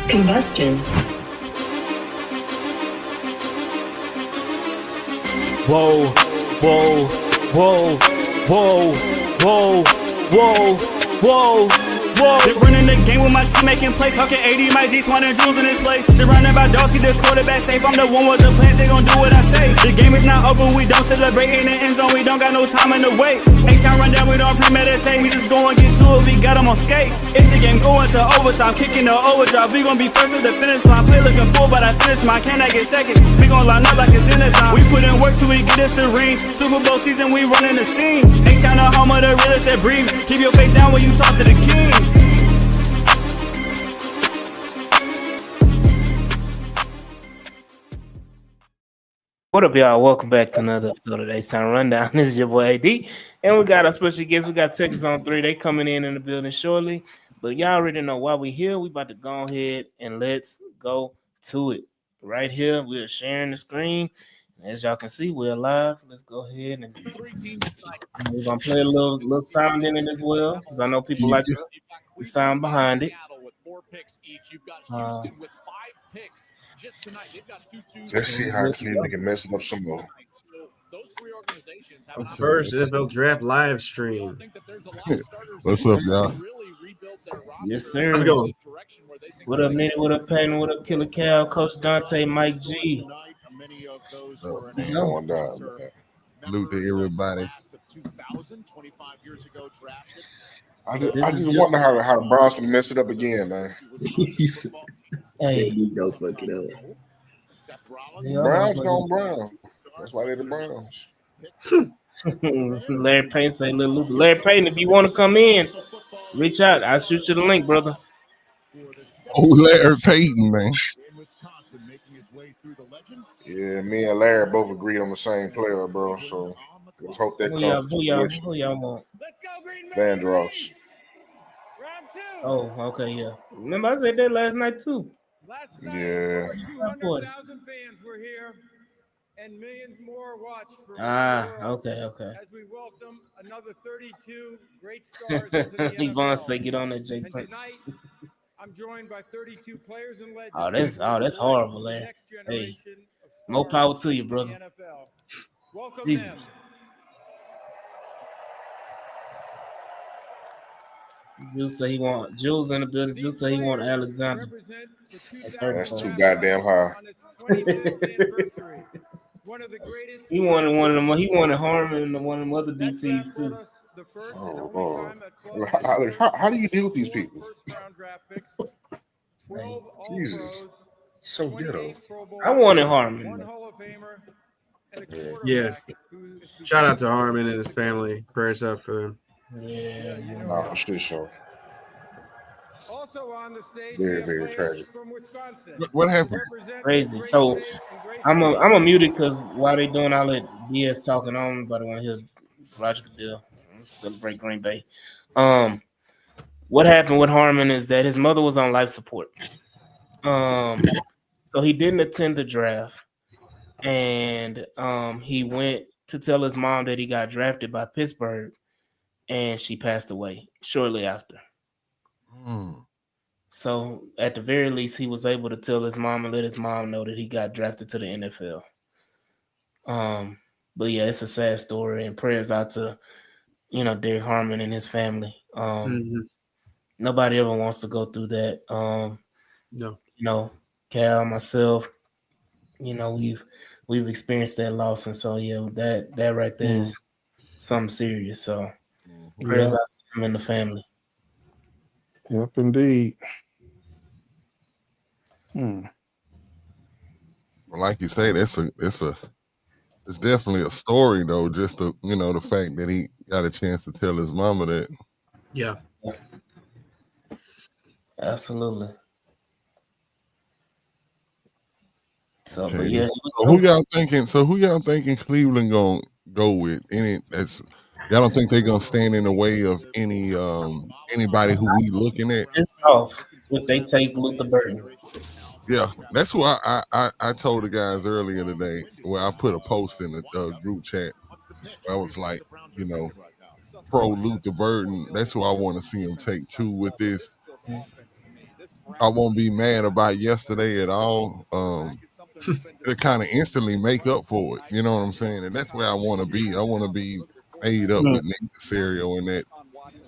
Combustion. Whoa, whoa, whoa, whoa, whoa, whoa, whoa, whoa. They're running the game with my team making plays. Talking 80, my G's, 100 jewels in this place. Surrounded by dogs, keep the quarterback safe. I'm the one with the plans, they gon' do what I say. The game is not over, we don't celebrate in the end zone. We don't got no time in the wait. H-Town run down, we don't premeditate. We just go and get to it, we got them on skates. If the game going to overtime, kicking the overdrive, we gon' be first at the finish line. Play looking full, but I finish mine. Can I get second? We gon' line up like it's dinner time. We put in work till we get us a ring. Super Bowl season, we running the scene. H-Town the home of the realest that breathe. Keep your face down when you talk to the king. What up, y'all? Welcome back to another episode of H-Town Rundown. This is your boy AD, and we got our special guests. We got Texans on 3. They coming in the building shortly, but y'all already know why we here. We about to go ahead and let's go to it. Right here, we're sharing the screen. As y'all can see, we're live. Let's go ahead and we're gonna play a little sound in it as well, because I know people like the sound behind it. Let's see how Cleveland can mess it up some more. First NFL Draft live stream. What's up, y'all? Yes, sir. Let's go. What up, Nitty? What up, Payne? What up, Killer Cal? Coach Dante, Mike G. Going down, man. Salute to everybody. I just wonder how the Browns can mess it up again, man. Hey, Don't fuck it up. Browns going brown. That's why they're the Browns. Larry Payne say, "Little Larry Payne, if you want to come in, reach out. I'll shoot you the link, brother." Oh, Larry Payton, man. Yeah, me and Larry both agreed on the same player, bro. So let's hope that Who comes to y'all fruition. want? Vandross. Oh, okay, yeah. Remember I said that last night too. Yeah. 200,000 fans were here, and millions more watched for Okay. as we welcome another 32 great stars into the Yvonne NFL. say get on that J And Prince. tonight, I'm joined by 32 players and legends. That's horrible, The Larry. next Hey, generation of more stars power to you, in brother. the NFL. Welcome Jesus. them. Jules say he want Jules in the building. Jules say he want These players Alexander. represent the That's 2000 too goddamn high. on its 25th anniversary. One of the greatest. He wanted one of them. He wanted Harmon and one of them other That BTs draft brought too. us the first and Oh, only Lord. time a club has How do you deal with these people? first-round draft picks, 12 Jesus. All-Pros, So ghetto. 28 Pro Bowls, I wanted one Harmon. Hall of Famer, and a Yeah. Yeah. quarterback who is Shout out to Harmon and his family. Prayers up for him. Yeah, Nah, for sure, sure. also on the stage. Very, we have very players tragic. from Wisconsin. What happened? Represent crazy. great So state and great I'm city. a muted because while they doing all that BS talking on, but I want to hear logical deal. Let's celebrate Green Bay. What happened with Harmon is that his mother was on life support. So he didn't attend the draft, and he went to tell his mom that he got drafted by Pittsburgh, and she passed away shortly after. So at the very least, he was able to tell his mom and let his mom know that he got drafted to the NFL. But yeah, it's a sad story, and prayers out to Derek Harmon and his family. Nobody ever wants to go through that. No. Cal, myself, we've experienced that loss, and so yeah, that right there is something serious. So prayers out to him and the family. Yep, indeed. Well, like you say, it's definitely a story though. Just the fact that he got a chance to tell his mama that. Yeah. Absolutely. So, Okay. but yeah. So who y'all thinking Cleveland gonna go with? Y'all don't think they're gonna stand in the way of anybody who we looking at? It's off if they take Luther Burton. Yeah, that's who I told the guys earlier today. Where I put a post in the group chat. I was like, pro Luther Burton. That's who I want to see him take too with this. I won't be mad about yesterday at all. It'll kind of instantly make up for it. You know what I'm saying? And that's where I want to be. I want to be made up with Nick Casario and that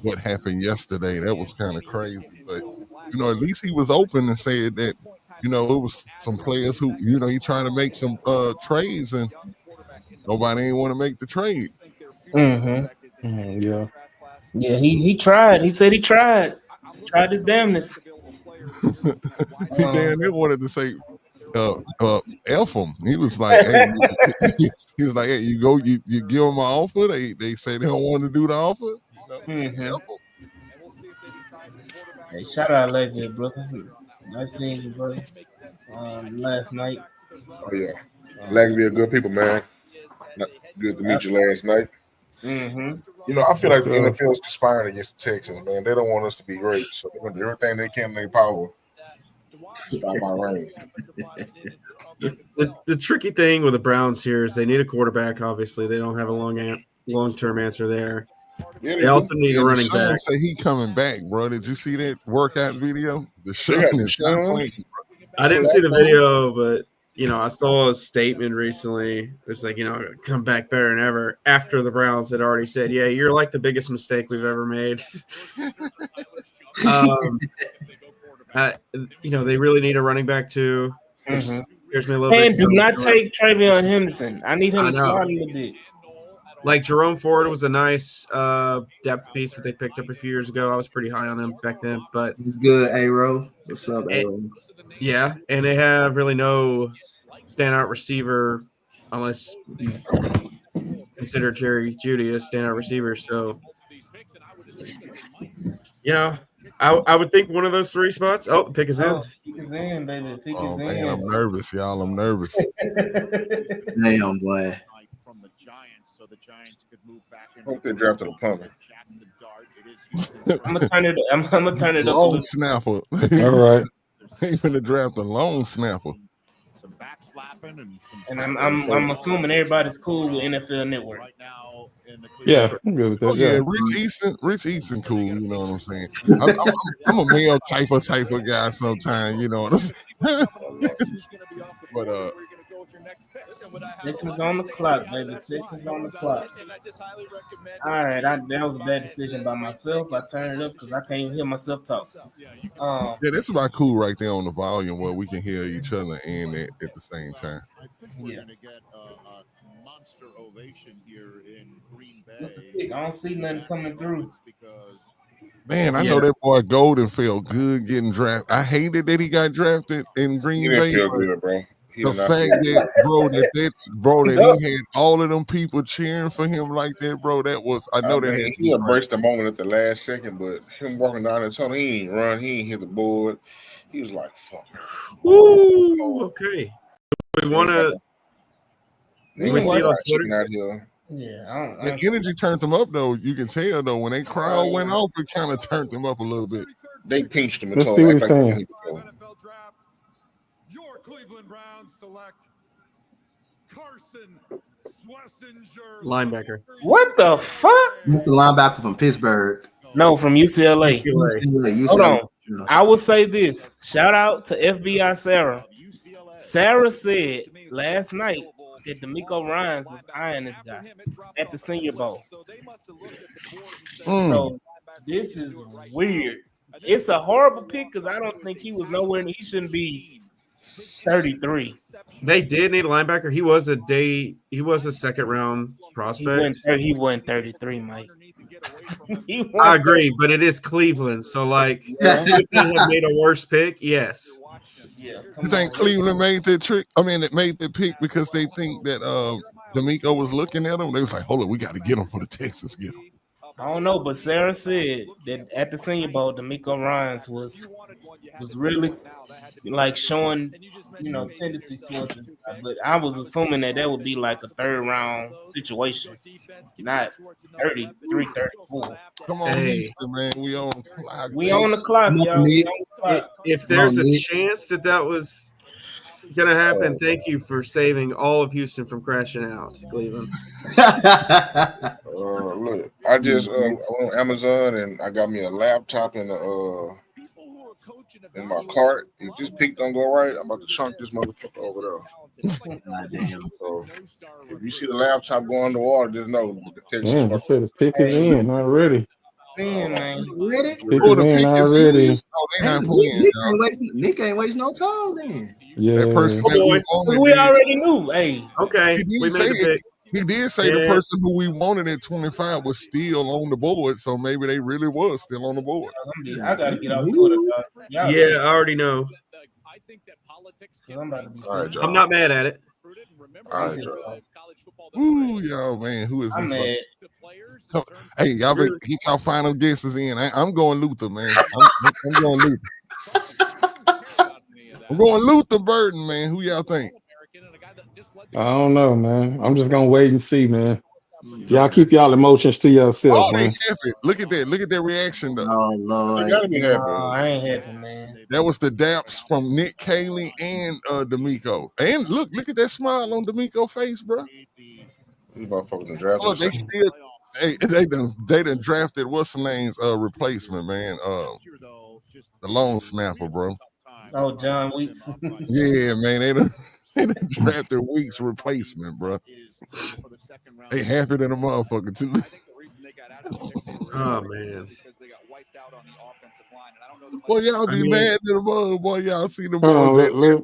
what happened yesterday. That was kind of crazy. But, at least he was open and said that, it was some players who, he trying to make some trades and nobody ain't want to make the trade. Yeah. Yeah, he tried. He said he tried his damnness. He damn near wanted to say F him. He was like, hey, he was like, hey, you go, you give them an offer. They say they don't want to do the offer. F them. Hey, shout out Le'Veon, brother. Nice seeing you, brother. Last night. Oh yeah, Le'Veon, good people, man. Good to meet you last night. I feel like the NFL is conspiring against the Texans, man. They don't want us to be great, so they're gonna do everything they can in their power to stop our reign. The tricky thing with the Browns here is they need a quarterback. Obviously, they don't have a long-term answer there. Yeah, they also need a running back. Say he coming back, bro. Did you see that workout video? Deshaun is not playing. I didn't see the video, but I saw a statement recently. It's like, come back better than ever after the Browns had already said, yeah, you're like the biggest mistake we've ever made. They really need a running back too. Scares me a little bit. And do not take Travion Henderson. I need him to slide a little bit. Like Jerome Ford was a nice depth piece that they picked up a few years ago. I was pretty high on him back then, but he's good. A-Ro, what's up, A-Ro? Yeah, and they have really no standout receiver unless you consider Jerry Jeudy a standout receiver. So, yeah, I would think one of those three spots. Oh, the pick is in. Pick is in, baby. Pick is in. Man, I'm nervous, y'all. I'm nervous. Damn, boy. Hope they drafted a punter. I'm gonna turn it up. Long snapper. All right. Ain't gonna draft a long snapper. And I'm assuming everybody's cool with NFL Network. Yeah, I'm good with that. Yeah, Rich Easton, cool. You know what I'm saying? I'm a male type of guy sometimes. You know what I'm saying? But Texans on the clock, baby. Texans on the clock. All right, that was a bad decision by myself. I turned it up because I can't even hear myself talk. Yeah, that's about cool right there on the volume where we can hear each other and at the same time. Yeah. What's the pick? I don't see nothing coming through. Man, I know that boy Golden felt good getting drafted. I hated that he got drafted in Green Bay. Feel good, bro. The fact that he had all of them people cheering for him like that, bro, that was he embraced the moment at the last second, but him walking down the tunnel, he ain't run, he ain't hit the board. He was like, fuck. Ooh, okay. We want to we see it on Twitter out here. Yeah, the energy turned them up though. You can tell though when that crowd went off, it kind of turned them up a little bit. They pinched him. Let's see what he's saying. Your Cleveland Browns select Carson Schlesinger, linebacker. What the fuck? He's the linebacker from Pittsburgh. No, from UCLA. UCLA. Hold on. I will say this. Shout out to FBI Sarah. Sarah said last night that D'Amico Ryans was eyeing this guy at the Senior Bowl. So this is weird. It's a horrible pick because I don't think he was nowhere near. He shouldn't be 33. They did need a linebacker. He was a second round prospect. He went 33, Mike. I agree, but it is Cleveland, so like could they have made a worse pick? Yes. Yeah. You think Cleveland made that trick? I mean, it made the pick because they think that D'Amico was looking at him. They was like, hold on, we got to get him for the Texans. Get him. I don't know, but Sarah said that at the Senior Bowl, D'Amico Ryans was really like showing, tendencies towards this guy. But I was assuming that would be like a third round situation, not 33, 34. Come on, Houston, man. We on the clock. We on the clock, y'all. If there's a chance that was gonna happen, thank you for saving all of Houston from crashing out, Cleveland. Look, I just went on Amazon and I got me a laptop and a in my cart. If this pick don't go right, I'm about to chunk this motherfucker over there. Goddamn. So if you see the laptop going underwater, just know the Texas Damn, he said the pick is in already. Damn, man. Ready? Pick Oh, is the in pick is already. in. Oh, they Hey, not playing, y'all. Nick ain't wasting no time then. That person Yeah. that we boy. wanted We did. already knew. Hey, Okay, He we did made say the pick. He did say the Yeah. person who we wanted at 25 was still on the board, so maybe they really was still on the board. I gotta get off Twitter, dog. Y'all Yeah, I already know. I'm about to be All right, pissed. y'all. I'm not mad at it. All I'm right, pissed y'all. off. Ooh, y'all, man, who is I'm this? mad. Hey, y'all better get y'all final guesses in. I'm going Luther, man. I'm going Luther. I'm going Luther Burton, man. Who y'all think? I don't know, man. I'm just gonna wait and see, man. Y'all Okay. keep y'all emotions to yourself, Oh, they man. happy. Look at that. Look at that reaction, though. Oh They Lord. gotta be happy. No, I ain't happy, man. That was the daps from Nick Cayley and D'Amico. And look at that smile on D'Amico's face, bro. These motherfuckers in drafted. Oh, they still they done drafted what's the name's replacement, man. The long snapper, bro. Oh, John Weeks. Yeah, man, they done drafted Weeks replacement, bro. They happy than a motherfucker too. Oh man. Boy, y'all I be mean, mad than a mother. Boy, y'all see the Hold boys on, that let's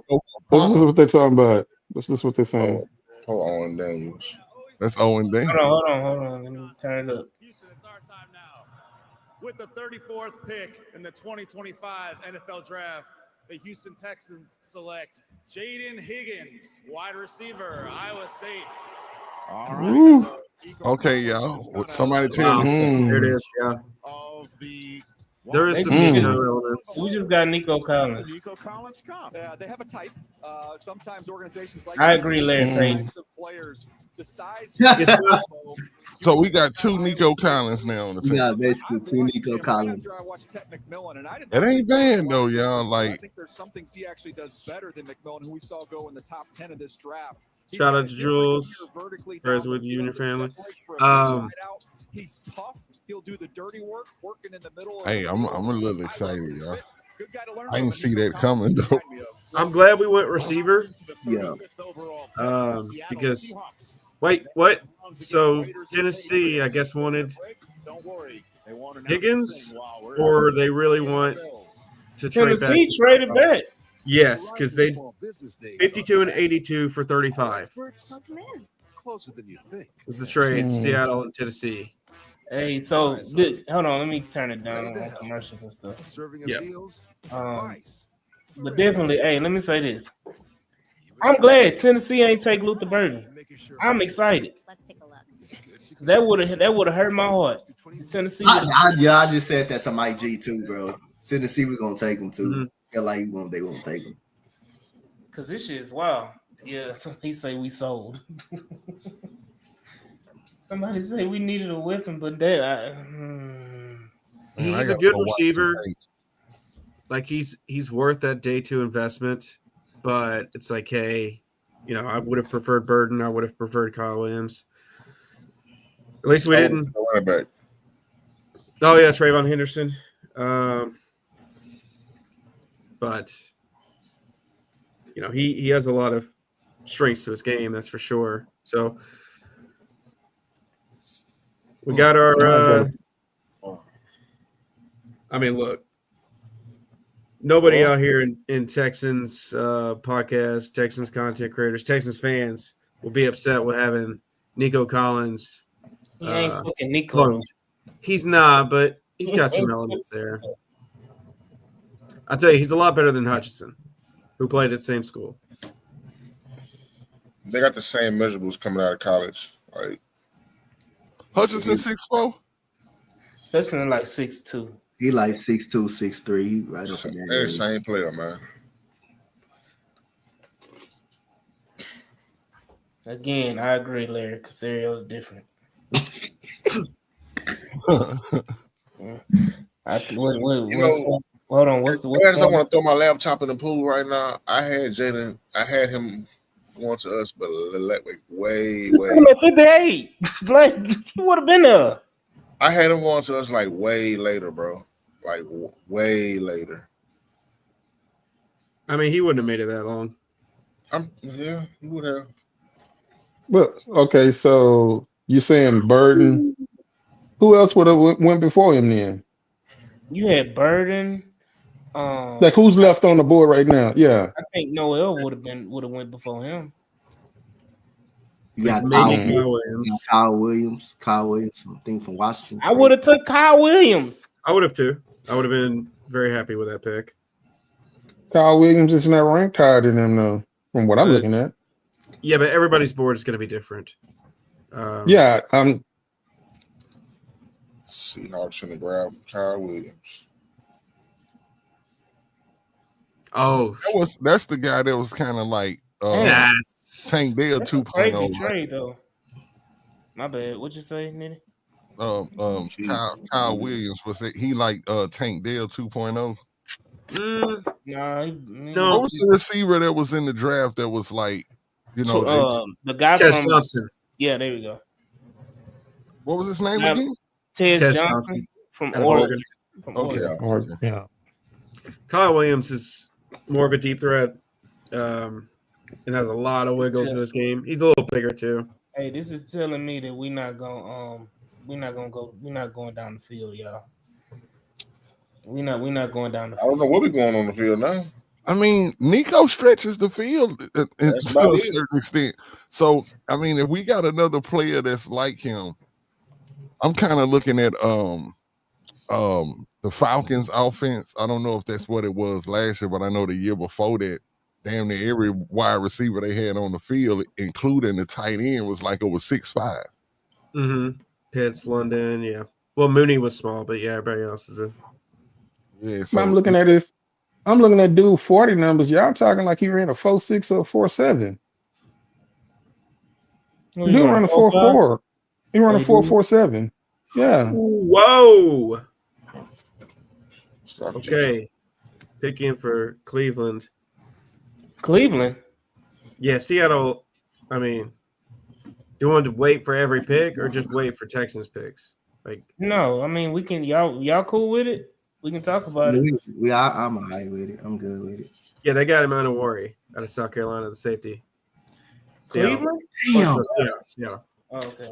listen to what they're talking about. Let's listen to what they're saying. Poor Owen Daniels. That's Owen Day. Hold on. Let me turn it up. Houston, it's our time now. With the 34th pick in the 2025 NFL Draft, the Houston Texans select Jaden Higgins, wide receiver, Iowa State. All right. Okay, y'all. Somebody tell wow. me something. There it Mm. is. Yeah. Of the There is They some did it. Nico elements. We just got Nico Collins. Nico Collins come. They have a type. Sometimes organizations like I agree, Larry Payne. types of players. The size. It's not, So we got two Nico Collins now on the We team. got basically two Nico Collins. After I watched Ted McMillan, and I didn't. It ain't bad though, y'all. I Like, think there's some things he actually does better than McMillan, who we saw go in the top 10 of this draft. shout out to Jules. Prayers with you and your family. He's tough. He'll do the dirty work, working in the middle. hey, I'm a little excited, y'all. Good guy to learn I didn't from. see that coming though. I'm glad we went receiver. Yeah. Because wait, what? So Tennessee, I guess, wanted Higgins, or they really want to trade back? Tennessee traded back. Yes, because they 52 and 82 for 35 Closer than you think. is the trade. Mm. Seattle and Tennessee. Hey, so good. Hold on, let me turn it down on commercials and stuff. Serving Yep. meals. But definitely, hey, let me say this. I'm glad Tennessee ain't take Luther Burton. I'm excited. Let's take a look. That would have hurt my heart. Tennessee. I just said that to Mike G too, bro. Tennessee was gonna take him too. Feel like they won't take him. Cause this shit is wild. Yeah, somebody say we sold. Somebody say we needed a weapon, but that He's a good receiver. Like he's worth that day two investment, but it's like, hey, I would have preferred Burden. I would have preferred Kyle Williams. At least we didn't. Running back. Oh yeah, Trayvon Henderson. But he has a lot of strengths to his game, that's for sure. So we got our. I mean, look. Nobody out here in Texans podcast, Texans content creators, Texans fans will be upset with having Nico Collins. he ain't fucking Nico. He's not, but he's got some elements there. I'll tell you, he's a lot better than Hutchinson, who played at the same school. They got the same measurables coming out of college. Like Hutchinson 6'4". Hutchinson like 6'2". He like 6'2", 6'3". He right up in they're there. the same player, man. Again, I agree, Larry. Casario is different. Hold on. What's I want to throw my laptop in the pool right now. I had him going to us, but way. 58. Like he would have been there. I had him going to us like way later, bro. Like way later. I mean, he wouldn't have made it that long. Yeah, he would have. Well, okay, so you saying Burden? Who else would have went before him then? You had Burden. Like who's left on the board right now? Yeah. I think Noel would have went before him. You got Maybe Kyle Williams. Kyle Williams. Kyle Williams, I think from Washington State. I would have took Kyle Williams. I would have too. I would have been very happy with that pick. Kyle Williams is not ranked higher than him though, from what I'm looking at. Yeah, but everybody's board is going to be different. Yeah, Seahawks in the grab Kyle Williams. Oh, that's the guy that was kind of like Tank Dell 2.0. Crazy trade though. My bad. What'd you say, Nitty? Kyle Williams was he like Tank Dell 2.0? No. What was the receiver that was in the draft that was like, you know, the guy Tez from Johnson. Yeah, there we go. What was his name again? Tez Johnson from Oregon. Oregon. Yeah. Kyle Williams is more of a deep threat, and has a lot of wiggle to his game. He's a little bigger too. Hey, this is telling me that we're not going down the field, y'all. We're not going down the field. I don't know what we're going on the field now. I mean, Nico stretches the field to a certain extent. So, I mean, if we got another player that's like him, I'm kind of looking at the Falcons offense. I don't know if that's what it was last year, but I know the year before that, damn near every wide receiver they had on the field, including the tight end, was like over 6'5". Mm-hmm. Pitts, London, yeah. Well, Mooney was small, but yeah, everybody else is a. Yeah, so I'm looking at this. I'm looking at dude 40 numbers. Y'all talking like he ran a 4.6 or 4.7. Dude run a 4.4. He run a 4.47. Yeah. Whoa. Okay. Pick in for Cleveland. Cleveland? Yeah, Seattle. I mean, do you want to wait for every pick or just wait for Texans picks? Like, no, I mean we can. Y'all cool with it? We can talk about it. I'm all right with it. I'm good with it. Yeah, they got him out of worry out of South Carolina, the safety. Cleveland? Damn. Seattle. Oh, okay.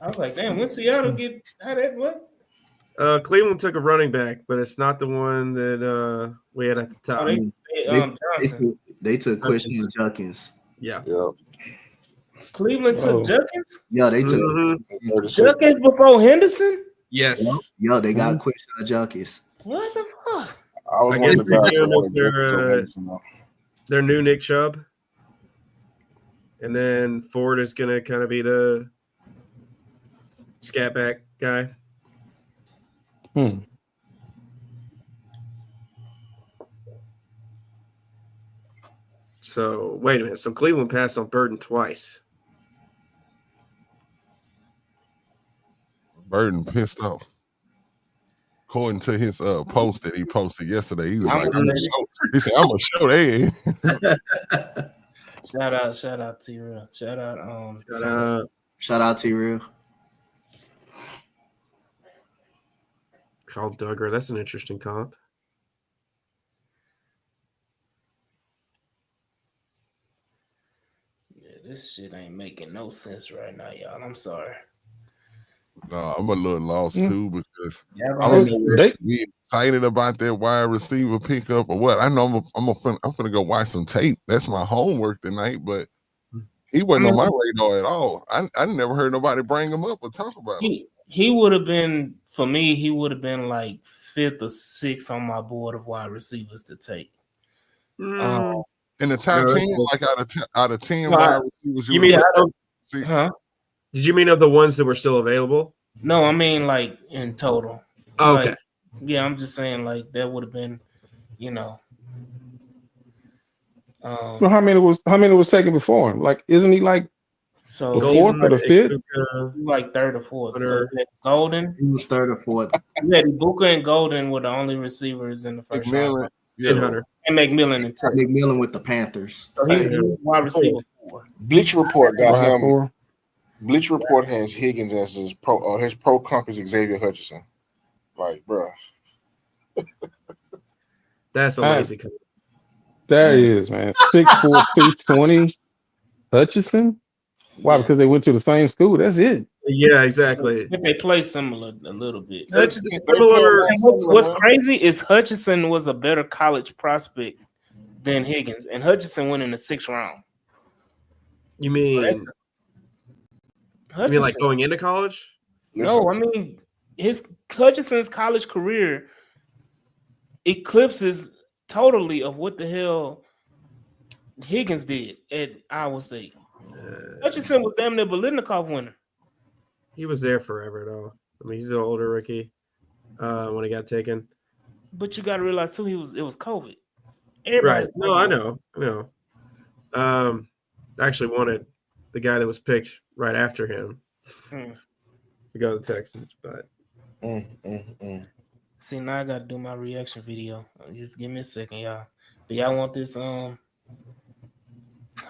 I was like, damn, when Seattle get how that what? Cleveland took a running back, but it's not the one that we had at the top. Johnson. They took Christian Junkins. Yeah. Cleveland took Junkins? Yeah, they took Junkins before Henderson? Yes. Yeah, they got Christian Junkins. What the fuck? I guess their new Nick Chubb. And then Ford is going to kind of be the scat back guy. So, wait a minute. So, Cleveland passed on Burton twice. Burton pissed off. According to his post that he posted yesterday, he was like, he said, I'm going to show that. Shout out T-Real. Shout out T-Real. Carl Duggar. That's an interesting comp. Yeah, this shit ain't making no sense right now, y'all. I'm sorry. No, I'm a little lost too because I don't know if we excited about that wide receiver pickup or what. I know I'm gonna go watch some tape. That's my homework tonight, but he wasn't on my radar at all. I never heard nobody bring him up or talk about him. He would have been, for me, he would have been like 5th or 6th on my board of wide receivers to take. In the top 10, like out of 10 wide receivers, you mean Did you mean of the ones that were still available? No, I mean like in total. Oh, like, okay. Yeah, I'm just saying like that would have been, you know. Well, how many was taken before him? Like, isn't he like the 4th or the 5th? Like 3rd or 4th. So Golden. He was 3rd or 4th. Yeah, Ibuka and Golden were the only receivers in the first round. Yeah. And McMillan and Tech. McMillan with the Panthers. So he's wide receiver 4. Bleacher Report got him. Bleacher Report has Higgins as his pro comp is Xavier Hutchinson. Like, bro. That's a lazy comp. There Mm. he is, man. 6'4", 220. Hutchinson. Why? Yeah, Because they went to the same school. That's it. Yeah, exactly. they play similar a little bit. It's Hutchinson. similar. And what's crazy is Hutchinson was a better college prospect than Higgins, and Hutchinson went in the 6th round. You So that's mean like Hutchinson. going into college? No, I mean Hutchinson's college career eclipses totally of what the hell Higgins did at Iowa State. Hutchinson was damn near Biletnikoff winner. He was there forever, though. I mean, he's an older rookie when he got taken. But you got to realize too, it was COVID. Right. Everybody's No, I know. I actually wanted the guy that was picked right after him to go to the Texans, but See, now I got to do my reaction video. Just give me a second, y'all. Do y'all want this? Hold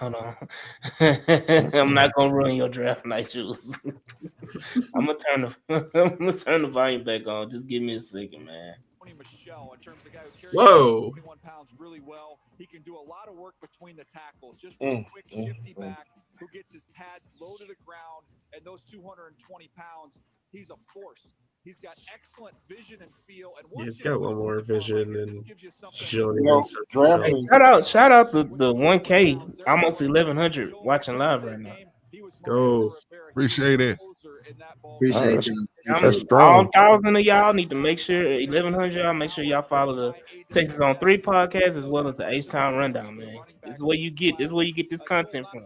on. I'm not gonna ruin your draft night, Jules. I'm gonna turn the volume back on. Just give me a second, man. Whoa. 21 pounds really well. He can do a lot of work between the tackles. Just one quick shifty back who gets his pads low to the ground, and those 220 pounds, he's a force. He's got excellent vision and feel. And he's got a little more vision and agility. Shout out the 1K, almost 1,100 watching live right now. Let's go. Appreciate it. Appreciate you. All 1,000 of y'all need to make sure 1,100 y'all make sure y'all follow the Texas on 3 podcast as well as the H-Town Rundown, man. This is where you get this content from.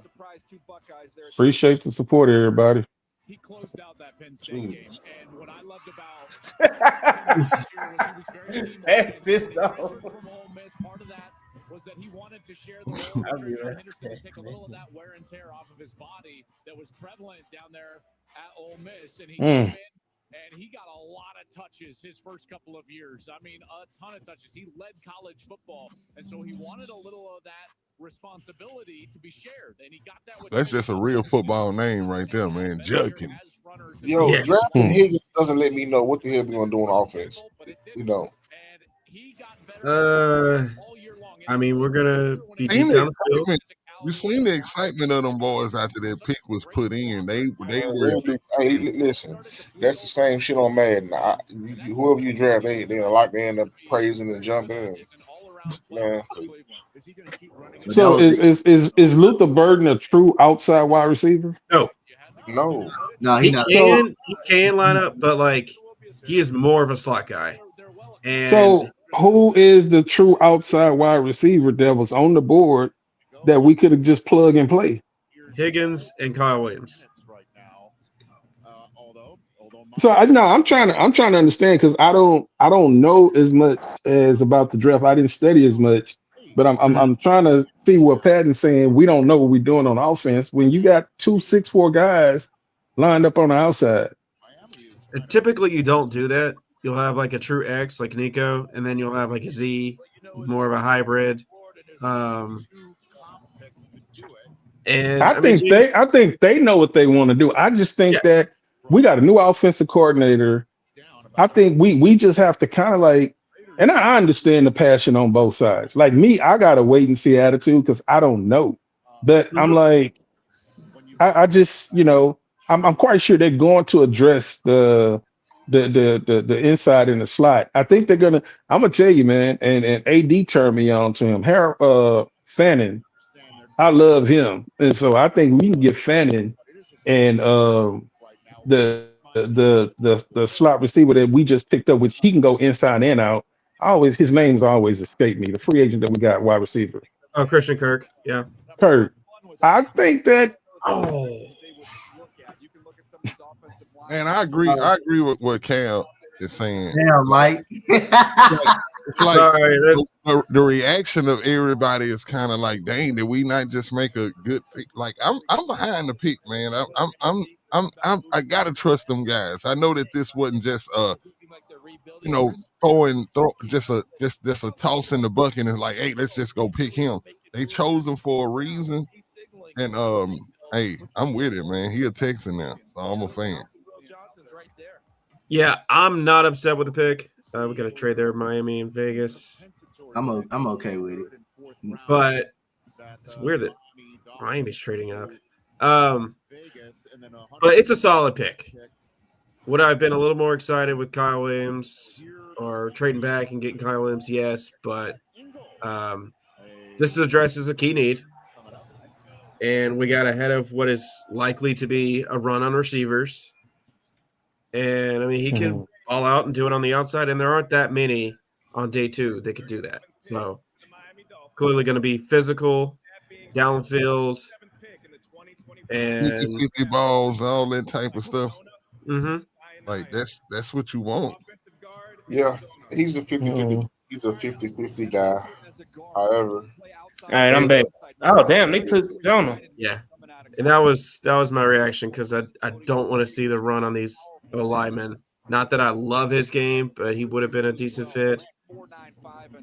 Appreciate the support, everybody. He closed out that Penn State game, and what I loved about last year was he was very team pissed off. From Ole Miss, part of that was that he wanted to share the load with John Henderson to take a little of that wear and tear off of his body that was prevalent down there at Ole Miss, and he came in and he got a lot of touches his first couple of years. I mean, a ton of touches. He led college football, and so he wanted a little of that responsibility to be shared, and he got that. That's just a real football name right there, man. Judkins. Yo, drafting Higgins doesn't let me know what the hell we're gonna do on offense. You know. I mean, we're gonna be deep down the field. You seen the excitement of them boys after their pick was put in. They were. Hey, listen, that's the same shit on Madden. Whoever you draft, they end up praising and jumping. And, man. So is Luther Burden a true outside wide receiver? No. No, he can line up, but like he is more of a slot guy. And so who is the true outside wide receiver that was on the board that we could have just plug and play? Higgins and Kyle Williams. So I'm trying to understand because I don't know as much as about the draft. I didn't study as much, but I'm trying to see what Patton's saying. We don't know what we're doing on offense when you got 2 6'4" guys lined up on the outside. Typically, you don't do that. You'll have like a true X like Nico, and then you'll have like a Z, more of a hybrid. And I think they know what they want to do. I just think that we got a new offensive coordinator. I think we just have to kind of like, and I understand the passion on both sides. Like me, I got a wait and see attitude because I don't know. But I'm like, I just, I'm quite sure they're going to address the inside in the slot. I think they're gonna. I'm gonna tell you, man. And AD turned me on to him. Harold Fannin. I love him, and so I think we can get Fannin and the slot receiver that we just picked up, which he can go inside and out. His name's always escaped me. The free agent that we got, wide receiver. Oh, Christian Kirk. Yeah, Kirk. I think that. Man, I agree. I agree with what Cal is saying. Damn, Mike. It's like the reaction of everybody is kind of like, dang, did we not just make a good pick? Like I'm behind the pick, man. I gotta trust them guys. I know that this wasn't just just a toss in the bucket and like, hey, let's just go pick him. They chose him for a reason, and hey, I'm with it, man. He a Texan now, so I'm a fan. Yeah, I'm not upset with the pick. We got to trade there, Miami and Vegas. I'm okay with it. But it's weird that Miami's trading up. But it's a solid pick. Would I have been a little more excited with Kyle Williams or trading back and getting Kyle Williams? Yes, but this is addressed as a key need. And we got ahead of what is likely to be a run on receivers. And, I mean, he can ball out and do it on the outside, and there aren't that many on day 2 that could do that. So, clearly going to be physical, downfield, and 50-50 balls, all that type of stuff. Mm-hmm. Like, that's what you want. Yeah, he's the 50-50. He's a 50-50 guy. However, all right, I'm back. Oh damn, they took Jonah. Yeah, and that was my reaction because I don't want to see the run on these linemen. Not that I love his game, but he would have been a decent fit.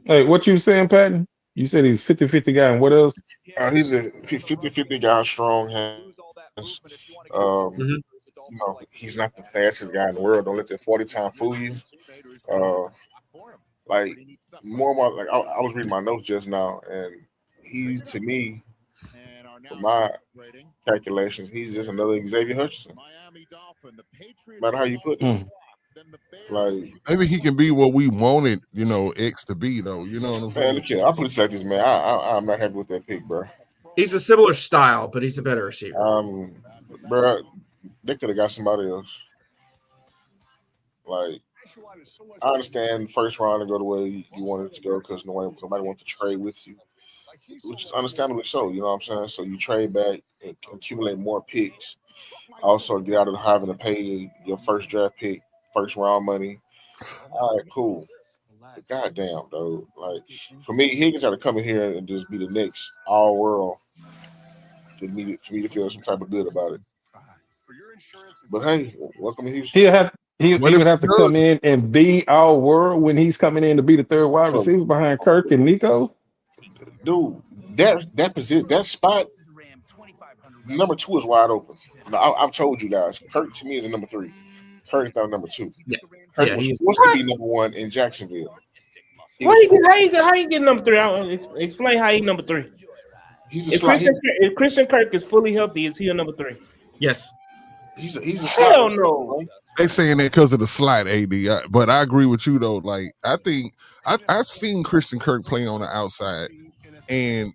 Hey, what you saying, Patton? You said he's 50-50 guy, and what else? He's a 50-50 guy, strong hands. You know, he's not the fastest guy in the world. Don't let that 40 time fool you. Like I was reading my notes just now, and he's, to me, for my calculations, he's just another Xavier Hutchinson. No matter how you put it. Like, maybe he can be what we wanted, X to be, though. You know what I'm saying? Man, I'll put it like this, man. I'm not happy with that pick, bro. He's a similar style, but he's a better receiver. Bro, they could have got somebody else. Like, I understand first round to go the way you wanted it to go because nobody wants to trade with you, which is understandably so. You know what I'm saying? So you trade back and accumulate more picks. Also, get out of having to pay your first draft pick, first round money. All right, cool. But goddamn, though. Like, for me, Higgins got to come in here and just be the next all world for me to feel some type of good about it. But hey, welcome to Houston. He would have to come in and be all world when he's coming in to be the third wide receiver behind Kirk and Nico. Dude, that position, that spot, number 2 is wide open. I've told you guys, Kirk to me is a number 3. Kirk is now number 2. Yeah. Kirk was supposed to be number 1 in Jacksonville. How you get number 3? Explain how he number 3. If Christian Kirk is fully healthy, is he a number 3? Yes. He's a hell no. They saying that because of the slot, AD. But I agree with you though. Like, I think I've seen Christian Kirk play on the outside, and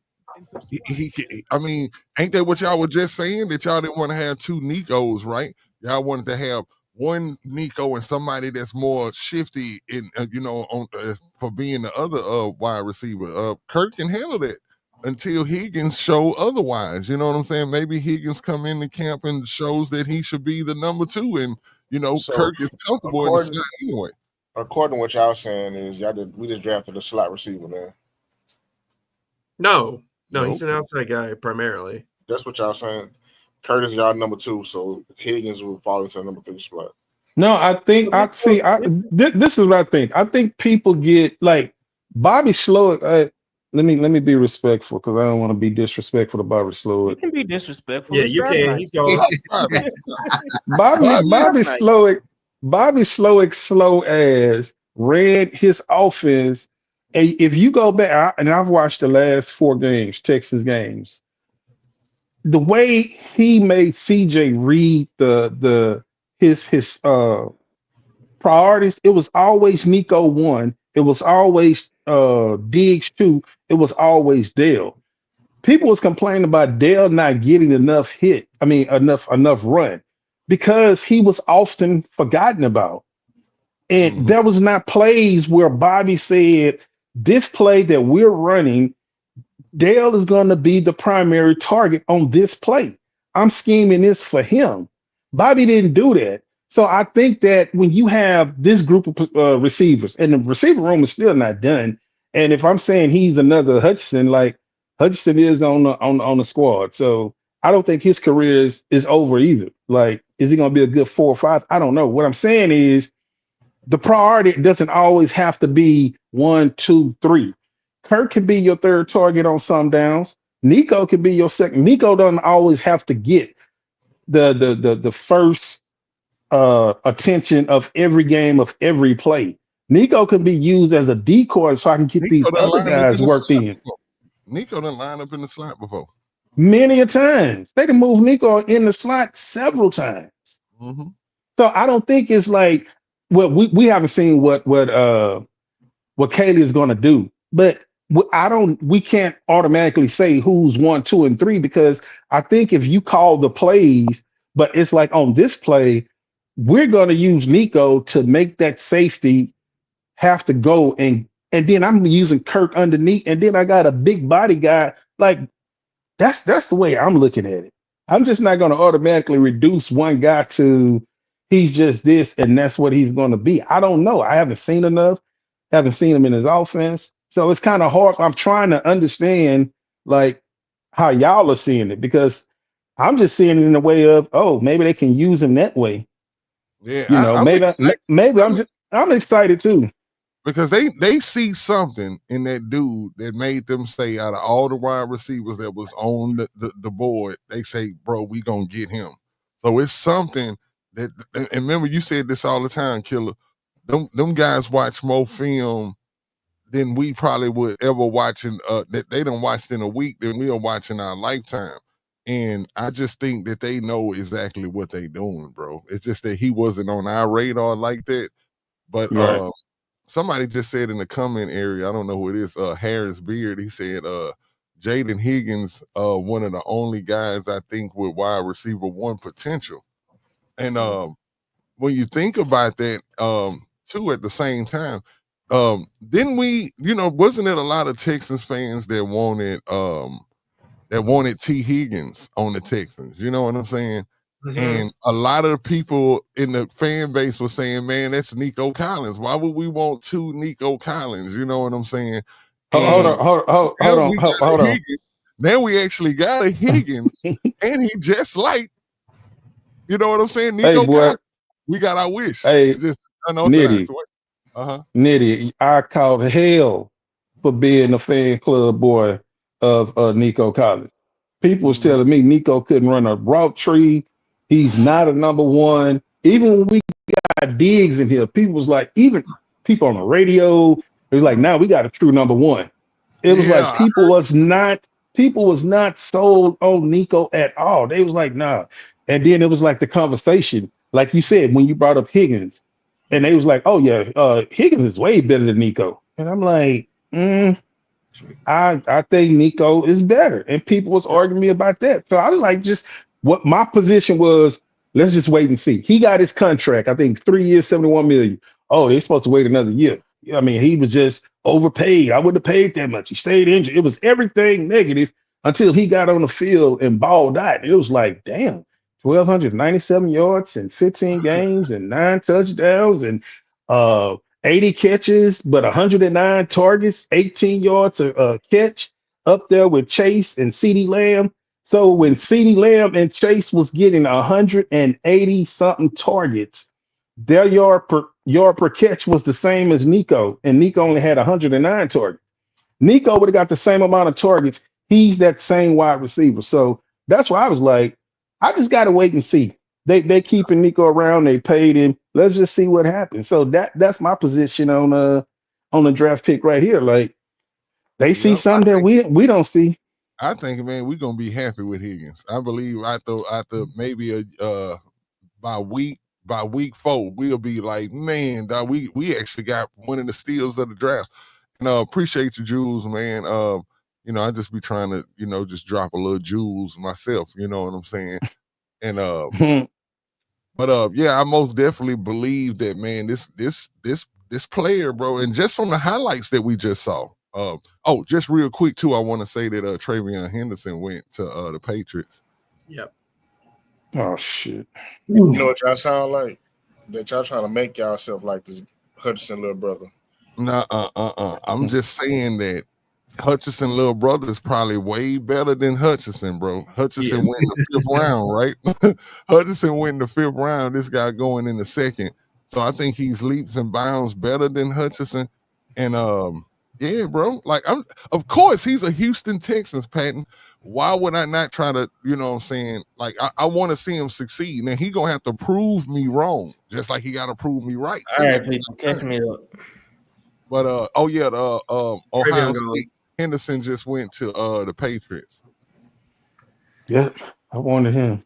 he I mean, ain't that what y'all were just saying, that y'all didn't want to have 2 Nicos, right? Y'all wanted to have one Nico and somebody that's more shifty in for being the other wide receiver. Kirk can handle that until Higgins show otherwise. You know what I'm saying? Maybe Higgins come into camp and shows that he should be the number 2, and so Kirk is comfortable in the slot anyway. According to what y'all saying is we just drafted a slot receiver, man. No, he's an outside guy primarily. That's what y'all saying. Curtis y'all number 2, so Higgins will fall into the number 3 spot. No, this is what I think. I think people get like Bobby Slowick. Let me be respectful because I don't want to be disrespectful to Bobby Slowick. You can be disrespectful. Yeah, you can. He's going. Bobby Slowick, slow ass, read his offense. And if you go back, and I've watched the last 4 games, Texas games, the way he made CJ read his priorities, it was always Nico 1. It was always Diggs 2. It was always Dale. People was complaining about Dale not getting enough run because he was often forgotten about. And there was not plays where Bobby said, this play that we're running, Dale is going to be the primary target on this play. I'm scheming this for him. Bobby didn't do that. So I think that when you have this group of receivers, and the receiver room is still not done, and if I'm saying he's another Hutchinson, like Hutchinson is on the squad, so I don't think his career is over either. Like, is he going to be a good 4 or 5? I don't know. What I'm saying is the priority doesn't always have to be 1, 2, 3. Kirk can be your third target on some downs. Nico can be your second. Nico doesn't always have to get the first attention of every game of every play. Nico can be used as a decoy so I can get these other guys worked in. Nico done line up in the slot before. Many a times. They done moved Nico in the slot several times. Mm-hmm. So I don't think it's like we haven't seen what Kaylee is going to do, but we can't automatically say who's 1, 2, and 3 because I think if you call the plays, but it's like on this play, we're going to use Nico to make that safety have to go and then I'm using Kirk underneath, and then I got a big body guy. Like that's the way I'm looking at it. I'm just not going to automatically reduce one guy to he's just this and that's what he's going to be. I don't know. I haven't seen enough. Haven't seen him in his offense, so it's kind of hard. I'm trying to understand like how y'all are seeing it because I'm just seeing it in the way of maybe they can use him that way. Yeah, I'm Maybe excited. I'm excited too. Because they see something in that dude that made them say out of all the wide receivers that was on the board, they say, bro, we gonna get him. So it's something that, and remember you said this all the time, Killer. Them guys watch more film than we probably would ever watching that they done watched in a week than we'll watch in our lifetime. And I just think that they know exactly what they doing, bro. It's just that he wasn't on our radar like that. But Right. somebody just said in the comment area, I don't know who it is, Harris Beard, he said Jaden Higgins, one of the only guys I think with wide receiver 1 potential. And when you think about that, too, at the same time, didn't we, wasn't it a lot of Texans fans that wanted T. Higgins on the Texans? You know what I'm saying? Mm-hmm. And a lot of people in the fan base were saying, man, that's Nico Collins. Why would we want 2 Nico Collins? You know what I'm saying? Hold And on. Higgins. Now we actually got a Higgins, and he just like, you know what I'm saying? Nico Hey, boy. Collins. We got our wish. Hey, just Nitty. Nitty, I called hell for being a fan club boy of Nico Collins. People was telling me Nico couldn't run a route tree. He's not a number 1. Even when we got Diggs in here, people was like, even people on the radio, it was like, now we got a true number 1. It was like people was not sold on Nico at all. They was like, nah. And then it was like the conversation, like you said, when you brought up Higgins, and they was like, oh yeah, Higgins is way better than Nico. And I'm like, I think Nico is better. And people was arguing me about that. So I was like, just what my position was, let's just wait and see. He got his contract, I think 3 years, 71 million. Oh, they're supposed to wait another year. I mean, he was just overpaid. I wouldn't have paid that much. He stayed injured. It was everything negative until he got on the field and balled out. It was like, damn, 1,297 yards in 15 games and 9 touchdowns and 80 catches, but 109 targets, 18 yards a catch, up there with Chase and CeeDee Lamb. So when CeeDee Lamb and Chase was getting 180 something targets, their yard per catch was the same as Nico, and Nico only had 109 targets. Nico would have got the same amount of targets. He's that same wide receiver. So that's why I was like, I just got to wait and see. They keeping Nico around. They paid him. Let's just see what happens. So that's my position on the draft pick right here. Like they see something that we don't see. I think, man, we're gonna be happy with Higgins. I believe after maybe by week 4, we'll be like, man, dog, we actually got one of the steals of the draft. And appreciate you, Jules, man. I just be trying to, just drop a little jewels myself. You know what I'm saying? And but yeah, I most definitely believe that, man. This player, bro, and just from the highlights that we just saw. Just real quick too, I want to say that Travion Henderson went to the Patriots. Yep. Oh shit! You know what y'all sound like? That y'all trying to make yourself like this Hutchinson little brother. Nah, I'm just saying that Hutchinson little brother is probably way better than Hutchinson, bro. Hutchinson went in the 5th round, right? Hutchinson went in the 5th round. This guy going in the 2nd. So I think he's leaps and bounds better than Hutchinson. And yeah, bro. Like of course he's a Houston Texans, Patton. Why would I not try to, you know what I'm saying? Like I want to see him succeed. Now he gonna have to prove me wrong, just like he gotta prove me right. All right, people, catch me up. But Ohio State. Henderson just went to the Patriots. Yep, I wanted him.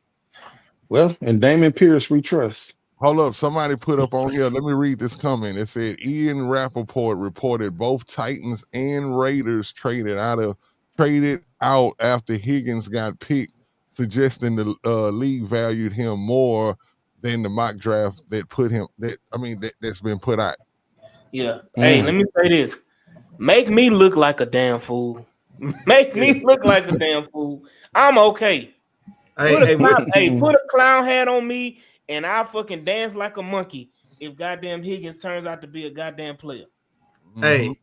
Well, and Damon Pierce, we trust. Hold up, somebody put up on here. Let me read this comment. It said Ian Rappaport reported both Titans and Raiders traded out after Higgins got picked, suggesting the league valued him more than the mock draft that's been put out. Yeah. Hey, let me say this. Make me look like a damn fool. Make me look like a damn fool. I'm okay. Put a clown hat on me and I'll fucking dance like a monkey if goddamn Higgins turns out to be a goddamn player. Hey,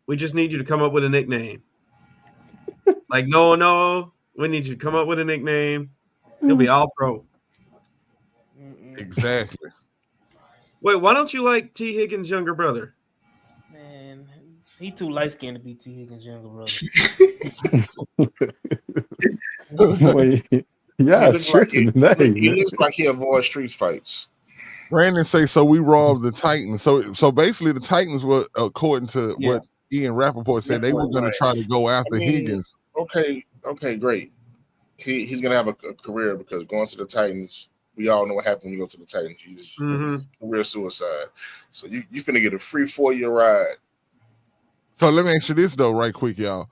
we just need you to come up with a nickname. Like, no, we need you to come up with a nickname. He'll be all pro. Exactly. Wait, why don't you like T. Higgins' younger brother? Man, he too light skinned to be T. Higgins' younger brother. He looks like he avoids street fights. Brandon say so. We robbed the Titans. So basically, the Titans were, according to what Ian Rappaport said, they were going to try to go after Higgins. Okay, great. He's going to have a career because going to the Titans, we all know what happens when you go to the Titans. You just career suicide. So you finna get a free 4-year ride. So let me ask you this though, right quick, y'all.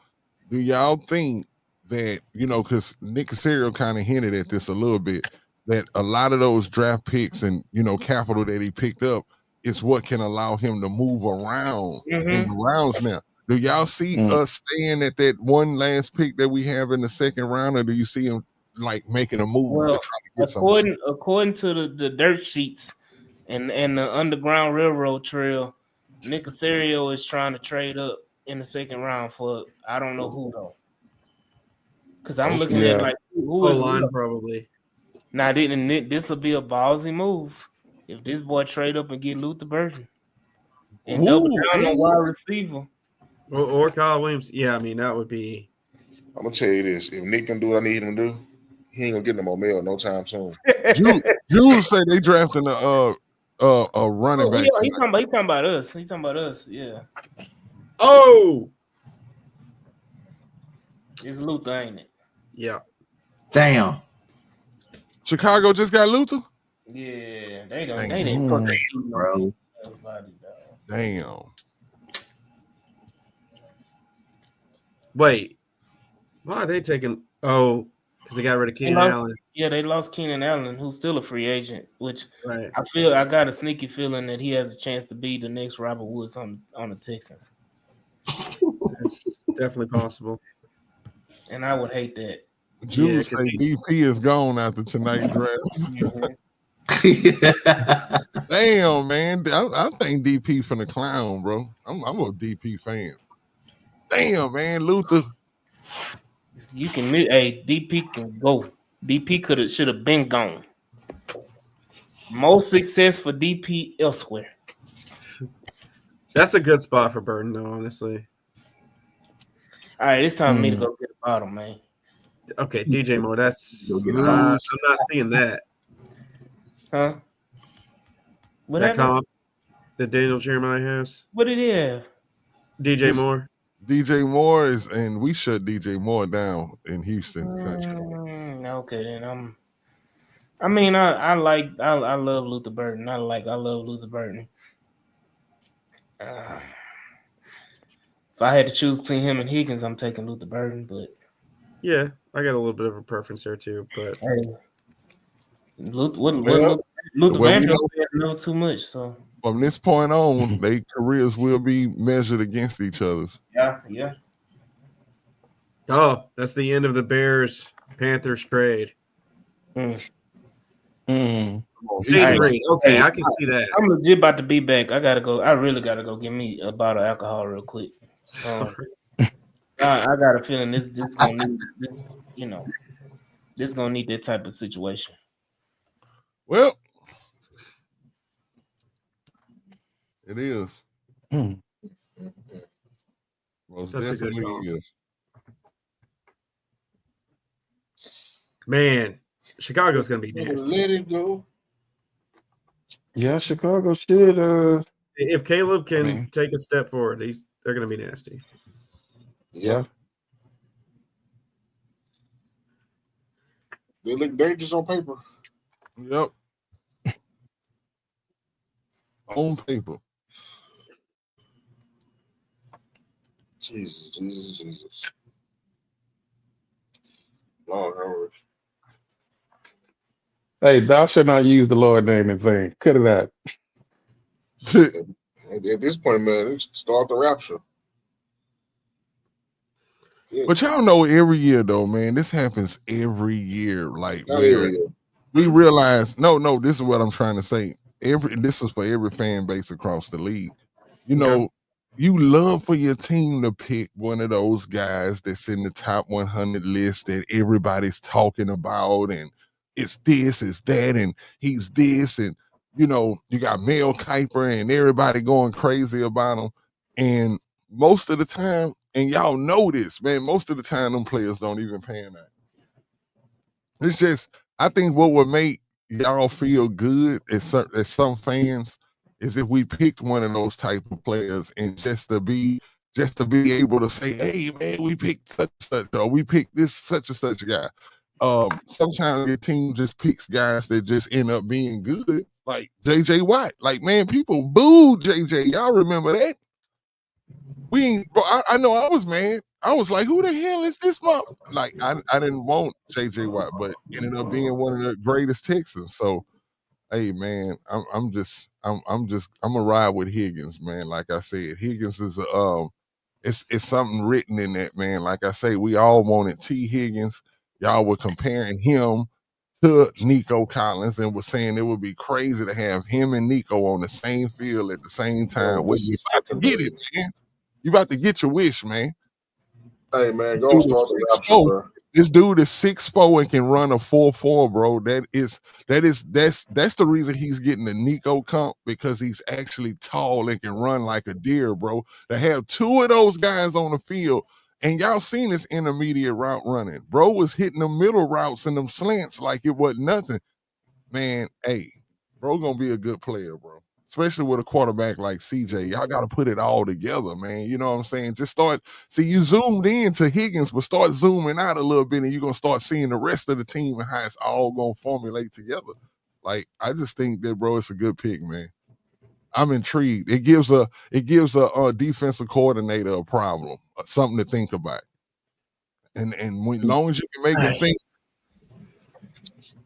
Do y'all think that, because Nick Caserio kind of hinted at this a little bit, that a lot of those draft picks and capital that he picked up is what can allow him to move around in the rounds now? Do y'all see us staying at that one last pick that we have in the second round, or do you see him like making a move to try to get something? According to the dirt sheets and the Underground Railroad Trail, Nick Caserio is trying to trade up in the second round for I don't know who though. Because I'm looking at like who is line probably. Now this will be a ballsy move if this boy trade up and get Luther Burton and double down on wide receiver. Or Kyle Williams. Yeah, I mean that would be. I'm gonna tell you this: if Nick can do what I need him to do, he ain't gonna get no more mail no time soon. Jules say they drafting a running back. He's talking about us. He's talking about us. Yeah. Oh, it's Luther, ain't it? Yeah. Damn. Chicago just got Luther. Yeah, they didn't fucking shoot bro. Damn. Wait, why are they taking? Oh, because they got rid of Keenan Allen. Yeah, they lost Keenan Allen, who's still a free agent. Which I got a sneaky feeling that he has a chance to be the next Robert Woods on the Texans. It's definitely possible, and I would hate that. Jules say DP is gone after tonight's draft. Damn, man. I think DP from the clown, bro. I'm a DP fan. Damn, man. Luther. You can DP can go. DP should have been gone. More success for DP elsewhere. That's a good spot for Burton, though, honestly. All right, it's time for me to go get the bottom, man. Okay, DJ Moore, I'm not seeing that. Huh? What that comp that Daniel Jeremiah has? What did he have? DJ Moore. DJ Moore and we shut DJ Moore down in Houston. Okay, then I love Luther Burton. I love Luther Burton. If I had to choose between him and Higgins, I'm taking Luther Burton, but yeah, I got a little bit of a preference there too. But Luther Vandross didn't know too much, so from this point on, their careers will be measured against each other's. Yeah. Oh, that's the end of the Bears-Panthers trade. Okay, I can see that. I'm legit about to be back. I gotta go. I really gotta go get me a bottle of alcohol real quick. I got a feeling this gonna need this. This gonna need that type of situation. Well, it is. Most That's definitely is. Man, Chicago's gonna be nasty. Let it go. Yeah, Chicago should. If Caleb can take a step forward, they're gonna be nasty. Yeah. They look dangerous on paper. Yep. On paper. Jesus. Lord, Howard. Hey, thou shalt not use the Lord name in vain. Cut it out. At this point, man, it's start the rapture. Yeah. But y'all know every year though, man, this happens every year. Like Not where every year. we realize, no, this is what I'm trying to say. This is for every fan base across the league. You know, you love for your team to pick one of those guys that's in the top 100 list that everybody's talking about, and it's this, it's that, and he's this, and you know, you got Mel Kiper and everybody going crazy about him. And most of the time, and y'all know this, man, most of the time them players don't even pan out. It's just, I think what would make y'all feel good as some fans is if we picked one of those type of players, and just to be able to say, hey man, we picked such and such, or we picked this such and such guy. Sometimes your team just picks guys that just end up being good, like JJ Watt. Like, man, people booed JJ. Y'all remember that? We ain't, bro, I know I was mad. I was like, who the hell is this month? Like, I didn't want JJ Watt, but ended up being one of the greatest Texans. So, hey man, I'm gonna ride with Higgins, man. Like I said, Higgins is it's something written in that, man. Like I say, we all wanted T. Higgins. Y'all were comparing him to Nico Collins and was saying it would be crazy to have him and Nico on the same field at the same time. Well, you about to get it, man. You about to get your wish, man. Hey man, go start the rapture, bro. This dude is 6'4" and can run a 4.4, bro. That's the reason he's getting the Nico comp, because he's actually tall and can run like a deer, bro. To have two of those guys on the field, and y'all seen this intermediate route running. Bro was hitting the middle routes and them slants like it wasn't nothing. Man, hey, bro gonna be a good player, bro. Especially with a quarterback like CJ. Y'all got to put it all together, man. You know what I'm saying? Just start, see, you zoomed in to Higgins, but start zooming out a little bit, and you're going to start seeing the rest of the team and how it's all going to formulate together. Like, I just think that, bro, it's a good pick, man. I'm intrigued. It gives a defensive coordinator a problem, something to think about. And when, long as you can make them think.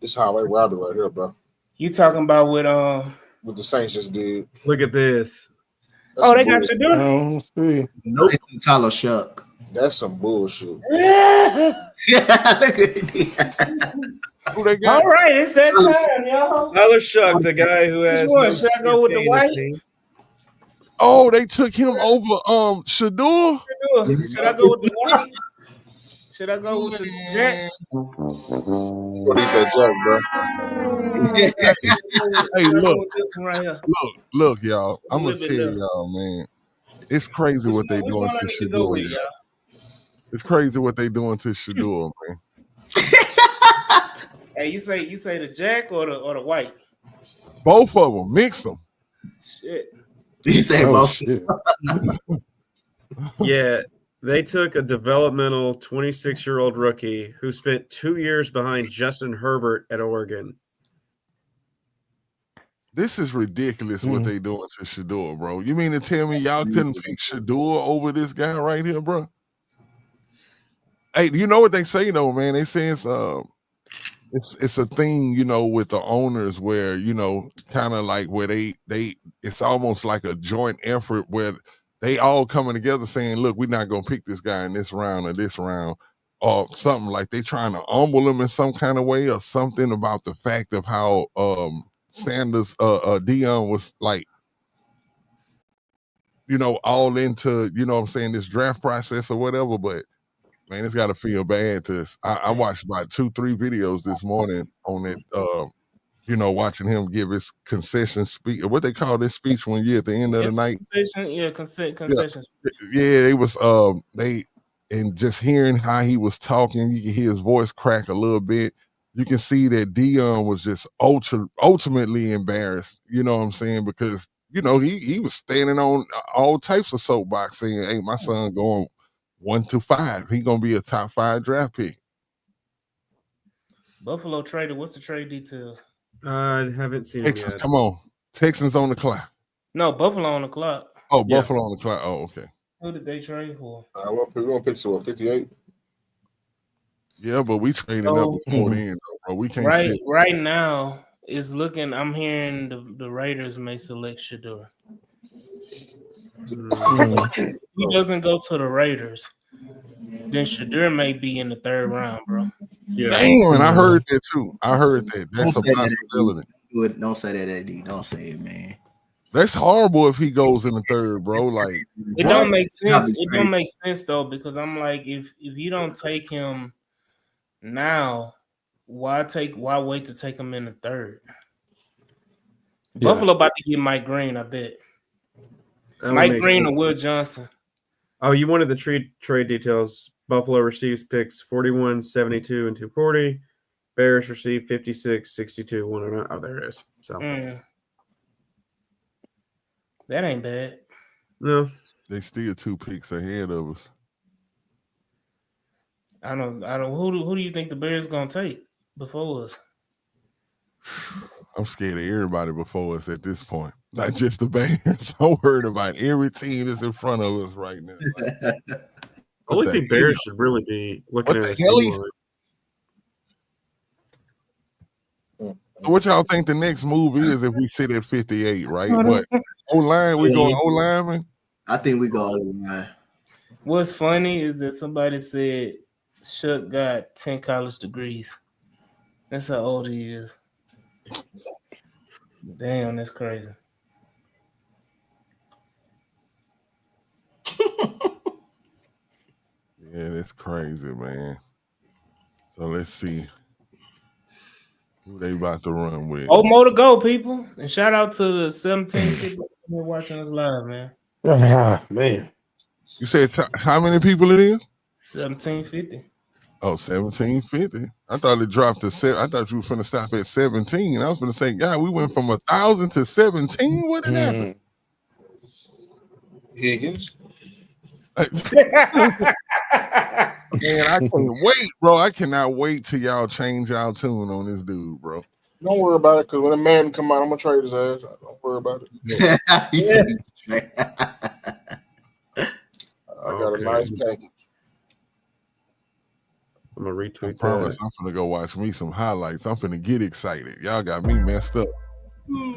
This highway robbery right here, bro. You talking about what the Saints just did? Look at this. That's they got you doing. Oh, see. Nope. Tyler Shuck. That's some bullshit. Who they got? All right, it's that time, y'all. Tyler Shuck, the guy who has. Which one? Should I go with the white? Oh, they took him over Shador? Should I go with the white? Should I go with the Jack? Go eat that Jack, bro. Hey, look, this one right here. look, y'all. I'm gonna tell y'all, man. It's crazy what they doing to Shador. It's crazy what they doing to Shador, man. Hey, you say the Jack or the white? Both of them. Mix them. Shit. You say both. Yeah. They took a developmental 26-year-old rookie who spent 2 years behind Justin Herbert at Oregon. This is ridiculous what they doing to Shador, bro. You mean to tell me y'all couldn't pick Shador over this guy right here, bro? Hey, you know what they say though, man? They say it's a thing, you know, with the owners where, you know, kind of like where they it's almost like a joint effort where they all coming together saying, look, we're not going to pick this guy in this round or this round or something. Like they trying to humble him in some kind of way or something about the fact of how Sanders, Dion was like, you know, all into, you know what I'm saying, this draft process or whatever. But man, it's got to feel bad to us. I watched about 2-3 videos this morning on it, you know, watching him give his concession speech, what they call this speech when you at the end of the night. Concession. Yeah, they was and just hearing how he was talking, you can hear his voice crack a little bit. You can see that Dion was just ultimately embarrassed, you know what I'm saying? Because, you know, he was standing on all types of soapbox saying, hey, my son going 1 to 5. He gonna be a top 5 draft pick. Buffalo traded. What's the trade details? I haven't seen Texans, him yet. come on. Texans on the clock. No, Buffalo on the clock. Oh, yeah. Buffalo on the clock. Oh, okay. Who did they trade for? We're gonna pick 58. Yeah, but we traded up before then, though, bro. We can't sit. Right now, it's looking. I'm hearing the Raiders may select Shedeur. If he doesn't go to the Raiders, then Shedeur may be in the 3rd round, bro. Yeah. Damn, and I heard that too. I heard that. That's a possibility. Don't say that, AD. Don't say it, man. That's horrible if he goes in the 3rd, bro. Like it don't make sense. It don't make sense though, because I'm like, if you don't take him now, why wait to take him in the 3rd? Yeah. Buffalo about to get Mike Green, I bet. Mike Green or Will Johnson. Oh, you wanted the trade details. Buffalo receives picks 41, 72, and 240. Bears receive 56, 62, 109. Oh, there it is. So that ain't bad. No. They still 2 picks ahead of us. I don't who do you think the Bears gonna take before us? I'm scared of everybody before us at this point. Not just the Bears. I'm worried about every team that's in front of us right now. Like, I only think Bears should really be looking at what y'all think the next move is if we sit at 58, right? What? O-line? We going O-line, man? I think we go O-line. What's funny is that somebody said Shook got 10 college degrees. That's how old he is. Damn, that's crazy. Yeah, that's crazy, man. So let's see who they about to run with. Oh, more to go, people. And shout out to the 1750 watching us live, man. Man. You said how many people it is? 1750. Oh, 1750. I thought it dropped to 7. I thought you were going to stop at 17. I was going to say, God, we went from 1,000 to 17. What did happen? Higgins. Man, I can't wait, bro. I cannot wait till y'all change y'all tune on this dude, bro. Don't worry about it, because when a man come out, I'm going to trade his ass. Don't worry about it. I got a nice package. I'm going to retweet I promise I'm going to go watch me some highlights. I'm going to get excited. Y'all got me messed up.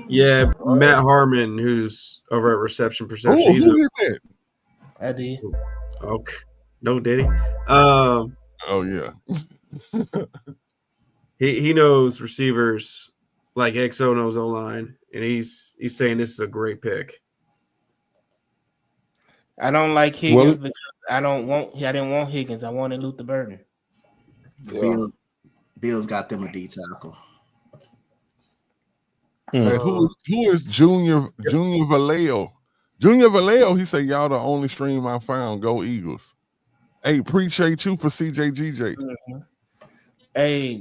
Yeah, Matt Harmon, who's over at Reception Perception. Who did that? I did. Okay. No, did he? Oh, yeah. He knows receivers like XO knows O-line, and he's saying this is a great pick. I don't like Higgins because I didn't want Higgins. I wanted Luther Burden. Yeah. Bills got them a D tackle. Hey, who is Junior Vallejo? Junior Vallejo, he said, y'all the only stream I found. Go Eagles. Hey, appreciate you for CJGJ. Mm-hmm.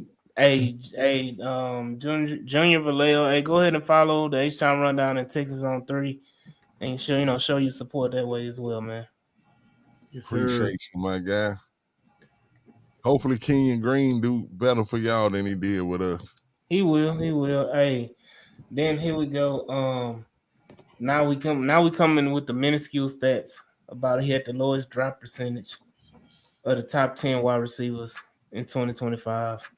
Junior Vallejo. Hey, go ahead and follow the H-Town Rundown in Texas on 3. And show your support that way as well, man. Yes, appreciate you, my guy. Hopefully Kenyon Green do better for y'all than he did with us. He will. Hey, then here we go. Now we coming with the minuscule stats about he had the lowest drop percentage of the top 10 wide receivers in 2025.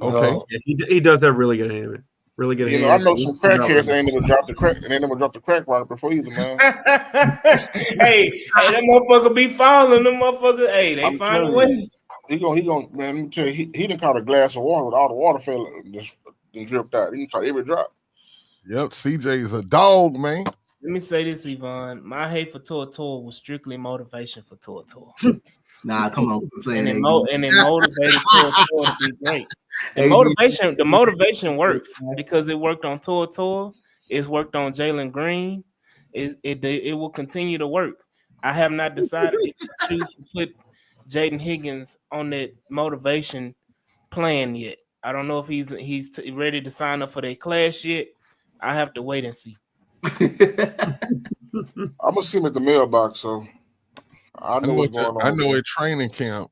Okay. He does that really good, Hammond. Really good. I know some crackheads ain't never dropped the crack, and they never dropped the crack right before either, man. hey, that motherfucker be falling. Them motherfucker, hey, they find a way. He gonna, man. Let me tell you, he done caught a glass of water with all the water fell just dripped out. He caught every drop. Yep, CJ is a dog, man. Let me say this, Yvonne. My hate for Tortor was strictly motivation for Tortor. Nah, come on. And it motivated Tortor to be great. The motivation works because it worked on Tortor. It's worked on Jalen Green. It will continue to work. I have not decided if I choose to put Jaden Higgins on that motivation plan yet. I don't know if he's ready to sign up for that class yet. I have to wait and see. I'm gonna see him at the mailbox. So I know what's going on. I know at training camp,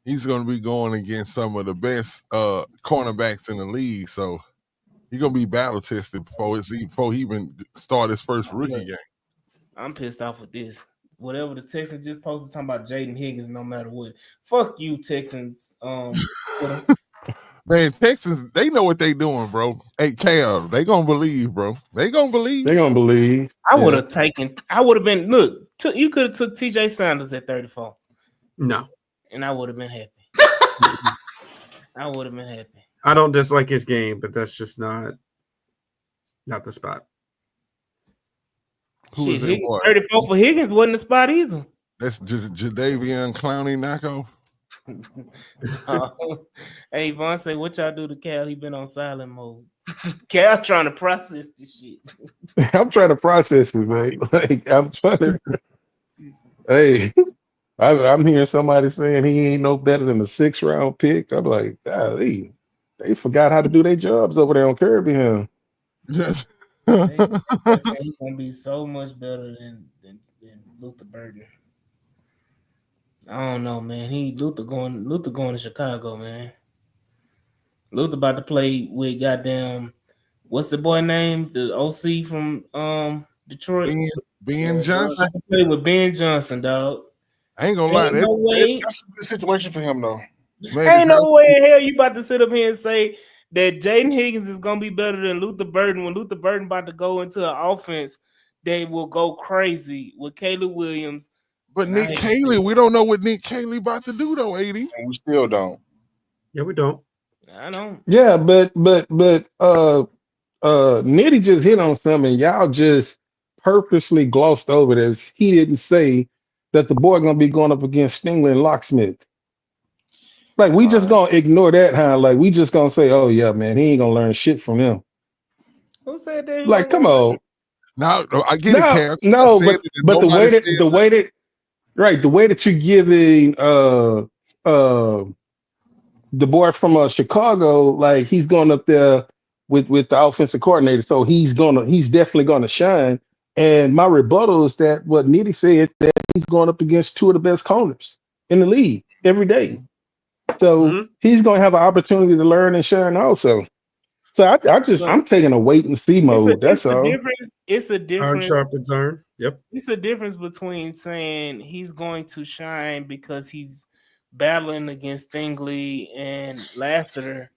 he's going to be going against some of the best cornerbacks in the league. So he's going to be battle tested before he even start his first rookie game. I'm pissed off with this. Whatever the Texans just posted talking about Jaden Higgins, no matter what. Fuck you, Texans. Man, Texans, they know what they doing, bro. Hey, Cal, they gonna believe, bro. They gonna believe. They gonna believe. I would have been. Look, you could have took T.J. Sanders at 34. No, and I would have been happy. I would have been happy. I don't dislike his game, but that's just not the spot. Shit, Higgins, 34 for Higgins wasn't the spot either. That's Jadeveon Clowney knockoff. Hey, Vaughn say, what y'all do to Cal? He been on silent mode. Cal trying to process this shit. I'm trying to process it, man. Like I'm trying to. Hey, I'm hearing somebody saying he ain't no better than a 6th round pick. I'm like, golly, they forgot how to do their jobs over there on Kirby. Him. Yes. He's gonna be so much better than Luther Burden. I don't know, man. Luther going to Chicago, man. Luther about to play with goddamn what's the boy name? The OC from Detroit. Ben Johnson. I can play with Ben Johnson, dog. I ain't gonna lie. No way. That's a good situation for him, though. Man, ain't no way in hell you about to sit up here and say that Jaden Higgins is gonna be better than Luther Burden when Luther Burden about to go into an offense they will go crazy with Caleb Williams. But Nick Caley, we don't know what Nick Caley about to do though, 80. And we still don't. Yeah, we don't. I don't. Yeah, but Nitty just hit on something. Y'all just purposely glossed over this. He didn't say that the boy gonna be going up against Stingley and Locksmith. Like we just gonna ignore that, huh? Like we just gonna say, oh yeah, man, he ain't gonna learn shit from him. Who said that? Like, come on. Now I get it, Cam. No, but the way that you're giving the boy from Chicago, like he's going up there with the offensive coordinator, so he's definitely gonna shine. And my rebuttal is that what Nitty said, that he's going up against 2 of the best corners in the league every day. So he's gonna have an opportunity to learn and shine also. So I'm taking a wait and see mode. That's all. It's a difference. Iron sharpens iron. Yep. It's a difference between saying he's going to shine because he's battling against Stingley and Lassiter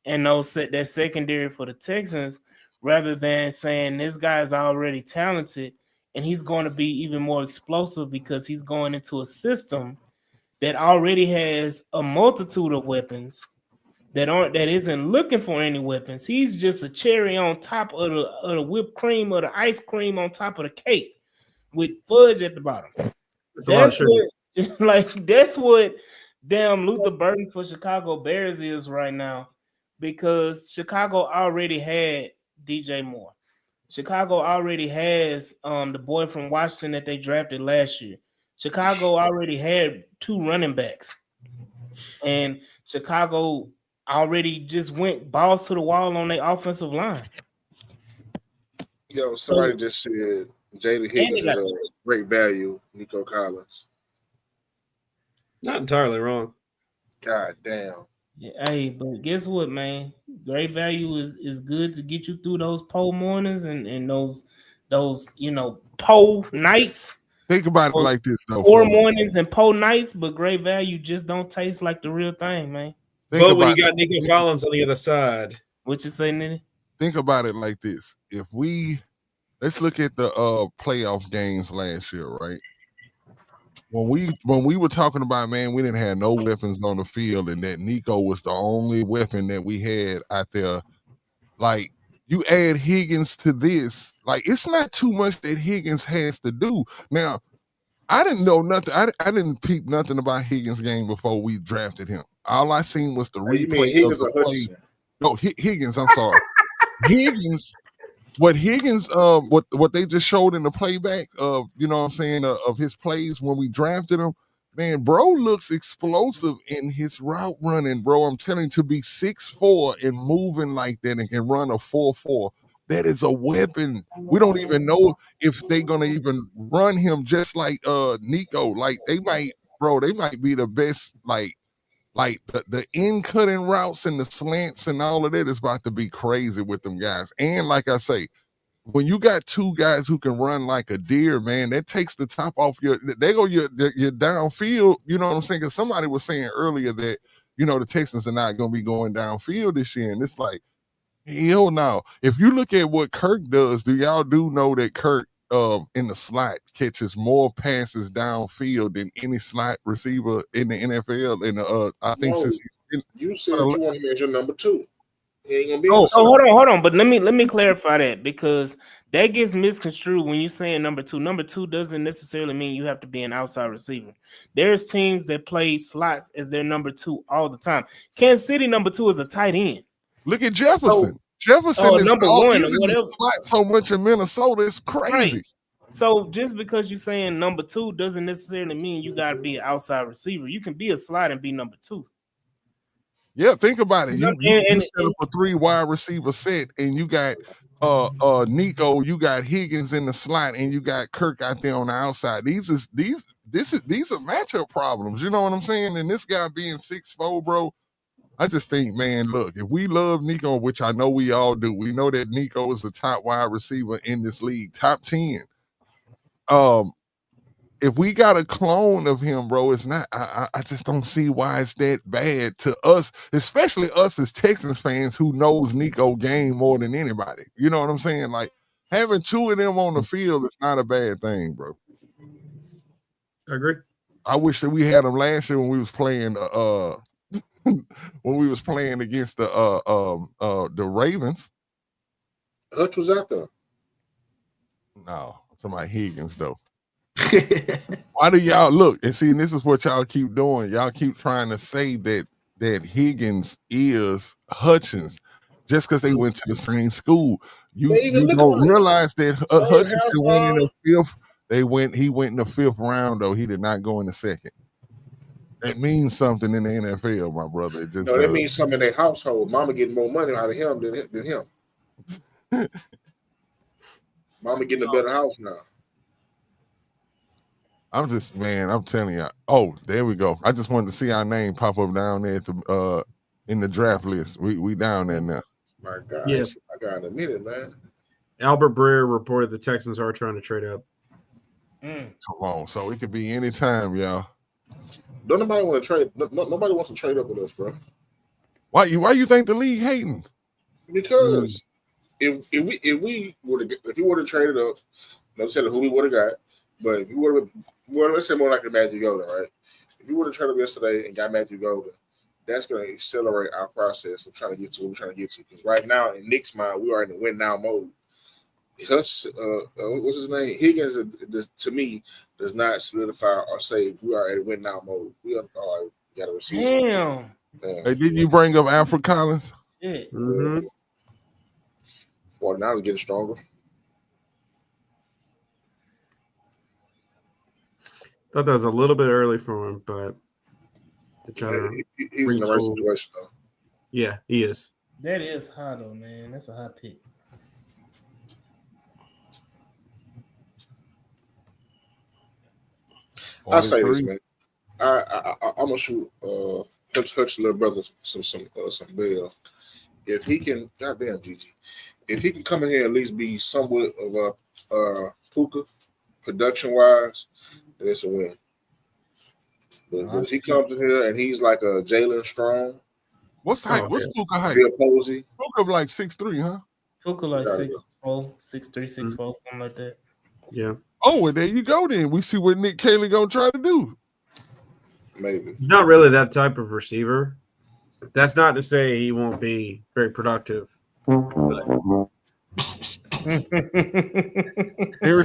and that secondary for the Texans, rather than saying this guy's already talented and he's going to be even more explosive because he's going into a system that already has a multitude of weapons that isn't looking for any weapons. He's just a cherry on top of the whipped cream or the ice cream on top of the cake with fudge at the bottom. That's what damn Luther Burden for Chicago Bears is right now, because Chicago already had DJ Moore. Chicago already has the boy from Washington that they drafted last year. Chicago already had 2 running backs, and Chicago already just went balls to the wall on their offensive line. Yo, somebody just said Jaden Higgins is a great value, Nico Collins. Not entirely wrong. God damn. Yeah, hey, but guess what, man? Great value is good to get you through those pole mornings and those pole nights. Think about it like this, though. 4 mornings and pole nights, but great value just don't taste like the real thing, man. But when you got Nico Collins on the other side. What you say, Nitty? Think about it like this. Let's look at the playoff games last year, right? When we were talking about, man, we didn't have no weapons on the field, and that Nico was the only weapon that we had out there. Like, you add Higgins to this, like, it's not too much that Higgins has to do. Now, I didn't know nothing. I didn't peep nothing about Higgins' game before we drafted him. All I seen was the replay of the play. No, Higgins. I'm sorry, Higgins. What they just showed in the playback of, you know what I'm saying, of his plays when we drafted him, man, bro looks explosive in his route running, bro. I'm telling you, to be 6'4" and moving like that and can run a 4.4, that is a weapon. We don't even know if they're gonna even run him just like Nico. Like they might be the best, like the in cutting routes and the slants and all of that is about to be crazy with them guys. And like I say, when you got two guys who can run like a deer, man, that takes the top off your downfield. You know what I'm saying? Because somebody was saying earlier that, the Texans are not going to be going downfield this year. And it's like, hell no. If you look at what Kirk does, do y'all know that Kirk in the slot catches more passes downfield than any slot receiver in the NFL? And I think since you said you want him as your number 2. He ain't gonna be hold on. But let me clarify that, because that gets misconstrued when you're saying number 2. Number 2 doesn't necessarily mean you have to be an outside receiver. There's teams that play slots as their number 2 all the time. Kansas City number 2 is a tight end. Look at Jefferson. Jefferson is number all 1 using or whatever. the slot so much in Minnesota. It's crazy. Right. So just because you're saying number 2 doesn't necessarily mean you got to be an outside receiver. You can be a slot and be number 2. Yeah, think about it. You set up a 3 wide receiver set, and you got Nico, you got Higgins in the slot, and you got Kirk out there on the outside. These are matchup problems. You know what I'm saying? And this guy being 6'4", bro. I just think, man, look, if we love Nico, which I know we all do, we know that Nico is the top wide receiver in this league, top 10. If we got a clone of him, bro, it's not. I just don't see why it's that bad to us, especially us as Texans fans who knows Nico game more than anybody. You know what I'm saying? Like, having 2 of them on the field is not a bad thing, bro. I agree. I wish that we had him last year when we was playing against the Ravens. Hutch was out there. No, I'm talking about Higgins though. Why do y'all look and see? And this is what y'all keep doing. Y'all keep trying to say that Higgins is Hutchins just because they went to the same school. You don't realize that Hutchins went in the 5th. He went in the 5th round though. He did not go in the 2nd. That means something in the NFL, my brother. It just that means something in their household. Mama getting more money out of him than him. Mama getting a better house now. I'm telling you. Oh, there we go. I just wanted to see our name pop up down there in the draft list. We down there now. My God, yes. I got to admit it, man. Albert Breer reported the Texans are trying to trade up. Come on, so it could be any time, y'all. Don't nobody want to trade. Nobody wants to trade up with us, bro. Why you think the league hating? Because if we would have traded up, no telling who we would have got, but if we would have, let's say more like a Matthew Golden, right? If you would have traded up yesterday and got Matthew Golden, that's going to accelerate our process of trying to get to what we're trying to get to. Because right now, in Nick's mind, we are in the win now mode. Hutch, what's his name? Higgins, to me, does not solidify or say we are at win now mode. We got to receive. Damn. Hey, did you bring up Alfred Collins? Yeah. 49ers getting stronger. Thought that was a little bit early for him, but he's in the right situation though. Yeah, he is. That is hot though, man. That's a hot pick. I say this, man. I'm gonna shoot Hutch little brother some bail. If he can, goddamn Gigi, if he can come in here and at least be somewhat of a Puka production wise, then it's a win. But if he comes in here and he's like a Jalen Strong, what's height? What's Puka height? Bill Posey. Puka like 6'3", huh? Puka like 6'4", 6'3", 6'4", something like that. Yeah. Oh, well, there you go then. We see what Nick Cayley gonna try to do. Maybe. He's not really that type of receiver. That's not to say he won't be very productive. Every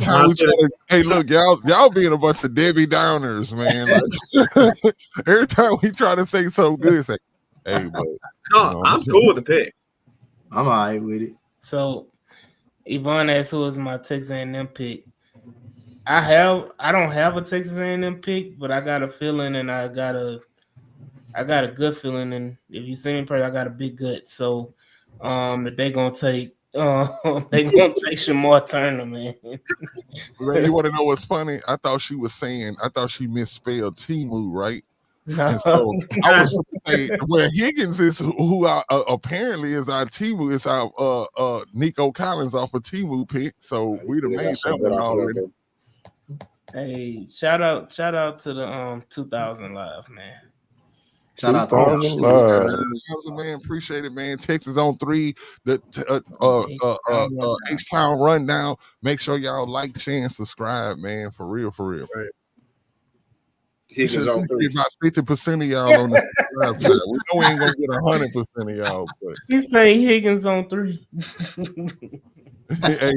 time we try to, hey, look, y'all being a bunch of Debbie Downers, man. Like, every time we try to say something good, say, hey, but I'm cool with the pick. I'm all right with it. So, Yvonne asked who is my Texas A&M pick. I don't have a Texas A&M pick, but I got a feeling, and I got a good feeling, and if you see me in person, I got a big gut. So, that they're gonna take They gonna take Shamar Turner, man. Man, you want to know what's funny? I thought she misspelled Timu, right? No. And so I was going to say, well, Higgins is who apparently is our Timu. It's our Nico Collins off a Timu pick. So we'd have made that one already. Hey, shout out to the 2000 Live, man. Shout out to 2000 Live. 2000, man. Appreciate it, man. Texas on 3. The H-Town rundown. Make sure y'all like, share, and subscribe, man. For real, for real. Right. You should see about 50% of y'all on the subscribe side. We know we ain't gonna get 100% of y'all, but He's saying Higgins on 3. hey,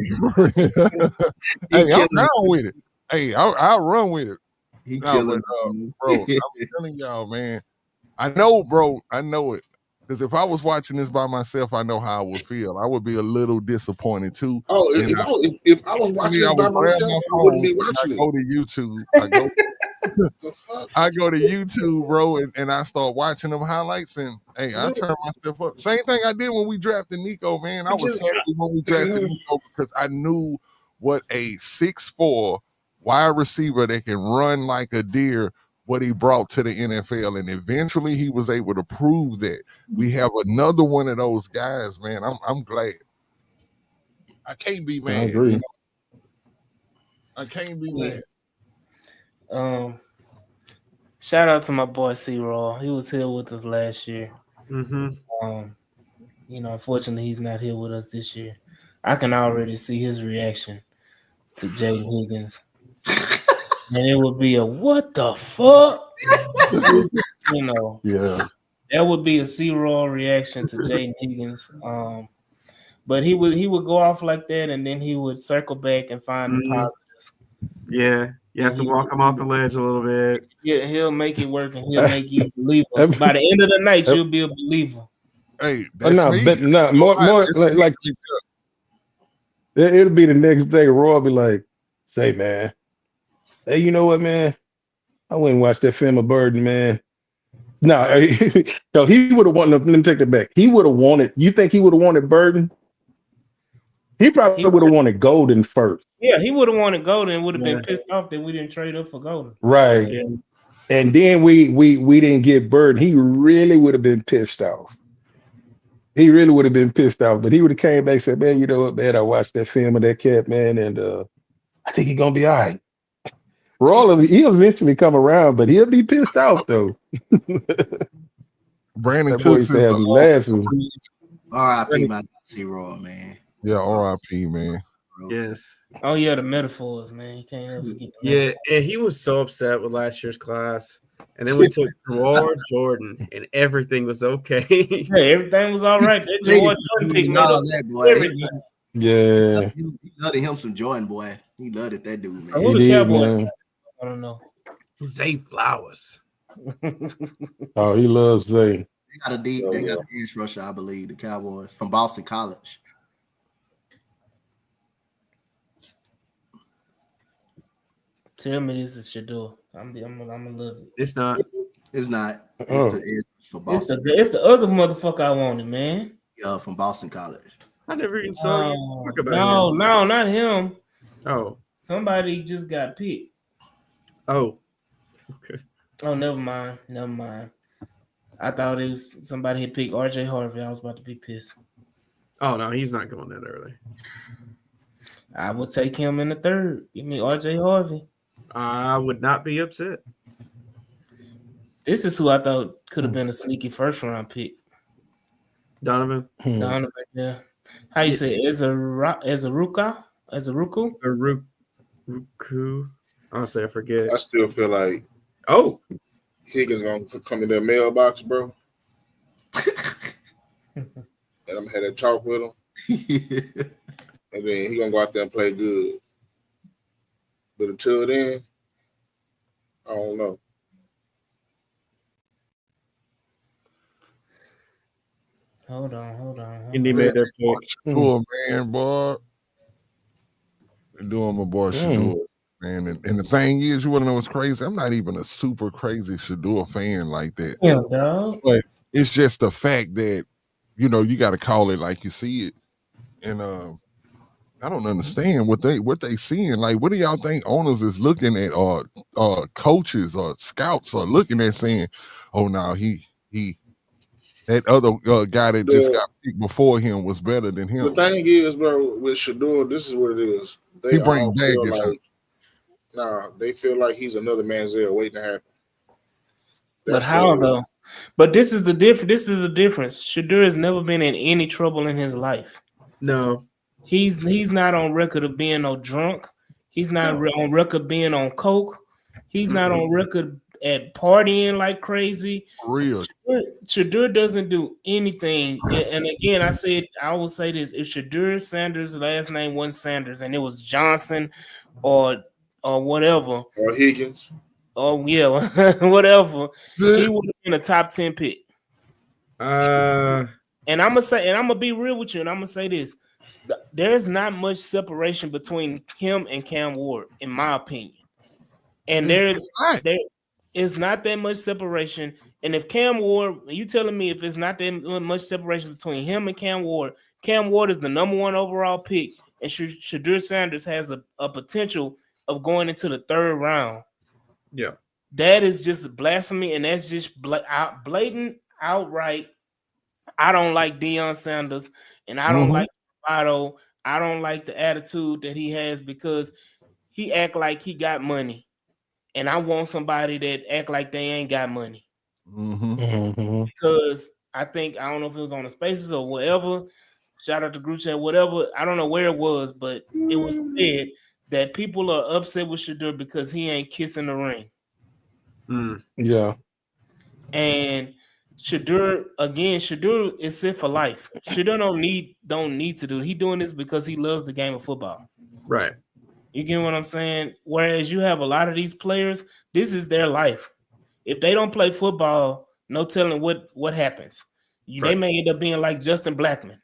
I'm down with it. Hey, I'll run with it. Bro, I'm telling y'all, man. I know, bro. I know it. Because if I was watching this by myself, I know how I would feel. I would be a little disappointed too. Oh, if I was watching this by myself, I wouldn't be watching it. I go to YouTube. I go to YouTube, bro, and I start watching them highlights, and hey, I turn myself up. Same thing I did when we drafted Nico, man. I was happy when we drafted Nico because I knew what a 6'4" wide receiver that can run like a deer, what he brought to the NFL, and eventually he was able to prove that. We have another one of those guys, man. I'm glad. I can't be mad. I agree. You know? I can't be mad. Shout out to my boy C-Raw. He was here with us last year. Mm-hmm. Unfortunately, he's not here with us this year. I can already see his reaction to Jaden Higgins. And it would be a what the fuck? Yeah. That would be a C-Raw reaction to Jaden Higgins. But he would go off like that, and then he would circle back and find the positives. Yeah, you have to walk him off the ledge a little bit. Yeah, he'll make it work, and he'll make you a believer. By the end of the night, you'll be a believer. Hey, that's me. More like it'll be the next day. Roy will be like, "Say, man, hey, you know what, man? I went and watched that film of Burden, man. No, he would have wanted. Let me take that back. He would have wanted. You think he would have wanted Burden? He probably would have wanted Golden first. Yeah, he would have wanted Golden and would have been pissed off that we didn't trade up for Golden. Right. Yeah. And then we didn't get Burden. He really would have been pissed off. But he would have came back and said, man, you know what, man? I watched that film of that cat, man, and I think he's gonna be all right. He'll eventually come around, but he'll be pissed off though. Brandon Cooks is R.I.P. my C-Raw, man. Yeah, R.I.P. man. Yes. Oh yeah, the metaphors, man. You can't ever forget. Yeah, and he was so upset with last year's class. And then we took Gerard Jordan, and everything was okay. Yeah, everything was all right. That Gerard Jordan pick made up everything. Yeah. He loved him some Jordan, boy. He loved it, that dude, man. Who the Cowboys? Man. I don't know. Zay Flowers. Oh, he loves Zay. They got an edge rusher, I believe, the Cowboys from Boston College. Tell me this is Shador. I'm gonna love it. It's not. It's not. It's the edge for Boston. It's the other motherfucker I wanted, man. Yeah, from Boston College. I never even saw you talk about him. No, not him. Oh. Somebody just got picked. Oh. Okay. Oh, never mind. I thought it was somebody had picked RJ Harvey. I was about to be pissed. Oh no, he's not going that early. I would take him in the third. Give me RJ Harvey. I would not be upset. This is who I thought could have been a sneaky first round pick. Donovan. Yeah. How you say Ezeruku? Honestly, I forget. I still feel like Higgins gonna come in their mailbox, bro. And I'm gonna have that talk with him. And then he gonna go out there and play good. But until then, I don't know. Hold on. Indy made that pick. Cool, man, boy. They're doing my boy Shador, man. And the thing is, you want to know what's crazy? I'm not even a super crazy Shador fan like that. Yeah, dog. But it's just the fact that, you got to call it like you see it. and I don't understand what they seeing. Like, what do y'all think owners is looking at, or coaches or scouts are looking at, saying, "Oh, no, he that other guy that just got picked before him was better than The him." thing is, bro, with Shador, this is what it is. He They bring all feel baggage. like, they feel like he's another Manziel waiting to happen. But That's what how it is. though? But this is the difference. This is the difference. Shadur has never been in any trouble in his life. No. He's not on record of being no drunk. He's not on record being on coke. He's not on record at partying like crazy. Real. Shadur doesn't do anything. And again, I will say this: if Shadur Sanders' last name wasn't Sanders and it was Johnson or whatever, or Higgins, whatever, he would have been a top 10 pick. And I'm gonna be real with you, and I'm gonna say this: there's not much separation between him and Cam Ward, in my opinion. And there is not that much separation. And if Cam Ward, you telling me if it's not that much separation between him and Cam Ward is the #1 overall pick, and Shadur Sanders has a potential of going into the 3rd round. Yeah, that is just blasphemy, and that's just blatant, outright. I don't like Deion Sanders, and I don't like Otto. I don't like the attitude that he has, because he act like he got money, and I want somebody that act like they ain't got money. Because I don't know if it was on the Spaces or whatever. Shout out to group chat, whatever. I don't know where it was, but it was said that people are upset with Shadur because he ain't kissing the ring. Yeah. And Shadur is set for life. Shadur don't need to do it. He doing this because he loves the game of football. Right. You get what I'm saying? Whereas you have a lot of these players, this is their life. If they don't play football, no telling what happens. They may end up being like Justin Blackman,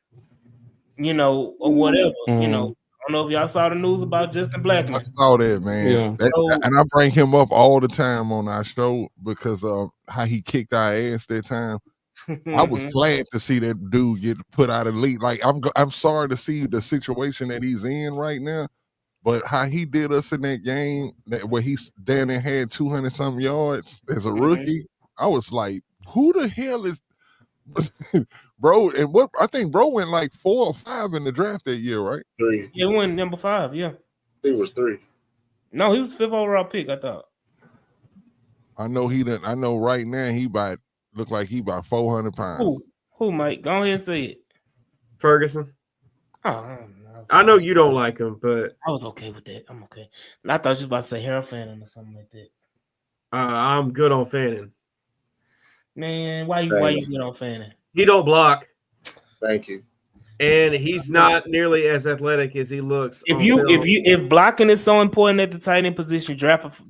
or whatever. I don't know if y'all saw the news about Justin Blackman. I saw that, man. Yeah. And I bring him up all the time on our show because of how he kicked our ass that time. I was glad to see that dude get put out of the league. Like, I'm sorry to see the situation that he's in right now, but how he did us in that game where he's down and had 200 something yards as a rookie, I was like, who the hell is bro? And what I think bro went like 4 or 5 in the draft that year, right? 3. He went number 5, yeah. He was 3. No, he was 5th overall pick, I thought. I know he didn't. I know right now look like he about 400 pounds. Who, Mike? Go ahead and say it. Ferguson. Oh, I know you don't like him, but I was okay with that. I'm okay. And I thought you was about to say Harold Fannin or something like that. I'm good on Fannin. Man, why you good on Fannin? He don't block. Thank you. And he's not nearly as athletic as he looks. If blocking is so important at the tight end position,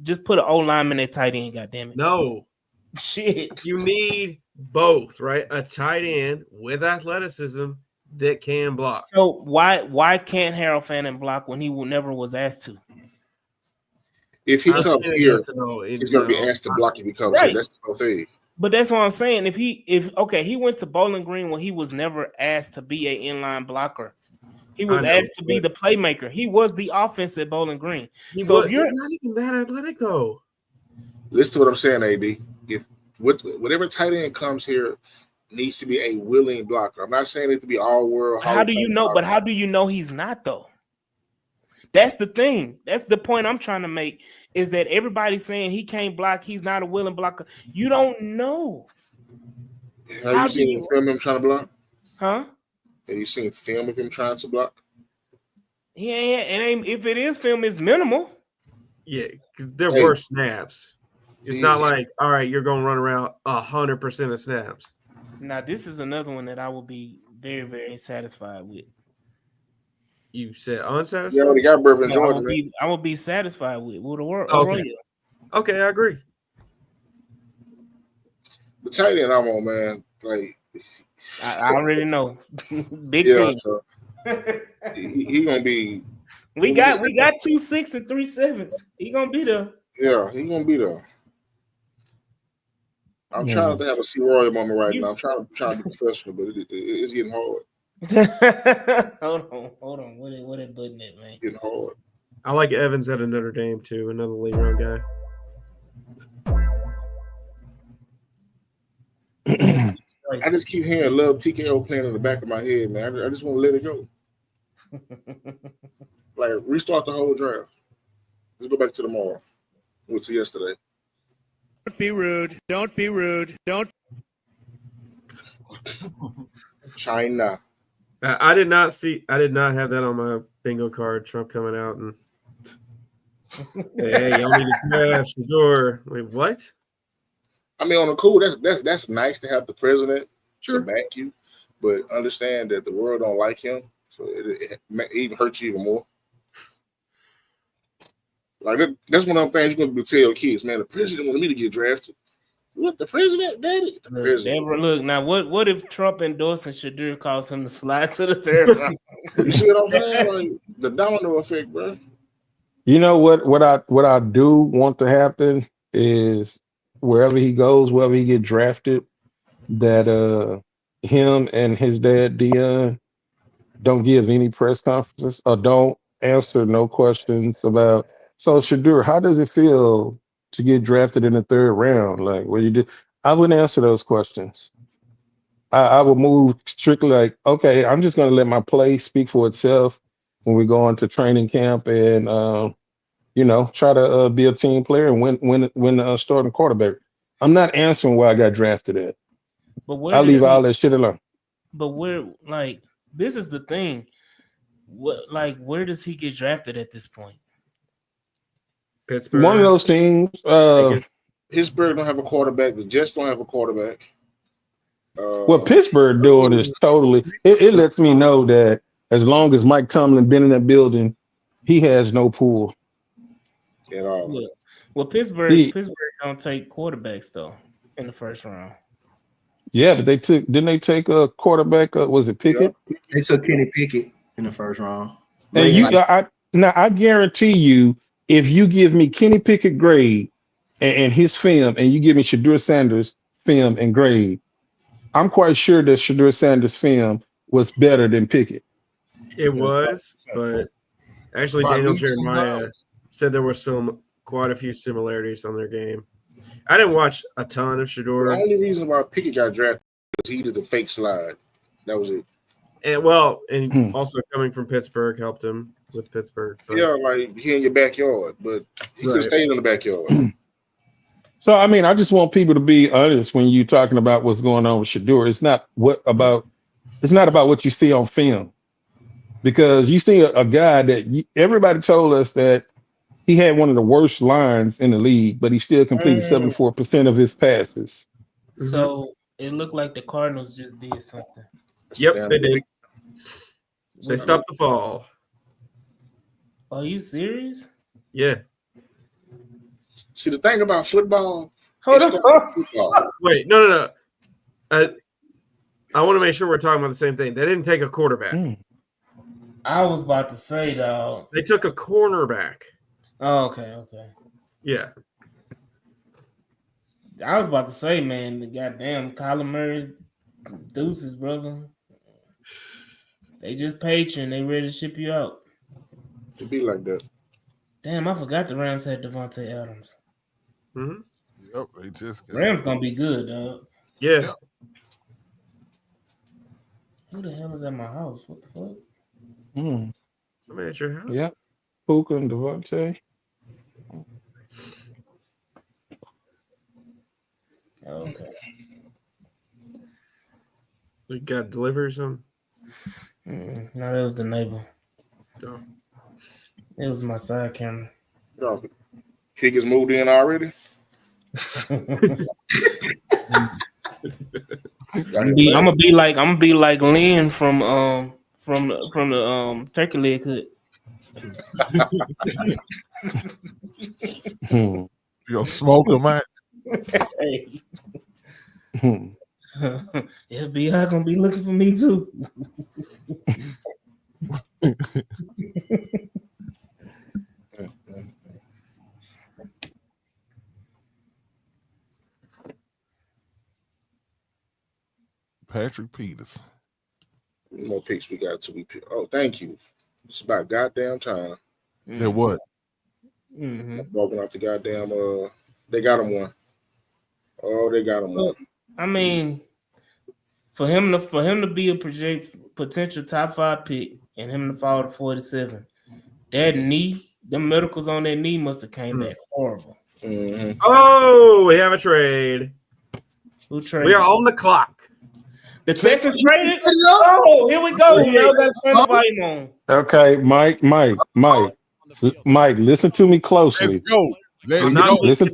just put an O lineman at tight end. Goddamn it! No, shit. You need both, right? A tight end with athleticism that can block. So why can't Harold Fannin block when he never was asked to? If he comes here, he's going to be asked to block if he comes here. That's the whole thing. But that's what I'm saying. He went to Bowling Green when he was never asked to be an inline blocker. He was asked to be the playmaker. He was the offense at Bowling Green. He's not even that athletic, though. Listen to what I'm saying, AD. If whatever tight end comes here needs to be a willing blocker. I'm not saying it to be all world. How do you know? But how do you know he's not, though? That's the thing. That's the point I'm trying to make, is that everybody's saying he can't block. He's not a willing blocker. You don't know. Have you seen film of him trying to block? Huh? Have you seen film of him trying to block? Yeah, it ain't. If it is film, it's minimal. Yeah, because there were snaps. It's not like, all right, you're going to run around 100% of snaps. Now, this is another one that I will be very, very satisfied with. You said unsatisfied? You already got Brevin Jordan. I will be satisfied with Arroyo. Okay, I agree. The tight end I'm on, man. Like, I already know. Big team. So he gonna be. We got 2 6 and 3 7s. He gonna be there. Yeah, he gonna be there. I'm trying to have a C. Roy moment right now. I'm trying to be professional, but it's getting hard. hold on. What that button at, man? Getting hard. I like Evans at Notre Dame too. Another late round guy. I just keep hearing Love TKO playing in the back of my head, man. I just want to let it go. Like restart the whole draft. Let's go back to tomorrow. What's yesterday? Don't be rude. Don't be rude. Don't. China. I did not have that on my bingo card. Trump coming out and hey, y'all need to crash the door. Wait, what? I mean, on the cool, that's nice to have the president Sure. to back you, but understand that the world don't like him, so it even hurts you even more. Like that's one of the things you're going to tell kids, man. The president wanted me to get drafted. What, the president, daddy? The president. Look now. What if Trump endorsing Shadur caused him to slide to the third round? You see what I'm saying? Like the domino effect, bro. You know what I do want to happen is wherever he goes, wherever he get drafted, that him and his dad Dion don't give any press conferences or don't answer no questions about. So Shadur, how does it feel to get drafted in the third round? Like what you did? I wouldn't answer those questions. I would move strictly like, okay, I'm just going to let my play speak for itself when we go into training camp and try to be a team player and win starting quarterback. I'm not answering where I got drafted at. But where I does leave he, all that shit alone. But where, like, this is the thing. Where does he get drafted at this point? Pittsburgh. One of those teams. Pittsburgh don't have a quarterback. The Jets don't have a quarterback. What Pittsburgh doing is totally. It lets me know that as long as Mike Tomlin been in that building, he has no pool at all. Yeah. Well, Pittsburgh don't take quarterbacks though in the first round. Yeah, but didn't they take a quarterback? Was it Pickett? Yeah. They took Kenny Pickett in the first round. And I guarantee you, if you give me Kenny Pickett grade and his film, and you give me Shadur Sanders film and grade, I'm quite sure that Shadur Sanders film was better than Pickett. It was, but actually Daniel Jeremiah said there were quite a few similarities on their game. I didn't watch a ton of Shadur. The only reason why Pickett got drafted was he did the fake slide. That was it. And also coming from Pittsburgh helped him with Pittsburgh. But. Yeah, like he in your backyard, but he could have stayed in the backyard. So I mean, I just want people to be honest when you're talking about what's going on with Shadur. It's not about what you see on film, because you see a guy that everybody told us that he had one of the worst lines in the league, but he still completed 74% of his passes. So it looked like the Cardinals just did something. Yep, they did. They stopped the fall. Are you serious? Yeah. See, the thing about football. Hold on. Wait, no. I want to make sure we're talking about the same thing. They didn't take a quarterback. I was about to say, though. They took a cornerback. Oh, okay. Yeah. I was about to say, man, the goddamn Kyler Murray deuces, brother. They just paid you and they ready to ship you out. To be like that. Damn, I forgot the Rams had Devontae Adams. Mm-hmm. Yep, they just Rams gonna be good, dog. Yeah. Yep. Who the hell is at my house? What the fuck? Somebody at your house? Yeah. Puka and Devontae. Okay. We got delivery or something? No, that was the neighbor. Oh. It was my side camera. Oh, Higgins moved in already. I'm gonna be like Lynn from the turkey leg hood. You gonna smoke him, man? Hey. FBI gonna be looking for me too. Patrick Peters. more picks we got till we pick. Oh, thank you. It's about goddamn time. They're what? Walking off the goddamn. They got him one. Oh, they got him one. I mean, for him to be a potential top 5 pick and him to fall to 47, that knee, the medicals on that knee must have came back horrible. Mm-hmm. Oh, we have a trade. Who traded? We are on the clock. The Texans traded. Oh, here we go. Y'all got to turn the volume on. Okay, Mike. Listen to me closely. Let's go. Listen.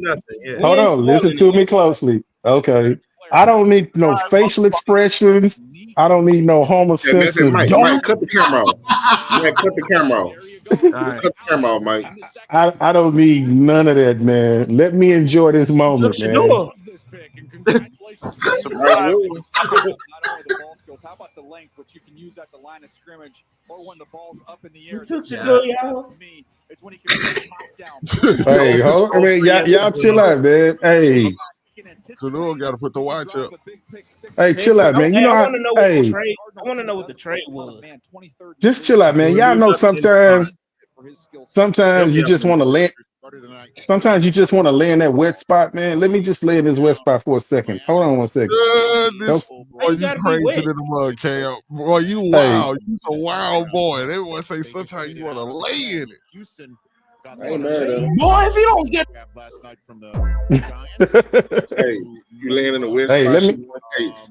Hold on. Listen to me closely. Okay. I don't need no facial expressions. I don't need no homosensitive. Mike, cut the camera off. Mike, cut the camera off. Cut the camera off, Mike. I don't need none of that, man. Let me enjoy this moment, man. How about the length, which you can use at the line of scrimmage or when the ball's up in the air? It's when he can pop down. Hey, hold on, man. Y'all chill out, man. Hey. Shador got to put the watch up. Hey, chill out, man. You know how? Hey, I want to know what the trade was. Just chill out, man. Y'all know sometimes you just want to land. Sometimes you just want to lay in that wet spot, man. Let me just lay in this wet spot for a second. Hold on one second. Boy, you crazy to the mud, Cam. Boy, you wild. You a wild boy. They want to say sometimes you want to lay in it. I ain't mad at him. Boy, if you don't get hey, you laying in the wet Hey, spot. let me.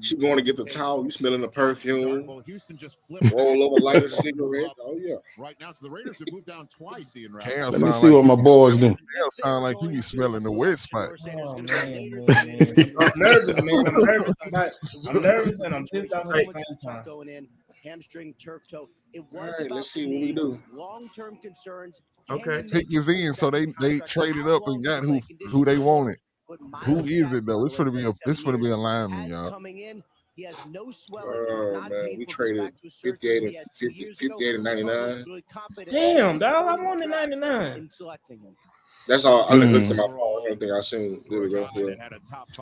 She going to get the towel. You smelling the perfume. Roll over, light a cigarette. Oh yeah. Right now, so the Raiders have moved down twice. Ian Let me see what my boys do. They'll sound like he be smelling the wet spot. Oh, man. I'm nervous, man. I'm nervous and I'm pissed off at the same time. Going in, hamstring, turf toe. It was All right, let's see what we do. Long-term concerns. Okay. Pick is in, so they traded up and got who they wanted. Who is it though? It's gonna be a lineman, y'all. Coming in, he has no Oh man, we traded 58 and 99. Damn, dog, I wanted 99. That's all. I looked at my phone. Everything I seen. There we go. Yeah.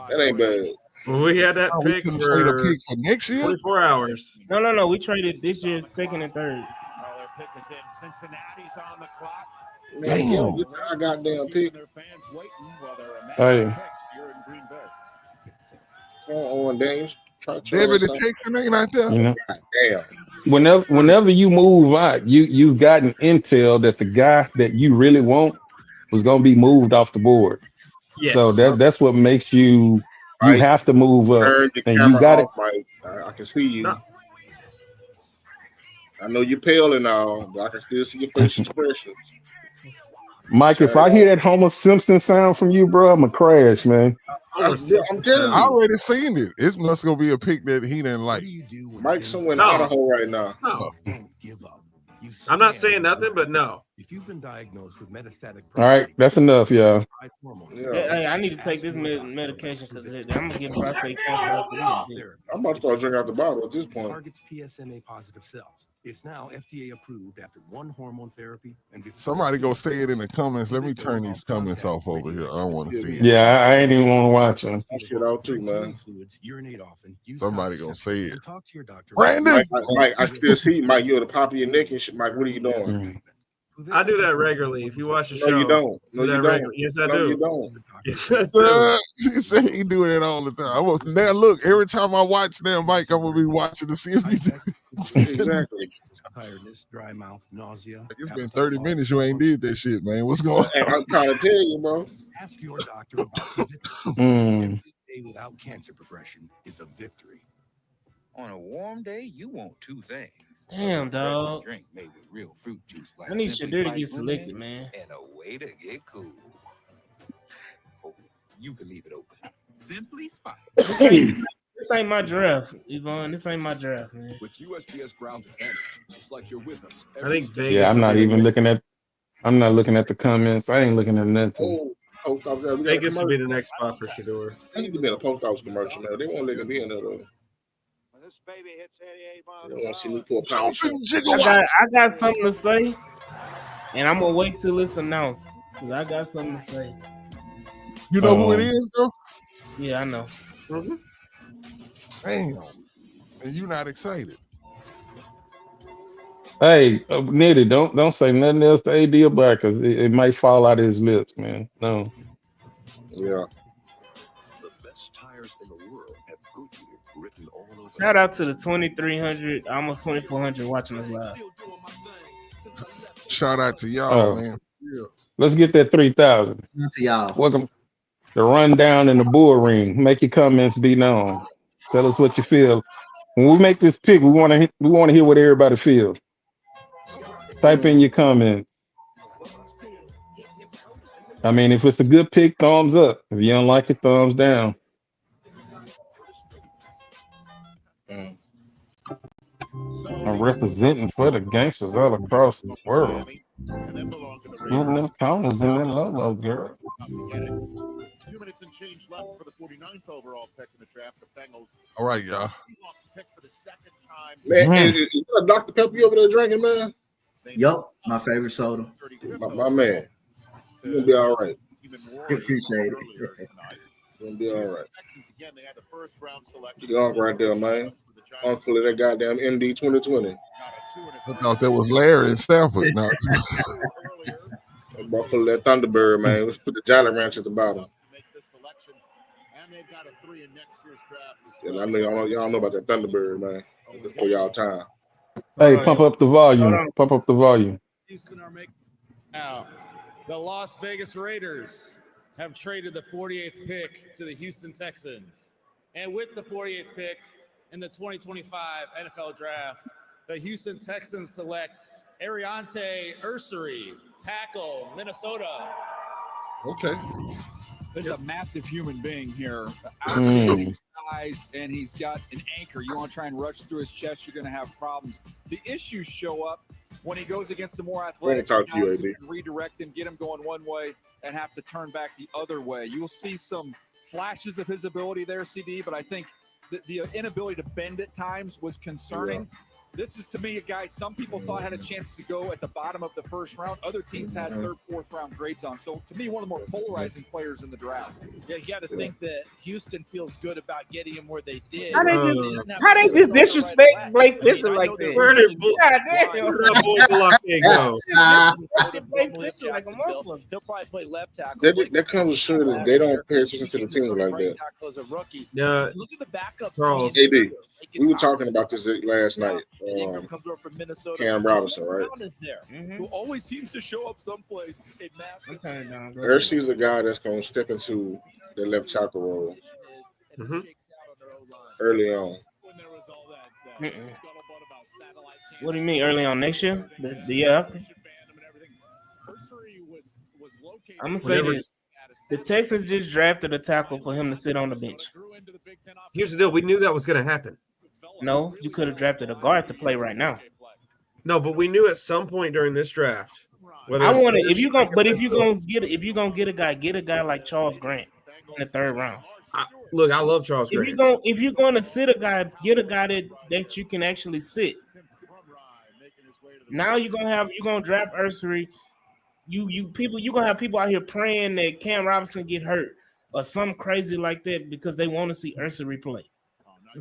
That ain't bad. Well, we had that We pick couldn't trade a pick for next year. 24 hours. No. We traded this year's second and third. Their pick is in. Cincinnati's on the clock. Damn. I got damn pick. Hey. On Daniels. David the Texan ain't out there. You know, Damn. whenever you move out, you've gotten intel that the guy that you really want was gonna be moved off the board. Yes. So that's what makes you have to move up. Turn the And camera you got off, Mike. I can see you. No. I know you're pale and all, but I can still see your facial expressions. Mike, if I hear that Homer Simpson sound from you, bro, I'm gonna crash, man. I'm telling I you. already seen it. It's must gonna be a pick that he didn't like. Mike's somewhere in Idaho right now. No. I'm not saying nothing, but no. If you've been diagnosed with metastatic, All right, that's enough, y'all. Hey, I need to take this medication because I'm gonna get prostate cancer after this. I'm about to start drinking out the bottle at this point. Targets PSMA positive cells. It's now FDA approved after one hormone therapy. And Somebody go say it in the comments. Let me turn these comments off over here. I don't want to see it. Yeah, I ain't even want to watch them. That shit out too, man. Somebody gonna say it. Talk to your doctor. Brandon. Mike, I still see Mike. You're at the top of your neck and shit. Mike, what are you doing? I do that regularly. If you watch the show, No, you don't. No, you don't. Yes, I No, do. you don't. Yes, I do. She said he do it all the time. Now look, every time I watch that Mike, I'm gonna be watching to see if he do. Exactly. Tiredness, dry mouth, nausea. It's been 30 minutes you ain't did that shit, man. What's going on? Hey, I'm trying to tell you, bro. Ask your doctor about the victory. Every day without cancer progression is a victory. On a warm day, you want two things. Damn, dog. Drink made with real fruit juice like I need Simply Shadur to Spice get selected, lemonade man. And a way to get cool. Oh, you can leave it open. Simply Spice. This ain't my draft, Yvonne. This ain't my draft, man. With USPS Ground Advantage, it's like you're with us. I think Vegas. Yeah, I'm not looking at the comments. I ain't looking at nothing. Vegas will be the next spot for Shador. I need to be in a post office commercial now. They won't let me be in there though. They don't want to see me pull a power shot. I got something to say, and I'm gonna wait till it's announced because I got something to say. You know who it is, though? Yeah, I know. Damn. And you not excited. Hey, Nitty, don't say nothing else to AD about because it might fall out of his lips, man. No. Yeah. The best tires in the world have Goodyear written all over. Shout out to the 2,300, almost 2,400 watching us live. Shout out to y'all, man. Yeah. Let's get that 3,000. To y'all. Welcome to Rundown in the Bull Ring. Make your comments be known. Tell us what you feel. When we make this pick, we want to hear what everybody feels. Type in your comments. I mean, if it's a good pick, thumbs up. If you don't like it, thumbs down. I'm representing for the gangsters all across the world. Getting them counters in that logo, girl. 2 minutes and change left for the 49th overall pick in the draft. The Bengals. All right, y'all. Pick for the second time. Man, is that a Dr. Pepper you over there drinking, man? Yup, my favorite soda. My man. You're going to be all right. Appreciate it. You're going to be all right. Your uncle right there, man. Uncle of that goddamn MD 2020. I thought that was Larry in Stanford. No. Brought full of that Thunderbird, man. Let's put the Jolly Ranch at the bottom. And I know y'all know about that Thunderbird, man. Before y'all time. Hey, pump up the volume. Pump up the volume. Houston are making now. The Las Vegas Raiders have traded the 48th pick to the Houston Texans. And with the 48th pick in the 2025 NFL Draft, the Houston Texans select Ariante Ursery, tackle, Minnesota. Okay. There's a massive human being here, absolutely size, and he's got an anchor. You want to try and rush through his chest, you're going to have problems. The issues show up when he goes against the more athletic guys who can redirect him, get him going one way, and have to turn back the other way. You'll see some flashes of his ability there, CD, but I think the inability to bend at times was concerning. Yeah. This is, to me, a guy some people thought had a chance to go at the bottom of the first round. Other teams had third, fourth round grades on. So, to me, one of the more polarizing players in the draft. Yeah, you got to think that Houston feels good about getting him where they did. How they just disrespect Blake Fisher like that? Where did Blake Fisher like a motherfucker? He'll probably play left tackle. That comes with sure that they don't pay attention to the team like that. Yeah. Look at the backups. Charles. AD, we were talking about this last night. Cam Robinson, right? Who always seems to show up someplace. Ursi's a guy that's going to step into the left tackle role early on. What do you mean early on next year? The year after? I'm going to say this. The Texans just drafted a tackle for him to sit on the bench. Here's the deal. We knew that was going to happen. No, you could have drafted a guard to play right now. No, but we knew at some point during this draft. I want to. If you're gonna get a guy like Charles Grant in the third round. Look, I love Charles Grant. If you're going to sit a guy, get a guy that you can actually sit. Now you're gonna draft Ursery. You're gonna have people out here praying that Cam Robinson get hurt or something crazy like that because they want to see Ursery play.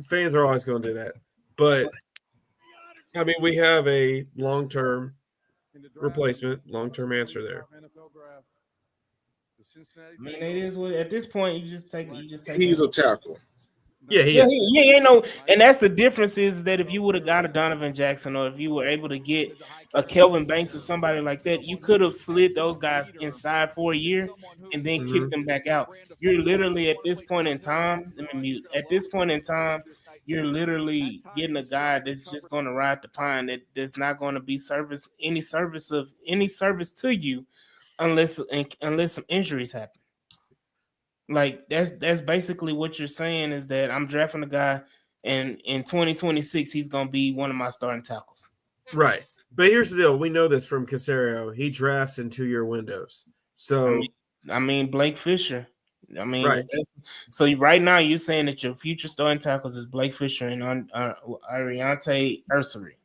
Fans are always going to do that, but I mean, we have a long-term replacement, long-term answer there. I mean, it is what at this point you just take. He's a tackle. Yeah, he is. He ain't no, and that's the difference is that if you would have got a Donovan Jackson or if you were able to get a Kelvin Banks or somebody like that, you could have slid those guys inside for a year and then kicked them back out. You're literally at this point in time. You're literally getting a guy that's just going to ride the pine that's not going to be any service to you unless some injuries happen. Like that's basically what you're saying is that I'm drafting a guy and in 2026 he's gonna be one of my starting tackles. Right. But here's the deal. We know this from Caserio. He drafts in 2-year windows. So I mean Blake Fisher. I mean right. So right now you're saying that your future starting tackles is Blake Fisher and Ariante Ursery.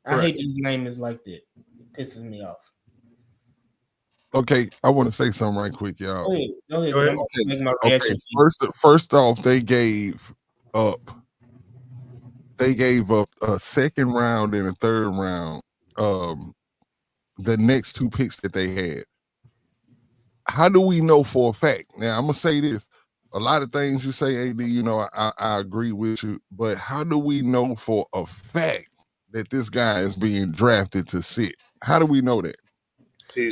I hate his name is like that. It pisses me off. Okay, I want to say something right quick, y'all. Go ahead. Okay. First off, they gave up a second round and a third round the next two picks that they had. How do we know for a fact? Now I'm gonna say this. A lot of things you say, AD, I agree with you, but how do we know for a fact that this guy is being drafted to sit? How do we know that?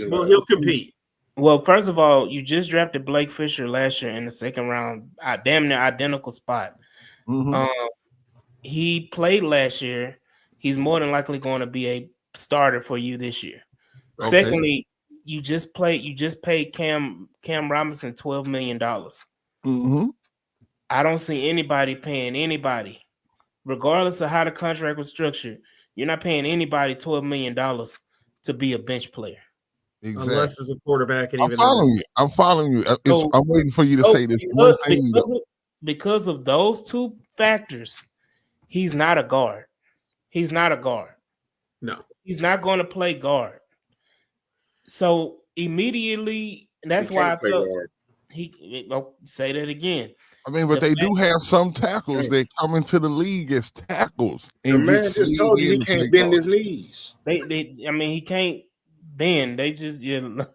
Well, he'll compete. Well, first of all, you just drafted Blake Fisher last year in the second round, damn near identical spot. Mm-hmm. He played last year. He's more than likely going to be a starter for you this year. Okay. Secondly, you just paid Cam Robinson $12 million. Mm-hmm. I don't see anybody paying anybody, regardless of how the contract was structured. You're not paying anybody $12 million to be a bench player. Exactly. Unless as a quarterback, and I'm following you. I'm following you. I'm waiting for you to say this one thing. Because of those two factors, he's not a guard. He's not a guard. No, he's not going to play guard. So immediately, that's why I felt say that again. I mean, but they do have some tackles that come into the league as tackles. And the man just told you he can't bend his knees. I mean, he can't bend. They just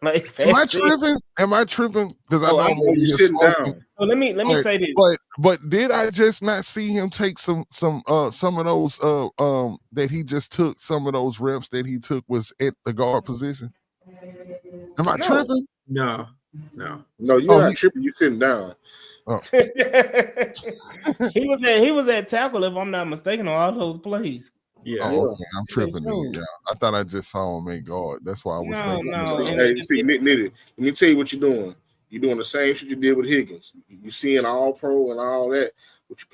like. Am I tripping? Am I tripping? Because I know I'm you sitting down. So let me say this. But did I just not see him take some of those that he just took? Some of those reps that he took was at the guard position. Am I tripping? No, you're not tripping. You're sitting down. Oh. he was at tackle, if I'm not mistaken, on all those plays. Yeah. Oh, okay. I'm tripping. Yeah. I thought I just saw him make guard. That's why I was thinking. Hey, see, Nitty, let me tell you what you're doing. You're doing the same shit you did with Higgins. You seeing all pro and all that.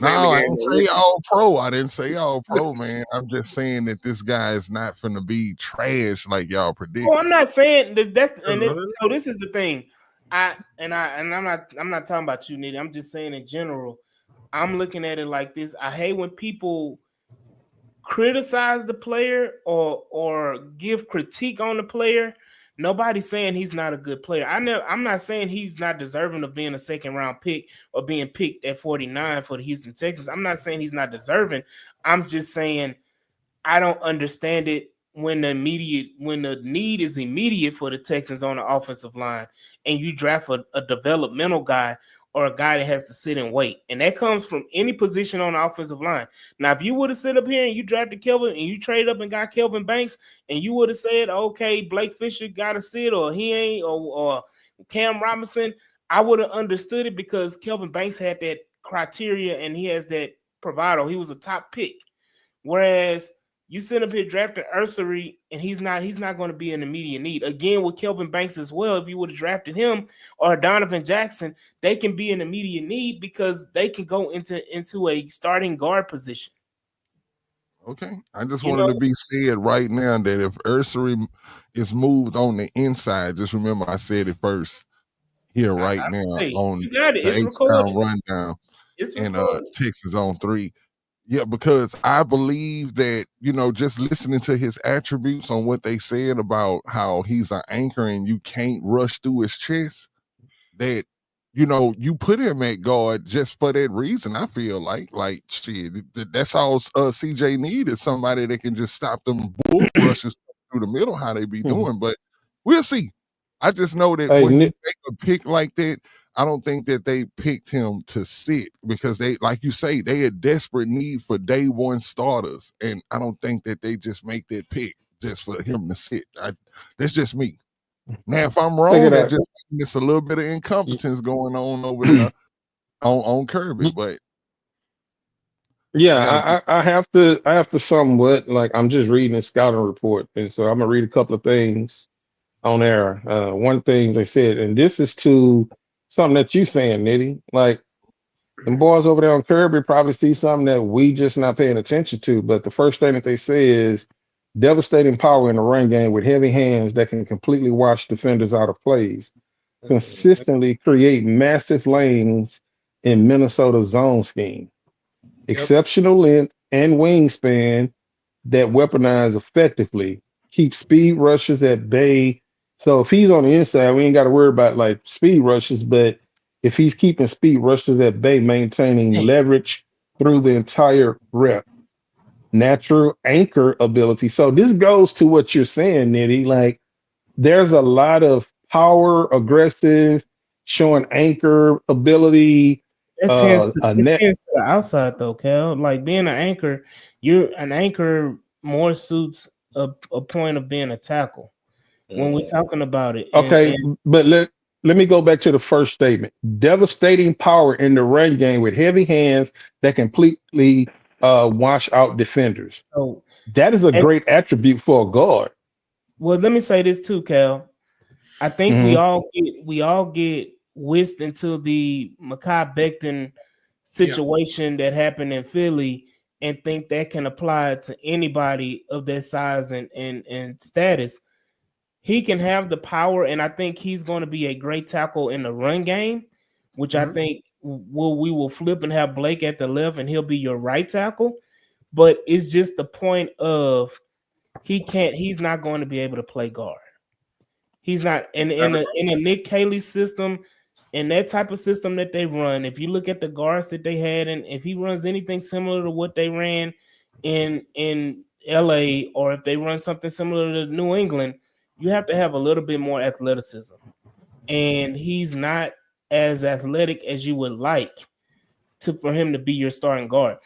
No, I didn't say all pro. I didn't say all pro, man. I'm just saying that this guy is not finna be trash like y'all predict. Well, I'm not saying that's so this is the thing. I'm not talking about you, Nitty. I'm just saying in general. I'm looking at it like this. I hate when people criticize the player or give critique on the player. Nobody's saying he's not a good player. I'm not saying he's not deserving of being a second round pick or being picked at 49 for the Houston Texans. I'm not saying he's not deserving. I'm just saying I don't understand it when the need is immediate for the Texans on the offensive line and you draft a developmental guy or a guy that has to sit and wait. And that comes from any position on the offensive line. Now, if you would have sit up here and you drafted Kelvin and you trade up and got Kelvin Banks and you would have said, okay, Blake Fisher got to sit or he ain't or Cam Robinson, I would have understood it because Kelvin Banks had that criteria and he has that bravado. He was a top pick. Whereas you sit up here drafting Ursary, and he's not going to be an immediate need. Again, with Kelvin Banks as well, if you would have drafted him or Donovan Jackson, they can be an immediate need because they can go into a starting guard position. Okay. I just wanted to be said right now that if Ursary is moved on the inside, just remember I said it first here right now on the H-Town Rundown and Texas on 3. Yeah, because I believe that, just listening to his attributes on what they said about how he's an anchor and you can't rush through his chest, that, you put him at guard just for that reason. I feel like shit, that's all CJ need is somebody that can just stop them bull rushes through the middle, how they be doing. But we'll see. I just know that when you take a pick like that, I don't think that they picked him to sit because they, like you say, they had desperate need for day one starters. And I don't think that they just make that pick just for him to sit. That's just me. Now, if I'm wrong, that just it's a little bit of incompetence going on over there on Kirby. But yeah, I have to somewhat I'm just reading a scouting report. And so I'm gonna read a couple of things on air. One thing they said, and this is to something that you saying, Nitty. Like the boys over there on Kirby probably see something that we just not paying attention to. But the first thing that they say is devastating power in the run game with heavy hands that can completely wash defenders out of plays. Consistently create massive lanes in Minnesota's zone scheme. Exceptional length and wingspan that weaponize effectively. Keep speed rushers at bay. So if he's on the inside, we ain't got to worry about speed rushes. But if he's keeping speed rushers at bay, maintaining leverage through the entire rep. natural anchor ability. So this goes to what you're saying, Nitty. Like there's a lot of power, aggressive, showing anchor ability. A It net. tends to the outside though, Cal. Like being an anchor, you're an anchor more suits a point of being a tackle when we're talking about it. Okay, but let me go back to the first statement. Devastating power in the run game with heavy hands that completely wash out defenders. So, That is a and great attribute for a guard. well, let me say this too, Cal. I think Mhm. we all get whisked into the Mekhi Becton situation that happened in Philly and think that can apply to anybody of that size and status. He can have the power, and I think he's going to be a great tackle in the run game, which I think we will flip and have Blake at the left, and he'll be your right tackle. But it's just the point of he's not going to be able to play guard. He's not in a Nick Caley system, in that type of system that they run. If you look at the guards that they had, and if he runs anything similar to what they ran in LA, or if they run something similar to New England, you have to have a little bit more athleticism. And he's not as athletic as you would like for him to be your starting guard.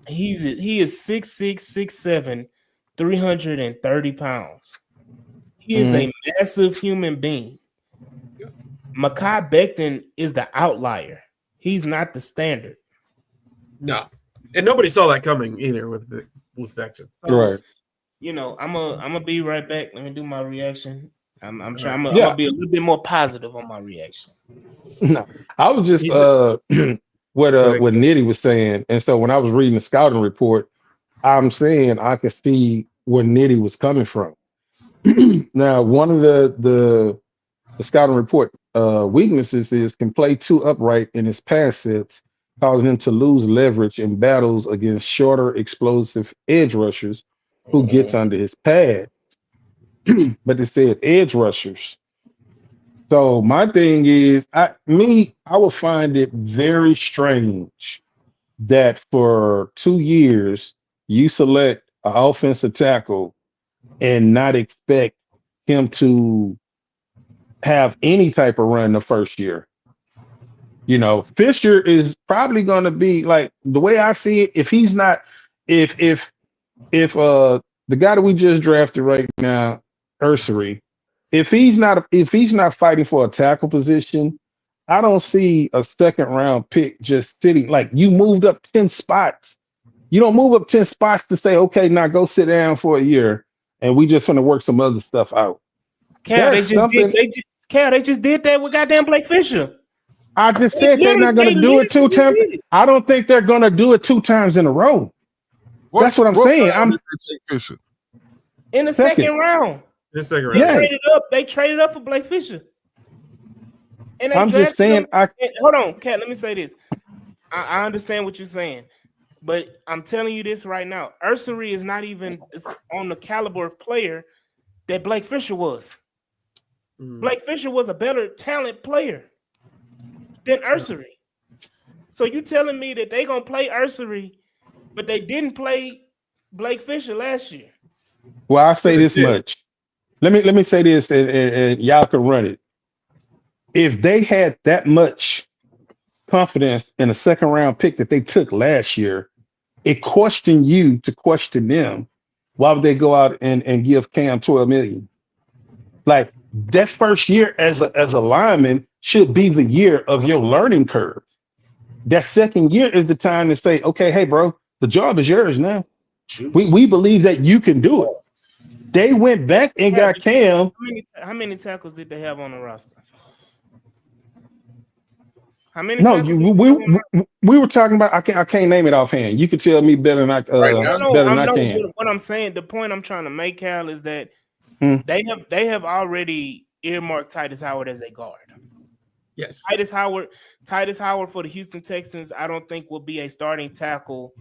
He is 6'6", 6'7", 330 pounds. He is a massive human being. Mekhi Becton is the outlier. He's not the standard. No, and nobody saw that coming either with Becton. So, I'm gonna be right back. Let me do my reaction. I'm trying. I'm Yeah. gonna be a little bit more positive on my reaction. No, I was just what Nitty was saying, and so when I was reading the scouting report, I'm saying I could see where Nitty was coming from. Now, one of the scouting report weaknesses is can play too upright in his pass sets, causing him to lose leverage in battles against shorter, explosive edge rushers who gets under his pad. But it said edge rushers. So my thing is, I would find it very strange that for 2 years you select an offensive tackle and not expect him to have any type of run the first year. Fisher is probably going to be like the way I see it. If he's not, if the guy that we just drafted right now, Ursery, if he's not fighting for a tackle position, I don't see a second round pick just sitting. Like you moved up 10 spots. You don't move up 10 spots to say, okay, now go sit down for a year and we just want to work some other stuff out. Cal, That's something. They just did that with goddamn Blake Fisher. I just said they're not going to do it 2 times. I don't think they're going to do it 2 times in a row. That's what I'm saying. Did they take Fisher? In the second round. They traded up for Blake Fisher. And they I'm just saying. Hold on, Cat. Let me say this. I understand what you're saying, but I'm telling you this right now. Ursery is not even on the caliber of player that Blake Fisher was. Blake Fisher was a better talent player than Ursery. So you telling me that they gonna play Ursery, but they didn't play Blake Fisher last year? Well, I say this much. Let me say this, and y'all can run it. If they had that much confidence in a second round pick that they took last year, it questioned you to question them. Why would they go out and give Cam $12 million? Like that first year as a lineman should be the year of your learning curve. That second year is the time to say, okay, hey, bro, the job is yours now. We believe that you can do it. They went back and got Cam. How many tackles did they have on the roster? How many? No, we were talking about. I can't name it offhand. You can tell me better than I can. What I'm saying, the point I'm trying to make, Cal, is that they have already earmarked Titus Howard as a guard. Yes, Titus Howard for the Houston Texans, I don't think will be a starting tackle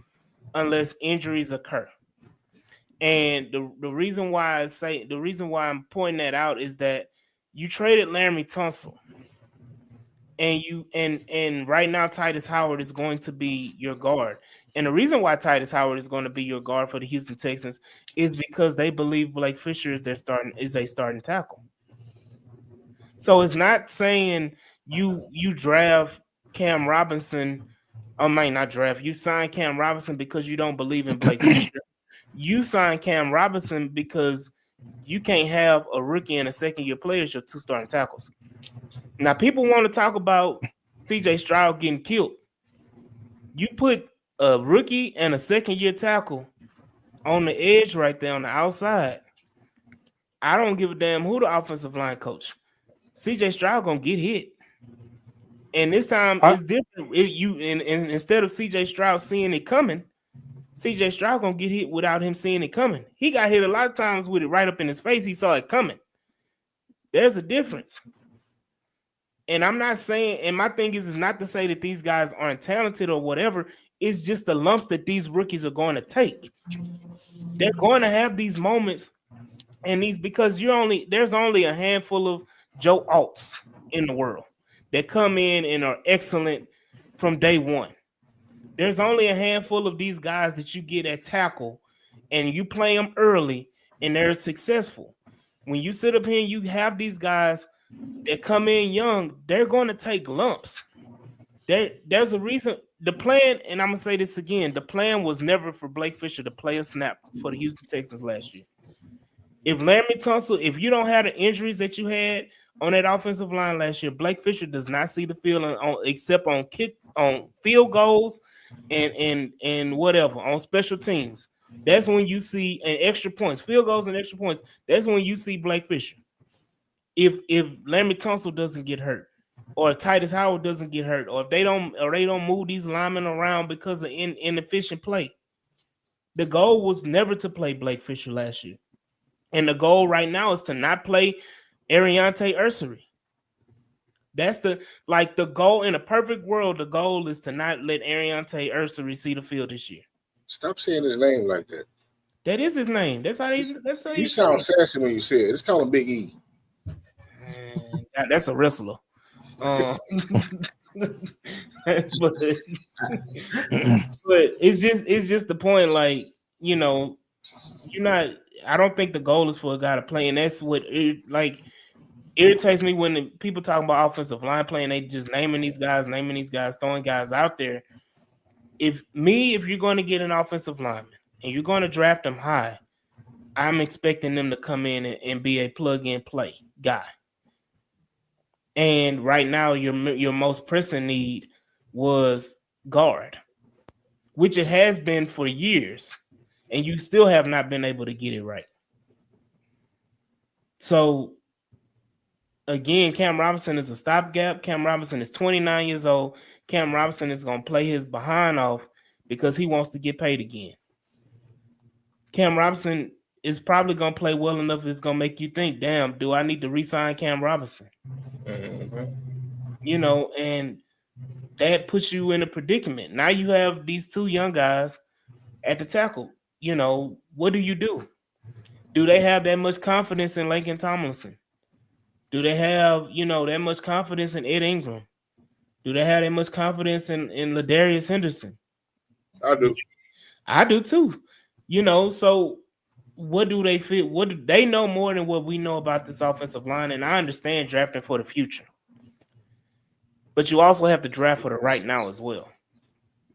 unless injuries occur. And the reason why I'm pointing that out is that you traded Laramie Tunsil. And right now Titus Howard is going to be your guard. And the reason why Titus Howard is going to be your guard for the Houston Texans is because they believe Blake Fisher is a starting tackle. So it's not saying you draft Cam Robinson. I might not draft. You sign Cam Robinson because you don't believe in Blake Fisher. You sign Cam Robinson because you can't have a rookie and a second-year player as your 2 starting tackles. Now, people want to talk about C.J. Stroud getting killed. You put a rookie and a second-year tackle on the edge right there on the outside. I don't give a damn who the offensive line coach. C.J. Stroud gonna get hit, and this time it's different. Instead of C.J. Stroud seeing it coming, C.J. Stroud gonna get hit without him seeing it coming. He got hit a lot of times with it right up in his face. He saw it coming. There's a difference. And I'm not saying, and my thing is not to say that these guys aren't talented or whatever. It's just the lumps that these rookies are going to take. They're going to have these moments, and because there's only a handful of Joe Alts in the world that come in and are excellent from day one. There's only a handful of these guys that you get at tackle, and you play them early, and they're successful. When you sit up here and you have these guys that come in young, they're going to take lumps. There's a reason. The plan, and I'm going to say this again, the plan was never for Blake Fisher to play a snap for the Houston Texans last year. If Laramie Tunsil, if you don't have the injuries that you had on that offensive line last year, Blake Fisher does not see the field except on field goals and whatever on special teams. That's when you see extra points, field goals and extra points. That's when you see Blake Fisher. If Laramie Tunsil doesn't get hurt, or Titus Howard doesn't get hurt, or if they don't move these linemen around because of inefficient play, the goal was never to play Blake Fisher last year. And the goal right now is to not play Ariante Ursery. That's the goal in a perfect world. The goal is to not let Ariante Ursery see the field this year. Stop saying his name like that. That is his name. That's how you sound sassy when you say it. It's called a Big E. That's a wrestler. But it's just the point. Like, you know, you're not. I don't think the goal is for a guy to play, and that's what irritates me when people talk about offensive line playing. They just naming these guys, throwing guys out there. If you're going to get an offensive lineman and you're going to draft them high, I'm expecting them to come in and be a plug-in play guy. And right now, your most pressing need was guard, which it has been for years, and you still have not been able to get it right. So, again, Cam Robinson is a stopgap. Cam Robinson is 29 years old. Cam Robinson is going to play his behind off because he wants to get paid again. Cam Robinson is probably going to play well enough. It's going to make you think, damn, do I need to re-sign Cam Robinson? Mm-hmm. You know, and that puts you in a predicament. Now you have these 2 young guys at the tackle. You know, what do you do? Do they have that much confidence in Laken Tomlinson? Do they have, that much confidence in Ed Ingram? Do they have that much confidence in Ladarius Henderson? I do too. So what do they feel? What do they know more than what we know about this offensive line? And I understand drafting for the future, but you also have to draft for the right now as well.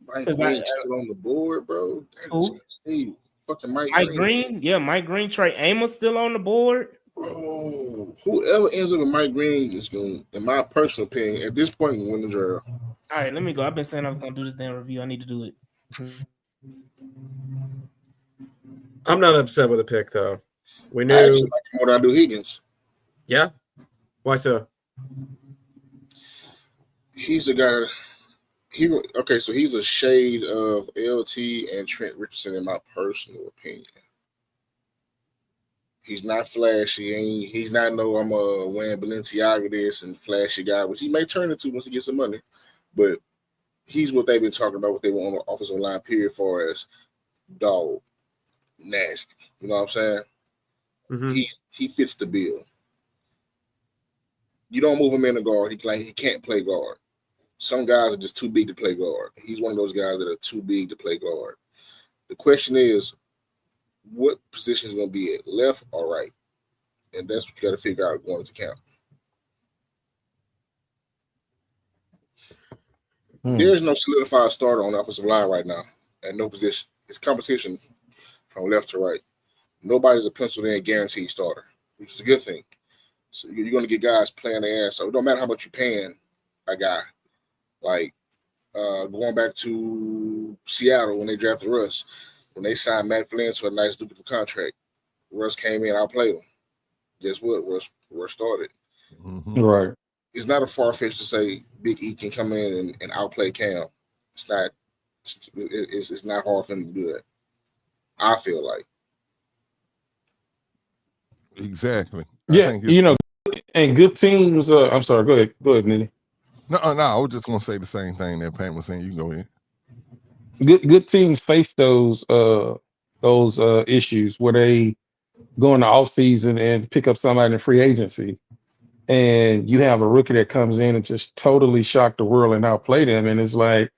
Mike Green still on the board, bro. Fucking Mike Green. Yeah, Mike Green. Trey Amos still on the board. Bro, whoever ends up with Mike Green is going, in my personal opinion, at this point, win the draft. All right, let me go. I've been saying I was going to do this damn review. I need to do it. I'm not upset with the pick, though. We knew. I actually like him more than I do Higgins. Yeah? Why so? He's a guy. So he's a shade of LT and Trent Richardson, in my personal opinion. He's not flashy. He's not I'm a wearing Balenciaga this and flashy guy, which he may turn into once he gets some money. But he's what they've been talking about, what they want on the offensive line, period, far as dog, nasty. You know what I'm saying? Mm-hmm. He fits the bill. You don't move him in the guard. He can't play guard. some guys are just too big to play guard. He's one of those guys that are too big to play guard. The question is, what position is going to be at, left or right? And that's what you got to figure out going into camp. There's no solidified starter on the offensive line right now at no position. It's competition from left to right. Nobody's a penciled in guaranteed starter, which is a good thing. So you're going to get guys playing their ass. So it don't matter how much you're paying a guy. Like going back to Seattle when they drafted Russ, when they signed Matt Flynn to a nice lucrative contract, Russ came in, outplayed him. Guess what? Russ started. Right. It's not a far fetch to say Big E can come in and outplay Cam. It's not. It's not hard for him to do that. I feel like. Exactly. Yeah, and good teams. I'm sorry. Go ahead, Nitty. No. I was just gonna say the same thing that Pat was saying. You can go ahead. Good teams face those issues where they go in the off season and pick up somebody in free agency, and you have a rookie that comes in and just totally shock the world and outplay them, and it's like,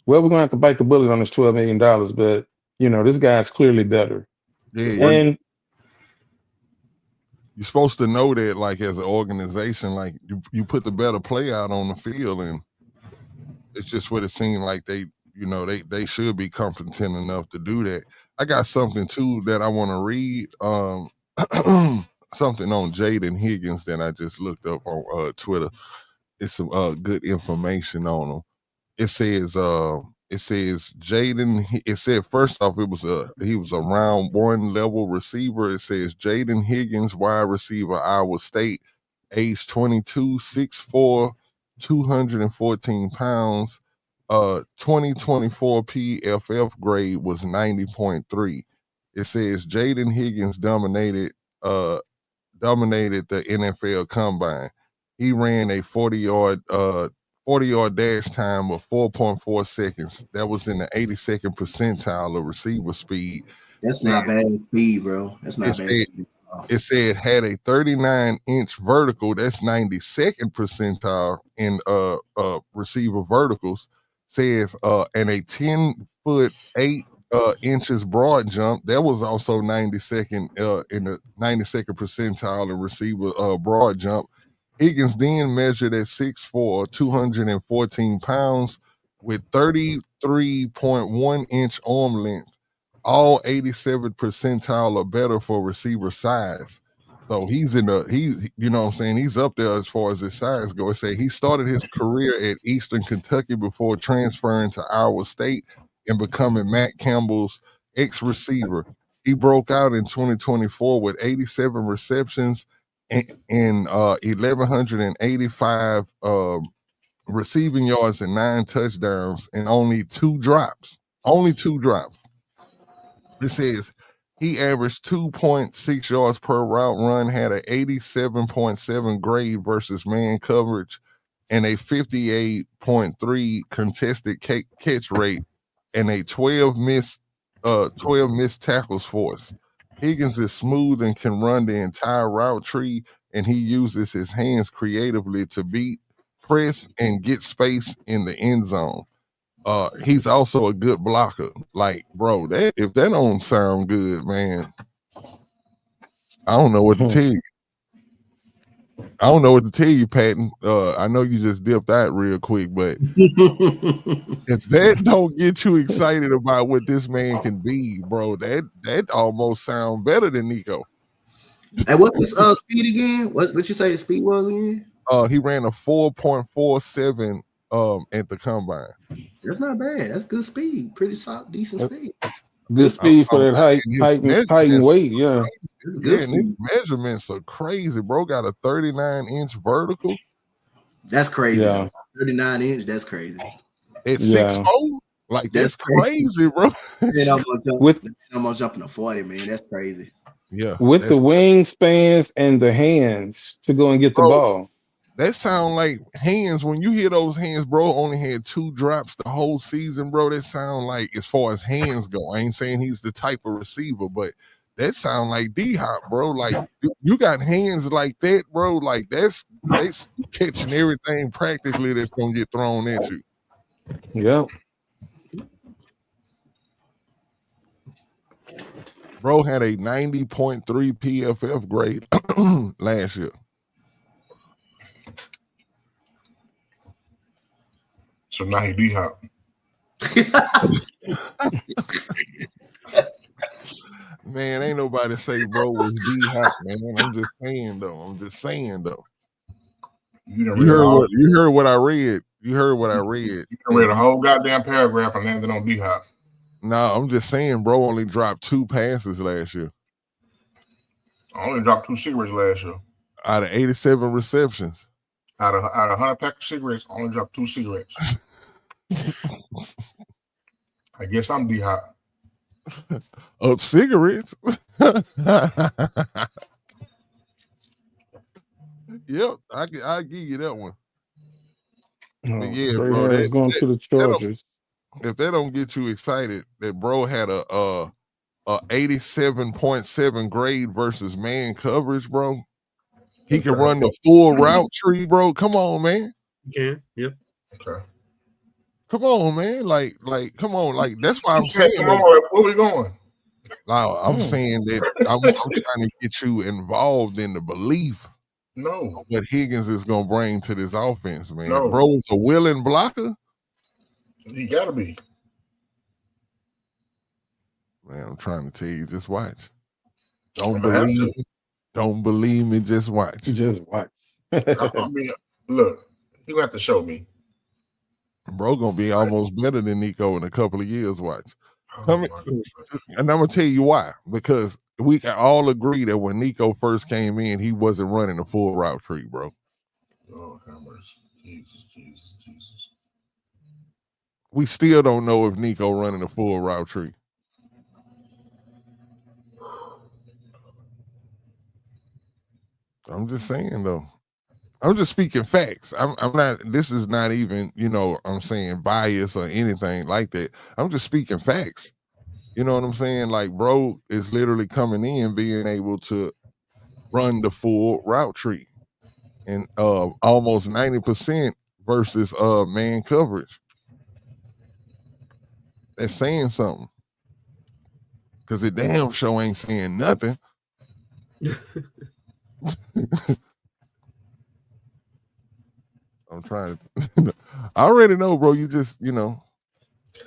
well, we're gonna have to bite the bullet on this $12 million, but this guy's clearly better. Yeah. And you're supposed to know that, like, as an organization, like you put the better play out on the field, and it's just what it seemed like they should be competent enough to do that. I got something too that I want to read. Something on Jaden Higgins that I just looked up on Twitter. It's some good information on him. It says Jaden. It said first off, he was a round one level receiver. It says Jaden Higgins, wide receiver, Iowa State, age 22, 6'4", 214 pounds. 2024 PFF grade was 90.3. It says Jaden Higgins dominated the NFL Combine. He ran a 40-yard dash time of 4.4 seconds. That was in the 82nd percentile of receiver speed. That's not bad speed, bro. That's not bad speed. It said had a 39-inch vertical. That's 92nd percentile in receiver verticals. Says and a 10-foot 8 inches broad jump. That was also 92nd in the 92nd percentile of receiver broad jump. Higgins then measured at 6'4", 214 pounds with 33.1 inch arm length. All 87th percentile or better for receiver size. So he's you know what I'm saying, he's up there as far as his size goes. Say he started his career at Eastern Kentucky before transferring to Iowa State and becoming Matt Campbell's ex-receiver. He broke out in 2024 with 87 receptions and 1,185 receiving yards and 9 touchdowns and only 2 drops. Only 2 drops. It says he averaged 2.6 yards per route run, had an 87.7 grade versus man coverage, and a 58.3 contested catch rate, and a 12 missed tackles force. Higgins is smooth and can run the entire route tree, and he uses his hands creatively to beat, press, and get space in the end zone. He's also a good blocker. Like, bro, if that don't sound good, man, I don't know what to tell you. I don't know what to tell you, Patton. I know you just dipped out real quick, but if that don't get you excited about what this man can be, bro, that almost sound better than Nico. And what's his speed again? What you say his speed was again? He ran a 4.47 at the combine. That's not bad. That's good speed. Pretty solid, decent speed. Good speed for that height and weight. Yeah. And his measurements are crazy, bro. Got a 39-inch vertical. That's crazy. Yeah. 39-inch. That's crazy. At 6'4", like that's crazy, bro. Almost jumping to 40, man. That's crazy. Yeah. With the wingspans and the hands to go and get the ball. That sound like hands. When you hear those hands, bro, only had 2 drops the whole season, bro. That sound like, as far as hands go, I ain't saying he's the type of receiver, but that sound like D-Hop, bro. Like you got hands like that, bro. Like that's catching everything practically that's gonna get thrown at you. Yep. Bro had a 90.3 PFF grade last year. So now he D-Hop. Man, ain't nobody say bro was D-Hop, man. I'm just saying though. You heard what I read. You heard what I read. You read a whole goddamn paragraph and landed on D-Hop. No, I'm just saying, bro only dropped 2 passes last year. I only dropped 2 cigarettes last year. Out of 87 receptions. Out of 100 pack of cigarettes, I only dropped 2 cigarettes. I guess I'm D-Hop. Oh, cigarettes? Yep, I'll give you that one. Oh, yeah, Trey bro. Harris going to the Chargers. If that don't get you excited, that bro had a 87.7 grade versus man coverage, bro. He can run the full route tree, bro. Come on, man. You can. Yep. Okay. Come on, man. Like, come on. Like, that's why I'm saying. Come on, where we going? I'm saying that I'm trying to get you involved in the belief. No. What Higgins is gonna bring to this offense, man. No. Bro is a willing blocker. You gotta be. Man, I'm trying to tell you, just watch. Don't believe me, just watch. Just watch. I mean, look, you have to show me. Bro gonna be almost better than Nico in a couple of years. Watch. And I'm gonna tell you why. Because we can all agree that when Nico first came in, he wasn't running a full route tree, bro. Oh, hammers. Jesus. We still don't know if Nico running a full route tree. I'm just saying though. I'm just speaking facts. I'm not. This is not even, I'm saying bias or anything like that. I'm just speaking facts. You know what I'm saying? Like, bro is literally coming in being able to run the full route tree, and almost 90% versus man coverage. That's saying something. Because the damn show ain't saying nothing. I'm trying to. I already know, bro. You just, we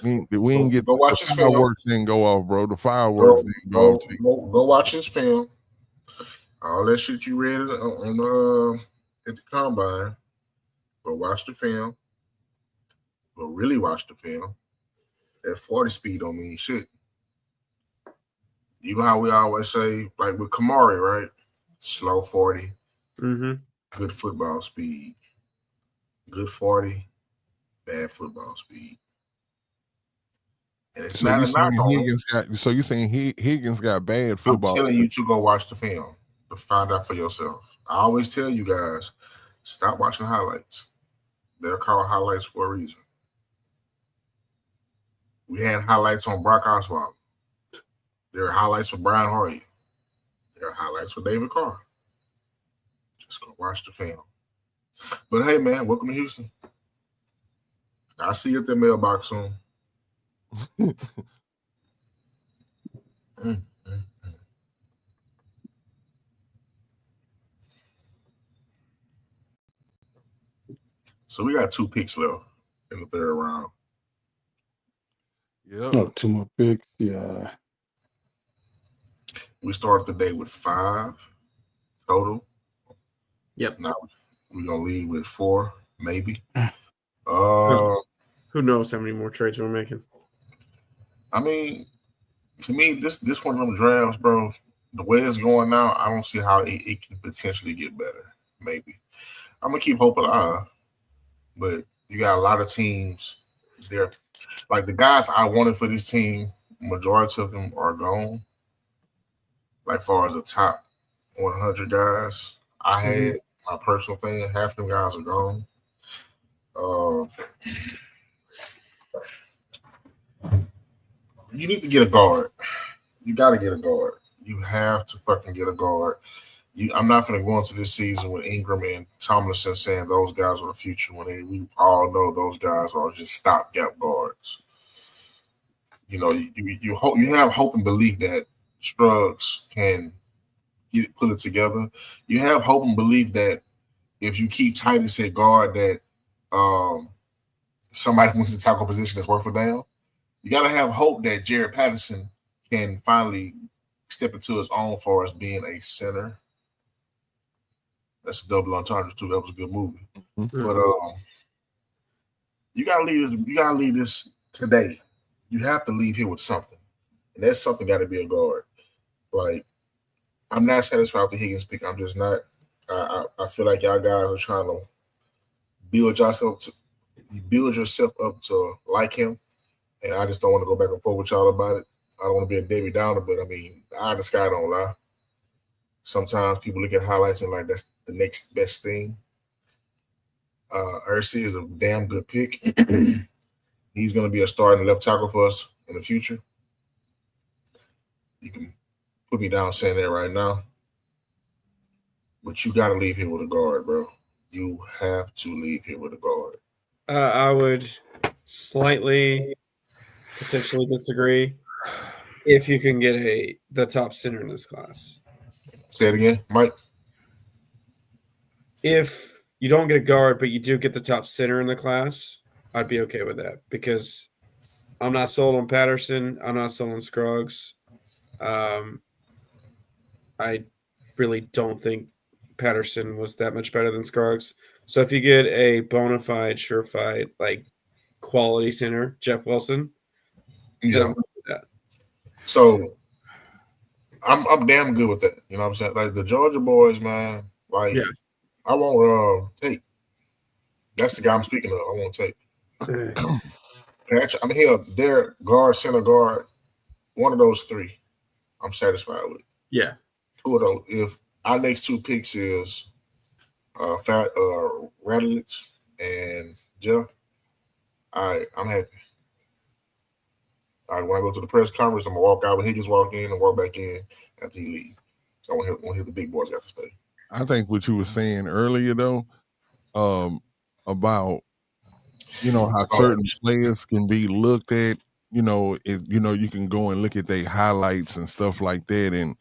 ain't get the fireworks didn't go off, bro. The fireworks didn't go off. Go watch his film. All that shit you read on at the combine. Go watch the film. Go really watch the film. That 40 speed don't mean shit. You know how we always say, like with Kamari, right? Slow 40. Mm-hmm. Good football speed. Good 40. Bad football speed. And it's So not you a knock on saying you saying Higgins got bad football? I'm telling you to go watch the film to find out for yourself. I always tell you guys, stop watching highlights. They're called highlights for a reason. We had highlights on Brock Osweiler. There are highlights for Brian Hoyer. There are highlights for David Carr. Just go watch the film. But hey, man, welcome to Houston. I'll see you at the mailbox soon. So we got 2 picks left in the 3rd round. Yeah. Oh, 2 more picks. Yeah. We started the day with 5 total. Yep. Now we're gonna leave with 4, maybe. Who knows how many more trades we're making? I mean, to me, this one of them drafts, bro. The way it's going now, I don't see how it can potentially get better. Maybe I'm gonna keep hope alive, but you got a lot of teams. They're like the guys I wanted for this team. Majority of them are gone. Like far as the top 100 guys, I had my personal thing. Half of them guys are gone. You need to get a guard. You got to get a guard. You have to fucking get a guard. I'm not going to go into this season with Ingram and Tomlinson saying those guys are the future when we all know those guys are just stopgap guards. You know, you have hope and belief that Scruggs can put it together. You have hope and belief that if you keep Titus at guard, that somebody wins the tackle position that's worth a damn. You got to have hope that Jared Patterson can finally step into his own for us being a center. That's a double entendre too. That was a good movie. Mm-hmm. But you gotta leave this today. You have to leave here with something. And that something gotta be a guard. Like, I'm not satisfied with the Higgins pick. I'm just not. I feel like y'all guys are trying to build yourself up to like him. And I just don't want to go back and forth with y'all about it. I don't want to be a Debbie Downer, but I mean, eye in the sky don't lie. Sometimes people look at highlights and like that's the next best thing. Ursi is a damn good pick. He's going to be a starting left tackle for us in the future. You can put me down saying that right now. But you got to leave here with a guard, bro. You have to leave here with a guard. I would slightly potentially disagree if you can get the top center in this class. Say it again, Mike. If you don't get a guard, but you do get the top center in the class, I'd be okay with that because I'm not sold on Patterson. I'm not sold on Scruggs. I really don't think Patterson was that much better than Scruggs. So if you get a bona fide, surefire, like quality center, Jeff Wilson, then I'm good with that. So I'm damn good with that. You know what I'm saying? Like the Georgia boys, man. Like I want Tate. That's the guy I'm speaking of. I want Tate. I'm here. Their guard, center guard, one of those three, I'm satisfied with. Yeah. Two of those. If our next two picks is Radulich and Jeff, I'm happy. All right, when I go to the press conference, I'm gonna walk out when Higgins walk in and walk back in after he leaves. So I want to hear the big boys got to stay. I think what you were saying earlier though, about how certain players can be looked at. You can go and look at their highlights and stuff like that, and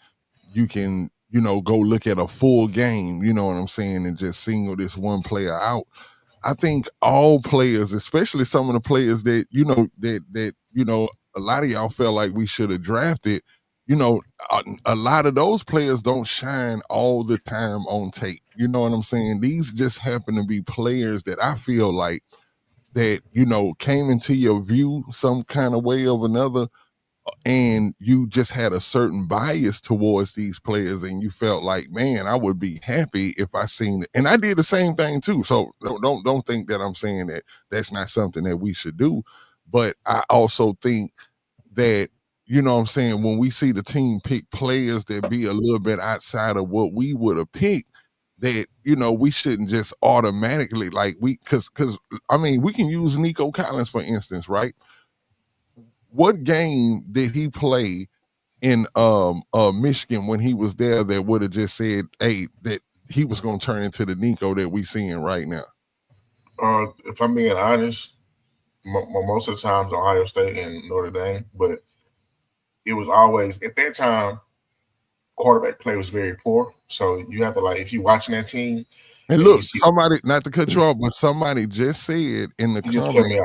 you can go look at a full game. You know what I'm saying, and just single this one player out. I think all players, especially some of the players that a lot of y'all felt like we should have drafted, a lot of those players don't shine all the time on tape. You know what I'm saying? These just happen to be players that I feel like that, came into your view some kind of way or another, and you just had a certain bias towards these players, and you felt like, man, I would be happy if I seen it. And I did the same thing too. So don't think that I'm saying that that's not something that we should do. But I also think that, what I'm saying, when we see the team pick players that be a little bit outside of what we would have picked, that, we shouldn't just automatically because we can use Nico Collins, for instance, right? What game did he play in Michigan when he was there that would have just said, hey, that he was going to turn into the Nico that we seeing right now? If I'm being honest, most of the times Ohio State and Notre Dame, but it was always at that time quarterback play was very poor. So you have to if you're watching that team. And look, somebody, not to cut you off, but somebody just said in the comments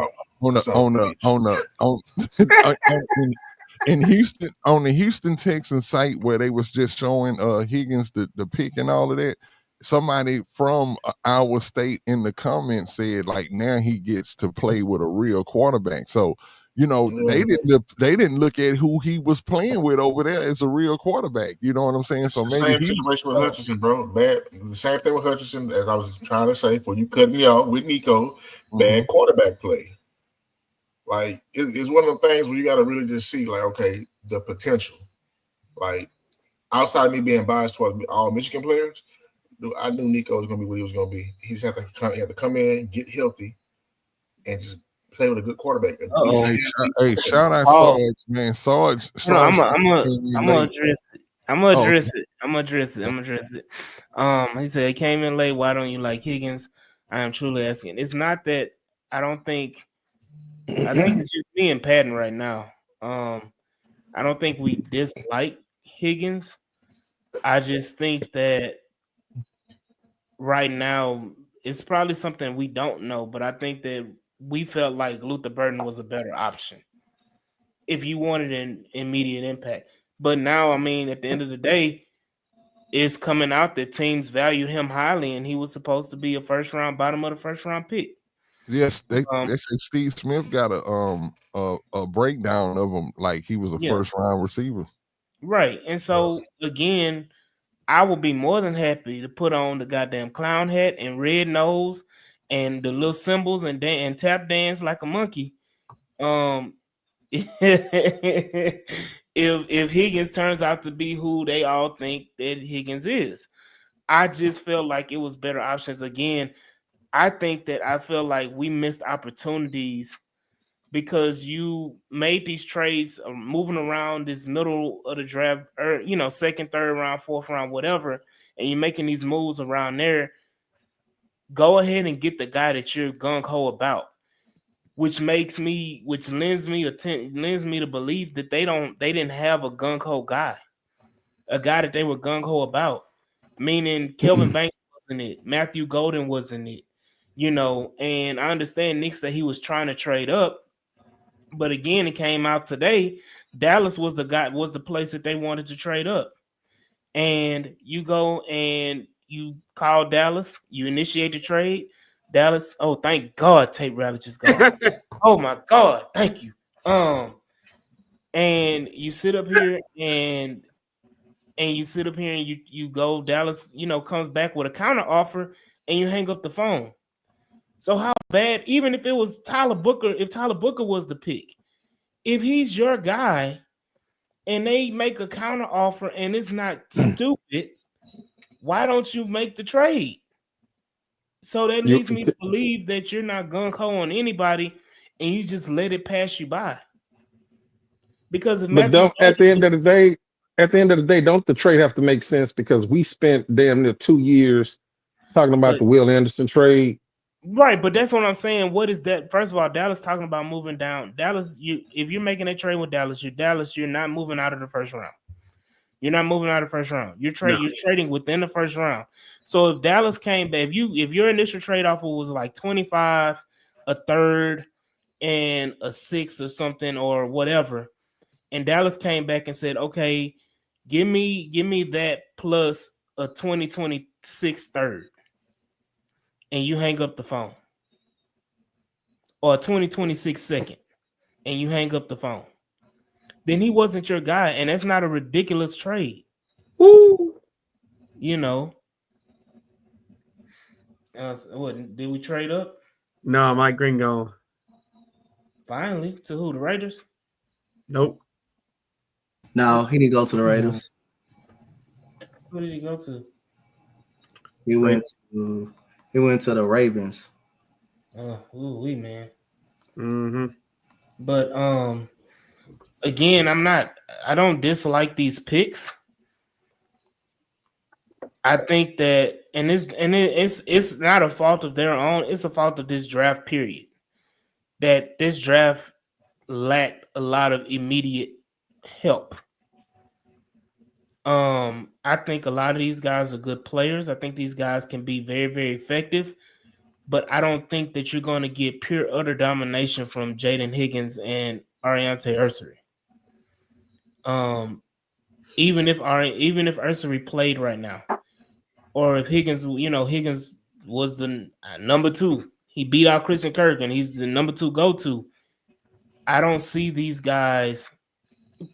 in Houston, on the Houston Texans site where they was just showing Higgins the pick and all of that, somebody from our state in the comments said now he gets to play with a real quarterback. So they didn't look at who he was playing with over there as a real quarterback. You know what I'm saying? So maybe maybe same situation with Hutchinson, bro. Bad. The same thing with Hutchinson, as I was trying to say before you cut me off with Nico. Bad quarterback play. It's one of the things where you got to really just see, okay, the potential. Outside of me being biased towards all Michigan players, I knew Nico was going to be what he was going to be. He just had to come in, get healthy, and just play with a good quarterback. Hey, shout out Sarge, man. Sarge. I'm gonna I'm gonna Oh, okay. address it. I'm gonna address it. I'm gonna address it. He said he came in late. Why don't you like Higgins? I am truly asking. It's not that I don't think. I think it's just me and Patton right now. I don't think we dislike Higgins. I just think that right now it's probably something we don't know, but I think that we felt like Luther Burden was a better option if you wanted an immediate impact. But now, I mean, at the end of the day, it's coming out that teams valued him highly, and he was supposed to be a first round, bottom of the first round pick. Yes, they say Steve Smith got a breakdown of him like he was a Yeah. first round receiver. Right. And so again, I would be more than happy to put on the goddamn clown hat and red nose and the little cymbals and and tap dance like a monkey. If Higgins turns out to be who they all think that Higgins is. I just felt like it was better options. Again, I think that I feel like we missed opportunities because you made these trades moving around this middle of the draft, or second, third round, fourth round, whatever, and you're making these moves around there. Go ahead and get the guy that you're gung ho about, which lends me to believe that they didn't have a gung ho guy, a guy that they were gung ho about. Meaning Kelvin Banks wasn't it, Matthew Golden wasn't it, and I understand Nick said he was trying to trade up. But again, it came out today. Dallas was the place that they wanted to trade up. And you go and you call Dallas, you initiate the trade. Dallas, oh thank God Tate Rallich is gone. Oh my God, thank you. And you sit up here and you go, Dallas, comes back with a counter offer and you hang up the phone. So how bad, even if it was Tyler Booker, if Tyler Booker was the pick, if he's your guy and they make a counter offer and it's not stupid, why don't you make the trade? So that leads me to believe that you're not gung ho on anybody and you just let it pass you by. Because if But don't at the end of the day, don't the trade have to make sense? Because we spent damn near 2 years talking about the Will Anderson trade. Right, but that's what I'm saying. What is that? First of all, Dallas talking about moving down. Dallas, if you're making a trade with Dallas, you're not moving out of the first round. You're not moving out of the first round. You're trading within the first round. So if Dallas came back, if your initial trade offer was like 25, a third, and a six or something or whatever, and Dallas came back and said, okay, give me that plus a 2026 third, and you hang up the phone. Or a 2026 second, and you hang up the phone. Then he wasn't your guy, and that's not a ridiculous trade. Woo! What did we trade up? No, Mike Gringo. Finally, to who? The Raiders? Nope. No, he didn't go to the Raiders. Who did he go to? He went to the Ravens. Oh, man. Mm-hmm. But again, I don't dislike these picks. I think that, and it's not a fault of their own. It's a fault of this draft period. That this draft lacked a lot of immediate help. I think a lot of these guys are good players. I think these guys can be very, very effective. But I don't think that you're going to get pure utter domination from Jaden Higgins and Ariante Ursery. Even if Ursery played right now, or if Higgins was the number 2, he beat out Christian Kirk and he's the number 2 go-to. I don't see these guys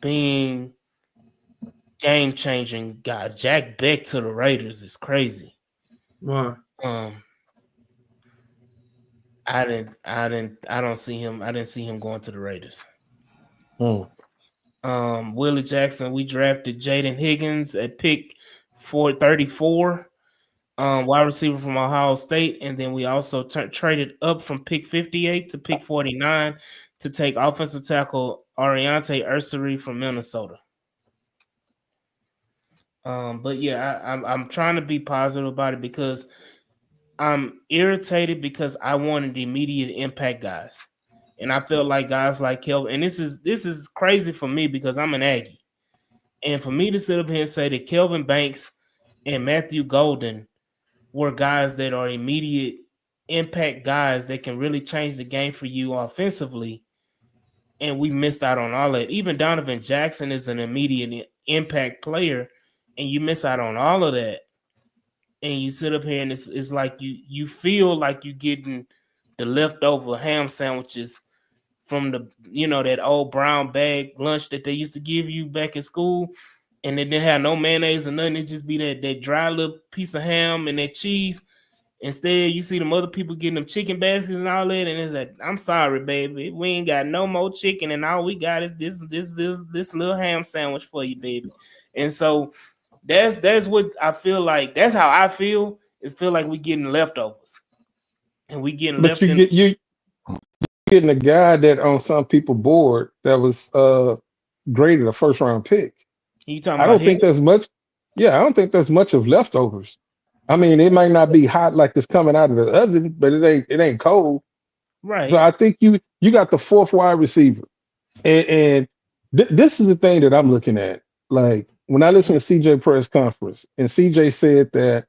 being game-changing guys. Jack Beck to the Raiders is crazy. Wow. I don't see him. I didn't see him going to the Raiders. Willie Jackson, we drafted Jaden Higgins at pick 434, wide receiver from Ohio State, and then we also traded up from pick 58 to pick 49 to take offensive tackle Ariante Ursery from Minnesota. But yeah, I'm trying to be positive about it because I'm irritated because I wanted immediate impact guys, and I felt like guys like Kelvin. And this is crazy for me because I'm an Aggie, and for me to sit up here and say that Kelvin Banks and Matthew Golden were guys that are immediate impact guys that can really change the game for you offensively, and we missed out on all that. Even Donovan Jackson is an immediate impact player, and you miss out on all of that. And you sit up here and it's like you feel like you're getting the leftover ham sandwiches from the that old brown bag lunch that they used to give you back in school, and it didn't have no mayonnaise or nothing. It just be that dry little piece of ham and that cheese. Instead, you see them other people getting them chicken baskets and all that, and it's like, I'm sorry, baby, we ain't got no more chicken, and all we got is this little ham sandwich for you, baby. And so that's what I feel like. That's how I feel. It feel like we getting leftovers, and we getting But left in. you getting a guy that on some people board that was graded a first round pick. You talking I about don't think Higgins? that's much. Yeah, I don't think that's much of leftovers. I mean, it might not be hot like it's coming out of the oven, but it ain't cold. So Right. I think you got the fourth wide receiver, and this is the thing that I'm looking at. Like when I listen to CJ press conference, and CJ said that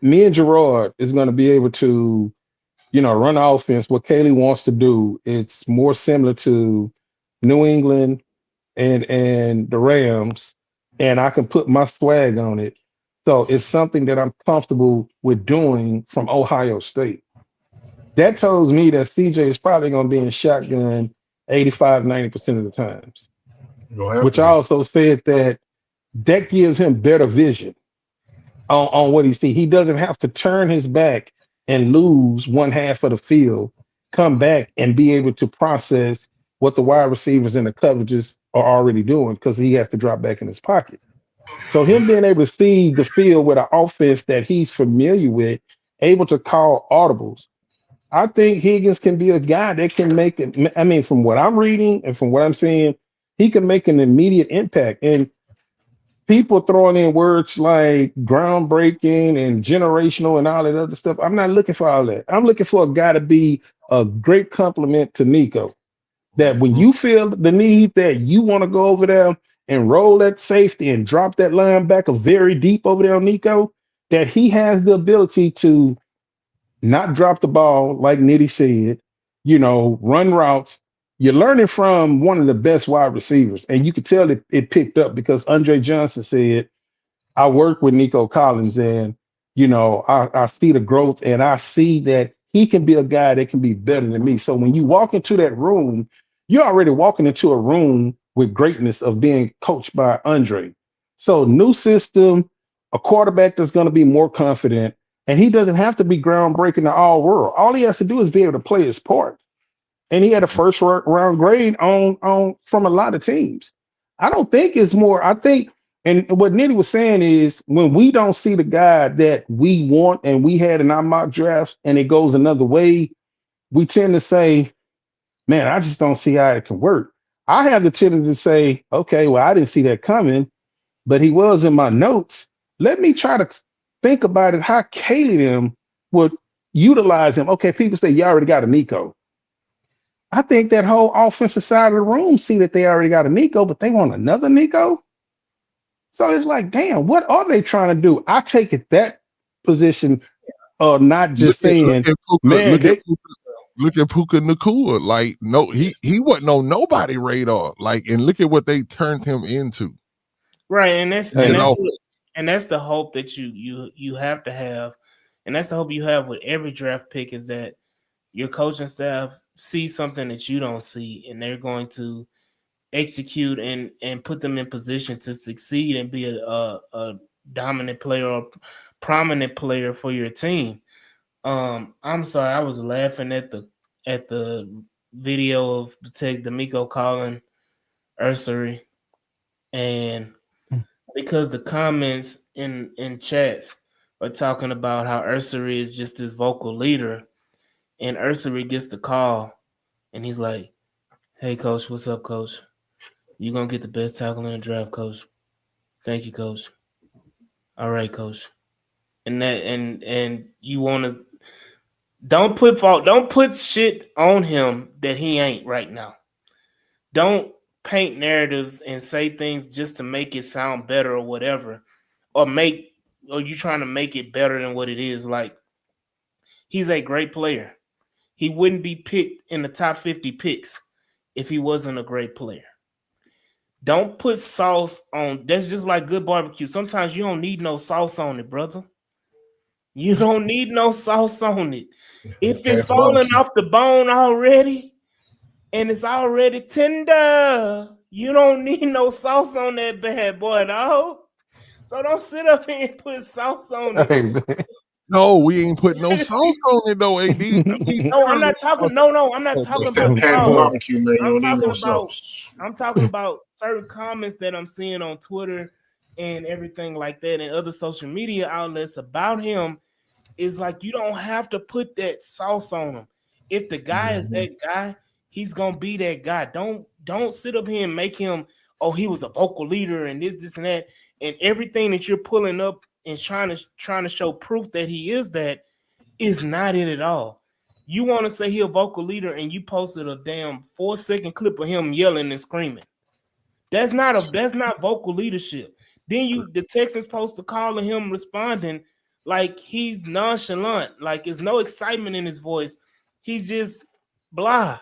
me and Gerard is going to be able to, run offense. What Kaylee wants to do, it's more similar to New England and the Rams, and I can put my swag on it. So it's something that I'm comfortable with doing from Ohio State. That tells me that CJ is probably going to be in shotgun 85, 90% of the times. You'll have Which to I be. also said that gives him better vision on what he see. He doesn't have to turn his back and lose one half of the field, come back and be able to process what the wide receivers and the coverages are already doing because he has to drop back in his pocket. So him being able to see the field with an offense that he's familiar with, able to call audibles. I think Higgins can be a guy that can make it. I mean, from what I'm reading and from what I'm seeing, he can make an immediate impact. And people throwing in words like groundbreaking and generational and all that other stuff. I'm not looking for all that. I'm looking for a guy to be a great compliment to Nico. That when you feel the need that you want to go over there and roll that safety and drop that linebacker very deep over there on Nico, that he has the ability to not drop the ball, like Nitty said, run routes. You're learning from one of the best wide receivers. And you could tell it picked up because Andre Johnson said, I work with Nico Collins and, I see the growth and I see that he can be a guy that can be better than me. So when you walk into that room, you're already walking into a room with greatness of being coached by Andre. So new system, a quarterback that's going to be more confident, and he doesn't have to be groundbreaking to all world. All he has to do is be able to play his part. And he had a first round grade on from a lot of teams. I don't think it's more. I think, and what Nitty was saying is when we don't see the guy that we want and we had in our mock drafts and it goes another way, we tend to say, man, I just don't see how it can work. I have the tendency to say, okay, well, I didn't see that coming, but he was in my notes. Let me try to think about it, how Kaylee them would utilize him. Okay, people say you already got a Nico. I think that whole offensive side of the room see that they already got a Nico, but they want another Nico. So it's like, damn, what are they trying to do? I take it that position of not Look just at look saying, at Puka, man, look at Puka Nakua. Like, no, he wasn't on nobody radar. Like, and look at what they turned him into. Right, and that's You and that's know, what, and that's the hope that you have to have, and that's the hope you have with every draft pick is that your coaching staff sees something that you don't see, and they're going to execute and put them in position to succeed and be a dominant player or prominent player for your team. I'm sorry, I was laughing at the video of the Miko calling Ursery, and because the comments in chats are talking about how Ursery is just this vocal leader, and Ursery gets the call, and he's like, "Hey, coach, what's up, coach? You gonna get the best tackle in the draft, coach? Thank you, coach." All right, coach. And you want to don't put shit on him that he ain't right now. Don't paint narratives and say things just to make it sound better or whatever, or you trying to make it better than what it is. Like, he's a great player. He wouldn't be picked in the top 50 picks if he wasn't a great player. Don't put sauce on. That's just like good barbecue. Sometimes you don't need no sauce on it, brother. You don't need no sauce on it. If it's falling off the bone already and it's already tender, you don't need no sauce on that bad boy, dog. So don't sit up here and put sauce on it. Hey, man. No, we ain't putting no sauce on it though, AD. No, I'm not talking. No, I'm not talking about y'all. I'm talking about certain comments that I'm seeing on Twitter and everything like that, and other social media outlets about him. Is like, you don't have to put that sauce on him. If the guy is that guy, he's gonna be that guy. Don't sit up here and make him, oh, he was a vocal leader and this and that, and everything that you're pulling up and trying to show proof that he is that is not it at all. You want to say he a vocal leader and you posted a damn 4-second clip of him yelling and screaming. That's not vocal leadership. Then the Texans post a call of him responding like he's nonchalant, like there's no excitement in his voice. He's just blah.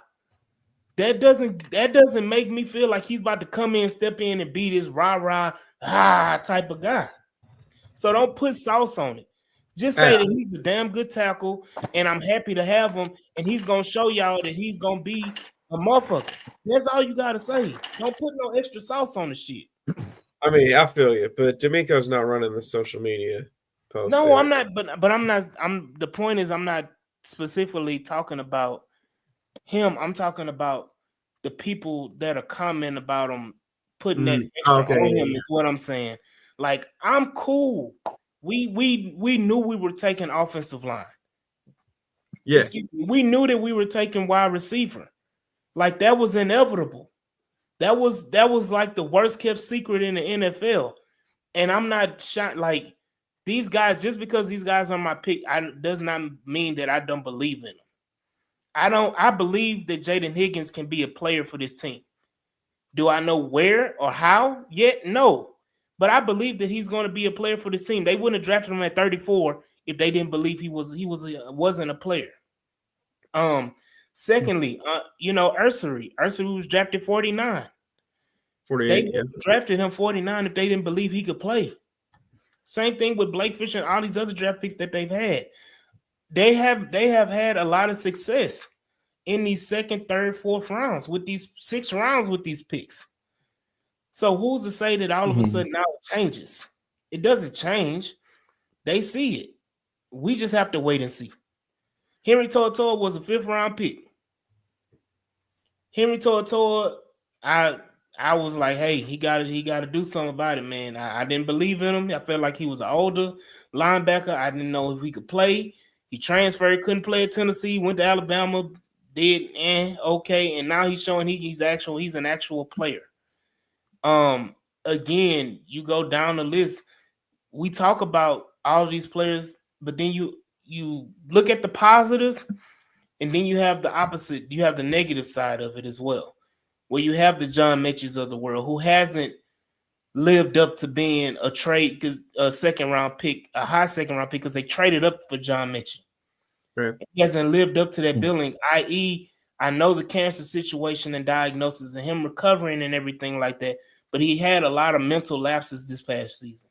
That doesn't make me feel like he's about to come in, step in, and be this rah type of guy. So don't put sauce on it. Just say that he's a damn good tackle, and I'm happy to have him, and he's gonna show y'all that he's gonna be a motherfucker. That's all you gotta say. Don't put no extra sauce on the shit. I mean, I feel you, but D'Amico's not running the social media post. No, I'm not. But I'm not. The point is, I'm not specifically talking about him. I'm talking about the people that are commenting about him, putting that extra on him. Is what I'm saying. Like, I'm cool. We knew we were taking offensive line. Yeah. Excuse me. We knew that we were taking wide receiver. Like, that was inevitable. That was like the worst kept secret in the NFL. And I'm not shot like these guys, just because these guys are my pick, does not mean that I don't believe in them. I believe that Jaden Higgins can be a player for this team. Do I know where or how yet? No. But I believe that he's going to be a player for this team. They wouldn't have drafted him at 34 if they didn't believe he wasn't a player. Secondly, Ursary was drafted 49. 48. They drafted him 49 if they didn't believe he could play. Same thing with Blake Fisher and all these other draft picks that they've had. They have had a lot of success in these second, third, fourth rounds with these 6 rounds with these picks. So who's to say that all of a sudden now it changes? It doesn't change. They see it. We just have to wait and see. Henry To'oTo'o was a 5th round pick. Henry To'oTo'o, I was like, hey, he got to do something about it, man. I didn't believe in him. I felt like he was an older linebacker. I didn't know if he could play. He transferred, couldn't play at Tennessee, went to Alabama, did okay, and now he's showing he's an actual player. Again, you go down the list. We talk about all of these players, but then you look at the positives, and then you have the opposite. You have the negative side of it as well, where you have the John Metchys of the world who hasn't lived up to being a high second round pick, because they traded up for John Metchie. Right. He hasn't lived up to that billing, i.e., I know the cancer situation and diagnosis and him recovering and everything like that, but he had a lot of mental lapses this past season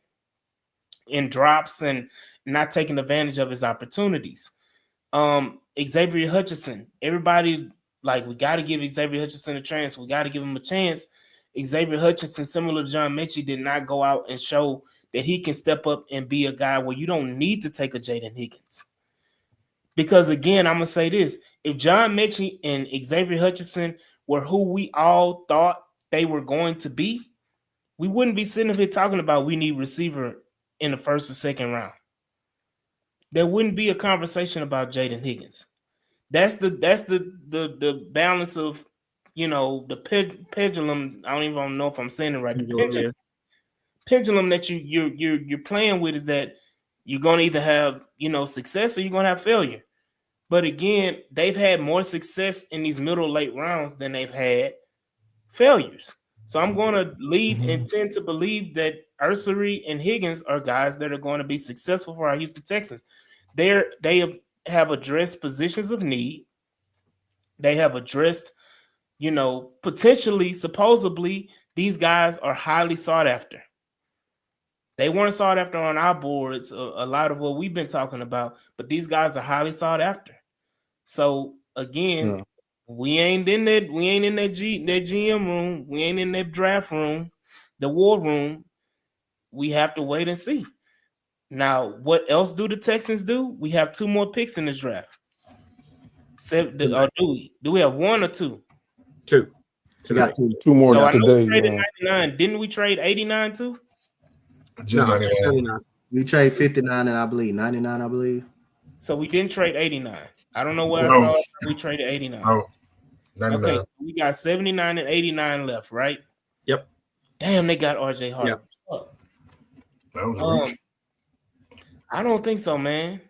in drops and not taking advantage of his opportunities. Xavier Hutchinson, everybody, like, we got to give Xavier Hutchinson a chance. We got to give him a chance. Xavier Hutchinson, similar to John Metchie, did not go out and show that he can step up and be a guy where you don't need to take a Jaden Higgins. Because, again, I'm going to say this. If John Metchie and Xavier Hutchinson were who we all thought they were going to be, we wouldn't be sitting here talking about we need receiver in the 1st or 2nd round. There wouldn't be a conversation about Jaden Higgins. That's the balance of, the pendulum. I don't even know if I'm saying it right. pendulum that you're playing with is that you're going to either have, success or you're going to have failure. But again, they've had more success in these middle late rounds than they've had failures. So I'm going to lead and tend to believe that Ursery and Higgins are guys that are going to be successful for our Houston Texans. They have addressed positions of need. They have addressed, potentially, supposedly, these guys are highly sought after. They weren't sought after on our boards, a lot of what we've been talking about, but these guys are highly sought after. So again, we ain't in that GM room, we ain't in that draft room, the war room. We have to wait and see. Now, what else do the Texans do? We have 2 more picks in this draft. Or do we have 1 or 2? 2. We got 2 more so today. I know we traded 99. Didn't we trade 89 too? Just 99. We trade 59 and I believe 99, I believe. So we didn't trade 89. I don't know where I saw it. We traded 89. No. 99. Okay, so we got 79 and 89 left, right? Yep. Damn, they got RJ Harvey. Yep. That was a reach. I don't think so, man.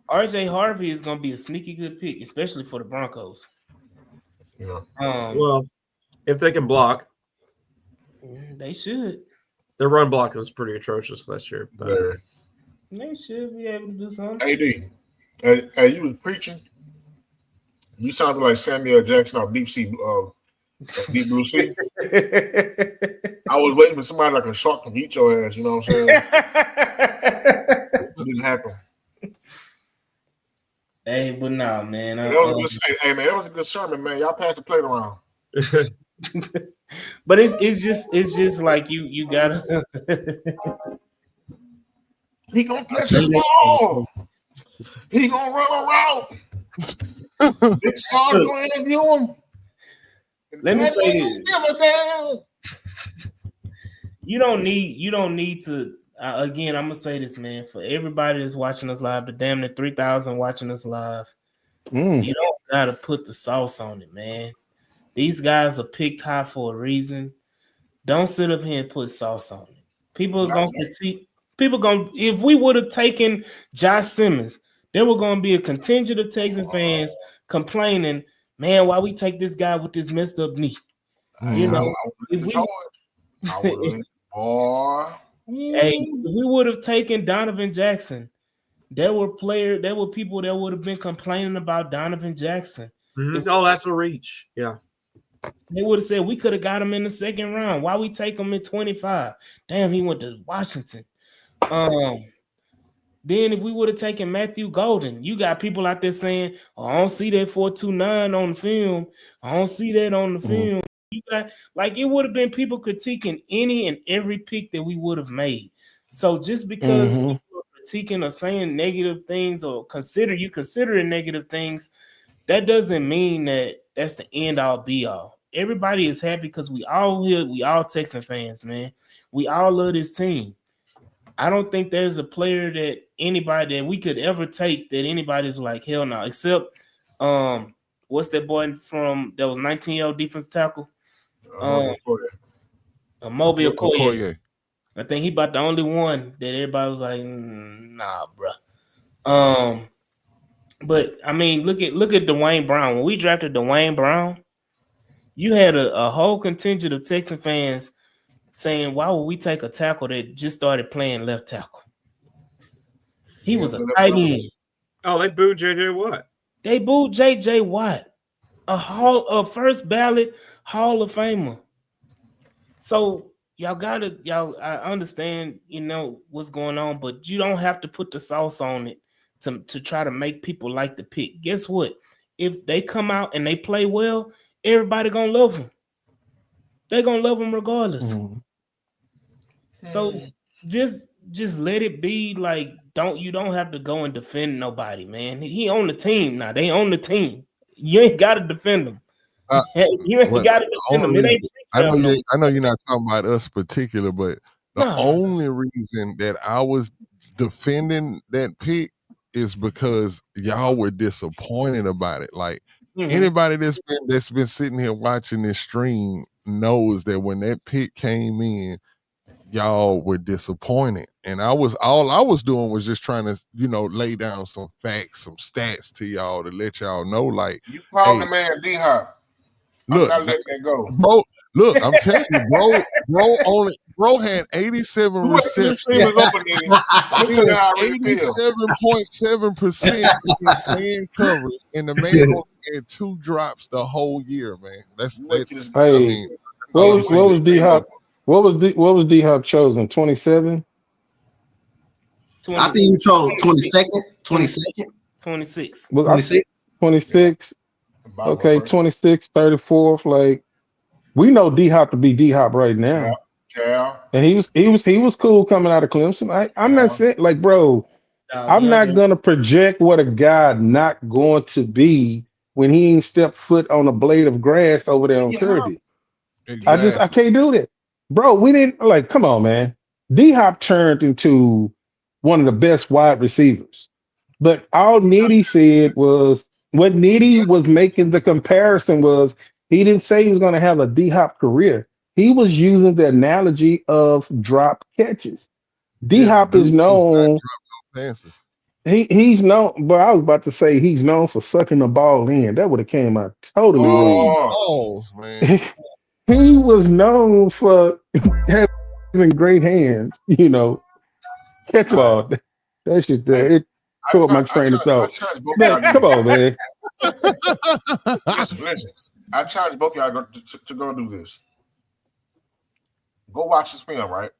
RJ Harvey is going to be a sneaky good pick, especially for the Broncos. Yeah. Well, if they can block, they should. Their run block was pretty atrocious last year. But they should be able to do something. AD, you was preaching. You sounded like Samuel Jackson of Deep Blue Sea. I was waiting for somebody like a shark to eat your ass. You know what I'm saying? It didn't happen. Hey, but nah, man. That was a good sermon, man. Y'all passed the plate around. But it's just like you gotta. He gonna catch the ball. He gonna run a route. Big Sarge gonna interview him. Let me say this. You don't need to. Again, I'm gonna say this, man. For everybody that's watching us live, the damn near 3,000 watching us live, you don't gotta put the sauce on it, man. These guys are picked high for a reason. Don't sit up here and put sauce on it. People are gonna critique. If we would have taken Josh Simmons, there were gonna be a contingent of Texan fans complaining, man, why we take this guy with this messed up knee? If we would have taken Donovan Jackson, there were people that would have been complaining about Donovan Jackson. Oh, that's a reach. Yeah. They would have said we could have got him in the second round. Why we take him in 25? Damn, he went to Washington. Then if we would have taken Matthew Golden, you got people out there saying, "Oh, I don't see that 4.29 on the film. I don't see that on the film." You got it would have been people critiquing any and every pick that we would have made. So just because people are critiquing or saying negative things or considering negative things, that doesn't mean that that's the end all be all. Everybody is happy because we all Texan fans, man. We all love this team. I don't think there's a player that anybody that we could ever take that anybody's like, hell no, except what's that boy from that was 19-year-old defensive tackle? Mobile Okoye. I think he about the only one that everybody was like, nah, bro. But I mean, look at Dwayne Brown. When we drafted Dwayne Brown, you had a whole contingent of Texan fans saying, why would we take a tackle that just started playing left tackle? He was a tight end. Oh, they booed JJ Watt. They booed JJ Watt, a first ballot Hall of Famer. So I understand, what's going on, but you don't have to put the sauce on it to try to make people like the pick. Guess what? If they come out and they play well, everybody gonna love them. They're gonna love them regardless. So just let it be. Like, you don't have to go and defend nobody, man. He on the team now. They on the team. You ain't got to defend them. You ain't got to defend them. It ain't I know you're not talking about us particular, but the only reason that I was defending that pick is because y'all were disappointed about it. Like anybody that's been sitting here watching this stream knows that when that pick came in, y'all were disappointed. And all I was doing was just trying to, lay down some facts, some stats to y'all to let y'all know, like, You called hey, the man D-Hop. I'm look, not letting that go. bro. Look, I'm telling you, bro had 87 Who else these receptions. receivers open, nigga? Let me He tell you was how I really feel. 87.7% man coverage, and the man only had 2 drops the whole year, man. That's Hey, all I'm saying. what was D Hop? What was D Hop chosen? 27. I think you chose 22nd, 22nd, 26. Was 26. 26? Okay, 26, 34th. Like, we know D Hop to be D Hop right now. Yeah. And he was cool coming out of Clemson. I'm not saying, like, bro, I'm not gonna project what a guy not going to be when he ain't stepped foot on a blade of grass over there on Kirby. Exactly. I can't do that. Bro, we didn't, like, come on, man. D Hop turned into one of the best wide receivers. But all Nitty said was, what Nitty was making the comparison was, he didn't say he was going to have a D Hop career. He was using the analogy of drop catches. D Hop is known. Passes. He's known, but I was about to say he's known for sucking the ball in. That would have came out totally wrong. Balls, man. He was known for having great hands, catch the ball. That shit, it tore up my train of thought. But come on, man. Listen. I challenge both of y'all to go do this. Go watch this film, right?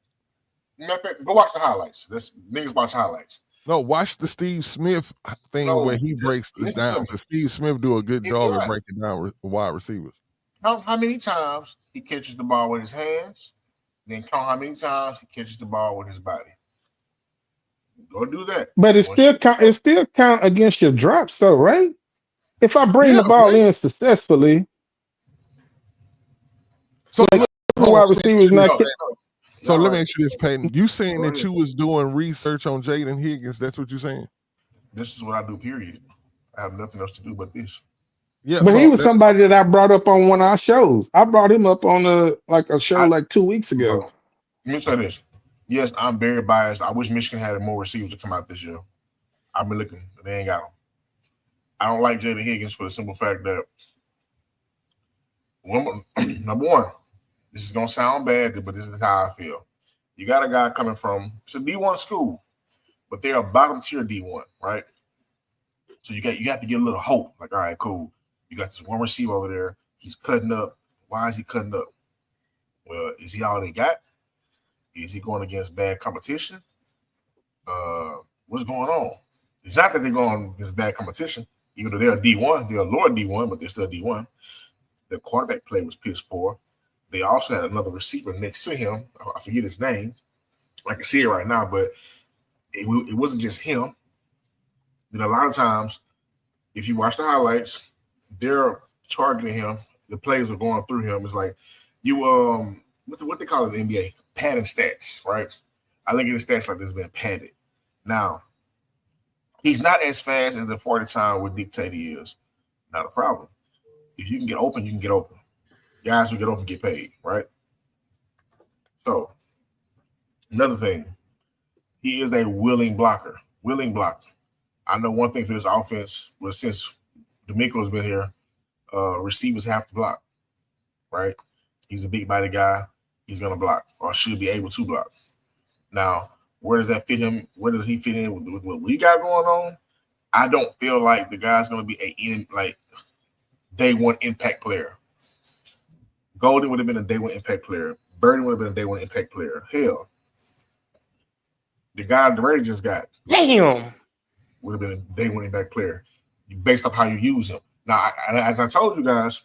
Go watch the highlights. Niggas watch highlights. No, watch the Steve Smith thing where he breaks it down. Because Steve Smith do a good job at breaking down wide receivers. How many times he catches the ball with his hands, then count how many times he catches the ball with his body. Go do that. But it still count against your drops, though, right? If I bring the ball in successfully, so wide receivers not. So let me ask you this, Peyton. You saying that you was doing research on Jaden Higgins? That's what you're saying? This is what I do. Period. I have nothing else to do but this. Yeah, but he was somebody that I brought up on one of our shows. I brought him up on a show 2 weeks ago. Bro, let me say this. Yes, I'm very biased. I wish Michigan had more receivers to come out this year. I've been looking, but they ain't got them. I don't like Jaden Higgins for the simple fact that number one, this is gonna sound bad, but this is how I feel. You got a guy coming from it's a D1 school, but they're a bottom tier D1, right? So you have to get a little hope. Like, all right, cool. You got this one receiver over there. He's cutting up. Why is he cutting up? Well, is he all they got? Is he going against bad competition? What's going on? It's not that they're going against bad competition. Even though they're a D1, they're a lower D1, but they're still D1. The quarterback play was piss poor. They also had another receiver next to him. I forget his name. I can see it right now, but it wasn't just him. Then a lot of times, if you watch the highlights, they're targeting him. The plays are going through him. It's like what they call it in the NBA, padding stats, right? I look at the stats like this being padded. Now, he's not as fast as the 40 time would dictate he is. Not a problem. If you can get open, you can get open. Guys who get open get paid, right? So, another thing, he is a willing blocker. Willing blocker. I know one thing for this offense was since D'Amico's been here, receivers have to block, right? He's a big body guy. He's going to block or should be able to block. Now, where does that fit him? Where does he fit in with what we got going on? I don't feel like the guy's going to be a day one impact player. Golden would have been a day one impact player. Burden would have been a day one impact player. Hell, the guy the Raiders just got would have been a day one impact player based off how you use him. Now, as I told you guys,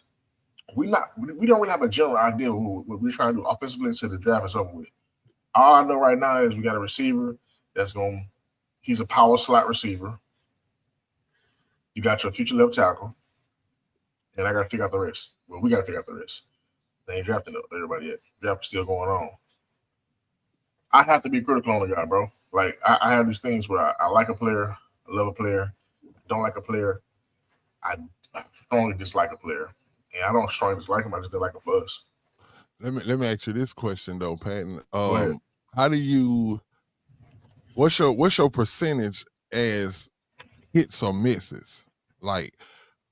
we don't really have a general idea of what we're trying to do offensively until the draft is over with. All I know right now is we got a receiver he's a power slot receiver. You got your future left tackle, and I got to figure out the rest. Well, we got to figure out the rest. They ain't drafting everybody yet. Draft is still going on. I have to be critical on the guy, bro. Like, I have these things where I like a player, I love a player, don't like a player, I strongly dislike a player. And I don't strongly dislike him, I just don't like him for us. Let me ask you this question though, Patton. how do you? What's your percentage as hits or misses? Like,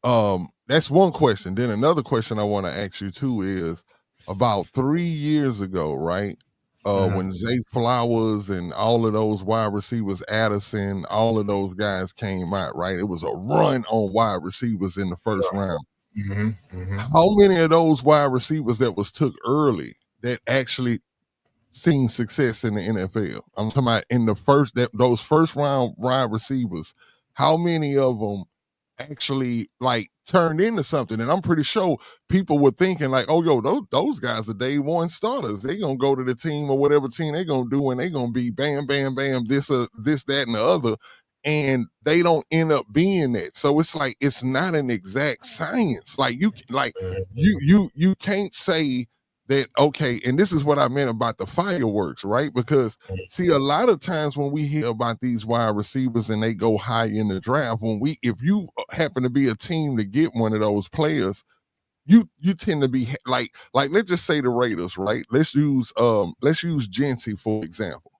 that's one question. Then another question I want to ask you too is about 3 years ago, right? When Zay Flowers and all of those wide receivers, Addison, all of those guys came out, right? It was a run on wide receivers in the first round. How many of those wide receivers that was took early that actually seen success in the NFL? I'm talking about in the those first round wide receivers. How many of them actually like turned into something? And I'm pretty sure people were thinking like, oh, yo, those guys are day one starters. They gonna go to the team or whatever team they gonna do, and they gonna be bam, bam, bam, this, that, and the other. And they don't end up being that. So it's like it's not an exact science. Like you can't say that, okay, and this is what I meant about the fireworks, right? Because see, a lot of times when we hear about these wide receivers and they go high in the draft, if you happen to be a team to get one of those players, you tend to be like let's just say the Raiders, right? Let's use Genty for example.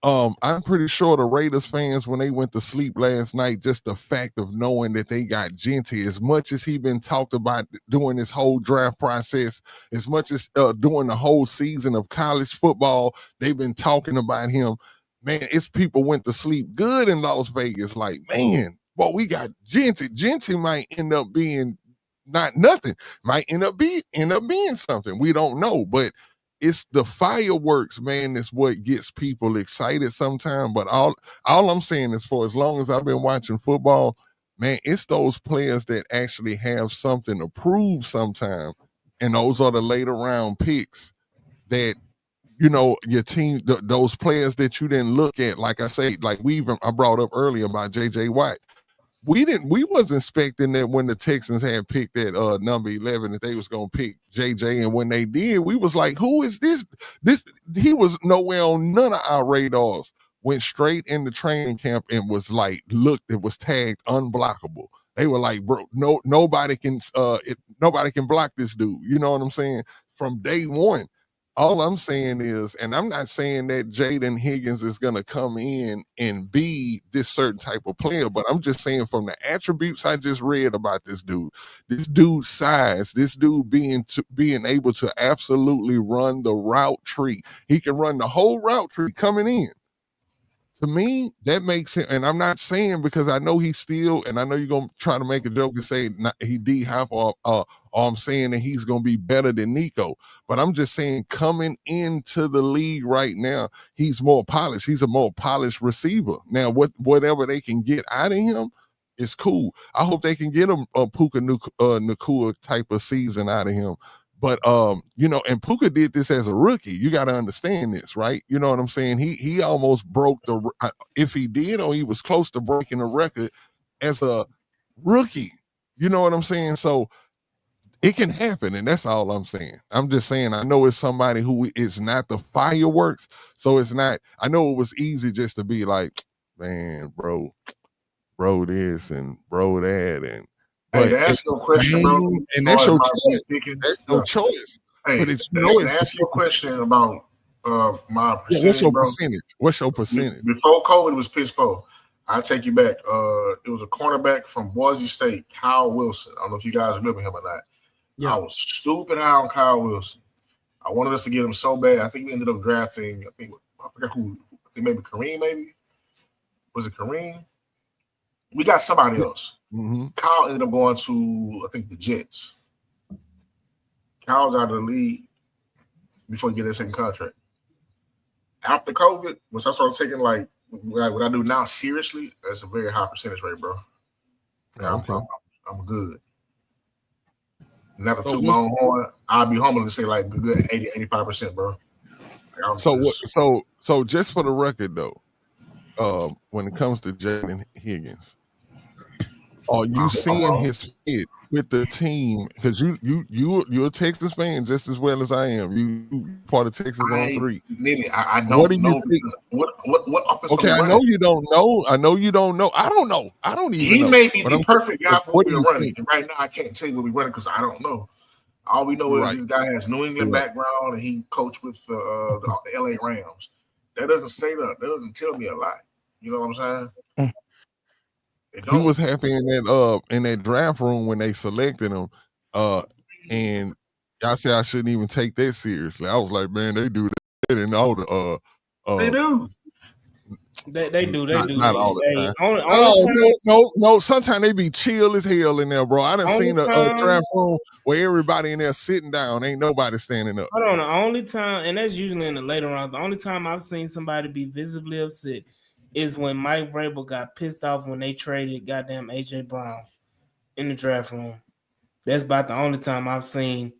I'm pretty sure the Raiders fans, when they went to sleep last night, just the fact of knowing that they got Genty, as much as he been talked about during this whole draft process, as much as during the whole season of college football, they've been talking about him. Man, it's people went to sleep good in Las Vegas. Like, man, well, we got Genty. Genty might end up being not nothing. Might end up being something. We don't know, but it's the fireworks, man, that's what gets people excited sometimes. But all I'm saying is, for as long as I've been watching football, man, it's those players that actually have something to prove sometime. And those are the later round picks that, your team, those players that you didn't look at. Like I say, like I brought up earlier about J.J. Watt. We wasn't expecting that when the Texans had picked that number 11 that they was gonna pick JJ, and when they did, we was like, who is this? He was nowhere on none of our radars. Went straight into training camp and was like, it was tagged unblockable. They were like, bro, nobody can block this dude. You know what I'm saying? From day one. All I'm saying is, and I'm not saying that Jaden Higgins is going to come in and be this certain type of player, but I'm just saying from the attributes I just read about this dude's size, this dude being able to absolutely run the route tree. He can run the whole route tree coming in. To me, that makes him, and I'm not saying because I know he's still, and I know you're going to try to make a joke and say he D-hop, or I'm saying that he's going to be better than Nico. But I'm just saying coming into the league right now, he's more polished. He's a more polished receiver. Now, whatever they can get out of him is cool. I hope they can get a Puka Nacua type of season out of him. But and Puka did this as a rookie. You got to understand this, right? You know what I'm saying? He almost broke if he did, or he was close to breaking the record as a rookie. You know what I'm saying? So it can happen, and that's all I'm saying. I'm just saying I know it's somebody who is not the fireworks, so it's not. I know it was easy just to be like, man, bro this and bro that, and hey, to ask you a question, bro, and that's your choice. That's your choice. Hey, but it's ask you a question about my percentage. What's your bro? percentage? What's your percentage? Before COVID, it was piss poor. I'll take you back. It was a cornerback from Boise State, Kyle Wilson. I don't know if you guys remember him or not. Yeah. I was stupid high on Kyle Wilson. I wanted us to get him so bad. I think we ended up drafting, I forgot who. I think maybe Kareem, maybe. Was it Kareem? We got somebody else. Mm-hmm. Kyle ended up going to, I think, the Jets. Kyle's out of the league before he get that second contract. After COVID, once I started taking like what I do now seriously, that's a very high percentage rate, bro. Okay. I'm good. Never took my own horn. I'll be humble and say like good 80-85%, bro. So just for the record though, when it comes to Jaden Higgins, are you seeing his fit with the team? Because you're a Texas fan just as well as I am. You part of Texas on 3. I don't what do know. you think? What offense? Okay, I know you don't know. I know you don't know. I don't know. I don't even know. He may be the perfect guy for what we're running. Think? And right now, I can't tell you what we're running because I don't know. All we know is this guy has New England background and he coached with the LA Rams. that doesn't say that. That doesn't tell me a lot. You know what I'm saying? He was happy in that draft room when they selected him. And I said I shouldn't even take that seriously. I was like, man, they do that in all the they do. They do. Not all the time. Only time. No. Sometimes they be chill as hell in there, bro. I done seen a draft room where everybody in there sitting down. Ain't nobody standing up. Hold on. The only time, and that's usually in the later rounds, the only time I've seen somebody be visibly upset is when Mike Vrabel got pissed off when they traded goddamn AJ Brown in the draft room. That's about the only time I've seen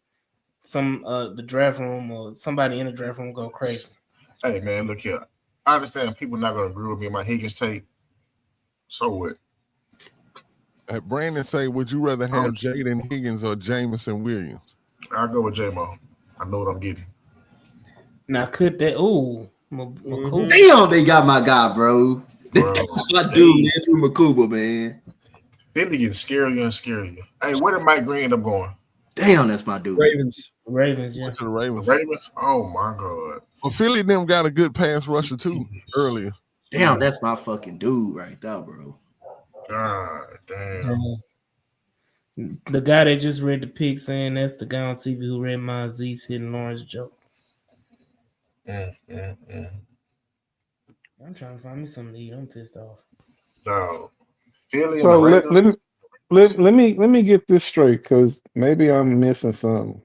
some the draft room or somebody in the draft room go crazy. Hey man, look here. I understand people not gonna agree with me on my Higgins take. So what? Brandon say, would you rather have Jaden Higgins or Jameson Williams? I'll go with J-Mo. I know what I'm getting. Now could that Damn, they got my guy, bro. My dude, Andrew Makuba, man. Philly getting scarier and scarier. Hey, where did Mike Green end up going? Damn, that's my dude. Ravens, yeah. To the Ravens. Oh my god. Well, Philly them got a good pass rusher too earlier. Damn, that's my fucking dude right there, bro. God damn. The guy that just read the pick saying that's the guy on TV who read my Z's hitting Lawrence joke. I'm trying to find me something to eat. I'm pissed off. No. Philly So and the Raiders. let me get this straight because maybe I'm missing something.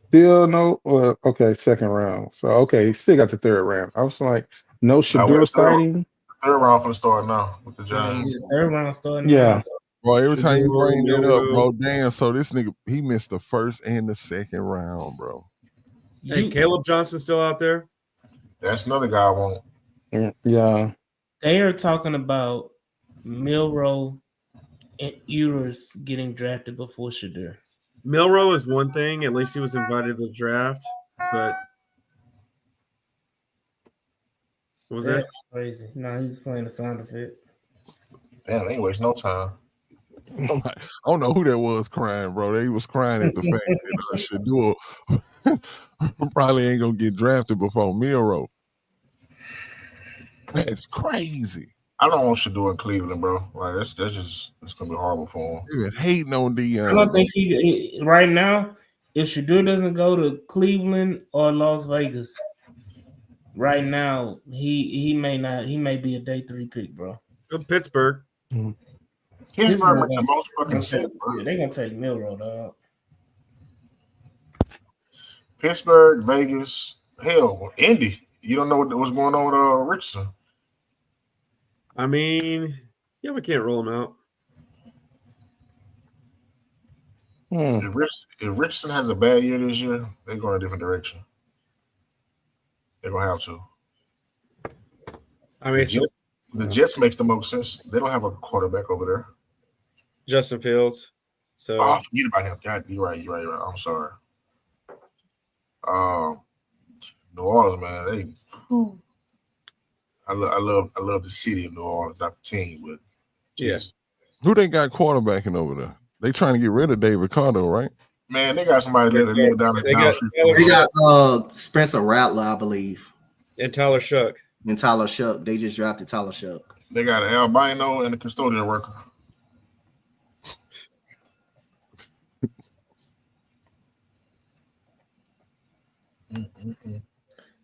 Still no, okay, second round. So okay, still got the third round. I was like, no Shadur sighting. Third round for the start now with the Giants. Third round starting. Yeah. Bro, every time you bring that up, bro, damn. So this nigga, he missed the first and the second round, bro. Hey, Caleb Johnson still out there? That's another guy I want. Yeah. They are talking about Milroe and Ewers getting drafted before Shadur. Milroe is one thing. At least he was invited to the draft. But what was That's that? crazy. No, he's playing the sound effect. Damn, ain't waste no time. I don't know who that was crying, bro. They was crying at the fact that Shadur probably ain't gonna get drafted before Milroe. That's crazy. I don't want Shadur in Cleveland, bro. Like that's just it's gonna be horrible for him. They've been hating on Deion. I don't think he right now. If Shadur doesn't go to Cleveland or Las Vegas, right now he may not. He may be a day 3 pick, bro. Go to Pittsburgh. Pittsburgh make the most fucking sense, bro. Yeah, they gonna take Milroe, dog. Pittsburgh, Vegas, hell, Indy. You don't know what's going on with Richardson. I mean, yeah, we can't rule him out. If Richardson has a bad year this year, they're going a different direction. They're gonna have to. I mean, the Jets makes the most sense. They don't have a quarterback over there. Justin Fields. So forget about him. God, you're right. I'm sorry. New Orleans, man. I love the city of New Orleans, not the team, but yes. Who they got quarterbacking over there? They trying to get rid of David Carter, right? Man, they got somebody living down They got Spencer Rattler, I believe. And Tyler Shuck. They just drafted Tyler Shuck. They got an albino and a custodial worker.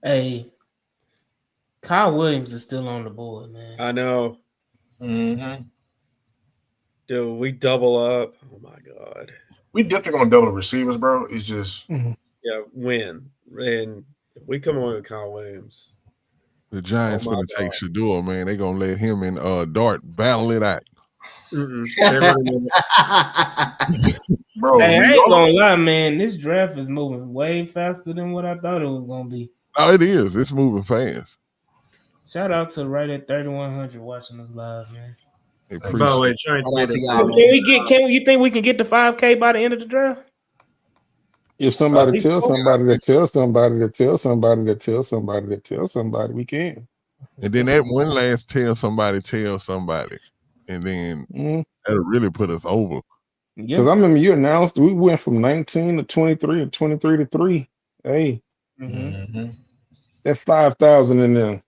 Hey, Kyle Williams is still on the board, man. I know. Mm-hmm. Dude, we double up. Oh my god. We definitely gonna double the receivers, bro. It's just yeah, win. And if we come away with Kyle Williams. The Giants gonna take Shadur, man. They gonna let him and Dart battle it out. Bro, hey, I ain't gonna lie, man. This draft is moving way faster than what I thought it was gonna be. Oh, it is. It's moving fast. Shout out to right at 3100 watching us live, man. By the way, you think we can get to 5K by the end of the draft? If somebody tells somebody that tells somebody that tells somebody that tells somebody that tells somebody, we can. And then that one last tell somebody, and then that'll really put us over. Because I remember you announced we went from 19 to 23 and 23 to 3. Hey. That 5,000 in there.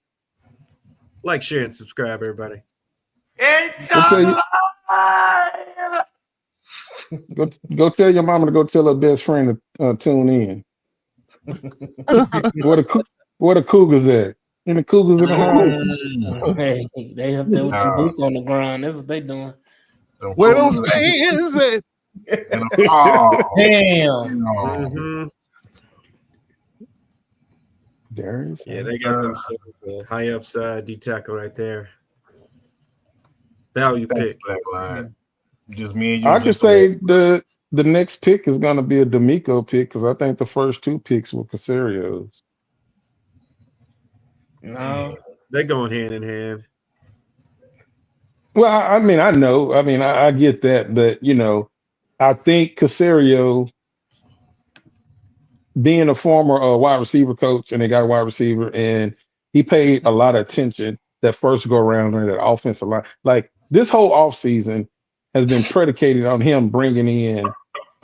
Like, share, and subscribe, everybody. Go tell you. Go tell your mama to go tell her best friend to tune in. Where the Cougars at? And the Cougars in the house. Hey, they up there with the boots on the ground. That's what they doing. Where those fans at? Damn. Mm-hmm. Darius. Yeah, they got themselves a high upside D tackle right there. Value pick. Just me and you. I could say the next pick is going to be a D'Amico pick because I think the first two picks were Casario's. No, they're going hand in hand. Well, I mean, I know. I mean, I get that, but you know, I think Casario, being a former wide receiver coach, and they got a wide receiver, and he paid a lot of attention that first go around on that offensive line. Like this whole offseason has been predicated on him bringing in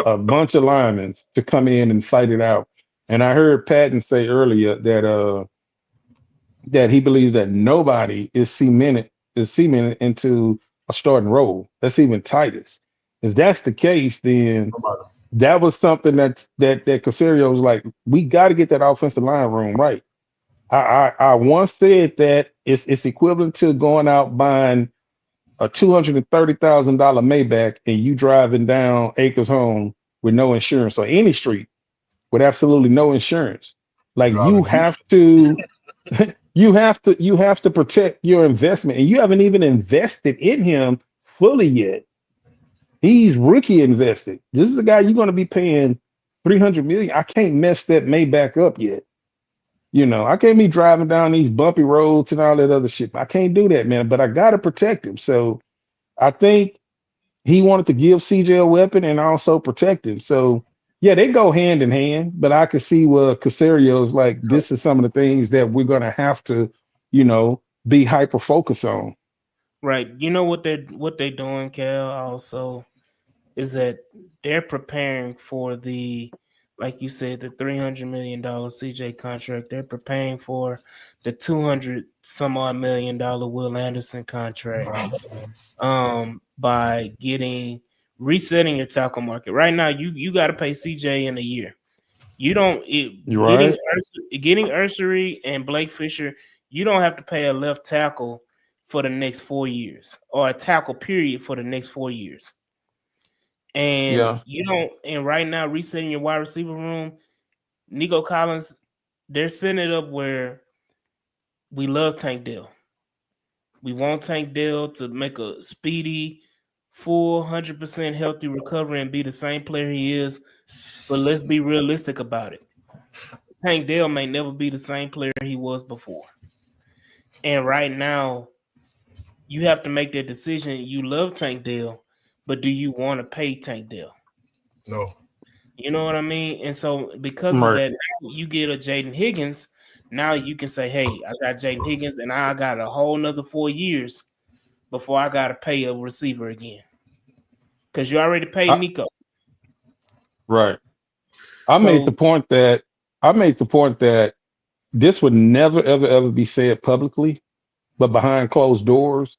a bunch of linemen to come in and fight it out. And I heard Patton say earlier that he believes that nobody is cemented into a starting role. That's even Titus. If that's the case, then that was something that Casario was like, we got to get that offensive line room right. I once said that it's equivalent to going out buying a $230,000 Maybach and you driving down Acres Home with no insurance, or any street with absolutely no insurance. Like you have to you have to protect your investment, and you haven't even invested in him fully yet. He's rookie invested. This is a guy you're going to be paying $300 million. I can't mess that Maybach up yet. You know, I can't be driving down these bumpy roads and all that other shit. I can't do that, man. But I got to protect him. So I think he wanted to give CJ a weapon and also protect him. So yeah, they go hand in hand. But I could see where Casario's like, this is some of the things that we're going to have to, you know, be hyper focused on. Right. You know what they're doing, Cal, also is that they're preparing for the, like you said, the $300 million CJ contract. They're preparing for the 200 some odd million Will Anderson contract. By resetting your tackle market. Right now, you got to pay CJ in a year. You don't getting Ursery and Blake Fisher. You don't have to pay a left tackle for the next 4 years, or a tackle period for the next 4 years. And you don't. And right now, resetting your wide receiver room, Nico Collins, they're setting it up where we love Tank Dell. We want Tank Dell to make a speedy, full 100% healthy recovery and be the same player he is. But let's be realistic about it. Tank Dell may never be the same player he was before. And right now, you have to make that decision. You love Tank Dell, but do you want to pay Tank Dell? No. You know what I mean? And so because of that, now you get a Jaden Higgins. Now you can say, hey, I got Jaden Higgins, and I got a whole nother 4 years before I got to pay a receiver again. Because you already paid Nico. Right. I made the point that this would never, ever be said publicly, but behind closed doors,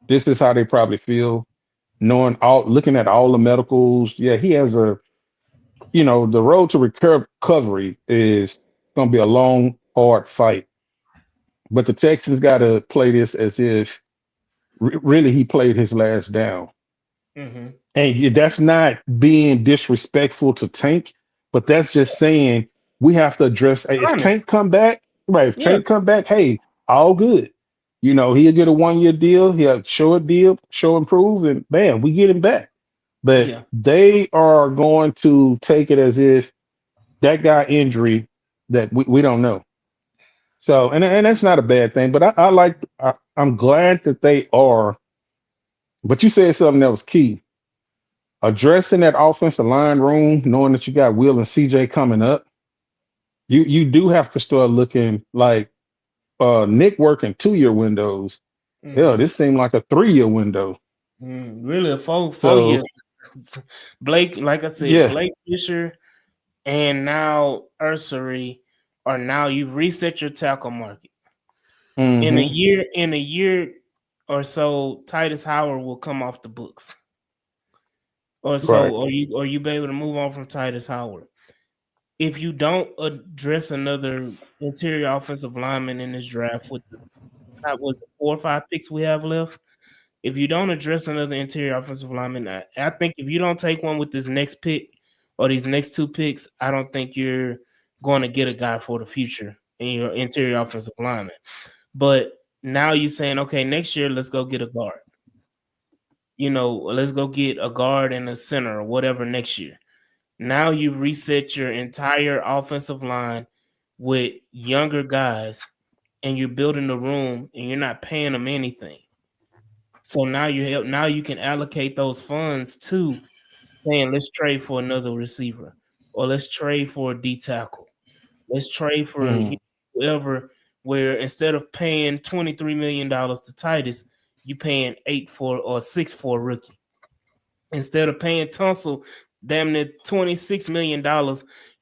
this is how they probably feel, looking at all the medicals. Yeah, he has the road to recovery is going to be a long, hard fight. But the Texans got to play this as if really he played his last down. Mm-hmm. And that's not being disrespectful to Tank, but that's just saying we have to address, hey, if Tank come back, right? If Tank come back, hey, all good. You know, he'll get a 1-year deal, he'll have short deal, show improve, and bam, we get him back. But they are going to take it as if that guy injury that we don't know. So, and that's not a bad thing, but I'm glad that they are. But you said something that was key. Addressing that offensive line room, knowing that you got Will and CJ coming up, you do have to start looking like Nick working 2-year windows. Mm-hmm. Hell, this seemed like a 3-year window. Really, a four year. Blake, like I said, Blake Fisher and now Ursery are now you've reset your tackle market. Mm-hmm. In a year or so, Titus Howard will come off the books. Or so, Right. or you be able to move on from Titus Howard. If you don't address another interior offensive lineman in this draft with what was it, 4 or 5 picks we have left, if you don't address another interior offensive lineman, I think if you don't take one with this next pick or these next 2 picks, I don't think you're going to get a guy for the future in your interior offensive lineman. But now you're saying, okay, next year let's go get a guard. Let's go get a guard and a center or whatever next year. Now you've reset your entire offensive line with younger guys, and you're building the room, and you're not paying them anything. So now you can allocate those funds to saying, let's trade for another receiver, or let's trade for a D tackle. Let's trade for whoever. Where instead of paying $23 million to Titus, you paying 8 for or 6 for a rookie. Instead of paying Tunsil damn near $26 million,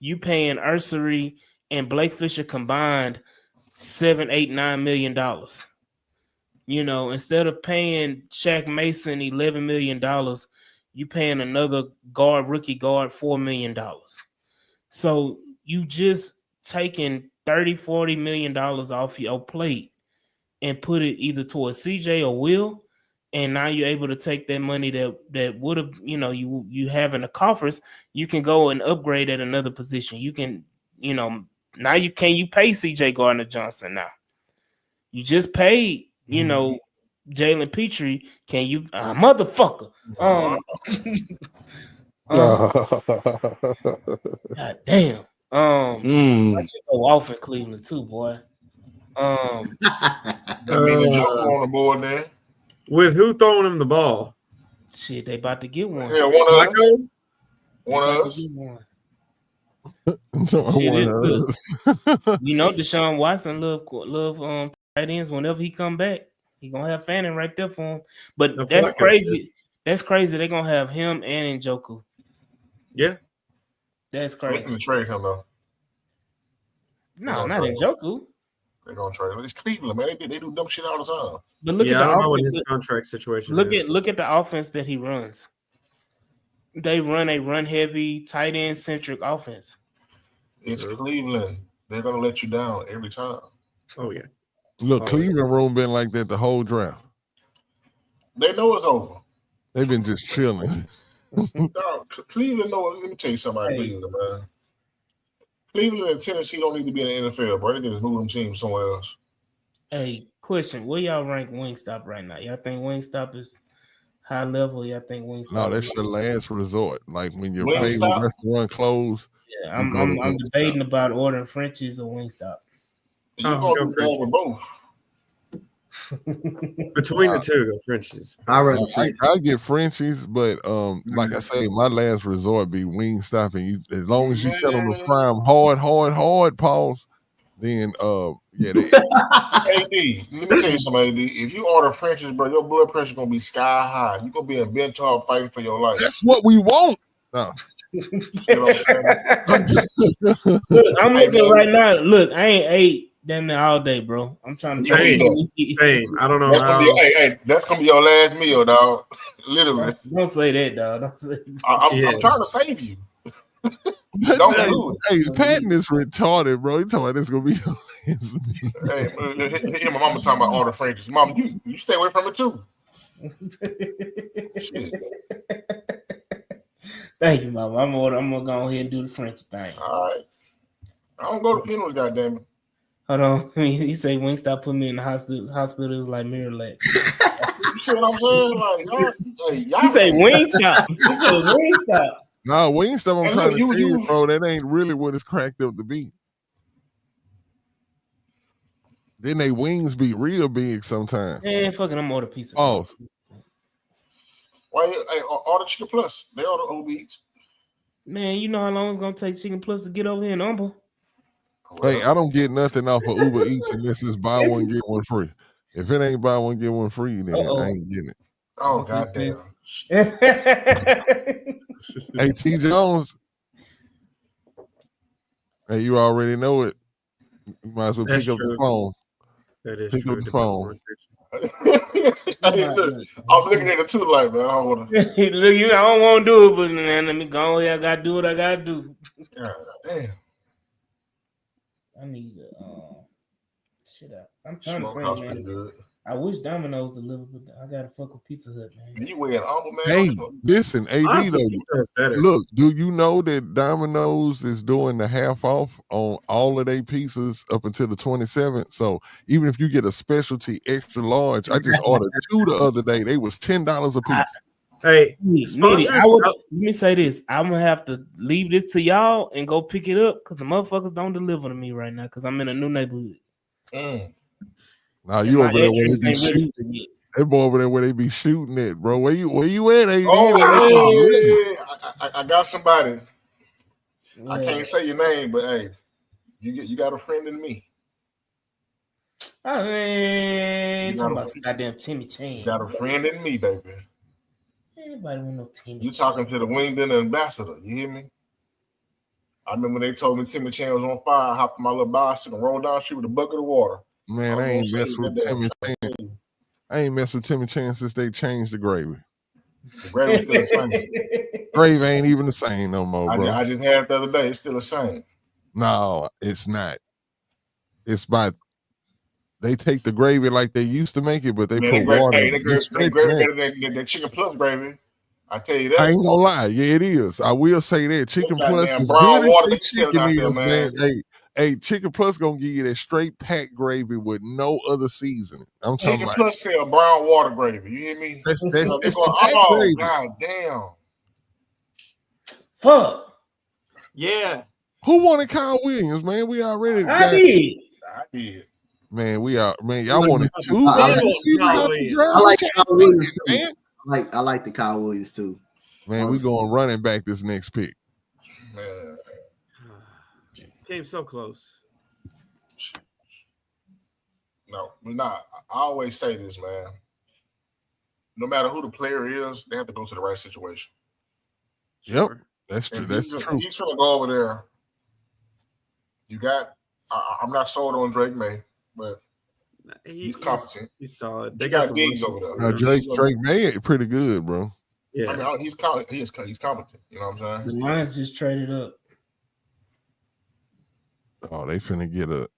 you paying Ursery and Blake Fisher combined $7, $8, $9 million. Instead of paying Shaq Mason $11 million, you paying another rookie guard $4 million. So you just taking $30, $40 million off your plate and put it either towards CJ or Will. And now you're able to take that money that would have, you have in the coffers, you can go and upgrade at another position. You can, now you pay CJ Gardner Johnson now. You just paid, Jalen Petrie. Can you motherfucker? God damn. I should go off in Cleveland too, boy. That mean the Joker on the board there. With who throwing him the ball? Shit, they about to get one. Yeah, one of us. One of us. Deshaun Watson love tight ends. Whenever he come back, he gonna have Fanning right there for him. But that's crazy. That's crazy. They're gonna have him and Njoku. Yeah, that's crazy. They're gonna trade him though. No, not Njoku. They're gonna trade him. It's Cleveland, man. They do dumb shit all the time. But look at I don't know what his contract situation is. Look at the offense that he runs. They run a run heavy, tight end centric offense. It's Cleveland. They're gonna let you down every time. Oh yeah. Look, Cleveland room been like that the whole draft. They know it's over. They've been just chilling. Cleveland know. Let me tell you something about Cleveland, man. Cleveland and Tennessee don't need to be in the NFL, bro. They can just move them teams somewhere else. Hey, question: where y'all rank Wingstop right now? Y'all think Wingstop is high level? Y'all think Wingstop? No, that's the last resort. Like when your favorite restaurant closed. Yeah, I'm debating about ordering Frenchies or Wingstop. You're gonna do that with both. Between the two, go Frenchies. I get Frenchies, but like I say, my last resort be Wingstop, and you as long as you tell them to fry them hard, pause. Then yeah. AD, let me tell you something, AD. If you order Frenchies, bro, your blood pressure gonna be sky high. You're gonna be in bench top fighting for your life. That's what we want. No. Look, I'm looking right now. Look, I ain't ate damn near all day, bro. I'm trying to same. I don't know. That's gonna be your last meal, dog. Literally. Don't say that, dog. Don't say that. I'm trying to save you. Don't do it. Hey, Patton is retarded, bro. He talking about this gonna be. Hey, my mama talking about all the Frenchies. Mom, you stay away from it too. Shit. Thank you, Mama. I'm gonna go ahead and do the French thing. All right. I don't go to funerals, goddamn it. Hold on. He say Wingstop put me in the hospital. It was like Mirror-Lake. You see what I'm saying? Like, he say Wingstop. He said Wingstop. No, Wingstop. I'm trying to tell you, bro. That ain't really what it's cracked up to be. Then they wings be real big sometimes. Man, fucking, I'm order pizza. Oh. Why? Hey, order Chicken Plus. They order Uber Eats. Man, you know how long it's gonna take Chicken Plus to get over here in Humble? Hey, I don't get nothing off of Uber Eats unless it's buy one get one free. If it ain't buy one get one free, then I ain't getting it. Oh goddamn! Hey, T. Jones. Hey, you already know it. You might as well That's pick up the true. phone. That is Pick true. up the phone. Hey, look, I'm looking at it too, like, man, I don't want to. Look, I don't want to do it, but man, let me go ahead. I gotta do what I gotta do. God damn. I need to shit out. I'm trying Smokehouse to pretty think, man. good. I wish Domino's delivered, but I gotta fuck with Pizza Hut, man. You wear an armor, man? Hey, listen, AD Honestly, though. Pizza Hut's better. Look, do you know that Domino's is doing the half off on all of their pizzas up until the 27th? So even if you get a specialty extra large, I just ordered 2 the other day. They was $10 a piece. Hey, Needy, let me say this. I'm gonna have to leave this to y'all and go pick it up because the motherfuckers don't deliver to me right now because I'm in a new neighborhood. Now you over there where address they be ain't shooting. registered yet. That boy over there where they be shooting at, bro. Where you at, AD? Oh, hey, I got somebody. Yeah. I can't say your name, but hey, you got a friend in me. Oh man, You talking got about some goddamn Timmy Chan. You got a friend in me, baby. Anybody want no Timmy? You talking to the Wingdon ambassador? You hear me? I remember they told me Timmy Chan was on fire. I hopped on my little bicycle and rolled down the street with a bucket of water. Man, I ain't messed with Timmy Chan. I ain't messed with Timmy Chan since they changed the gravy. The gravy's still the same. Gravy ain't even the same no more, bro. I just had it the other day. It's still the same. No, it's not. It's by they take the gravy like they used to make it, but they put water. Hey, that gravy better than Chicken Plus gravy. I tell you that. I ain't gonna lie. Yeah, it is. I will say that Chicken Plus is brown good as water they that you selling chicken out there, is, man. man. Hey, Chicken Plus gonna give you that straight pack gravy with no other seasoning. I'm talking Chicken about. Plus sell brown water gravy. You hear me? That's It's the pack gravy. God damn. Fuck. Yeah. Who wanted Kyle Williams, man? We already I did. Man, y'all wanted 2 I receivers out the draft. I like Kyle Williams too. Man. I like the Kyle Williams too. Man, we going running back this next pick. Man. Came so close. No, we're not. I always say this, man. No matter who the player is, they have to go to the right situation. Yep, that's true. That's true. He's trying to go over there. You got. I'm not sold on Drake May, but he's competent. He's solid. They got Diggs over there. Now, Drake May is pretty good, bro. Yeah, I mean, he's competent. You know what I'm saying? The Lions just traded up. Oh, they finna get a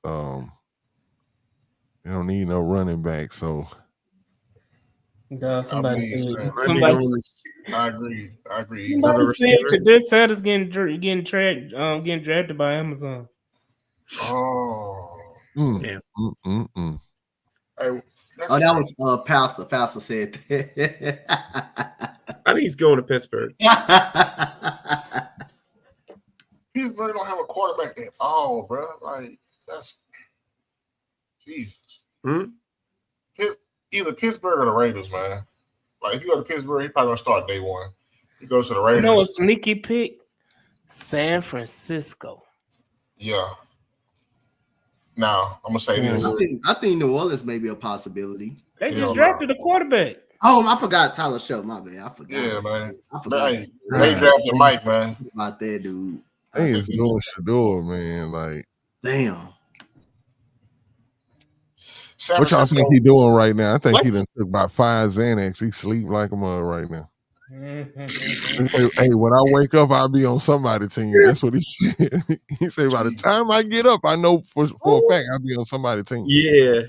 they don't need no running back, so somebody said. I agree. Somebody said Kadir Sanders getting drafted by Amazon. Oh, damn. Hey, that was Pastor. Pastor said that. I think he's going to Pittsburgh. Pittsburgh don't have a quarterback at all, bro. Like that's Jesus. Either Pittsburgh or the Raiders, man. Like if you go to Pittsburgh, he probably gonna start day one. He goes to the Raiders. You know a sneaky pick? San Francisco. Now I'm gonna say this. I think New Orleans may be a possibility. They just drafted a quarterback. Oh, I forgot Tyler Show. My bad. I forgot. Yeah, man. I forgot. They drafted Mike, man. About that dude. They is doing Shador, man. Like, damn. What y'all think he doing right now? I think he done took about 5 Xanax. He sleep like a mug right now. Hey, when I wake up, I'll be on somebody's team. That's what he said. He said, by the time I get up, I know for a fact I'll be on somebody's team. Yeah.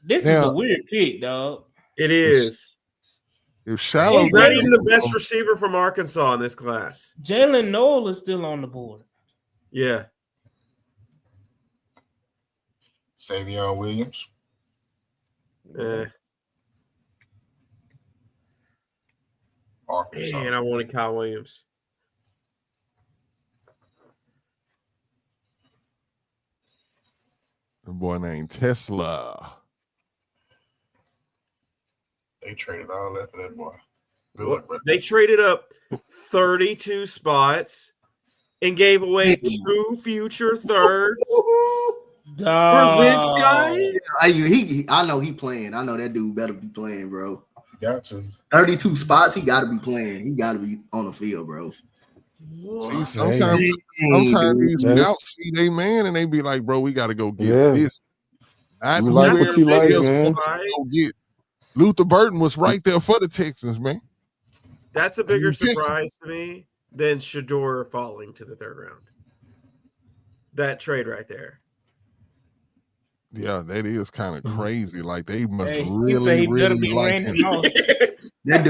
This is a weird pick, dog. It is. If Shallow, he's not even the best receiver from Arkansas in this class. Jalen Noel is still on the board. Yeah. Savion Williams. Man, I wanted Kyle Williams. A boy named Tesla. They traded all that for that boy. They traded up 32 spots and gave away 2 future thirds for this guy. I know he playing. I know that dude better be playing, bro. Got to 32 spots. He got to be playing. He got to be on the field, bro. See, sometimes these scouts see they man and they be like, bro, we got to go get this. Not You who like what you everybody like, else man. wants to go get. Luther Burton was right there for the Texans, man. That's a bigger surprise to me than Shador falling to the third round. That trade right there. Yeah, that is kind of crazy. Like they must He really, say he better really be like Randy him. Moss. That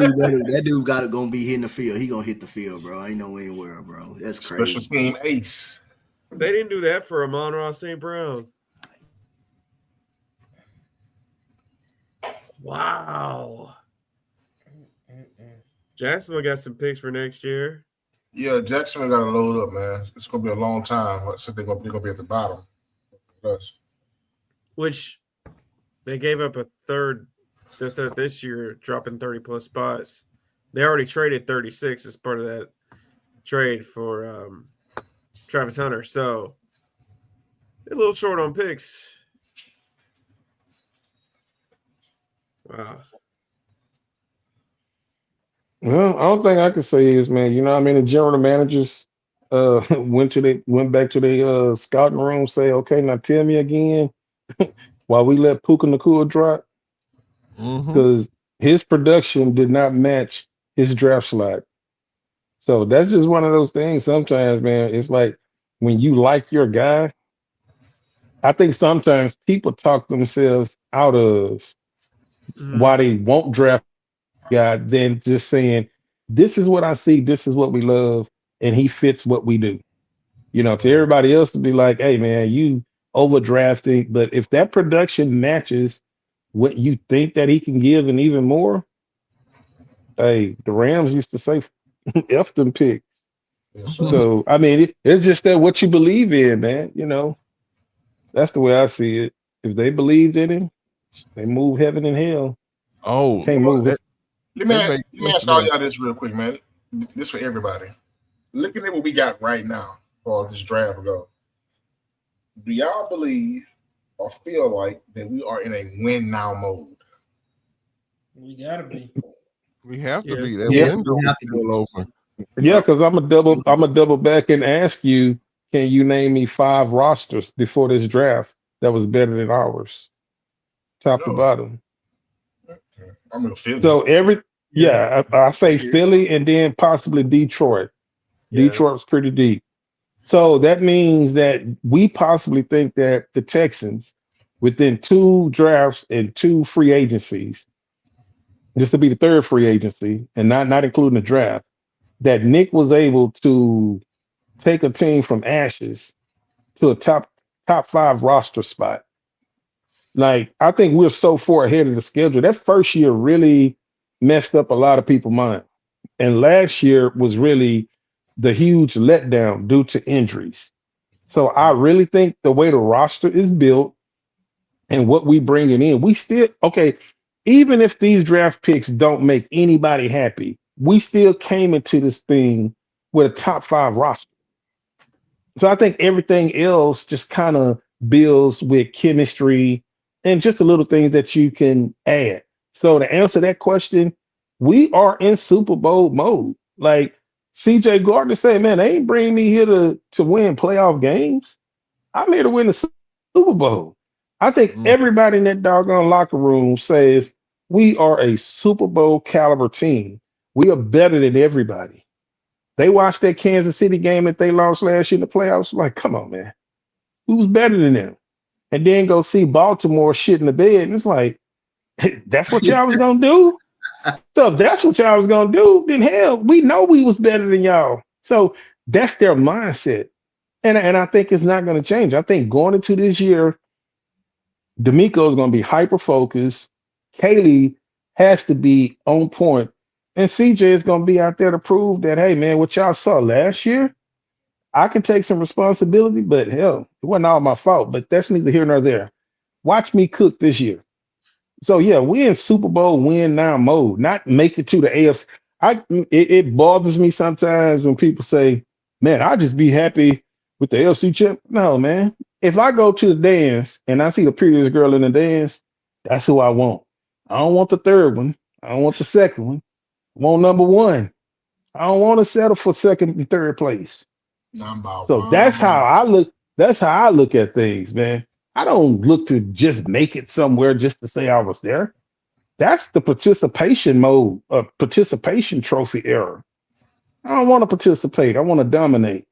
dude gonna be hitting the field. He gonna hit the field, bro. Ain't no way in world, bro. That's crazy. Special team ace. They didn't do that for Amon-Ra St. Brown. Wow. Jacksonville got some picks for next year. Yeah, Jacksonville got to load up, man. It's gonna be a long time. So they're gonna be at the bottom. Yes. Which they gave up a third this year, dropping 30 plus spots. They already traded 36 as part of that trade for Travis Hunter. So they're a little short on picks. Wow. Well, I don't think I could say is, man. You know, what I mean, the general managers went back to the scouting room, say, okay, now tell me again why we let Puka Nacua drop, because his production did not match his draft slot. So that's just one of those things. Sometimes, man, it's like when you like your guy, I think sometimes people talk themselves out of why they won't draft guy than just saying, this is what I see, this is what we love, and he fits what we do. You know, to everybody else to be like, hey man, you overdrafting, but if that production matches what you think that he can give and even more, hey, the Rams used to say F them picks. So I mean, it's just that what you believe in, man. You know, that's the way I see it. If they believed in him, they move heaven and hell. Can't move it. Let me ask all y'all this real quick, man. This for everybody. Looking at what we got right now for this draft ago, do y'all believe or feel like that we are in a win now mode? We gotta be. We have to be. That Yes, window is still open. Yeah, because I'm a double back and ask you, can you name me 5 rosters before this draft that was better than ours, top to bottom? I'm gonna Philly. So I say Philly and then possibly Detroit. Detroit's pretty deep. So that means that we possibly think that the Texans, within 2 drafts and 2 free agencies, this will be the 3rd free agency, and not including the draft, that Nick was able to take a team from ashes to a top 5 roster spot. Like, I think we're so far ahead of the schedule. That first year really messed up a lot of people's mind. And last year was really the huge letdown due to injuries. So I really think the way the roster is built and what we bringing in, we still okay. Even if these draft picks don't make anybody happy, we still came into this thing with a top 5 roster. So I think everything else just kind of builds with chemistry and just the little things that you can add. So to answer that question, we are in Super Bowl mode. Like CJ Gardner said, man, they ain't bringing me here to win playoff games. I'm here to win the Super Bowl. I think everybody in that doggone locker room says we are a Super Bowl caliber team. We are better than everybody. They watched that Kansas City game that they lost last year in the playoffs. Like, come on, man. Who's better than them? And then go see Baltimore shit in the bed. And it's like, that's what y'all was going to do? So if that's what y'all was going to do, then hell, we know we was better than y'all. So that's their mindset. And I think it's not going to change. I think going into this year, D'Amico is going to be hyper focused. Kaylee has to be on point. And CJ is going to be out there to prove that, hey, man, what y'all saw last year, I can take some responsibility, but hell, it wasn't all my fault. But that's neither here nor there. Watch me cook this year. So, yeah, we're in Super Bowl win now mode, not make it to the AFC. It bothers me sometimes when people say, man, I'll just be happy with the AFC champ. No, man. If I go to the dance and I see the prettiest girl in the dance, that's who I want. I don't want the third one. I don't want the second one. I want number 1. I don't want to settle for second and third place. Number So that's how one. I look. That's how I look at things, man. I don't look to just make it somewhere just to say I was there. That's the participation mode, participation trophy era. I don't want to participate. I want to dominate.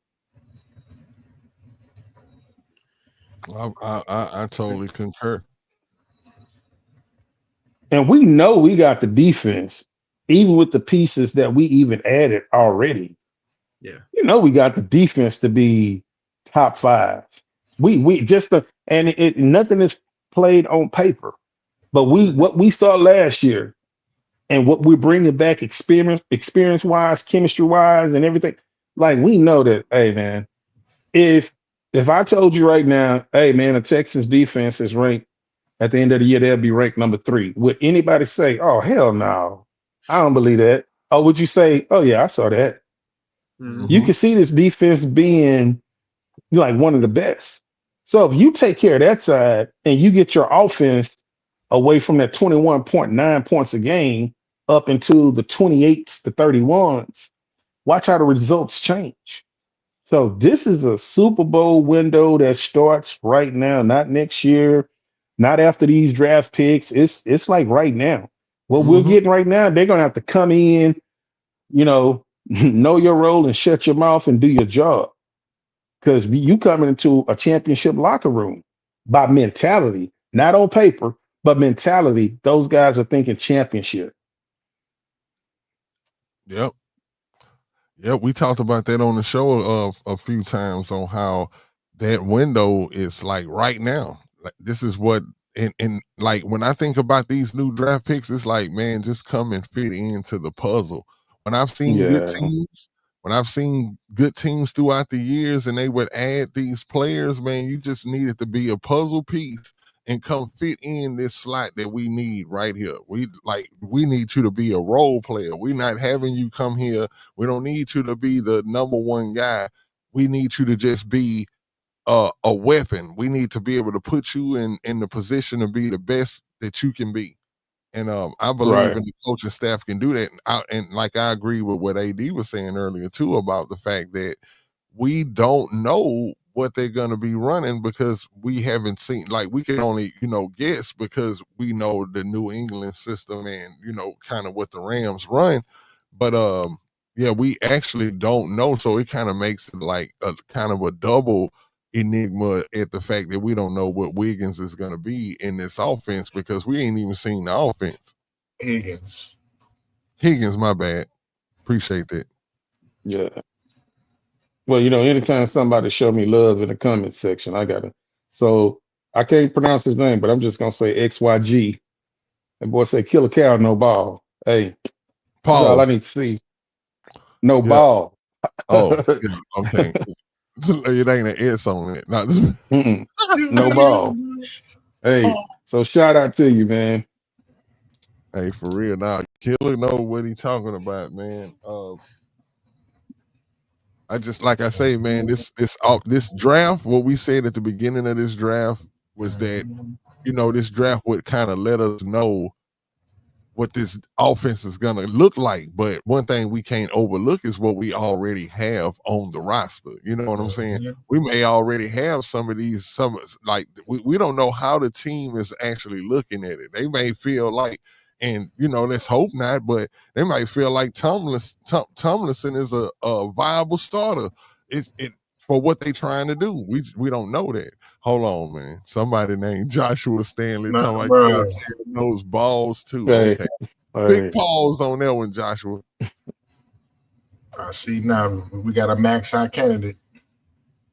I totally concur. And we know we got the defense, even with the pieces that we even added already. Yeah. You know, we got the defense to be top five. We just and nothing is played on paper, but what we saw last year and what we're bringing back experience wise, chemistry wise, and everything. Like we know that, hey man, if I told you right now, hey man, the Texans defense is ranked at the end of the year, they'll be ranked number 3. Would anybody say, oh hell no, I don't believe that? Or would you say, oh yeah, I saw that? You can see this defense being like one of the best. So if you take care of that side and you get your offense away from that 21.9 points a game up into the 28s to 31s, watch how the results change. So this is a Super Bowl window that starts right now, not next year, not after these draft picks. It's like right now. What we're getting right now, they're gonna have to come in, know your role and shut your mouth and do your job because you coming into a championship locker room by mentality, not on paper, but mentality. Those guys are thinking championship. Yep. Yeah, we talked about that on the show a few times on how that window is like right now. Like this is what and like when I think about these new draft picks, it's like, man, just come and fit into the puzzle. When I've seen good Yeah. teams, when I've seen good teams throughout the years and they would add these players, man, you just needed to be a puzzle piece and come fit in this slot that we need right here. We need you to be a role player. We're not having you come here. We don't need you to be the number one guy. We need you to just be a weapon. We need to be able to put you in the position to be the best that you can be. And I believe Right. in the coaching staff can do that. And like I agree with what AD was saying earlier too about the fact that we don't know what they're going to be running because we haven't seen, like we can only guess because we know the New England system and kind of what the Rams run, but yeah, we actually don't know, so it kind of makes it like a kind of a double enigma at the fact that we don't know what Wiggins is going to be in this offense because we ain't even seen the offense. Higgins, my bad. Appreciate that. Yeah. Well, anytime somebody show me love in the comment section, I gotta. So I can't pronounce his name, but I'm just gonna say XYG. That boy say kill a cow, no ball. Hey, that's all I Pause. need to see. No Yeah. ball. Oh, yeah, okay. It ain't an S on it. Not no ball. Hey, so shout out to you, man. Hey, for real. Now, Killer know what he talking about, man. I just like I say, man, this draft, what we said at the beginning of this draft was that, this draft would kind of let us know what this offense is gonna look like. But one thing we can't overlook is what we already have on the roster. You know what I'm saying? We may already have some of these, like we don't know how the team is actually looking at it. They may feel like, and let's hope not, but they might feel like Tomlinson is a viable starter. It for what they trying to do. We don't know that. Hold on, man. Somebody named Joshua Stanley talking about Killer knows balls too. Hey, Okay. Big hey. pause on that one, Joshua. I see now we got a max out candidate.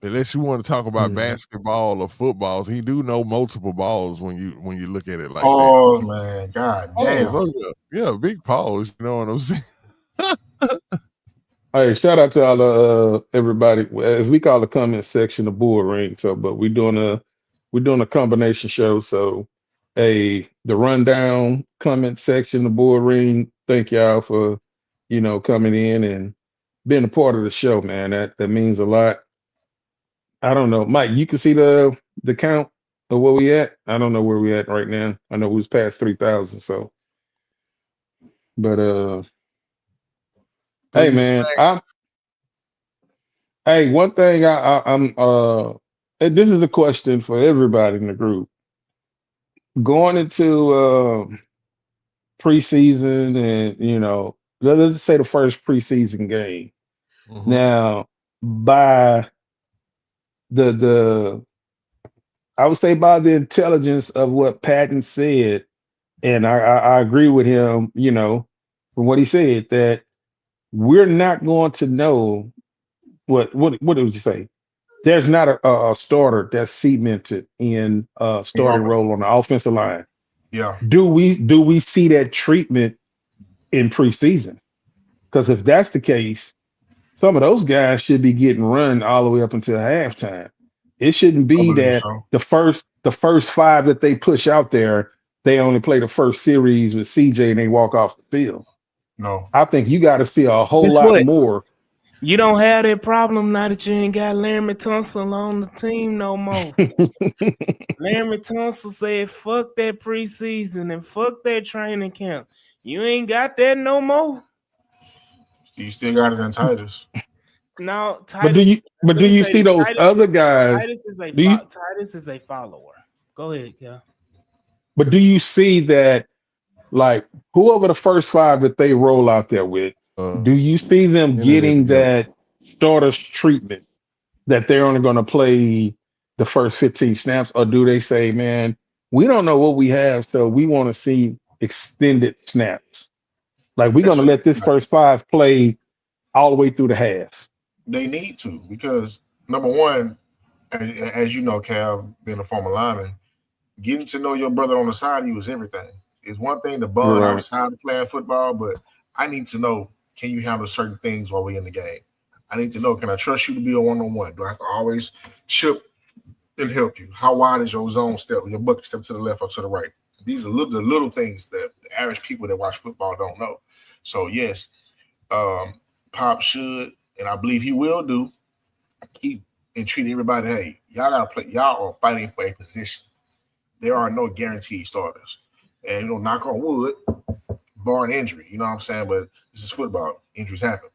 Unless you want to talk about basketball or footballs, he do know multiple balls when you look at it like that. Oh man, god damn. Yeah, big pause. You know what I'm saying? Hey, shout out to all everybody, as we call the comment section, the bull ring. So, but we're doing a combination show. So, the rundown comment section, the bull ring. Thank y'all for coming in and being a part of the show, man. That means a lot. I don't know, Mike. You can see the count of where we at. I don't know where we at right now. I know we was past 3,000. So, but Hey Please man, say. I'm hey, one thing I'm and this is a question for everybody in the group. Going into preseason and let's just say the first preseason game. Mhm. Now, by the I would say by the intelligence of what Patton said, and I agree with him, from what he said, that we're not going to know what did you say? There's not a starter that's cemented in starting Okay. role on the offensive line. Yeah. Do we see that treatment in preseason? Because if that's the case, some of those guys should be getting run all the way up until halftime. It shouldn't I be believe that so. the first five that they push out there, they only play the first series with CJ and they walk off the field. No. I think you got to see a whole Guess lot what? more. You don't have that problem now that you ain't got Larry Tunsil on the team no more. Larry Tunsil said, fuck that preseason and fuck that training camp. You ain't got that no more. You still got it in Titus. No, But do Titus. you but Let do me you say see this: those other guys? Do you Titus is a follower. Go ahead, Kel. but do you see that, like, whoever the first five that they roll out there with, do you see them Internet getting together. that starters treatment that they're only going to play the first 15 snaps, or do they say, man, we don't know what we have, so we want to see extended snaps? Like, we're going That's to what let this first five play all the way through the half. they need to, because number one, as you know, Cal, being a former lineman, getting to know your brother on the side of you is everything. It's one thing to bond Right. outside of playing football, but I need to know, can you handle certain things while we're in the game? I need to know, can I trust you to be a one-on-one? Do I have to always chip and help you? How wide is your zone step, your bucket step to the left or to the right? These are the little things that the average people that watch football don't know. So yes, um, Pop should, and I believe he will do, keep and treat everybody. Hey, y'all gotta play. Y'all are fighting for a position. There are no guaranteed starters, and knock on wood, barring injury. You know what I'm saying? But this is football. Injuries happen,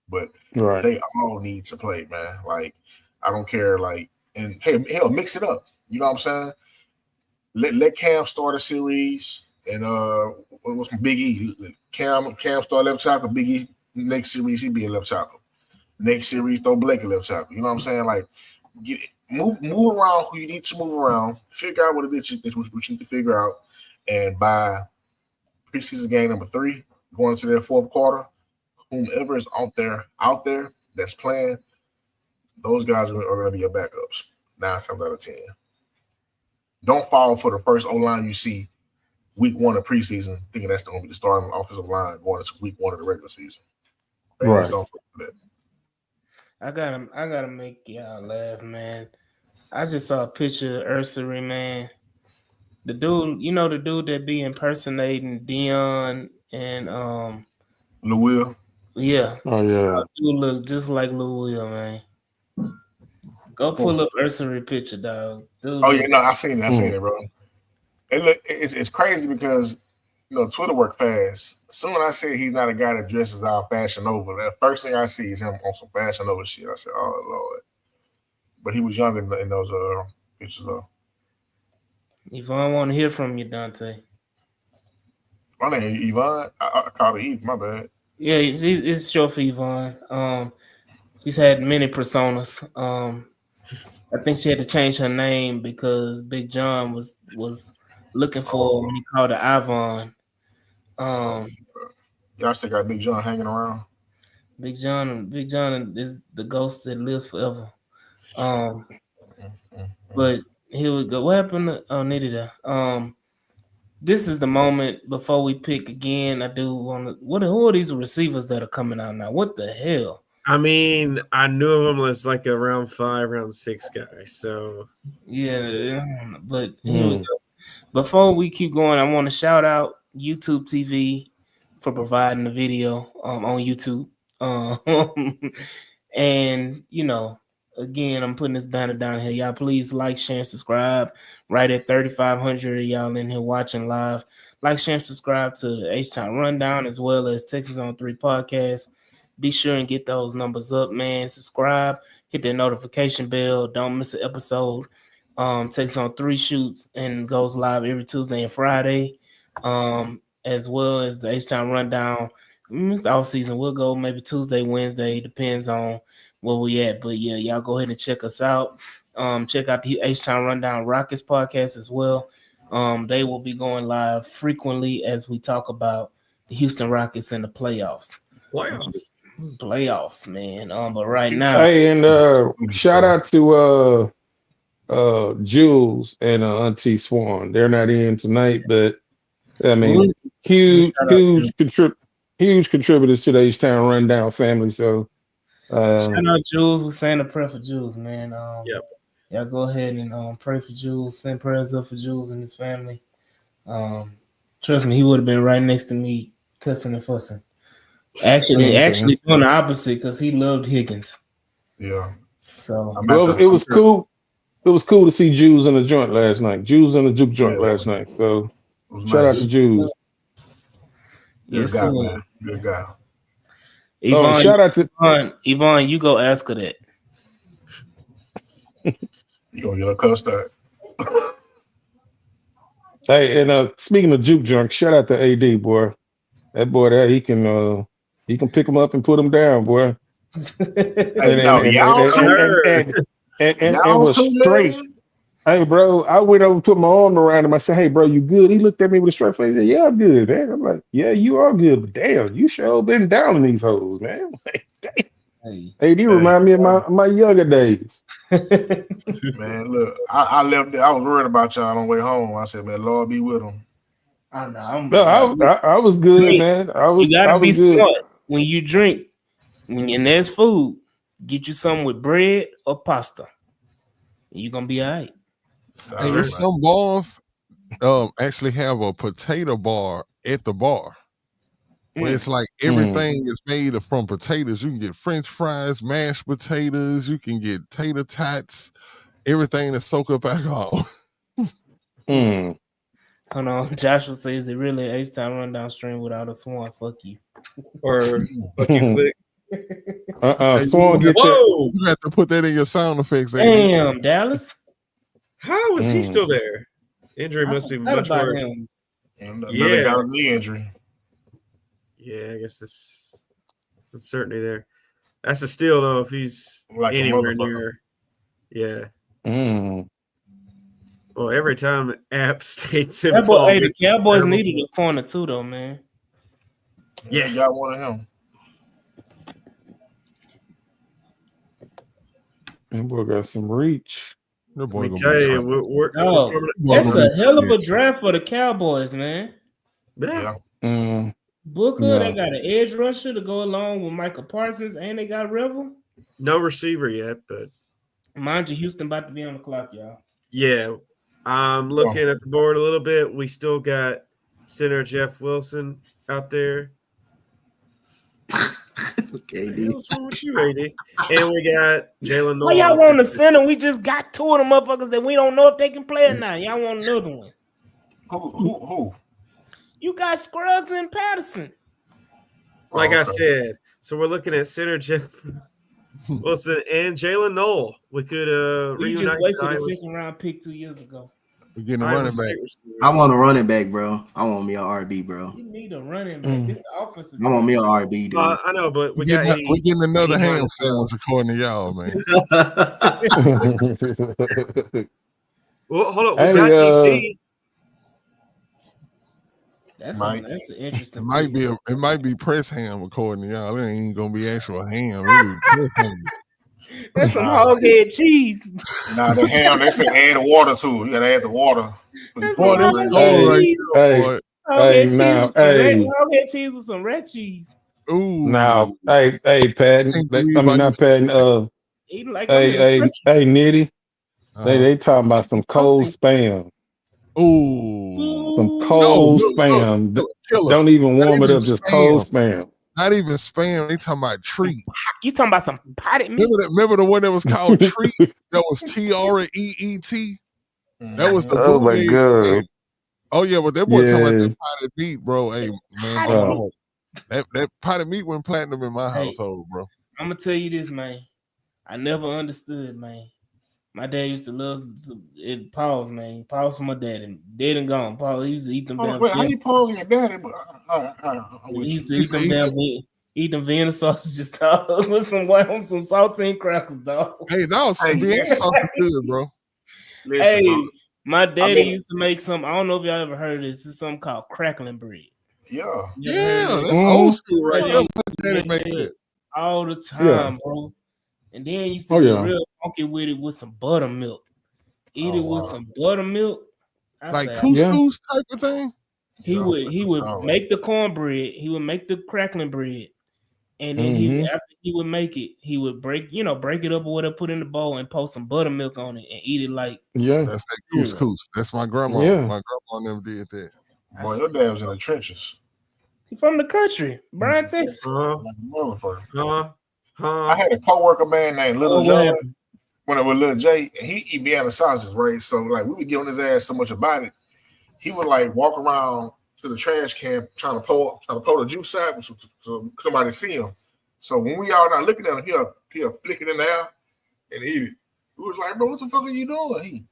but Right. they all need to play, man. Like I don't care. Like and hey, hell, mix it up. You know what I'm saying? Let Cam start a series, and what's Big E? Cam start left tackle. Big E next series he be a left tackle. Next series throw Blake a left tackle. You know what I'm saying? Like move around who you need to move around. Figure out what it is what you need to figure out, and by preseason game number 3, going into their fourth quarter, whomever is out there that's playing, those guys are going to be your backups 9 times out of 10. Don't fall for the first O line you see week 1 of preseason, thinking that's going to be the starting offensive line going into week 1 of the regular season. Fans Right. don't fall for that. I gotta make y'all laugh, man. I just saw a picture of Ursary, man. The dude, the dude that be impersonating Dion and Lou Will. yeah. Oh yeah. Dude look just like Lou Will, man. Go pull up Ursary picture, dog. Dude Oh yeah, look. no, I seen it, bro. It's crazy because Twitter work fast. Soon as I say he's not a guy that dresses out Fashion Nova, the first thing I see is him on some Fashion Nova shit. I said, "Oh Lord!" But he was young in those pictures though. Yvonne want to hear from you, Dante. My name is Yvonne. I call it Eve. My bad. Yeah, it's short for Yvonne. She's had many personas. I think she had to change her name because Big John was looking for her Oh, when he called her Yvonne. oh, y'all still got Big John hanging around. Big John is the ghost that lives forever. Um, Mm-hmm. but here we go. What happened to Nitty? This is the moment before we pick again. I do want to. Who are these receivers that are coming out now? What the hell? I mean, I knew of him as like a round 5, round 6 guy. So Yeah, but here we go. Before we keep going, I want to shout out YouTube TV for providing the video on YouTube. And again, I'm putting this banner down here. Y'all please like, share, and subscribe. Right at 3,500 of y'all in here watching live. Like, share, and subscribe to the H-Town Rundown as well as Texas on 3 podcast. Be sure and get those numbers up, man. Subscribe, hit that notification bell. Don't miss an episode. Texas on 3 shoots and goes live every Tuesday and Friday. As well as the H-Town Rundown. It's the off season. We'll go maybe Tuesday, Wednesday, depends on where we at. But yeah, y'all go ahead and check us out. Check out the H-Town Rundown Rockets podcast as well. They will be going live frequently as we talk about the Houston Rockets and the playoffs. Playoffs, man. But right now, hey, and shout out to Jules and Auntie Swan. They're not in tonight, but I mean, huge contributors to the H-Town Rundown family. So shout out Jules. We're saying a prayer for Jules, man. Yep. Y'all go ahead and pray for Jules. Send prayers up for Jules and his family. Trust me, he would have been right next to me, cussing and fussing. Actually doing the opposite because he loved Higgins. Yeah. So well, it was cool. It was cool to see Jules in the joint last night. Jules in the juke joint last night. So shout out to Jules. Good guy, man. Good guy. Yvonne, shout out to Yvonne. You go ask her that. You gonna get a custard? Hey, and speaking of juke junk, shout out to AD, boy. That boy there, he can pick him up and put him down, boy. And was straight. Hey, bro, I went over and put my arm around him. I said, "Hey, bro, you good?" He looked at me with a straight face. He said, "Yeah, I'm good, man." I'm like, "Yeah, you are good, but damn, you sure been down in these hoes, man." AD remind me of my younger days. Man, look, I left there. I was worried about y'all on the way home. I said, "Man, Lord be with them." I know. I was good, man. You gotta be smart when you drink. And there's food, get you something with bread or pasta. You're gonna be all right. Hey, there's some bars actually have a potato bar at the bar. Where it's like everything is made from potatoes. You can get French fries, mashed potatoes, you can get tater tots, everything that soak up alcohol. Hold on. Joshua says it really an H-Town Rundown stream without a Swan. Fuck you. Or fuck you, click. Swan, get whoa! You have to put that in your sound effects. Damn, Dallas. How is he still there? Injury must be much worse. Yeah, got a knee injury. Yeah, I guess that's certainty there. That's a steal though if he's like anywhere near. Yeah. Well, every time App State's involved, the Cowboys needed a corner too, though, man. Yeah, you got one of him. That boy got some reach. Let me tell you, we're that's a hell of a draft for the Cowboys, man. Yeah. Booker, they got an edge rusher to go along with Michael Parsons, and they got Rebel. No receiver yet, but mind you, Houston about to be on the clock, y'all. Yeah, I'm looking at the board a little bit. We still got center Jeff Wilson out there. Okay, what's wrong with you, AD? And we got Jalen Noel. Why y'all want the center? We just got two of them motherfuckers that we don't know if they can play or not. Y'all want another one? Who? You got Scruggs and Patterson. Like I said, so we're looking at center Jeff Wilson and Jalen Noel. We could we reunite. Just wasted a second round pick 2 years ago. We're getting a running back. I want a running back, bro. I want me an RB, bro. You need a running back. This the offensive. I want me an RB, dude. I know, but we're getting another ham sandwich according to y'all, man. Well, hold on. We got DP. That's an interesting. It might be press ham according to y'all. It ain't gonna be actual ham. It press ham. That's some hoghead cheese. Nah, the ham, they said add the water too. You gotta add the water. That's hoghead cheese with some red cheese. Ooh. Now, hey, Patton. Not Patton. Hey, Nitty. They talking about some cold spam. Ooh. Some cold spam. Don't even warm it up, just cold spam. Not even spam. They talking about treat. You talking about some potted meat? Remember the one that was called treat? That was TREET. That was the Oh my bootleg. god. Oh yeah, but that boy talking about that potted meat, bro. Hey man, that potted meat went platinum in my household, bro. I'm gonna tell you this, man. I never understood, man. My dad used to love it. Pause, man. Pause for my dad. And dead and gone. Pause. He used to eat them damn. Wait, how you pausing your daddy? He used to eat them damn. Eat them Vienna sausages, dog, with some saltine crackers, dog. Hey, no, Vienna sausage good, bro. Listen, bro. My daddy used to make some. I don't know if y'all ever heard of this. It's something called crackling bread. Yeah, that's old school, right there. My daddy make that all the time, bro. And then he used to get real funky with it with some buttermilk. Eat it with some buttermilk. Like couscous type of thing. He would make the cornbread. He would make the crackling bread, and then after he would make it, he would break it up or whatever, put it in the bowl and pour some buttermilk on it and eat it like that's that couscous. That's my grandma. Yeah. My grandma never did that. Boy, your dad was in the trenches. He from the country, Brian, Texas. I had a coworker man named Little John when I was Little J, and he eat Vienna sausages, right? So like we would get on his ass so much about it, he would like walk around to the trash can trying to pull the juice out so somebody see him. So when we all not looking at him, he'll flick it in the air and eat it. We was like, bro, what the fuck are you doing? He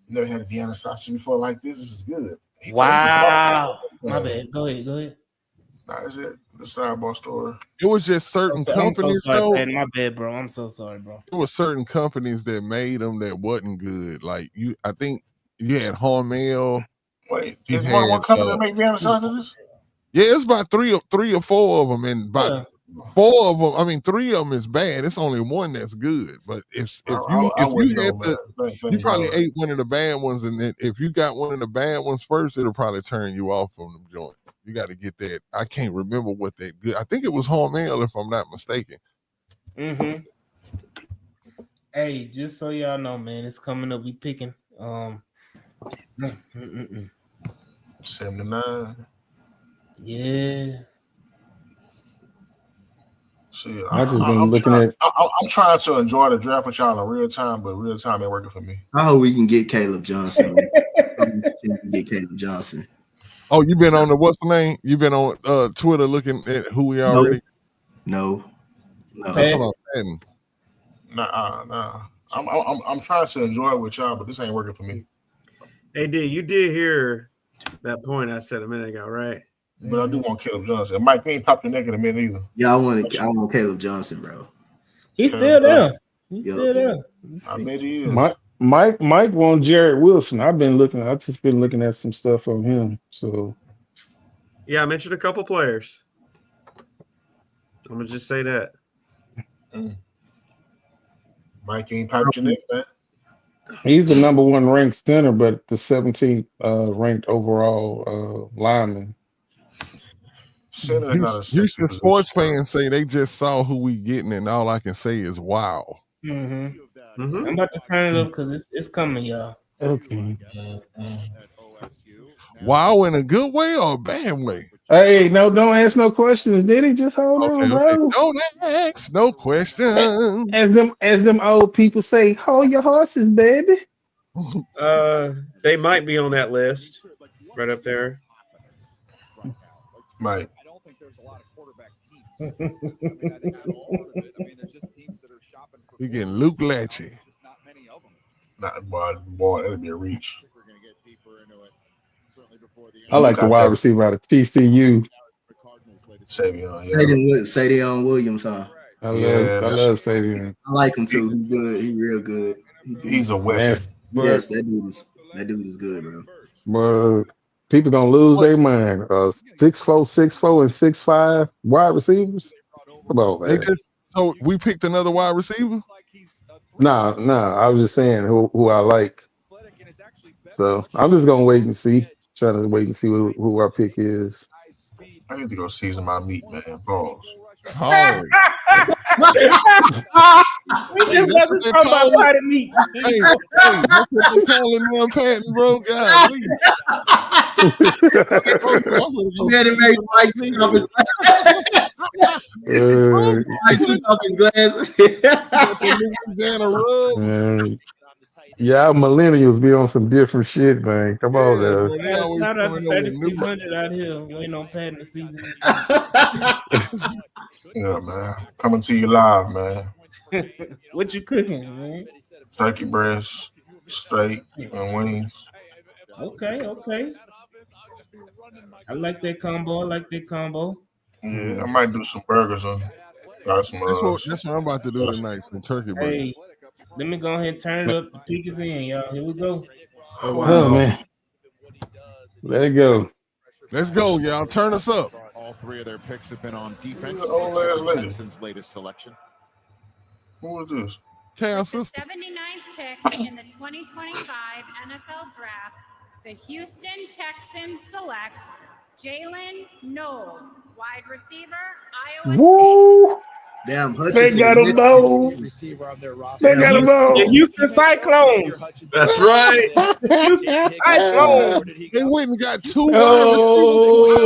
never had a Vienna sausage before like this. This is good. Wow. My bad. Go ahead. Nah, that's it. The sidebar story. It was just certain companies. I'm so sorry, my bad, bro. I'm so sorry, bro. It was certain companies that made them that wasn't good. Like I think you had Hormel. Wait, is one company that make Vienna sausages? Yeah, it's about three or four of them, and about 4 of them. I mean, 3 of them is bad. It's only one that's good. But if you probably ate one of the bad ones, and then if you got one of the bad ones first, it'll probably turn you off from them joints. You got to get that. I can't remember what that good. I think it was Hormel, if I'm not mistaken. Hey, just so y'all know, man, it's coming up. We picking 79. Yeah. See, I just been looking at. I'm trying to enjoy the draft with y'all in real time, but real time ain't working for me. I hope we can get Caleb Johnson. Get Caleb Johnson. Oh, you been on the what's the name? You been on Twitter looking at who we already? No. That's what I'm saying. Nah. I'm trying to enjoy it with y'all, but this ain't working for me. Hey, D, you did hear that point I said a minute ago, right? But I do want Caleb Johnson. Mike, you ain't popped your neck in a minute either. Yeah, I want Caleb Johnson, bro. He's still there. He's still there. I bet he is. Mike wants Jared Wilson. I've just been looking at some stuff on him. So yeah, I mentioned a couple players. I'm gonna just say that. Mike ain't popped your neck, man. He's the number 1 ranked center, but the 17th ranked overall lineman. Houston sports fans say they just saw who we getting, and all I can say is wow. I'm about to turn it up because it's coming, y'all. Okay. Wow, in a good way or a bad way? Hey, no, don't ask no questions. Did he just hold on, bro? Don't ask no questions. As them old people say, hold your horses, baby. They might be on that list, right up there. Right. You getting Luke Latchy. Boy, that'd be a reach. I like the wide receiver out of TCU. Savion Williams, huh? I love Savion. I like him too. He's good. He's real good. He's a weapon. Yes, that dude is good, bro. But people gonna lose their mind. 6'4", 6'4", and 6'5" wide receivers. Come on, man. So we picked another wide receiver? No. I was just saying who I like. So I'm just gonna wait and see. Trying to wait and see who our pick is. I need to go season my meat, man. Balls. Oh. We just wasn't talking about potted meat. Hey, that's what they calling them Patton, bro. God, Man, it made Mike take off his glasses. Mike took off his glasses. Yeah, millennials be on some different shit, man. Come on, Yeah, now. so they always Shout out coming to up with new. 3600 out here waiting on Patton the season. Yeah, man. Coming to you live, man. What you cooking, man? Turkey breast, steak, and wings. Okay. I like that combo. Yeah, I might do some burgers on. Got some. That's what I'm about to do tonight. Some turkey burgers. Hey, let me go ahead and turn it up. The peak is in, y'all. Here we go. Oh man, let it go. Let's go, y'all. Turn us up. All three of their picks have been on defense. Let's get the Texans' latest selection. Who is this? Tell sister. 79th pick in the 2025 NFL Draft, the Houston Texans select Jalen Noel, wide receiver, Iowa Woo! Damn, They got him both. They got him both. The Houston Cyclones. That's right. Houston Cyclones. They went and got two wide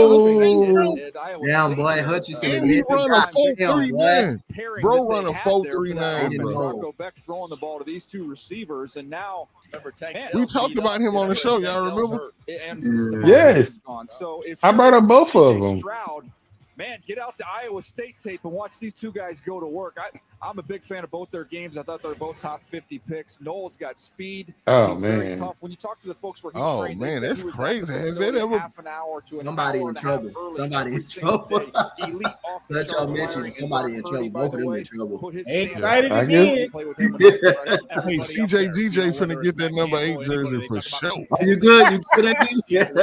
receivers. Damn, boy, Hutchinson. And he run a 4.39. Bro, run a 4.39, bro. Bronco Beck throwing the ball to these two receivers, and now we talked about him on the show. Y'all remember? Yes. I brought up both of them. Man, get out the Iowa State tape and watch these two guys go to work. I'm a big fan of both their games. I thought they were both top 50 picks. Noel's got speed. He's very tough. When you talk to the folks where he trained, man, that's crazy. Has that ever ever? Somebody in trouble. Somebody in trouble. Let y'all mention somebody in trouble. Both of them in trouble. Excited I again. Hey, CJ GJ finna get that number 8 jersey for sure. Are you good? You good?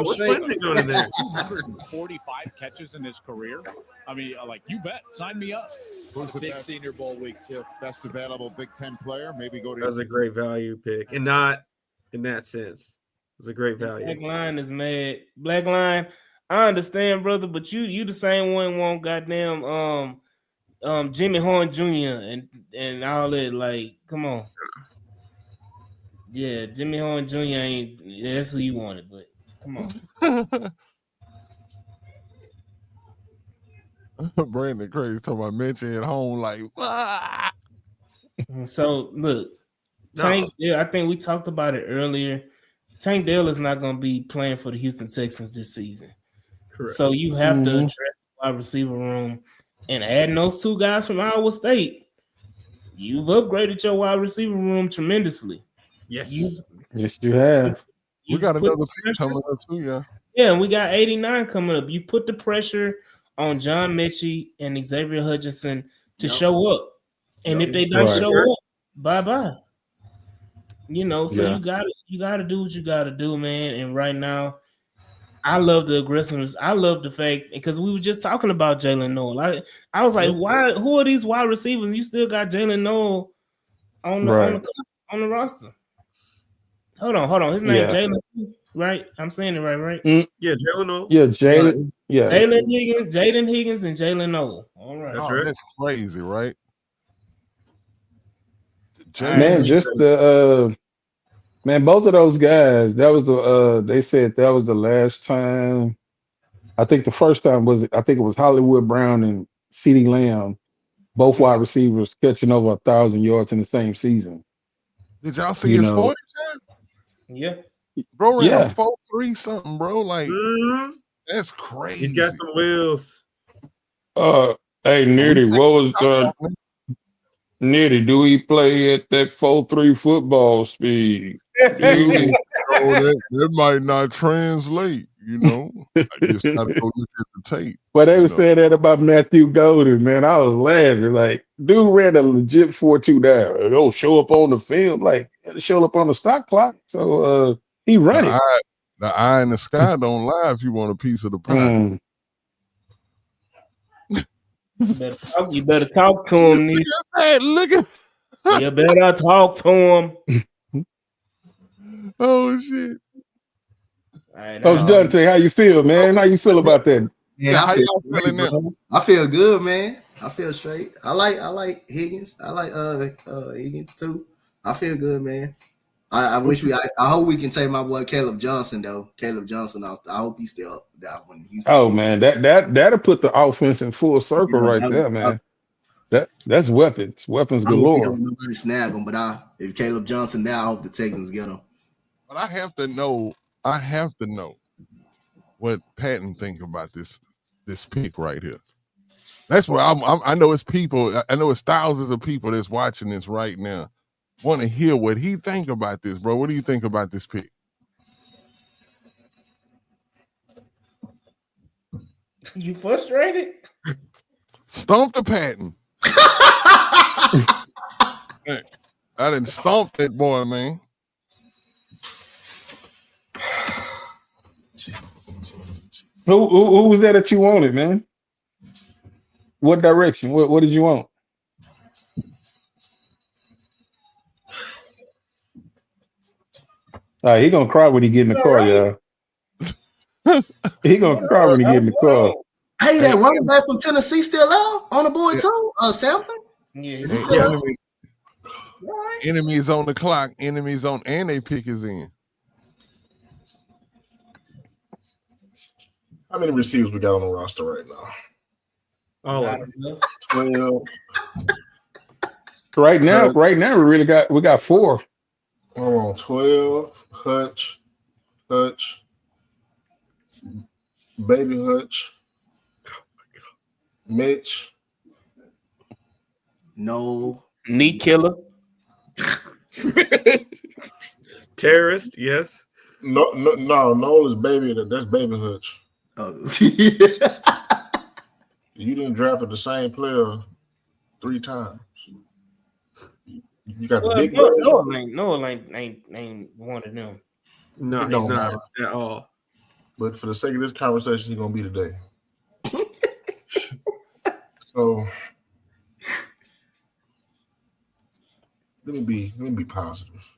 What's Lindsay doing in there? 245 catches in his career. I mean, like, you bet. Sign me up. Who's the Big best, Senior Bowl week, too. best available Big Ten player? Maybe go to. That was a great value pick, and not in that sense. It was a great value. Black Line is mad. Black Line, I understand, brother, but you the same one want goddamn Jimmy Horn Jr. and all that. Like, come on. Yeah, Jimmy Horn Jr. ain't that's who you wanted, but come on. Brandon crazy talking about mention at home like So look, Tank. Yeah, I think we talked about it earlier. Tank Dell is not going to be playing for the Houston Texans this season. Correct. So you have to address the wide receiver room, and adding those two guys from Iowa State, you've upgraded your wide receiver room tremendously. Yes, yes, you have. we got another pick coming up too, yeah. Yeah, and we got 89 coming up. You put the pressure on John Mechie and Xavier Hutchinson to show up. And if they don't show up, bye-bye. You know, so you gotta do what you gotta do, man. And right now, I love the aggressiveness. I love the fact because we were just talking about Jalen Noel. I was like, why? Who are these wide receivers? You still got Jalen Noel on the roster. Hold on. His name Jalen, right? I'm saying it right? Yeah, Jalen Noel. Yeah, Jalen. Yeah, Jaden Higgins, and Jalen Noel. All right, that's crazy, right? Man, just the man, both of those guys. That was the they said that was the last time. I think the first time I think it was Hollywood Brown and CeeDee Lamb, both wide receivers catching over 1,000 yards in the same season. Did y'all see his 40 time? Yeah. Bro ran a 4.3 something, bro. Like that's crazy. He's got some wheels. Hey, Nitty, what was Nitty, do he play at that 4.3 football speed? That might not translate, you know. I just gotta go look at the tape. But they were saying that about Matthew Golden, man. I was laughing. Like, dude ran a legit 4.2 down. It'll show up on the film, like it'll show up on the stock clock. So he ran it. The eye in the sky don't lie if you want a piece of the pie. You better talk to him. Look at you better talk to him. Oh shit! Coach Dante, how you feel, man? How you feel about that? Yeah, I feel good, man. I feel straight. I like Higgins. I like Higgins too. I feel good, man. I wish I hope we can take my boy Caleb Johnson though. Caleb Johnson off. I hope he's still up that one. Oh man, that'll put the offense in full circle right there, man. That's weapons I hope he galore. don't nobody snag him, but if Caleb Johnson there, I hope the Texans get him. But I have to know what Patton think about this pick right here. That's where I know it's people. I know it's thousands of people that's watching this right now. Want to hear what he think about this, bro. What do you think about this pick? You frustrated? Stomp the Patton. I didn't stomp that boy, man. Who was that you wanted, man? What direction? What did you want? He gonna cry when he get in the car, y'all. He gonna cry when he get in the car. Hey, that running back from Tennessee still out on the board too? Samson? Yeah, Enemies on the clock. Enemies on, and they pick is in. How many receivers we got on the roster right now? All of them. 12. Right now, we got 4. Hold on, 12. Hutch, Baby Hutch, Mitch. No. Knee killer. Terrorist, yes. No is Baby. That's Baby Hutch. Oh. You didn't draft the same player 3 times. You got the big Noah ain't one of them. No, he's not at all. But for the sake of this conversation, he's gonna be today. So let me be positive.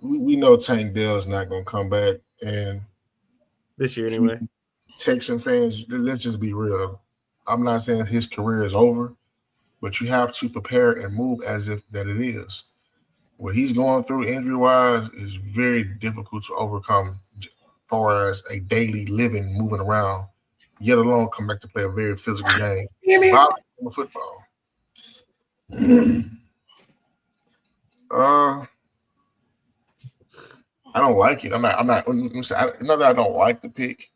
We know Tank Dell is not gonna come back, and this year anyway. Texan fans, let's just be real. I'm not saying his career is over, but you have to prepare and move as if that it is. What he's going through injury-wise is very difficult to overcome as far as a daily living, moving around, yet alone come back to play a very physical game. Football. I don't like it. I'm not. Not that I don't like the pick.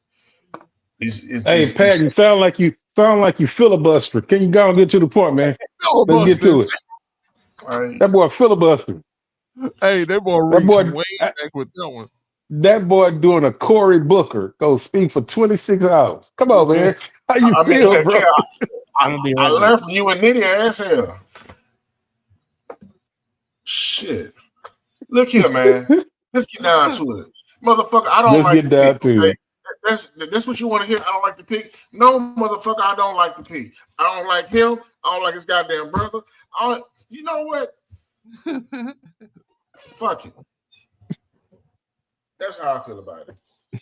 Hey, Pat, you sound like you filibuster. Can you go and get to the point, man? Let's get to it. That boy filibuster. Hey, that boy reached way back with that one. That boy doing a Cory Booker. Go speak for 26 hours. Come on, man. How you feel, bro? I left you and Nitty ass here. Shit. Look here, man. Let's get down to it. Motherfucker, I don't like get down to it. That's what you want to hear. I don't like the pick. No, motherfucker, I don't like the pick. I don't like him. I don't like his goddamn brother. You know what? Fuck it. That's how I feel about it.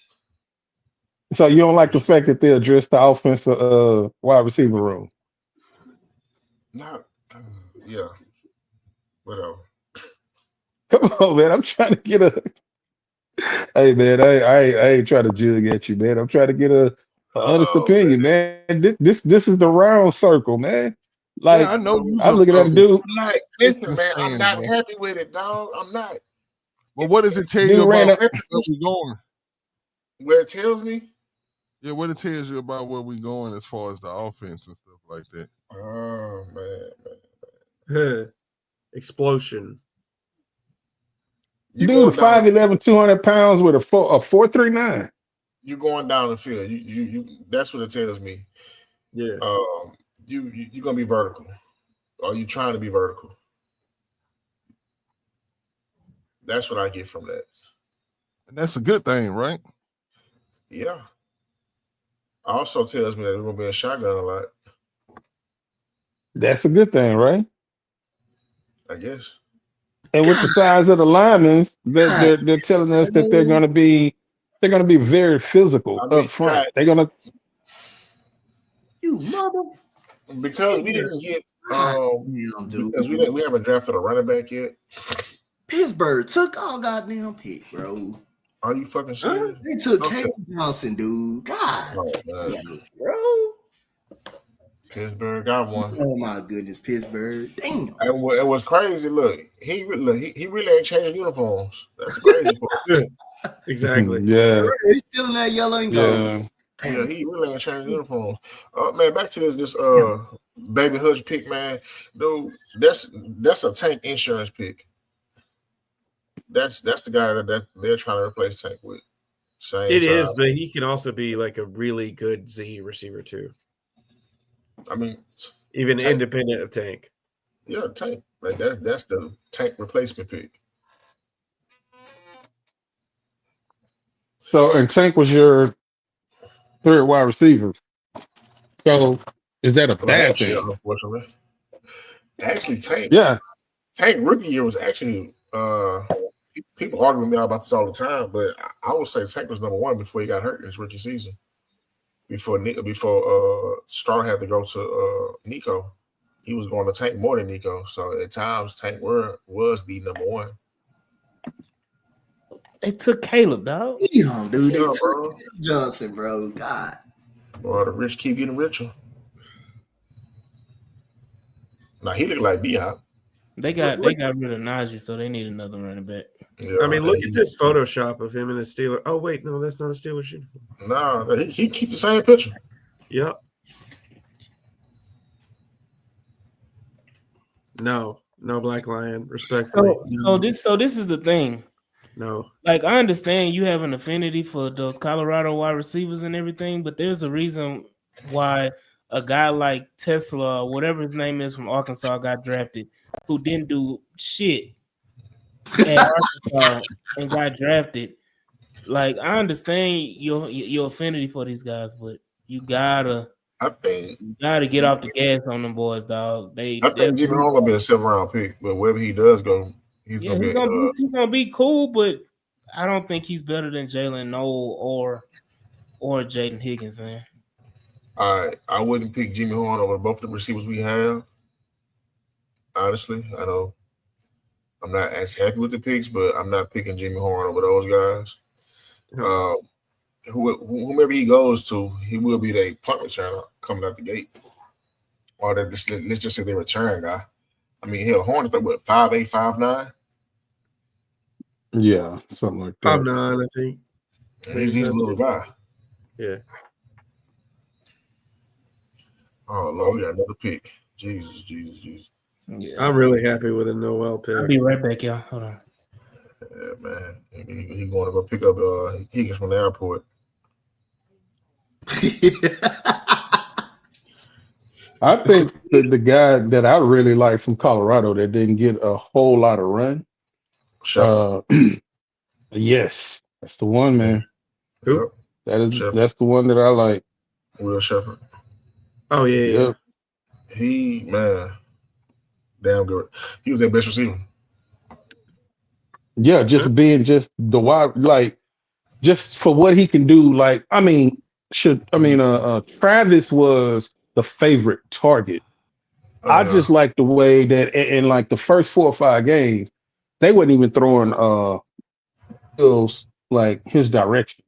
So you don't like the fact that they addressed the offensive wide receiver room? Yeah. Whatever. Come on, man. I'm trying to get a. Hey, man. I ain't trying to jig at you, man. I'm trying to get a honest opinion, man. This is the round circle, man. Like, yeah, I know I'm looking at a dude. Listen, man, I'm not happy with it, dog. I'm not. Well, what does it tell you about where we're going? Where it tells me? Yeah, what it tells you about where we're going as far as the offense and stuff like that. Oh, man. Explosion. Dude, 5'11", 200 pounds with a 4.39. You're going down the field. You that's what it tells me. Yeah. You're gonna be vertical. Or you trying to be vertical. That's what I get from that. And that's a good thing, right? Yeah. Also tells me that we're gonna be a shotgun a lot. That's a good thing, right? I guess. And with the size of the linemen, they're telling us that they're gonna be very physical up front. They're gonna. You mother. Because we didn't get because we haven't drafted a running back yet. Pittsburgh took all goddamn pick, bro. Are you fucking serious? They took Caleb Johnson, dude. God, bro. Pittsburgh got one. Oh my goodness, Pittsburgh. Damn. It was crazy. Look, he really ain't changing uniforms. That's the crazy part. Exactly. Yeah. He's still in that yellow and gold. Yeah, he really ain't changing uniforms. Man, back to this Baby Hutch pick, man. Dude, that's a Tank insurance pick. That's the guy that they're trying to replace Tank with. It is, but he can also be like a really good Z receiver too. I mean, even Tank, independent of Tank. Yeah, Tank. Like that's the Tank replacement pick. So, and Tank was your third wide receiver. So, is that a bad thing? Unfortunately, actually, Tank. Yeah, Tank rookie year was actually. People argue with me about this all the time, but I would say Tank was number one before he got hurt in his rookie season. Before Star had to go to Nico, he was going to Tank more than Nico. So at times Tank was the number one. They took Caleb, dog. Damn, dude. They took Johnson, bro. God. Boy, the rich keep getting richer. Now he look like B-Hop. They got rid of Najee, so they need another running back. Yeah, I mean, look at this Photoshop of him in a Steeler. Oh wait, no, that's not a Steelers uniform. No, he keep the same picture. Yep. No Black Lion, respectfully. So this is the thing. No. Like, I understand you have an affinity for those Colorado wide receivers and everything, but there's a reason why a guy like Tesla or whatever his name is from Arkansas got drafted, who didn't do shit at Arkansas and got drafted. Like, I understand your affinity for these guys, but you gotta get off the gas on them boys, dog. I think Jimmy Horn gonna be a 7th-round pick, but wherever he does go, he's gonna be cool, but I don't think he's better than Jalen Noel or Jaden Higgins, man. I wouldn't pick Jimmy Horn over both of the receivers we have. Honestly, I know I'm not as happy with the picks, but I'm not picking Jimmy Horn over those guys. Whomever he goes to, he will be the punt returner coming out the gate. Or let's just say the return guy. I mean, hell, Horn is like what, 5'8", 5'9"? Yeah, something like that. 5'9", I think. He's a little guy. Yeah. Oh Lord, we got another pick. Jesus. Yeah. I'm really happy with a Noel pick. I'll be right back, y'all. Hold on. Yeah, man. He going to go pick up Higgins from the airport. I think the guy that I really like from Colorado that didn't get a whole lot of run. Yes, that's the one, man. Who? That's the one that I like. Will Shepherd. Oh yeah. He, man, damn good. He was their best receiver. Yeah, just being just the wide, like just for what he can do. Like, Travis was the favorite target. I just like the way that in like the first 4 or 5 games, they wasn't even throwing like his direction.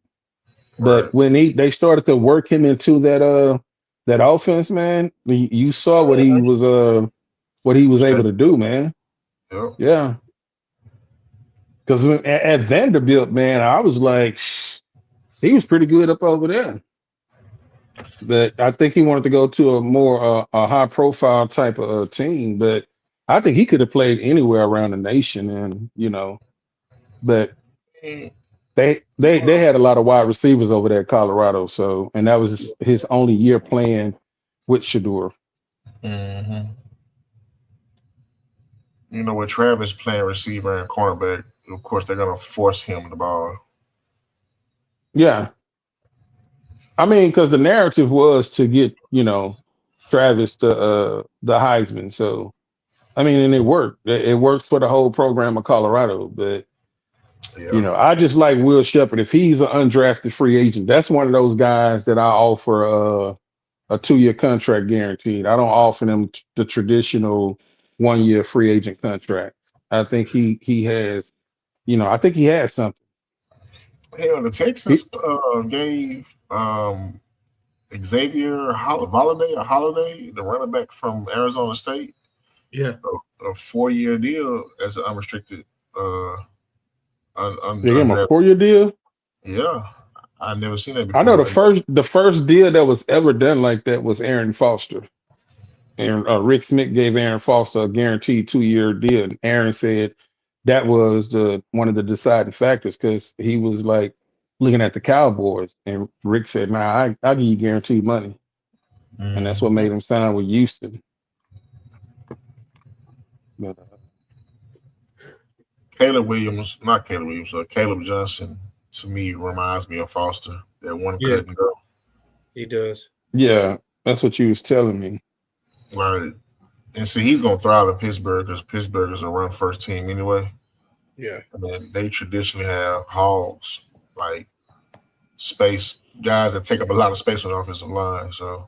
But when they started to work him into that offense, man, you saw what he was able to do, man. Yeah. Because at Vanderbilt, man, I was like, he was pretty good up over there. But I think he wanted to go to a more high profile type of team. But I think he could have played anywhere around the nation, and but they had a lot of wide receivers over there at Colorado. So, and that was his only year playing with Shador. Mm-hmm. With Travis playing receiver and cornerback, of course they're gonna force him the ball. Yeah. I mean, because the narrative was to get, Travis the Heisman. So, I mean, and it worked. It works for the whole program of Colorado. But, I just like Will Shepherd. If he's an undrafted free agent, that's one of those guys that I offer a 2-year contract guaranteed. I don't offer them the traditional 1-year free agent contract. I think he has, I think he has something. Hell, the Texans gave Xavier Holiday, the running back from Arizona State, a 4-year deal as an unrestricted They gave him a undrafted. 4-year deal. Yeah, I never seen that before. I know the first deal that was ever done like that was Aaron Foster. And Rick Smith gave Aaron Foster a guaranteed 2-year deal. And Aaron said that was one of the deciding factors because he was like looking at the Cowboys. And Rick said, "Nah, I'll give you guaranteed money." And that's what made him sign with Houston. But, Caleb Johnson, to me, reminds me of Foster. That one Yeah. cut and go. He does. yeah, that's what you was telling me. Right. And see, he's going to thrive in Pittsburgh because Pittsburgh is a run first team anyway. Yeah. And then they traditionally have hogs, like space guys that take up a lot of space on the offensive line. So,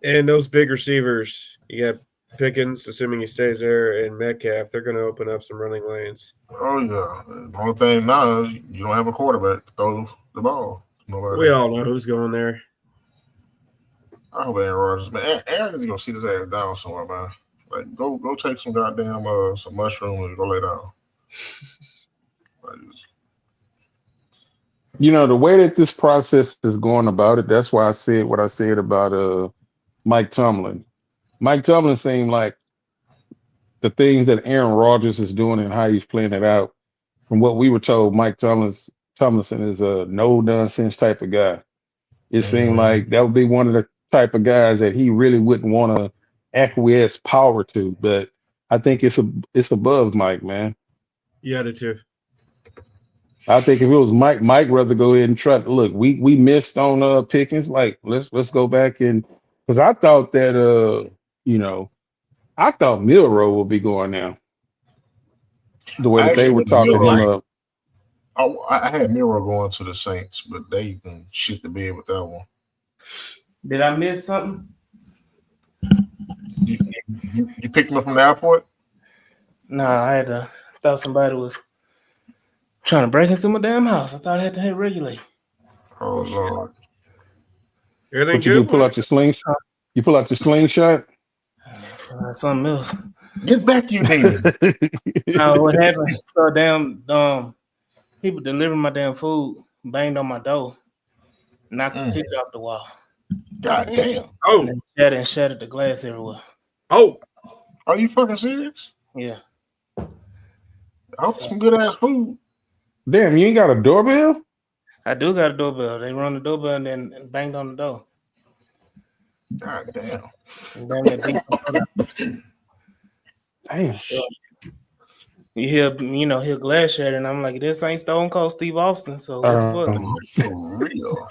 and those big receivers, you got Pickens, assuming he stays there, and Metcalf, they're going to open up some running lanes. Oh, yeah. The only thing now is you don't have a quarterback to throw the ball. We all know who's going there. I hope Aaron Rodgers, man. Aaron is going to sit his ass down somewhere, man. Like, go take some goddamn some mushrooms and go lay down. The way that this process is going about it, that's why I said what I said about Mike Tomlin. Mike Tomlin seemed like the things that Aaron Rodgers is doing and how he's playing it out. From what we were told, Mike Tomlinson is a no nonsense type of guy. It seemed like that would be one of the type of guys that he really wouldn't want to acquiesce power to. But I think it's above Mike, man. Yeah, I do too. I think if it was Mike rather go ahead and try to look. We missed on Pickens. Like let's go back and because I thought that I thought Milroe would be going now. The way that they were talking him up. I had Milroe going to the Saints, but they can shit the bed with that one. Did I miss something? You picked him up from the airport? Nah, I thought somebody was trying to break into my damn house. I thought I had to hit regulate. Oh Lord! What you do? Pull out your slingshot? You pull out your slingshot? Something else. Get back to you, David. No, what happened? So damn people delivering my damn food banged on my door, knocked the picture off the wall. God damn! Oh, and shattered the glass everywhere. Oh, are you fucking serious? Yeah. I hope some good ass food. Damn, you ain't got a doorbell? I do got a doorbell. They run the doorbell and then banged on the door. God damn. Damn. So, you hear glass shatter, and I'm like, this ain't Stone Cold Steve Austin. So what the fuck? For real.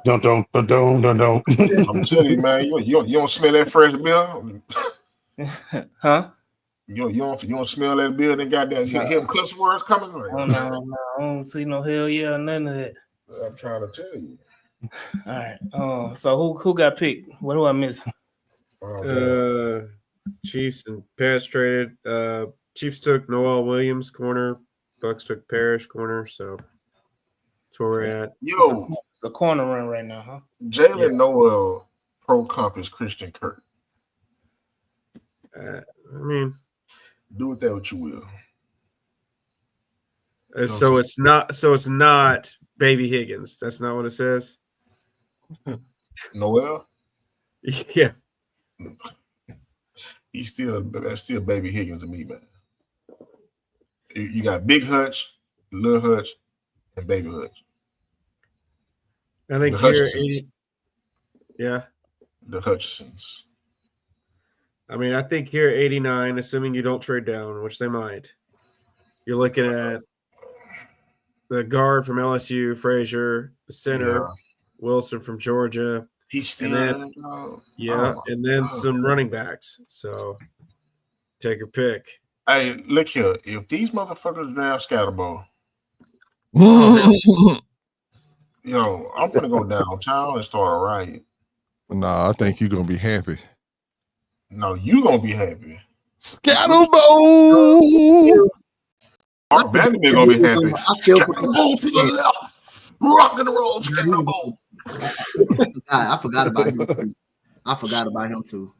Don't. I'm telling you, man, you don't smell that fresh beer? Huh? You don't smell that beer? Then goddamn hear them cuss words coming? Like, no, I don't see no hell yeah or none of that. I'm trying to tell you. All right. So who got picked? What do I miss? Chiefs and Pats traded. Chiefs took Noel Williams corner. Bucks took Parrish corner. So that's where we're at. Yo, it's a corner run right now, huh? Jalen Noel pro comp is Christian Kirk. I mean, do with that what you will. So it's not Baby Higgins. That's not what it says. Noel? Yeah. That's still Baby Higgins to me, man. You got Big Hutch, Little Hutch, and Baby Hutch. I think here 80. Yeah. The Hutchisons. I mean, I think here 89, assuming you don't trade down, which they might, you're looking at the guard from LSU, Frazier, the center, Wilson from Georgia. He's still and then some running backs. So take your pick. Hey, look here. If these motherfuckers draft Scatterbo, yo, I'm gonna go downtown and start a riot. Nah, I think you're gonna be happy. No, you gonna be happy. Scatterbo. Mark Vanderbilt gonna be happy. I feel for Scatterbo to the left. Rock and roll. Scatterbo. I forgot about him too.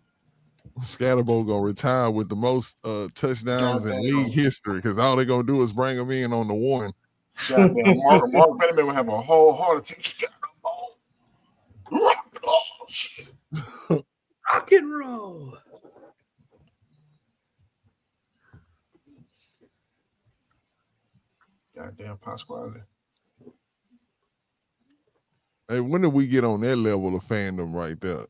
Scatterbo gonna retire with the most touchdowns in league history because all they're gonna do is bring him in on the one. Goddamn, Mark Vanderbilt will have a whole heart attack. Scatterbo. Rock and roll. Rock and roll. Goddamn Pasquale. Hey, when did we get on that level of fandom right there?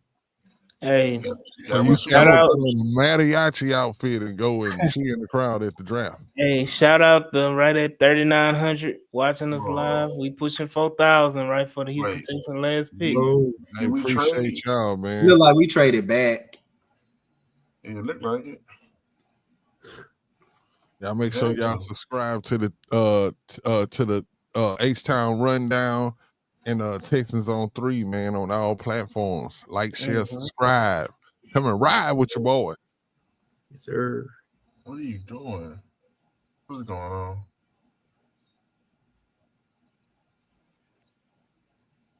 Hey, So you shout out. put on a mariachi outfit and go and cheer in the crowd at the draft. Hey, shout out the right at 3,900 watching us live. We pushing 4,000 right for the Houston Texans last pick. I appreciate y'all, man. Feel like we traded back. Yeah, it looked like it. Y'all make sure y'all subscribe to the H-Town Rundown and Texans on 3, man, on all platforms. Like, share, subscribe. Come and ride with your boy. Yes, sir. What are you doing? What's going on?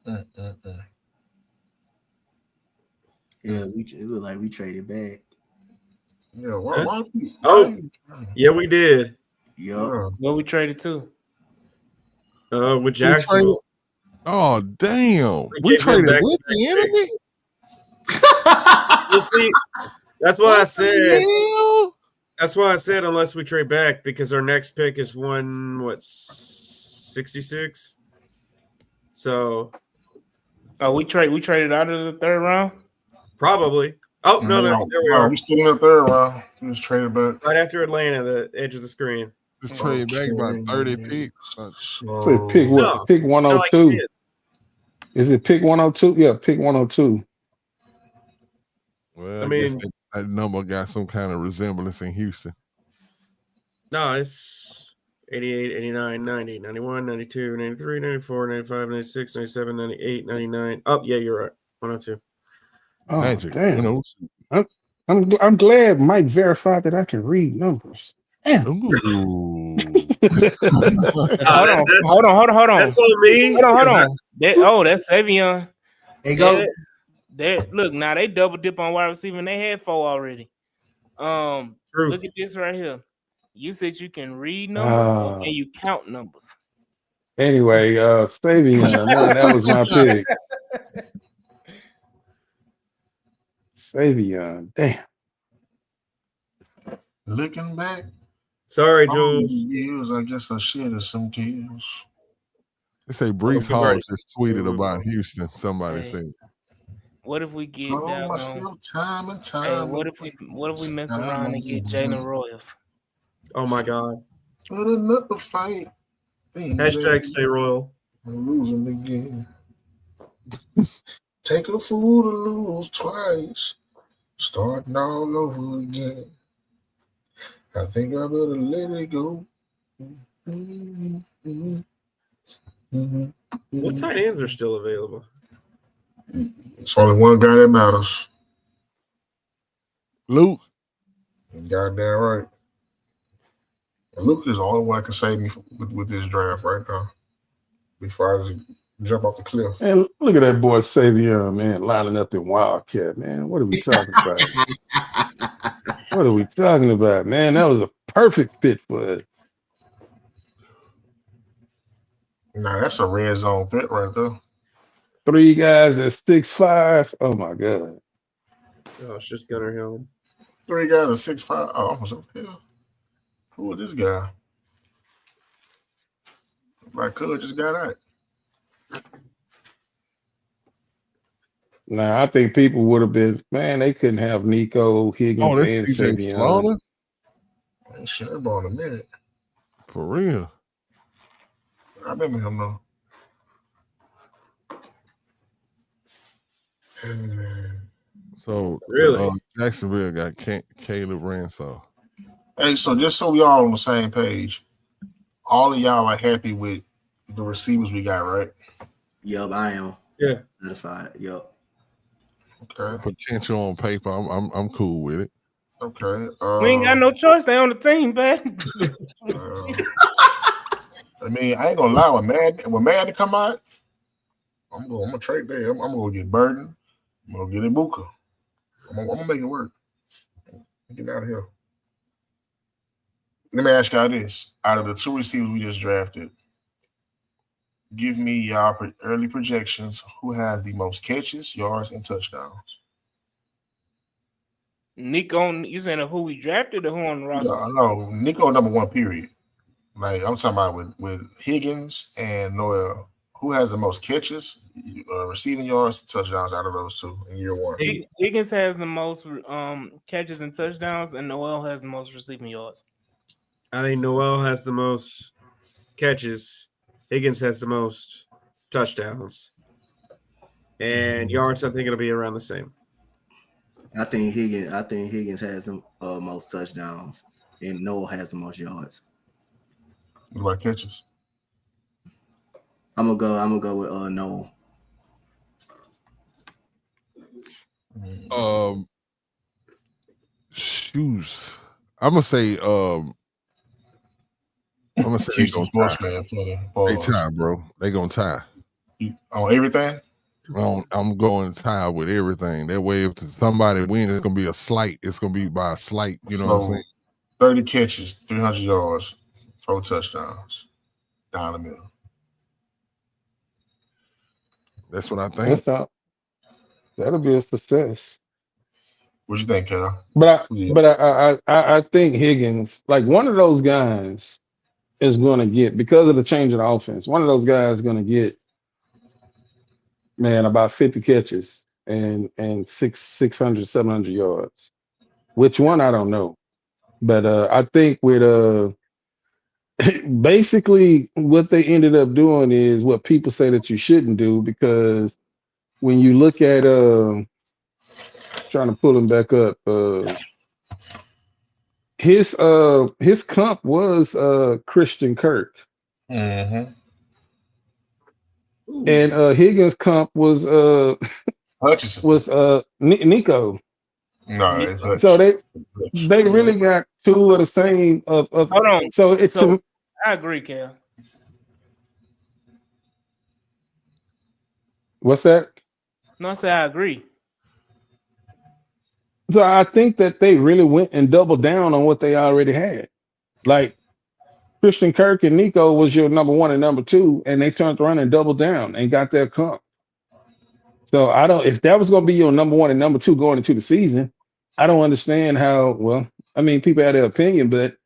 Yeah, it looked like we traded back. Yeah, why yeah, we did. Yup. What we traded to? With Jacksonville. Oh, damn. We traded with the enemy? You see, that's why I said. That's why I said unless we trade back, because our next pick is 66. So, we traded out of the third round. Probably. Oh no, there we are. We still in the third round. We just traded back right after Atlanta, the edge of the screen. Just trade back by 30 picks. So pick what? No. Pick 102. Is it pick 102? Yeah, pick 102. Well, I mean, guess that number got some kind of resemblance in Houston. No, it's 88, 89, 90, 91, 92, 93, 94, 95, 96, 97, 98, 99. Oh, yeah, you're right. 102. Oh, Magic. damn. You know, I'm glad Mike verified that I can read numbers. Damn. Hold on. That's on me. Hold on. That's Savion. There you go. Look, now they double dip on wide receiver and they had 4 already. Look at this right here. You said you can read numbers or can you count numbers? Anyway, Savion, man, that was my pick. Savion, damn. Looking back. Sorry, Jules. Years, I guess I shed some tears. They say Brees Hall just tweeted about Houston. Somebody said. What if we get down time and time? What if we mess around and get Jalen Royals? Oh my God. But another fight. Hashtag stay royal. I'm losing again. Take a fool to lose twice. Starting all over again. I think I better let it go. What tight ends are still available? It's only one guy that matters. Luke. Goddamn right. Luke is the only one that can save me with this draft right now. Before I just jump off the cliff. Man, look at that boy Savion, man, lining up in Wildcat, man. What are we talking about? What are we talking about, man? That was a perfect fit for it. Nah, that's a red zone fit right there. 3 guys at 6'5". Oh my God. Oh, it's just Gunnar Hill. 3 guys at 6'5". Oh, almost up here. Who is this guy? My coach just got out. Nah, I think people would have been, man, they couldn't have Nico Higgins and Savion. I ain't sure about a minute. For real. I remember him though. So really, Jacksonville got Caleb Ransaw. Hey, so just so we all on the same page, all of y'all are happy with the receivers we got, right? Yup, I am. Yeah, certified. Yup. Okay. Potential on paper, I'm cool with it. Okay. We ain't got no choice. They on the team, man. I mean, I ain't gonna lie. When Madden come out, I'm gonna trade there. I'm gonna go get Burden. I'm gonna get Ibuka. I'm gonna make it work. Get out of here. Let me ask y'all this: out of the two receivers we just drafted, give me y'all early projections. Who has the most catches, yards, and touchdowns? Nico, you saying who we drafted or who on the roster? Yeah, no, Nico number one. Period. Like I'm talking about with Higgins and Noel. Who has the most catches, receiving yards, touchdowns out of those two in year one? Higgins has the most catches and touchdowns, and Noel has the most receiving yards. I think Noel has the most catches. Higgins has the most touchdowns. And yards, I think it'll be around the same. I think Higgins has the most touchdowns, and Noel has the most yards. What about catches? I'm gonna go with Noel. Shoes. I'm gonna say they gonna tie. They tie, bro. They gonna tie. On everything? I'm going to tie with everything. That way, if somebody wins, it's gonna be a slight. It's gonna be by a slight. You know what I'm saying? 30 catches, 300 yards, 4 touchdowns, down the middle. That's what I think. That'll be a success. What you think, Cal? But I think Higgins, like one of those guys, is going to get, because of the change in the offense. One of those guys is going to get, man, about 50 catches and 600, 700 yards. Which one I don't know, but I think with basically what they ended up doing is what people say that you shouldn't do, because when you look at trying to pull him back up, his comp was Christian Kirk. Mm-hmm. And Higgins comp was Hutchinson. was Nico. No, it's Hutch. So they really got two of the same of Hold on. So it's I agree, Cal. What's that? No, I say I agree. So I think that they really went and doubled down on what they already had. Like Christian Kirk and Nico was your number one and number two, and they turned around and doubled down and got their comp. So I don't, if that was going to be your number one and number two going into the season, I don't understand how. Well, I mean, people have their opinion, but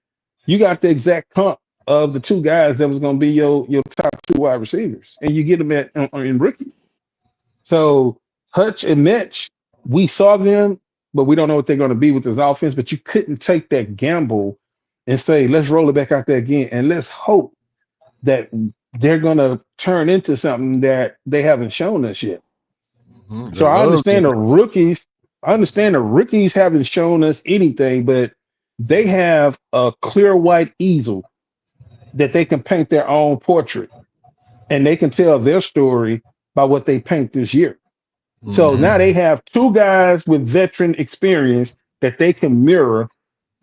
you got the exact comp of the two guys that was going to be your top two wide receivers, and you get them in rookie. So Hutch and Mitch, we saw them, but we don't know what they're going to be with this offense. But you couldn't take that gamble and say, let's roll it back out there again, and let's hope that they're going to turn into something that they haven't shown us yet. So I understand the rookies. I understand the rookies haven't shown us anything, but they have a clear white easel that they can paint their own portrait, and they can tell their story by what they paint this year. So now they have two guys with veteran experience that they can mirror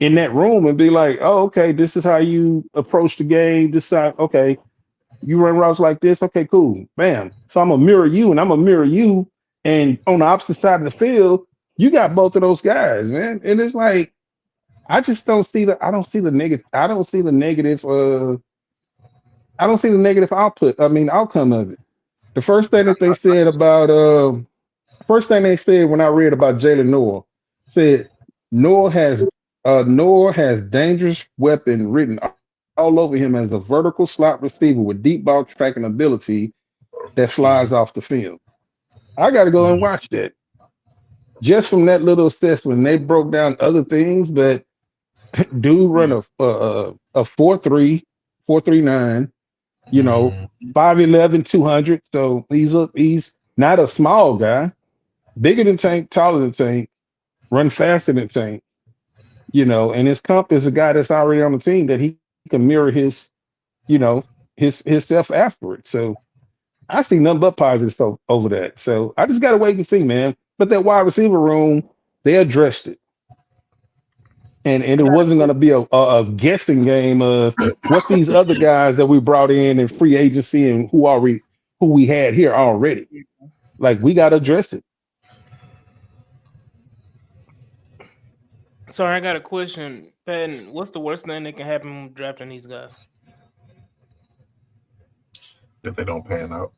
in that room and be like, oh, okay, this is how you approach the game. This is how, okay, you run routes like this. Okay, cool. Bam. So I'm gonna mirror you, and I'm gonna mirror you. And on the opposite side of the field, you got both of those guys, man. And it's like, I just don't see the, I don't see the negative. I don't see the negative. I don't see the negative outcome of it. The first thing that they said about, first thing they said when I read about Jalen Noel, said Noel has dangerous weapon written all over him as a vertical slot receiver with deep ball tracking ability that flies off the field. I got to go and watch that. Just from that little assessment, they broke down other things, but dude run a 4.3, 4.39, 5'11", 200. So he's not a small guy, bigger than Tank, taller than Tank, run faster than Tank, and his comp is a guy that's already on the team that he can mirror his stuff afterwards. So I see nothing but positive stuff over that. So I just got to wait and see, man. But that wide receiver room, they addressed it. and it wasn't going to be a guessing game of what these other guys that we brought in free agency and who we had here already. Like we got to address it. Sorry, I got a question, Patton. What's the worst thing that can happen when drafting these guys? If they don't pan out.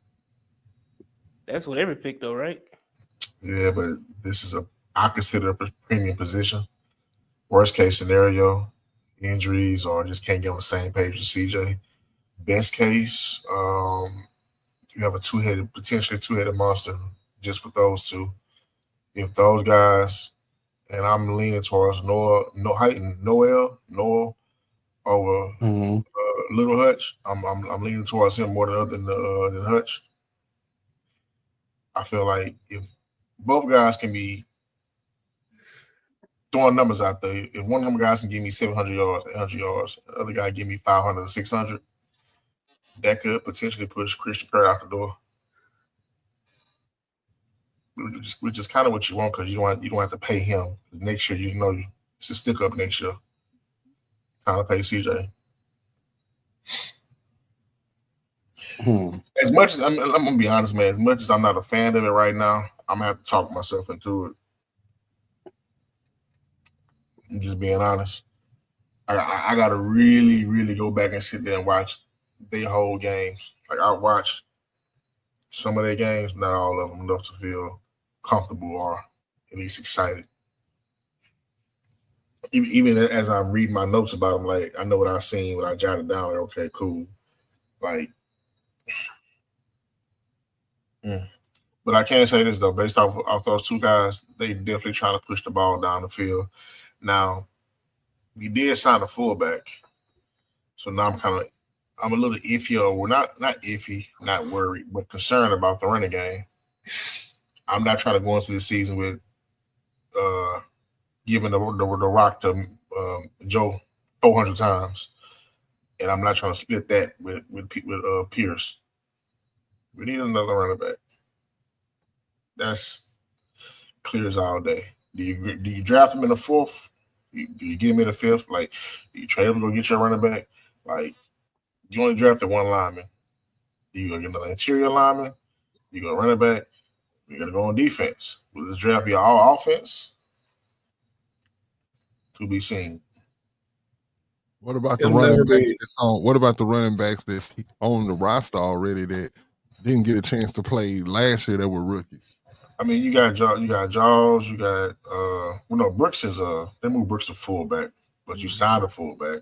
That's what every pick, though, right? Yeah, but this is I consider a premium position. Worst case scenario, injuries or just can't get on the same page with CJ. Best case, you have a potentially two-headed monster just with those two. If those guys, and I'm leaning towards Noel over Little Hutch. I'm leaning towards him more than Hutch. I feel like if both guys can be throwing numbers out there, if one of them guys can give me 700 yards, 800 yards, the other guy give me 500 or 600, that could potentially push Christian Kirk out the door. Which is kind of what you want because you don't have to pay him next year. It's a stick up next year. Time to pay CJ. As much as I'm gonna be honest, man. As much as I'm not a fan of it right now, I'm gonna have to talk myself into it. I'm just being honest. I gotta really, really go back and sit there and watch their whole games. Like I watched some of their games, not all of them, enough to feel comfortable or at least excited. Even as I'm reading my notes about them, like I know what I've seen when I jotted down. Like, okay, cool. Like, but I can say this though, based off those two guys, they definitely trying to push the ball down the field. Now, we did sign a fullback, so now I'm a little iffy, or not iffy, not worried, but concerned about the running game. I'm not trying to go into the season with giving the rock to Joe 400 times, and I'm not trying to split that with Pierce. We need another running back. That's clear as all day. Do you draft him in the fourth? Do you get him in the fifth? Like, do you trade him to go get your running back? Like, you only drafted one lineman. Do you go get another interior lineman? You go running back. You're gonna go on defense. Will this draft be all offense? To be seen. What about the running backs that's on? What about the running backs that's on the roster already that didn't get a chance to play last year that were rookies? I mean, you got Jaws, you got Brooks is they moved Brooks to fullback, but you signed a fullback.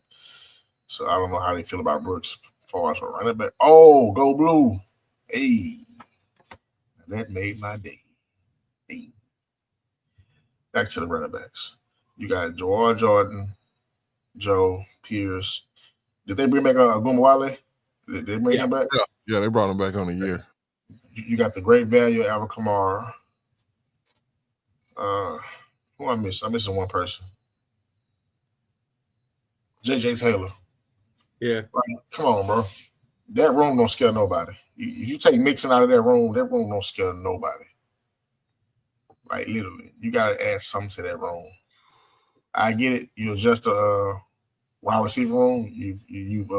So I don't know how they feel about Brooks as far as a running back. Oh, go blue. Hey. That made my day. Hey. Back to the running backs. You got Joel Jordan, Joe, Pierce. Did they bring back Agumawale? Did they bring him back? Yeah, they brought him back on a year. You got the great value of Alvin Kamara. Who I miss? I'm missing one person. J.J. Taylor. Yeah. Like, come on, bro. That room don't scare nobody. If you take Mixon out of that room don't scare nobody. Like, literally. You got to add something to that room. I get it. You adjust the wide receiver room. You've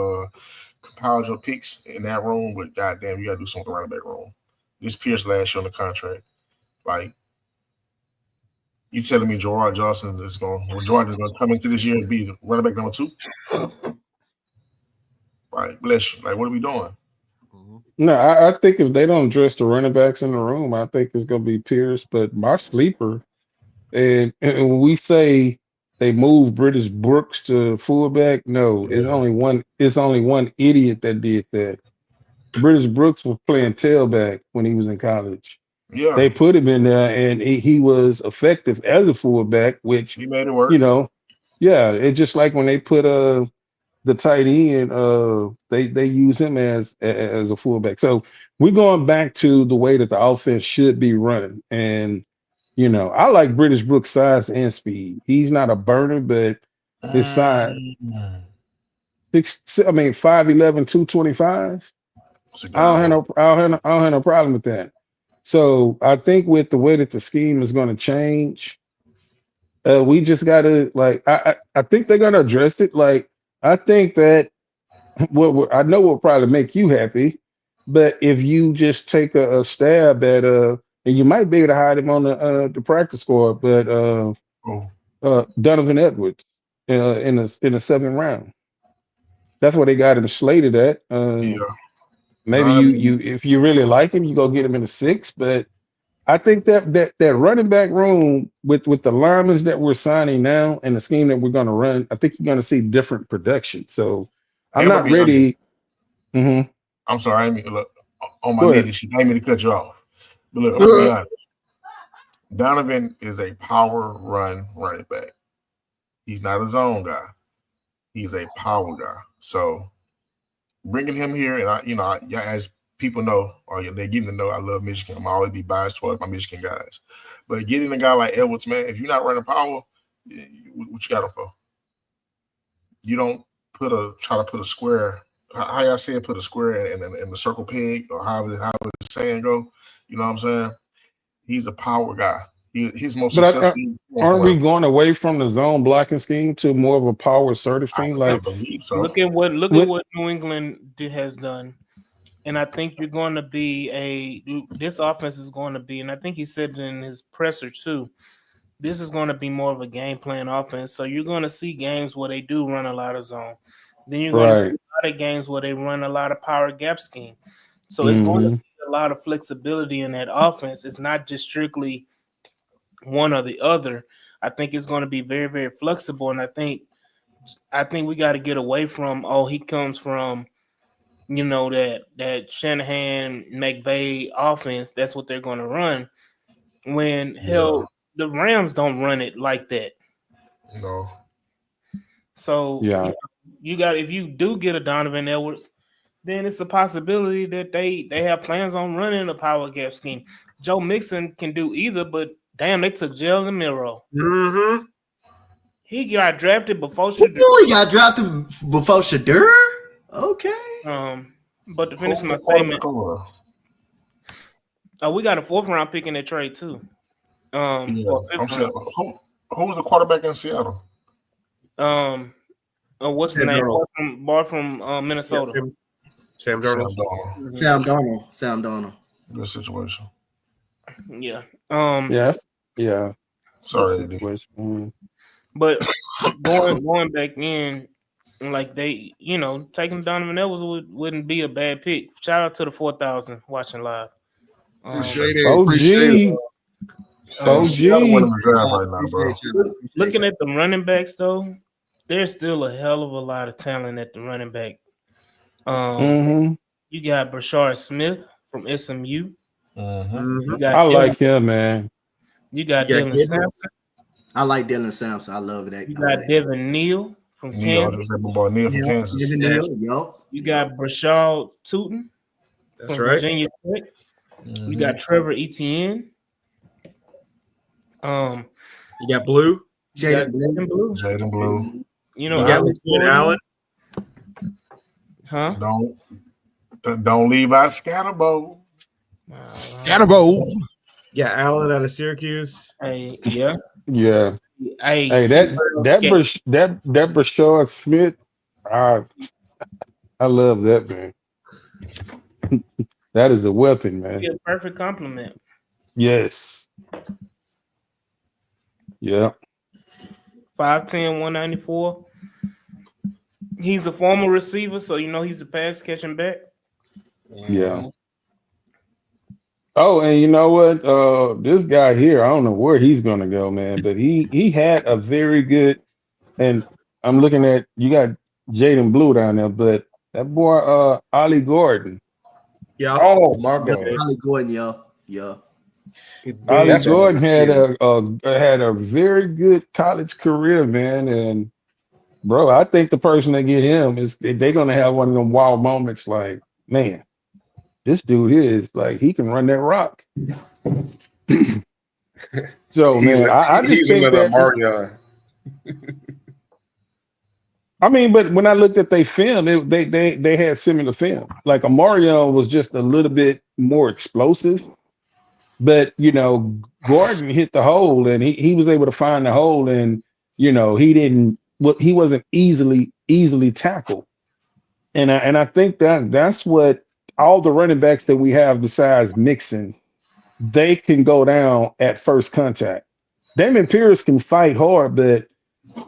compiled your picks in that room, but goddamn, you got to do something around the back room. This Pierce last year on the contract. Like, you telling me Jordan's going to come into this year and be running back number 2? Like, bless you. Like, what are we doing? No, I think if they don't address the running backs in the room, I think it's going to be Pierce. But my sleeper, and when we say they moved British Brooks to fullback, no, it's only one. It's only one idiot that did that. British Brooks was playing tailback when he was in college. Yeah, they put him in there, and he was effective as a fullback, which he made it work. Yeah, it's just like when they put the tight end, they use him as a fullback. So we're going back to the way that the offense should be running. And, I like British Brooks' size and speed. He's not a burner, but his size, 5'11", 225. I don't have no problem with that. So I think with the way that the scheme is going to change, We just gotta I think they're gonna address it. Like I think that I know will probably make you happy, but if you just take a stab at and you might be able to hide him on the practice squad, but Donovan Edwards in the seventh round. That's what they got him slated at. Maybe you if you really like him, you go get him in the sixth. But I think that running back room with the linemen that we're signing now and the scheme that we're going to run, I think you're going to see different production. So I'm not ready. Mm-hmm. I'm sorry, I mean, look, on my Go knee, ahead. I didn't mean to cut you off. But look, I'm gonna be honest. Donovan is a power run running back. He's not a zone guy. He's a power guy. So bringing him here, and as people know, or they're getting to know, I love Michigan. I'm always be biased towards my Michigan guys. But getting a guy like Edwards, man, if you're not running power, what you got him for? You don't try to put a square. How y'all say it? Put a square in the circle peg, or how the saying go? You know what I'm saying? He's a power guy. He's most successful. Aren't we going away from the zone blocking scheme to more of a power assertive scheme? I Like, believe so. Look at what New England has done, and I think you're going to be this offense is going to be, and I think he said it in his presser too. This is going to be more of a game plan offense. So you're going to see games where they do run a lot of zone. Then you're going to see a lot of games where they run a lot of power gap scheme. So it's going to be a lot of flexibility in that offense. It's not just strictly one or the other. I think it's going to be very, very flexible. And I think we got to get away from, he comes from, that Shanahan McVay offense. That's what they're going to run. When the Rams don't run it like that. No. So if you do get a Donovan Edwards, then it's a possibility that they have plans on running a power gap scheme. Joe Mixon can do either, but damn, they took Jalen Milroe. Mm-hmm. He got drafted before Shadur. He got drafted before Shadur? Okay. But to finish my statement, we got a 4th round pick in that trade too. I'm saying, who was the quarterback in Seattle? What's the name? Bar from Minnesota. Sam Darnold. Sam Darnold. Good situation. Yeah. Yeah. Sorry, but going back in, like they, taking Donovan Edwards wouldn't be a bad pick. Shout out to the 4,000 watching live. Appreciate it. Looking at the running backs though, there's still a hell of a lot of talent at the running back. You got Brashard Smith from SMU. I like him, man. You got Dylan Sampson. I like Dylan Sampson. I love that. You got Devin Neal from Kansas. You got Brashard Tootin from Virginia Tech. You got Trevor Etienne. You got Blue. Jaden Blue. You got Allen. Huh? Don't leave out Scatterbo. Yeah, Allen out of Syracuse. Hey, yeah. Hey, that Brashard Smith, I love that, man. That is a weapon, man. Be a perfect compliment. Yes. Yeah. 5'10", 194. He's a former receiver, so he's a pass catching back. Yeah. Oh, and you know what? This guy here, I don't know where he's gonna go, man, but he had a very good, and I'm looking at, you got Jaden Blue down there, but that boy Ollie Gordon. Yeah. Oh my God. Ollie Gordon, yeah. Ollie Gordon had a very good college career, man, and bro, I think the person that get him they're gonna have one of them wild moments, like, man, this dude is like, he can run that rock. So man, I just think that Marion. I mean, but when I looked at their film, they had similar film. Like Amarion was just a little bit more explosive, But Gordon hit the hole, and he was able to find the hole, and he wasn't easily tackled. And I think that's what all the running backs that we have besides Mixon, they can go down at first contact. Damon Pierce can fight hard, but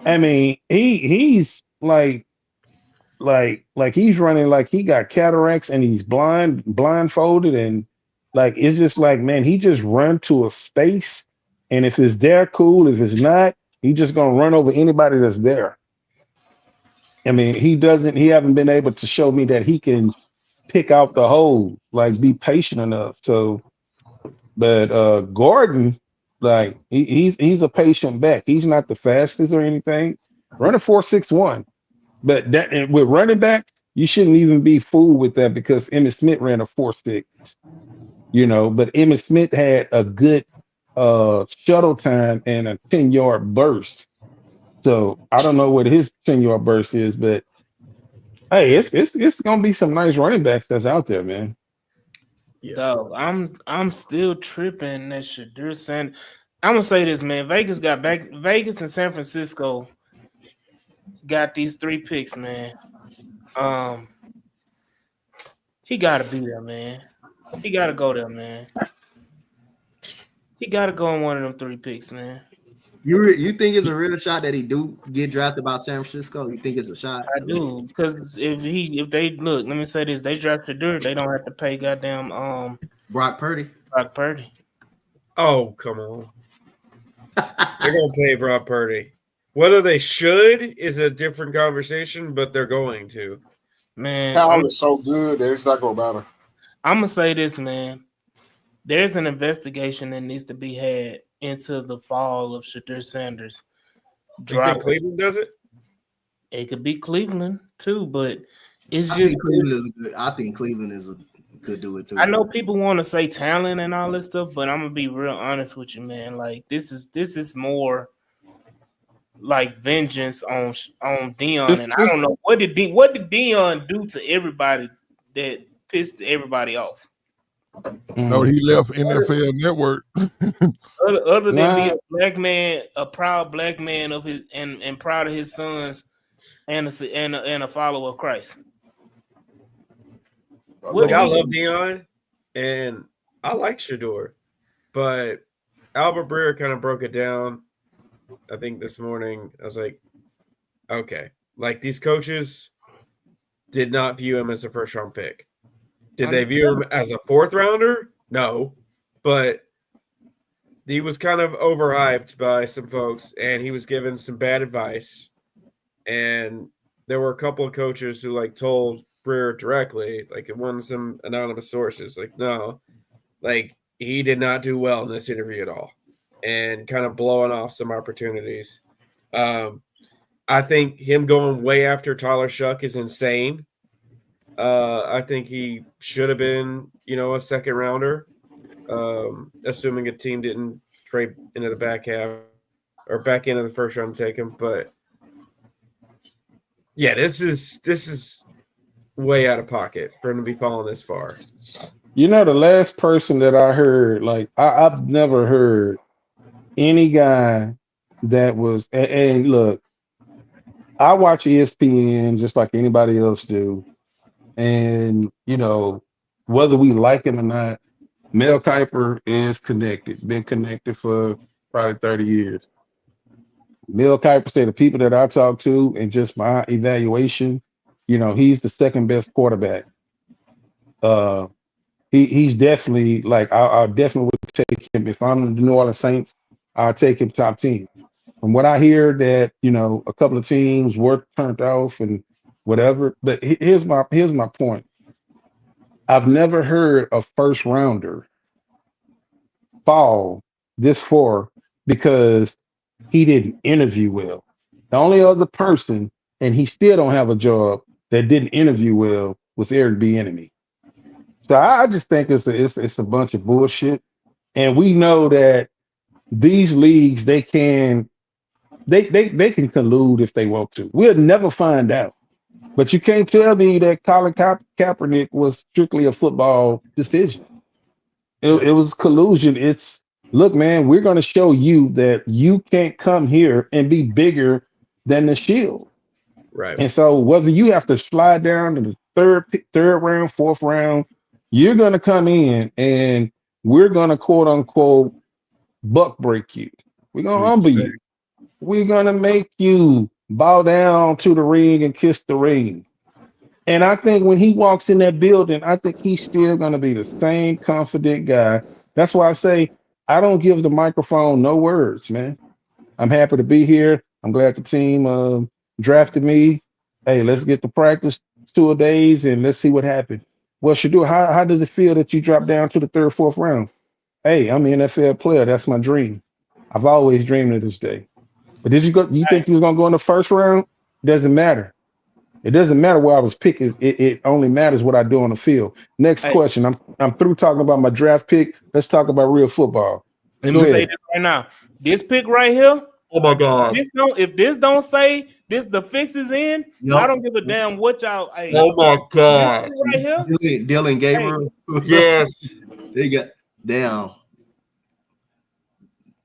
I mean, he's like he's running like he got cataracts and he's blindfolded, and like it's just like, man, he just run to a space, and if it's there, cool. If it's not, he just gonna run over anybody that's there. I mean, he haven't been able to show me that he can pick out the hole, like be patient enough. So, but Gordon, like he's a patient back. He's not the fastest or anything. Running 4.61. But that, and with running backs, you shouldn't even be fooled with that, because Emmitt Smith ran a 4.6. But Emmitt Smith had a good shuttle time and a 10-yard burst. So I don't know what his 10-yard burst is, but hey, it's gonna be some nice running backs that's out there, man. Dog, I'm still tripping that shit. They're saying, I'm gonna say this, man. Vegas and San Francisco got these 3 picks, man. He gotta be there, man. He gotta go there, man. He gotta go on one of them 3 picks, man. You think it's a real shot that he do get drafted by San Francisco? You think it's a shot? I do, because if they look, let me say this, they draft Shadur, they don't have to pay goddamn Brock Purdy. Oh, come on. They're gonna pay Brock Purdy. Whether they should is a different conversation, but they're going to. Man, Kyle is so good that it's not gonna matter. I'm gonna say this, man. There's an investigation that needs to be had into the fall of Shadur Sanders. You think Cleveland does it? It could be Cleveland too, but it's I just think Cleveland is good. I think Cleveland could do it too. I know people want to say talent and all this stuff, but I'm gonna be real honest with you, man. Like this is more like vengeance on Dion, and I don't know what did Dion do to everybody that pissed everybody off. No, he left NFL Network. Other than being a black man, a proud black man of his and proud of his sons, and a follower of Christ. Look, I love Dion, and I like Shador, but Albert Breer kind of broke it down. I think this morning I was like, okay, like these coaches did not view him as a first-round pick. Did they view him as a 4th rounder? No, but he was kind of overhyped by some folks, and he was given some bad advice. And there were a couple of coaches who like told Breer directly, like it wasn't some anonymous sources, like, no, like he did not do well in this interview at all, and kind of blowing off some opportunities. I think him going way after Tyler Shuck is insane. I think he should have been, a 2nd rounder, assuming a team didn't trade into the back half or back into the first round to take him. But yeah, this is way out of pocket for him to be falling this far. The last person that I heard, like I've never heard any guy that was, and look, I watch ESPN just like anybody else do. And, whether we like him or not, Mel Kiper is been connected for probably 30 years. Mel Kiper said the people that I talk to and just my evaluation, he's the 2nd best quarterback. He's definitely like, I definitely would take him. If I'm the New Orleans Saints, I'll take him top 10. From what I hear that, a couple of teams were turned off and whatever. But here's my point. I've never heard a 1st rounder fall this far because he didn't interview well. The only other person, and he still don't have a job, that didn't interview well was Eric Bieniemy. So I just think it's a bunch of bullshit. And we know that these leagues, they can collude if they want to. We'll never find out. But you can't tell me that Colin Kaepernick was strictly a football decision. It was collusion. It's look, man, we're going to show you that you can't come here and be bigger than the Shield. Right. And so whether you have to slide down to the third round, fourth round, you're going to come in and we're going to quote unquote buck break you. We're going to humble you. We're going to make you bow down to the ring and kiss the ring. And I think when he walks in that building, I think he's still going to be the same confident guy. That's why I say I don't give the microphone no words, man. I'm happy to be here. I'm glad the team drafted me. Hey, let's get to practice 2 days and let's see what happens. Well, Shadur, how does it feel that you dropped down to the third, fourth round? Hey, I'm an NFL player. That's my dream. I've always dreamed of this day. But did you go? You think you was gonna go in the first round? Doesn't matter. It doesn't matter where I was picked. It only matters what I do on the field. Next question. I'm through talking about my draft pick. Let's talk about real football. Let Go me say ahead. this right now. This pick right here. Oh my God. If this don't say this, the fix is in. Yep. I don't give a damn what y'all. Hey, Oh my God. This pick right here. Dylan Gabriel. Yes. They got down.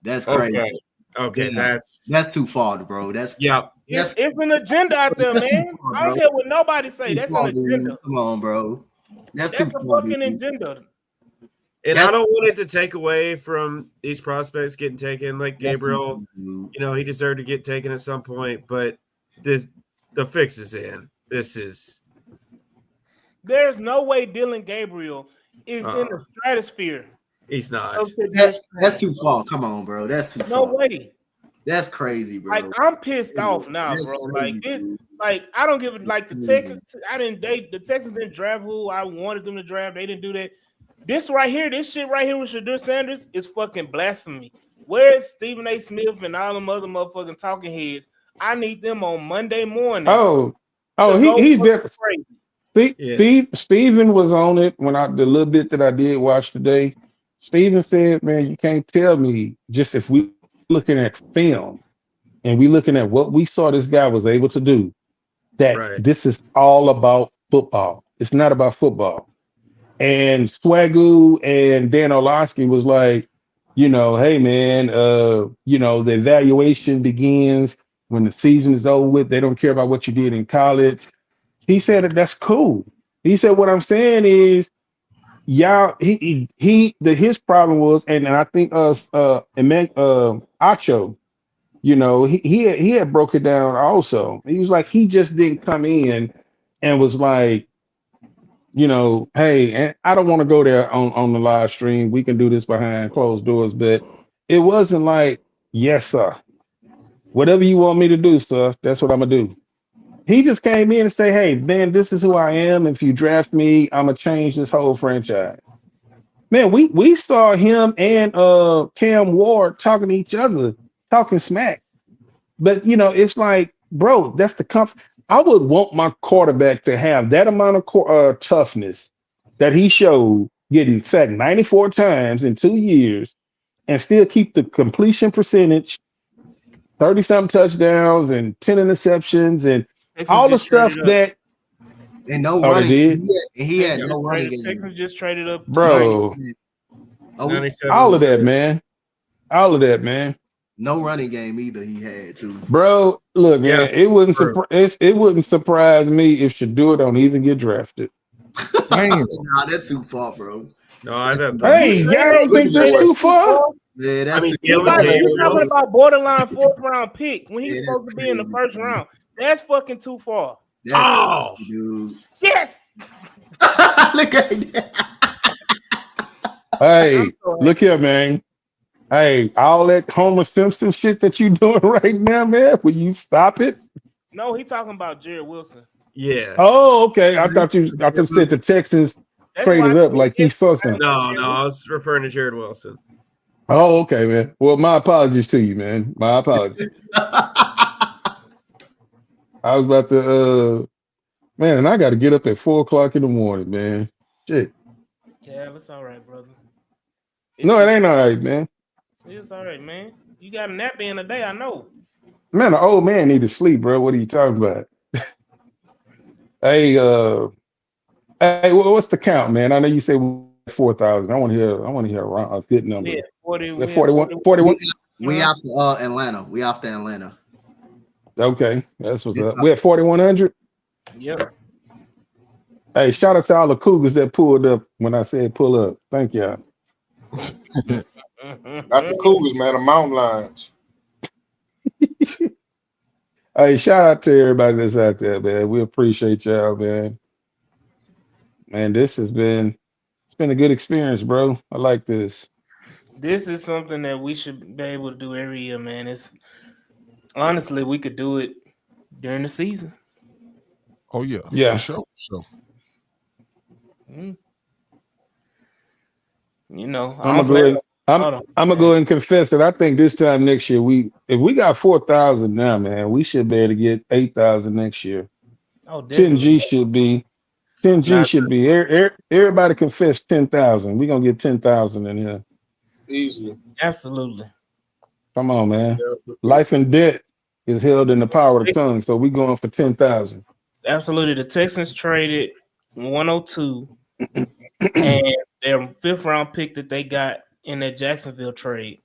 That's crazy. Okay, Damn. That's too far, bro. That's It's an agenda out there, That's too man. far, I don't bro. care what nobody say. That's an dude. agenda. Come on, bro. That's That's too a far, fucking dude. agenda. And I don't want it to take away from these prospects getting taken. Like That's Gabriel, too he deserved to get taken at some point. But the fix is in. This is. There's no way Dylan Gabriel is in the stratosphere. He's not. That's too far. Come on, bro. That's too No far. way. That's crazy, bro. Like I'm pissed off now, That's bro. crazy, Like I don't give it. Like the Crazy. Texans, the Texans didn't draft who I wanted them to draft. They didn't do that. This right here, this shit right here with Shadur Sanders is fucking blasphemy. Where's Stephen A. Smith and all them other motherfucking talking heads? I need them on Monday morning. He's different. Crazy. Steven was on it when the little bit that I did watch today. Steven said, man, you can't tell me just if we looking at film and we looking at what we saw this guy was able to do, that this is all about football. It's not about football. And Swagoo and Dan Orlovsky was like, hey man, the evaluation begins when the season is over with. They don't care about what you did in college. He said that's cool. He said what I'm saying is, y'all. His problem was, and I think Acho, he had broke it down also. He was like he just didn't come in and was like, hey, and I don't want to go there on the live stream. We can do this behind closed doors, but it wasn't like, yes, sir. Whatever you want me to do, sir, that's what I'm gonna do. He just came in and say, hey, man, this is who I am. If you draft me, I'm gonna change this whole franchise. Man, we saw him and Cam Ward talking to each other, talking smack. But it's like, bro, that's the I would want my quarterback to have that amount of toughness that he showed, getting sacked 94 times in 2 years, and still keep the completion percentage, 30-something touchdowns and 10 interceptions and Texans all the just stuff traded up. that. And no Oh, they running. did? He had no running game. Texans just traded up, Bro. All of that, man. All of that, man. No running game either. He had too. Bro, look, man, it wouldn't surprise me if Shadur don't even get drafted. Nah, that's too far, bro. No, I don't. Hey, y'all don't think that's too far? Yeah, that's too You're far. talking about borderline fourth round pick when he's supposed to be in the first round. That's fucking too far. That's crazy, dude. Yes. Look at that. Hey, look here, man. Hey, all that Homer Simpson shit that you doing right now, man, will you stop it? No, he talking about Jared Wilson. Yeah. Oh, okay. I thought you said the Texans traded up like he saw something. No, I was referring to Jared Wilson. Oh, okay, man. Well, my apologies to you, man. My apologies. I was about to man, and I got to get up at 4:00 in the morning, man. Shit. Yeah, that's all right, brother. No, it ain't all right, man. It's all right, man. You got a nap in a day, I know. Man, an old man need to sleep, bro. What are you talking about? Hey, what's the count, man? I know you say 4,000. I want to hear a good number. We had 40. We We had had 41. 41. We after Atlanta. We after Atlanta. Okay, that's what's up. We had 4,100. Yep. Hey, shout out to all the Cougars that pulled up when I said pull up. Thank y'all. Not the Cougars, man. The Mountain Lions. Hey, shout out to everybody that's out there, man. We appreciate y'all, man. Man, it's been a good experience, bro. I like this. This is something that we should be able to do every year, man. It's honestly, we could do it during the season. Oh yeah, yeah, for sure. So, you know, I'm gonna go ahead and confess that I think this time next year if we got 4,000 now, man, we should be able to get 8,000 next year. Oh, definitely. 10G should be. Everybody confess 10,000. We're gonna get 10,000 in here. Easily. Absolutely. Come on, man. Life and death is held in the power of the tongue, so we going for 10,000. Absolutely. The Texans traded 102 and their 5th round pick that they got in that Jacksonville trade.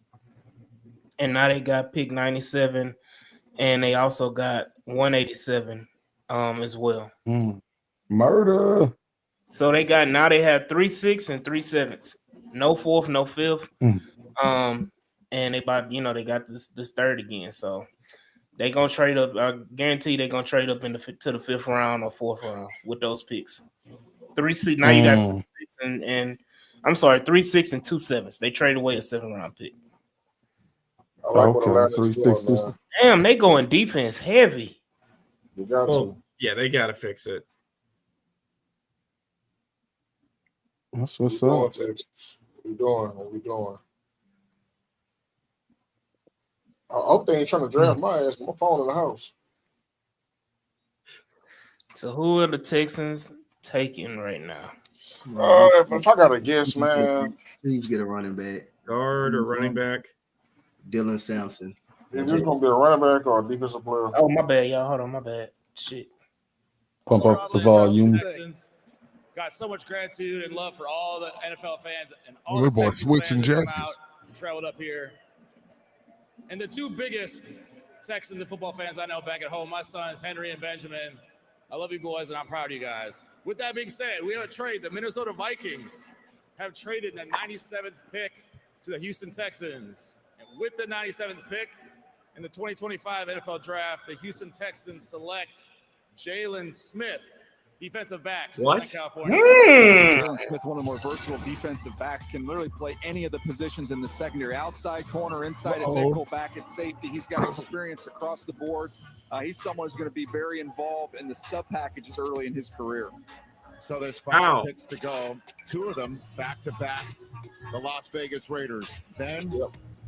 And now they got pick 97 and they also got 187 as well. Murder. So they have 3 6 and 3 7s. No 4th, no 5th. And they got this 3rd again. So they gonna trade up. I guarantee they're gonna trade up to the 5th round or 4th round with those picks. 3 6. Now you got 3 6 and I'm sorry, 3 6 and 2 7s. They trade away a 7th round pick. I like what Atlanta's doing, man. Damn, they going defense heavy. You got to. Yeah, they got to fix it. That's what's up. up. What we doing? I hope they ain't trying to draft my ass. My phone in the house. So who are the Texans taking right now? If I gotta guess, man, please get a running back, guard or running back. Dylan Sampson. Is this gonna be a running back or a defensive player? Oh, my bad, y'all. Hold on, my bad. Shit. Pump up the volume. Texans got so much gratitude and love for all the NFL fans and all we're the boy Texans switching fans that come jackets. out and traveled up here. And the 2 biggest Texans and football fans I know back at home, my sons Henry and Benjamin. I love you boys, and I'm proud of you guys. With that being said, we have a trade. The Minnesota Vikings have traded the 97th pick to the Houston Texans. And with the 97th pick in the 2025 NFL Draft, the Houston Texans select Jalen Smith, defensive back. California. Jalen Smith, one of the more versatile defensive backs, can literally play any of the positions in the secondary. Outside corner, inside at nickel, back at safety. He's got experience across the board. He's someone who's going to be very involved in the sub packages early in his career. So there's 5 picks to go. 2 of them back-to-back, the Las Vegas Raiders. Then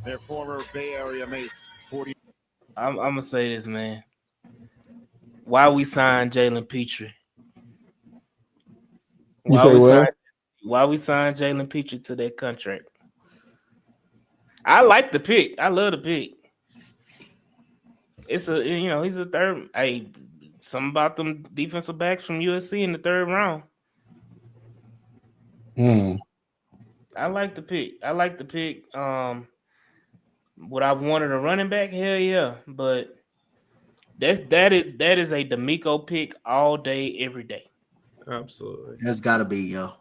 their former Bay Area mates. I'm gonna say this, man. Why we signed Jalen Petrie? Why we signed Jalen Petrie to that contract? I like the pick. I love the pick. It's he's a third. Hey, something about them defensive backs from USC in the 3rd round. I like the pick. Would I wanted a running back? Hell yeah. But that is a D'Amico pick all day, every day. Absolutely. That's gotta be, yo.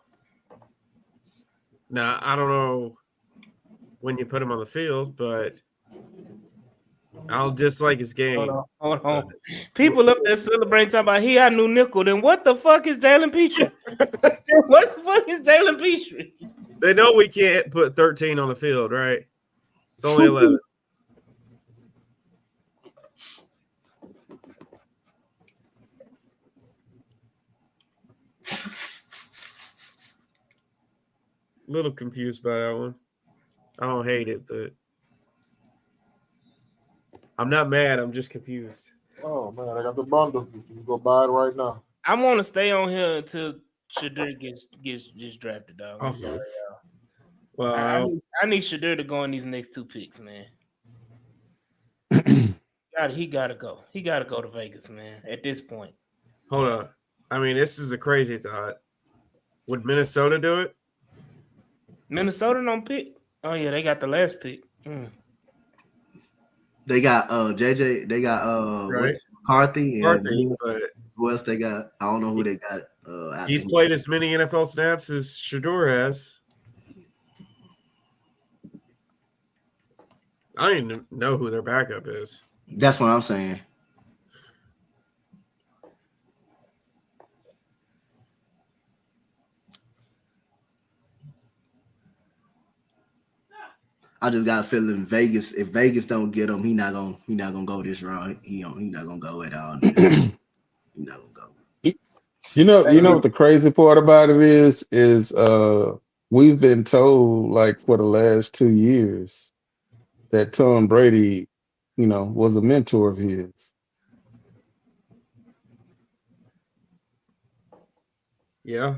Now, I don't know when you put him on the field, but I'll dislike his game. Hold on. People up there celebrating, talking about he had new nickel. Then what the fuck is Jalen Petrie? What the fuck is Jalen Petrie? They know we can't put 13 on the field, right? It's only 11. A little confused by that one. I don't hate it, but I'm not mad. I'm just confused. Oh man, I got the bundle. You can go buy it right now. I want to stay on here until Shadur gets drafted, dog. Awesome. Well, I need Shadur to go in these next 2 picks, man. He gotta go. He gotta go to Vegas, man. At this point. Hold on. I mean, this is a crazy thought. Would Minnesota do it? Minnesota don't pick. Oh yeah, they got the last pick. They got JJ. They got Right. McCarthy and McCarthy, but who else they got? I don't know who they got. He's played as many NFL snaps as Shador has. I don't even know who their backup is. That's what I'm saying. I just got a feeling Vegas. If Vegas don't get him, he not gonna go this round. He not gonna go at all. He not gonna go. You know what the crazy part about it is we've been told like for the last 2 years that Tom Brady, was a mentor of his. Yeah.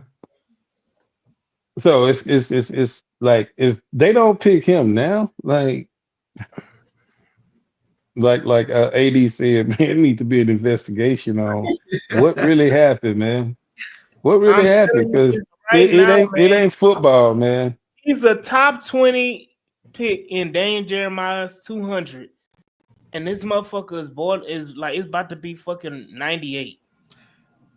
So it's like if they don't pick him now, like AD said, man, it needs to be an investigation on what really happened, man. What really I'm happened? telling you Because this right it now, ain't man. football, man. He's a top 20 pick in Daniel Jeremiah's 200, and this motherfucker is like it's about to be fucking 98.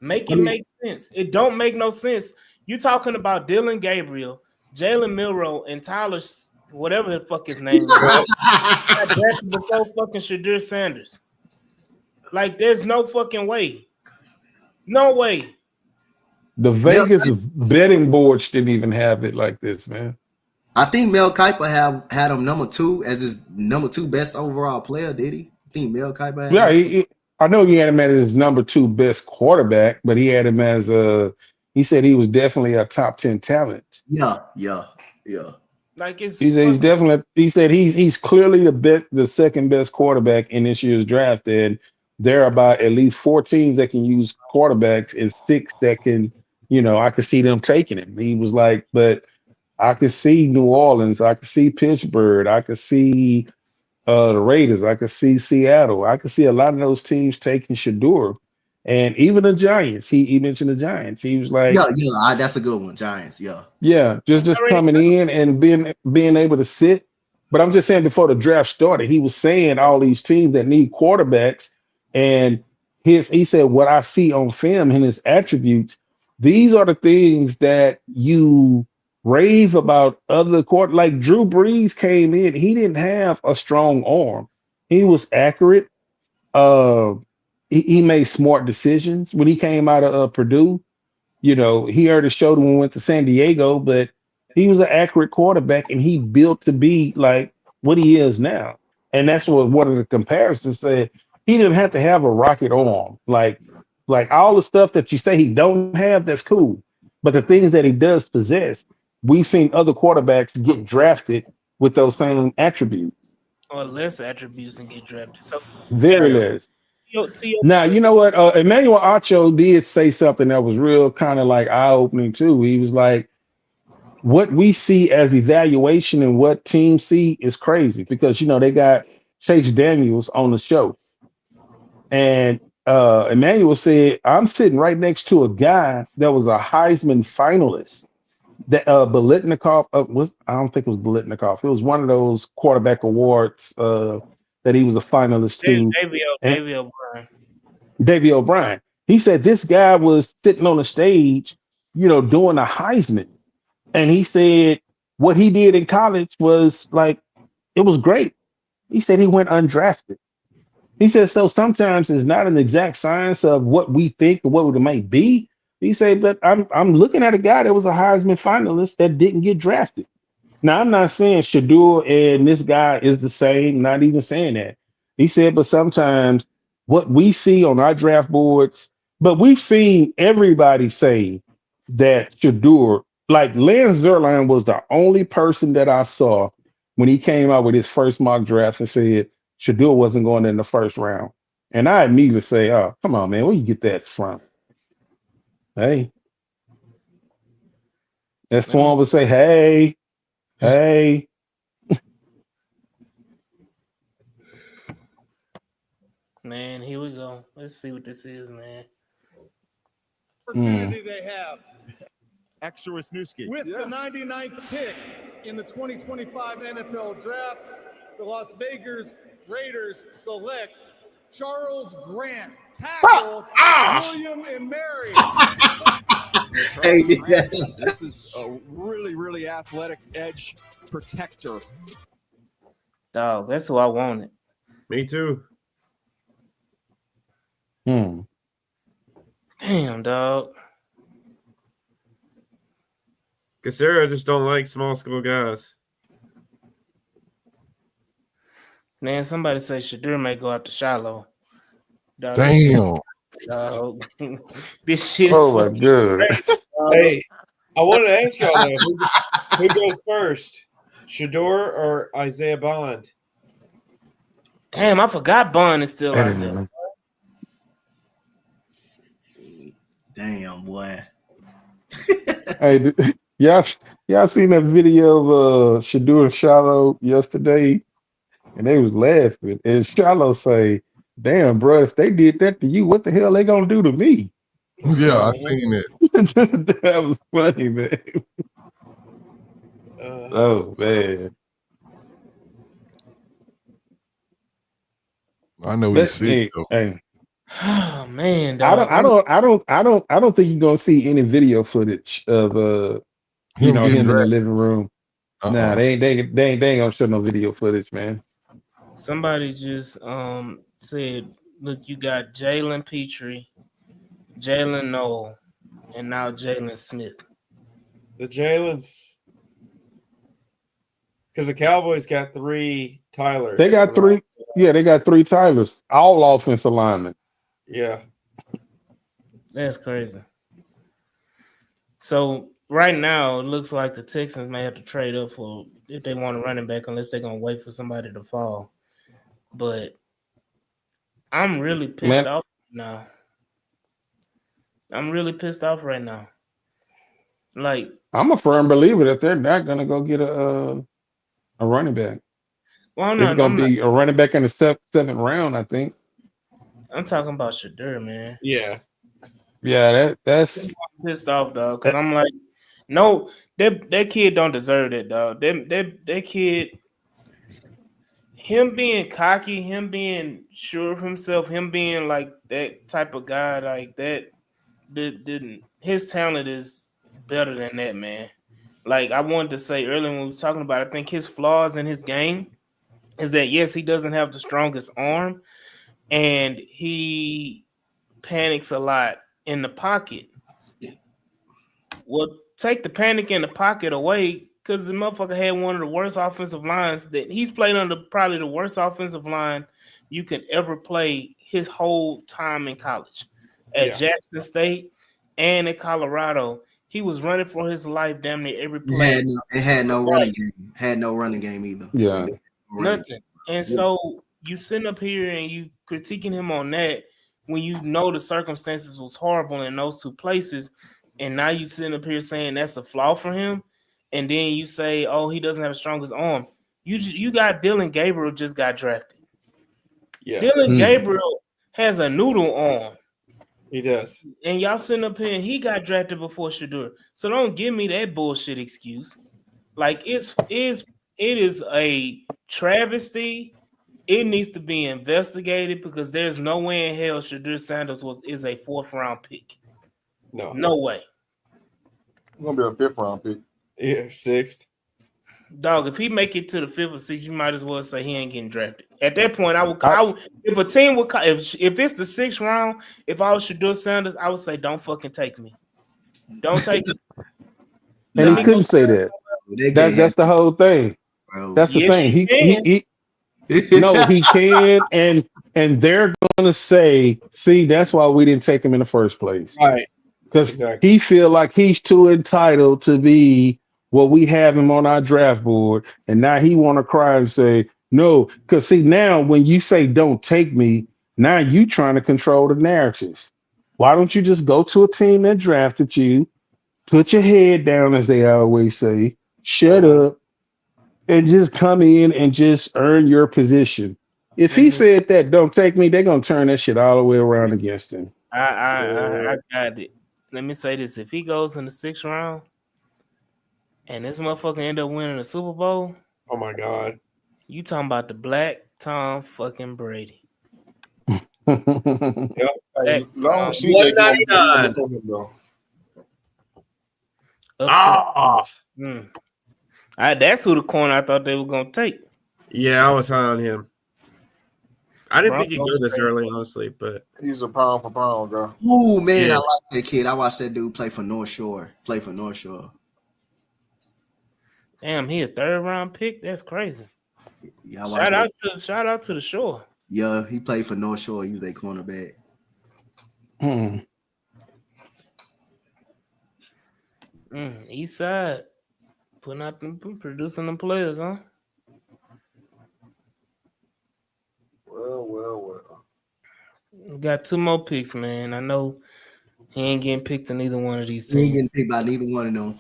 Make it make sense. It don't make no sense. You talking about Dylan Gabriel, Jalen Milroe, and Tyler, whatever the fuck his name is, got drafted before fucking Shadur Sanders. Like, there's no fucking way. No way. The Vegas betting boards didn't even have it like this, man. I think Mel Kiper had him number 2 as his number 2 best overall player. Did he? I think Mel Kiper had Yeah, I know he had him as his number 2 best quarterback, but he had him as he said he was definitely a top 10 talent. Yeah. Like it's He said he's clearly the second best quarterback in this year's draft, and there are about at least 4 teams that can use quarterbacks and 6 that can, I could see them taking him. He was like, but I could see New Orleans, I could see Pittsburgh, I could see the Raiders, I could see Seattle, I could see a lot of those teams taking Shador, and even the Giants. He mentioned the Giants. He was like, that's a good one, Giants. Yeah, just coming in and being able to sit. But I'm just saying before the draft started, he was saying all these teams that need quarterbacks, and he said what I see on film and his attributes, these are the things that you rave about other like Drew Brees came in, he didn't have a strong arm. He was accurate. He made smart decisions when he came out of Purdue. He already showed when we went to San Diego, but he was an accurate quarterback and he built to be like what he is now. And that's what one of the comparisons said. He didn't have to have a rocket arm. Like all the stuff that you say he don't have, that's cool. But the things that he does possess, we've seen other quarterbacks get drafted with those same attributes. Or less attributes and get drafted. So Very less. to your Now, you know what? Emmanuel Acho did say something that was real kind of like eye-opening too. He was like, what we see as evaluation and what teams see is crazy because, they got Chase Daniels on the show. And Emmanuel said, I'm sitting right next to a guy that was a Heisman finalist. That Biletnikoff I don't think it was Biletnikoff. It was one of those quarterback awards that he was a finalist to. Davey O'Brien. Davey O'Brien. He said this guy was sitting on the stage, doing a Heisman. And he said what he did in college was like, it was great. He said he went undrafted. He said, so sometimes it's not an exact science of what we think or what it might be. He said, but I'm looking at a guy that was a Heisman finalist that didn't get drafted. Now, I'm not saying Shador and this guy is the same, not even saying that. He said, but sometimes what we see on our draft boards, but we've seen everybody say that Shador, like Lance Zierlein was the only person that I saw when he came out with his first mock draft and said Shador wasn't going in the first round. And I immediately say, oh, come on, man, where you get that from? Hey. And Swan would say, hey. Man, here we go. Let's see what this is, man. Opportunity they have. Extra Wisniewski. With the 99th pick in the 2025 NFL Draft, the Las Vegas Raiders select Charles Grant, tackle William and Mary. Hey, This is a really, really athletic edge protector. Dog, that's who I wanted. Me too. Damn, dog. Casera just don't like small school guys. Man, somebody say Shadur may go after Shiloh. Dog, Damn. Dog. This shit is Oh my fucking god. crazy, dog. Hey, I want to ask y'all though, who goes first, Shador or Isaiah Bond? Damn, I forgot Bond is still out there. Damn, boy. Hey, y'all seen that video of Shadur and Shiloh yesterday? And they was laughing. And Shiloh say, "Damn, bro, if they did that to you, what the hell they gonna do to me?" Yeah, I seen it. That was funny, man. Oh man. I know he's sick though. Hey, Oh man, I dog. don't think you're gonna see any video footage of Him getting him in the drafted. living room. Nah, they ain't gonna show no video footage, man. Somebody just said, look, you got Jalen Petrie, Jalen Noel, and now Jalen Smith. The Jalen's, because the Cowboys got 3 Tylers. They got 3. Yeah, they got 3 Tylers, all offensive linemen. Yeah, That's crazy. So right now, it looks like the Texans may have to trade up for if they want a running back, unless they're gonna wait for somebody to fall. But I'm really pissed off now. I'm really pissed off right now. Like, I'm a firm believer that they're not gonna go get a running back. well, It's gonna be a running back in the 7th round, I think. I'm talking about Shadur, man. Yeah. Yeah, that's I'm pissed off, dog. Because I'm like, no, that kid don't deserve it, dog. That kid, him being cocky, him being sure of himself, him being like that type of guy, like that, didn't his talent is better than that, man. Like I wanted to say earlier when we were talking about, I think his flaws in his game is that yes, he doesn't have the strongest arm, and he panics a lot in the pocket. Well, take the panic in the pocket away, because the motherfucker had one of the worst offensive lines that he's played under, probably the worst offensive line you can ever play his whole time in college. At Jackson State and at Colorado, he was running for his life damn near every play. It had no running game. Had no running game either. Yeah. Nothing. And so you sitting up here and you critiquing him on that when you know the circumstances was horrible in those 2 places, and now you sitting up here saying that's a flaw for him, and then you say, oh, he doesn't have the strongest arm. You got Dylan Gabriel just got drafted. Yeah. Dylan Gabriel has a noodle arm. He does. And y'all sitting up here and he got drafted before Shadur. So don't give me that bullshit excuse. Like it is a travesty. It needs to be investigated, because there's no way in hell Shadur Sanders is a 4th round pick. No way. It's gonna be a 5th round pick. Yeah, 6th. Dog, if he make it to the 5th or 6th, you might as well say he ain't getting drafted. At that point, I would if a team would if it's the 6th round, if I was Shadur Sanders, I would say don't fucking take me. Don't take me. And he couldn't say that. That's the whole thing. That's the thing. He no, he can, and they're gonna say, see, that's why we didn't take him in the first place. Right. Because he feel like he's too entitled to be what we have him on our draft board, and now he want to cry and say no. Because see, now when you say don't take me, now you trying to control the narrative. Why don't you just go to a team that drafted you, put your head down, as they always say, shut up, and just come in and just earn your position. If he said that, don't take me, they're gonna turn that shit all the way around against him. I got it. Let me say this: if he goes in the 6th round, and this motherfucker end up winning the Super Bowl. Oh my God! You talking about the Black Tom fucking Brady? Yep. Hey, long CJ $1.99. for him though. That's who the corner I thought they were gonna take. Yeah, I was high on him. I didn't think he'd Broncos go this early, honestly, but he's a pound for pound guy. Oh man, Yeah. I like that kid. I watched that dude play for North Shore. Damn, he a 3rd round pick. That's crazy. Yeah, Shout out to the Shore. Yeah, he played for North Shore. He was a cornerback. East Side putting out them, producing them players, huh? Well. We got 2 more picks, man. I know he ain't getting picked in either one of these He ain't teams. getting picked by neither one of them.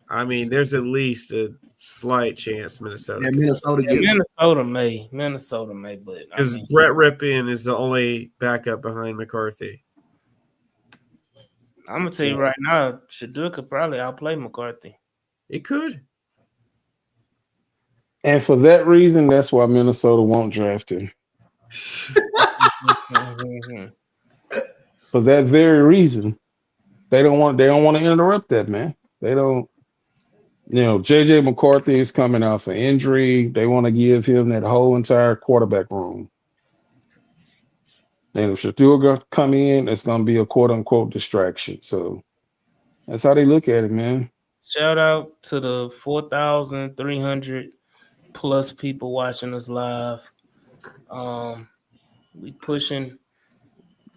I mean, there's at least a slight chance Minnesota. Yeah, Minnesota gets Minnesota may, but because Brett Ripien is the only backup behind McCarthy. I'm gonna tell you right now, Shedeur could probably outplay McCarthy. He could. And for that reason, that's why Minnesota won't draft him. For that very reason, they don't want to interrupt that, man. They don't. JJ McCarthy is coming off an injury. They want to give him that whole entire quarterback room. And if Shedeur come in, it's going to be a quote unquote distraction. So that's how they look at it, man. Shout out to the 4,300 plus people watching us live. We pushing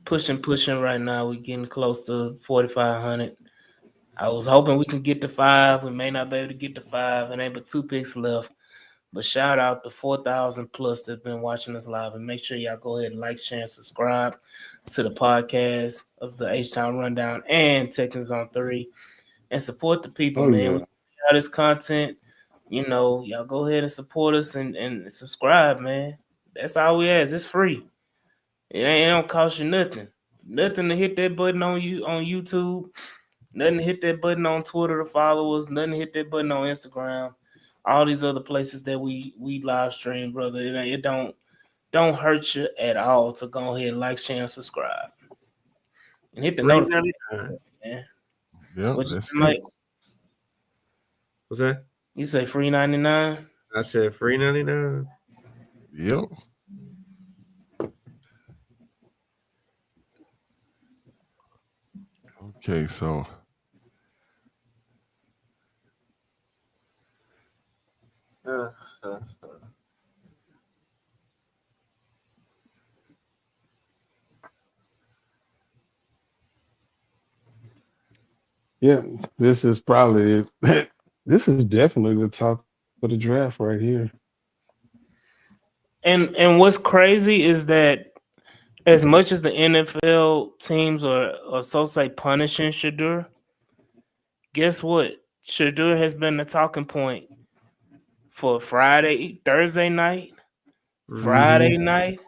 right now. We getting close to 4,500. I was hoping we can get to 5. We may not be able to get to 5, and ain't but 2 picks left. But shout out to 4,000 plus that's been watching us live, and make sure y'all go ahead and like, share, and subscribe to the podcast of the H-Town Rundown and Texans on 3, and support the people, man. Yeah. We got this content, y'all go ahead and support us and subscribe, man. That's all we ask. It's free. It don't cost you nothing. Nothing to hit that button on YouTube. Nothing to hit that button on Twitter to follow us. Nothing to hit that button on Instagram. All these other places that we live stream, brother. It don't hurt you at all to go ahead and like, share, and subscribe. And hit the notification, man. Yeah, What you that's say, Mike? What's that? You say free 99? I said free 99. Yep. Okay, so Yeah, this is probably this is definitely the top of the draft right here. And what's crazy is that as much as the NFL teams are so say punishing Shedeur, guess what? Shedeur has been the talking point for Thursday night, Friday night,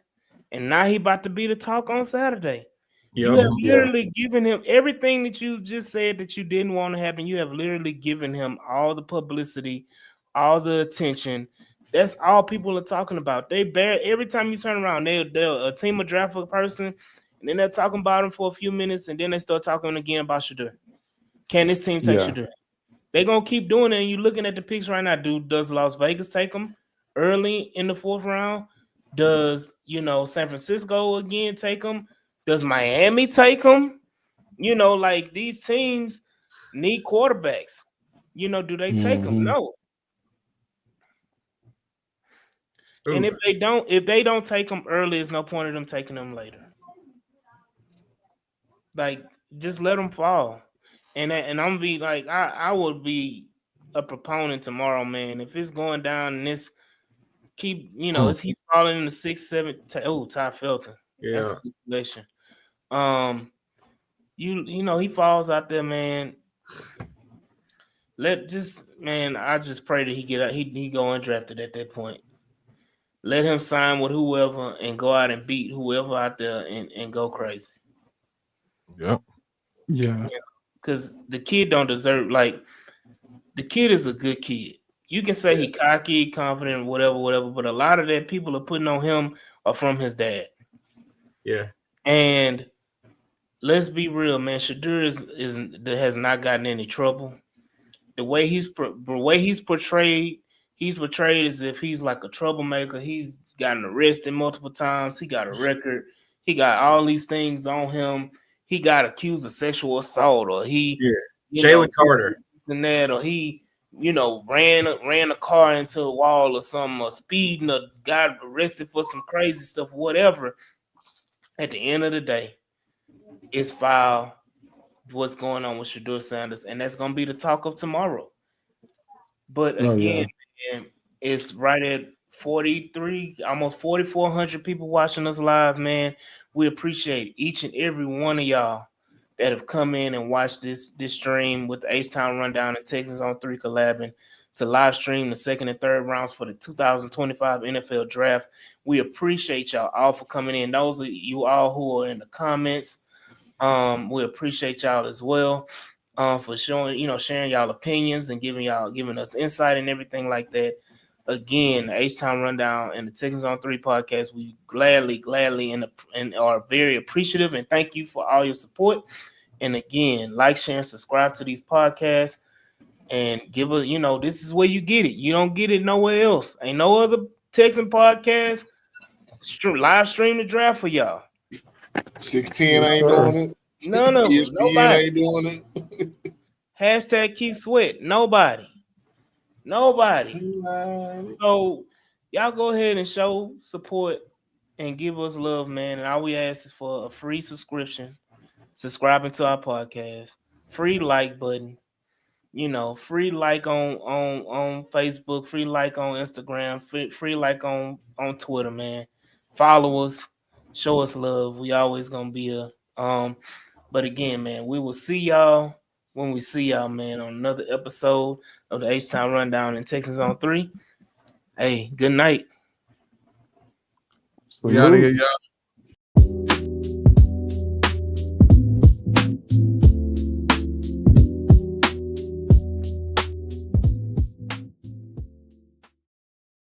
and now he about to be the talk on Saturday. You have literally given him everything that you just said that you didn't want to happen. You have literally given him all the publicity, all the attention. That's all people are talking about. Every time you turn around, they'll a team will draft a person, and then they're talking about him for a few minutes, and then they start talking again about Shedeur. Can this team take Shedeur? They're gonna keep doing it. And you're looking at the picks right now, dude. Does Las Vegas take him early in the 4th round? Does San Francisco again take him? Does Miami take him? Like these teams need quarterbacks. Do they take him? No. Ooh. And if they don't take him early, there's no point in them taking him later. Like, just let them fall. And I'm gonna be like, I would be a proponent tomorrow, man. If it's going down and this if he's falling in the 6th, 7th, Ty Felton. Yeah. That's a good selection. He falls out there, man. I just pray that he get out. He go undrafted at that point. Let him sign with whoever and go out and beat whoever out there and go crazy. Yep. Yeah. Because the kid don't deserve, like, the kid is a good kid. You can say he cocky, confident, whatever, but a lot of that people are putting on him are from his dad. Yeah. And let's be real, man. Shadur has not gotten any trouble. The way he's portrayed, he's portrayed as if he's like a troublemaker. He's gotten arrested multiple times. He got a record. He got all these things on him. He got accused of sexual assault, or Jalen Carter and that, or he ran a car into a wall or something, or speeding, or got arrested for some crazy stuff, whatever. At the end of the day, it's foul what's going on with Shadur Sanders, and that's gonna be the talk of tomorrow. But again, man, it's right at 43, almost 4,400 people watching us live, man. We appreciate each and every one of y'all that have come in and watched this stream with the H-Town Rundown and Texans on 3 collabing to live stream the second and third rounds for the 2025 NFL Draft. We appreciate y'all all for coming in. Those of you all who are in the comments, we appreciate y'all as well. For sharing y'all opinions and giving us insight and everything like that. Again, the H-Town Rundown and the Texans on 3 podcast, we gladly and are very appreciative and thank you for all your support. And again, like, share, and subscribe to these podcasts and give us, this is where you get it. You don't get it nowhere else. Ain't no other Texan podcast live stream the draft for y'all. 610 ain't doing it. None of them. ESPN Nobody ain't doing it. Hashtag keep sweat. Nobody. So y'all go ahead and show support and give us love, man. And all we ask is for a free subscription, subscribing to our podcast, free like button, free like on Facebook, free like on Instagram, free like on Twitter, man. Follow us, show us love. We always gonna be a But again, man, we will see y'all when we see y'all, man, on another episode of the H-Town Rundown in Texans on 3. Hey, good night. We out of here, y'all.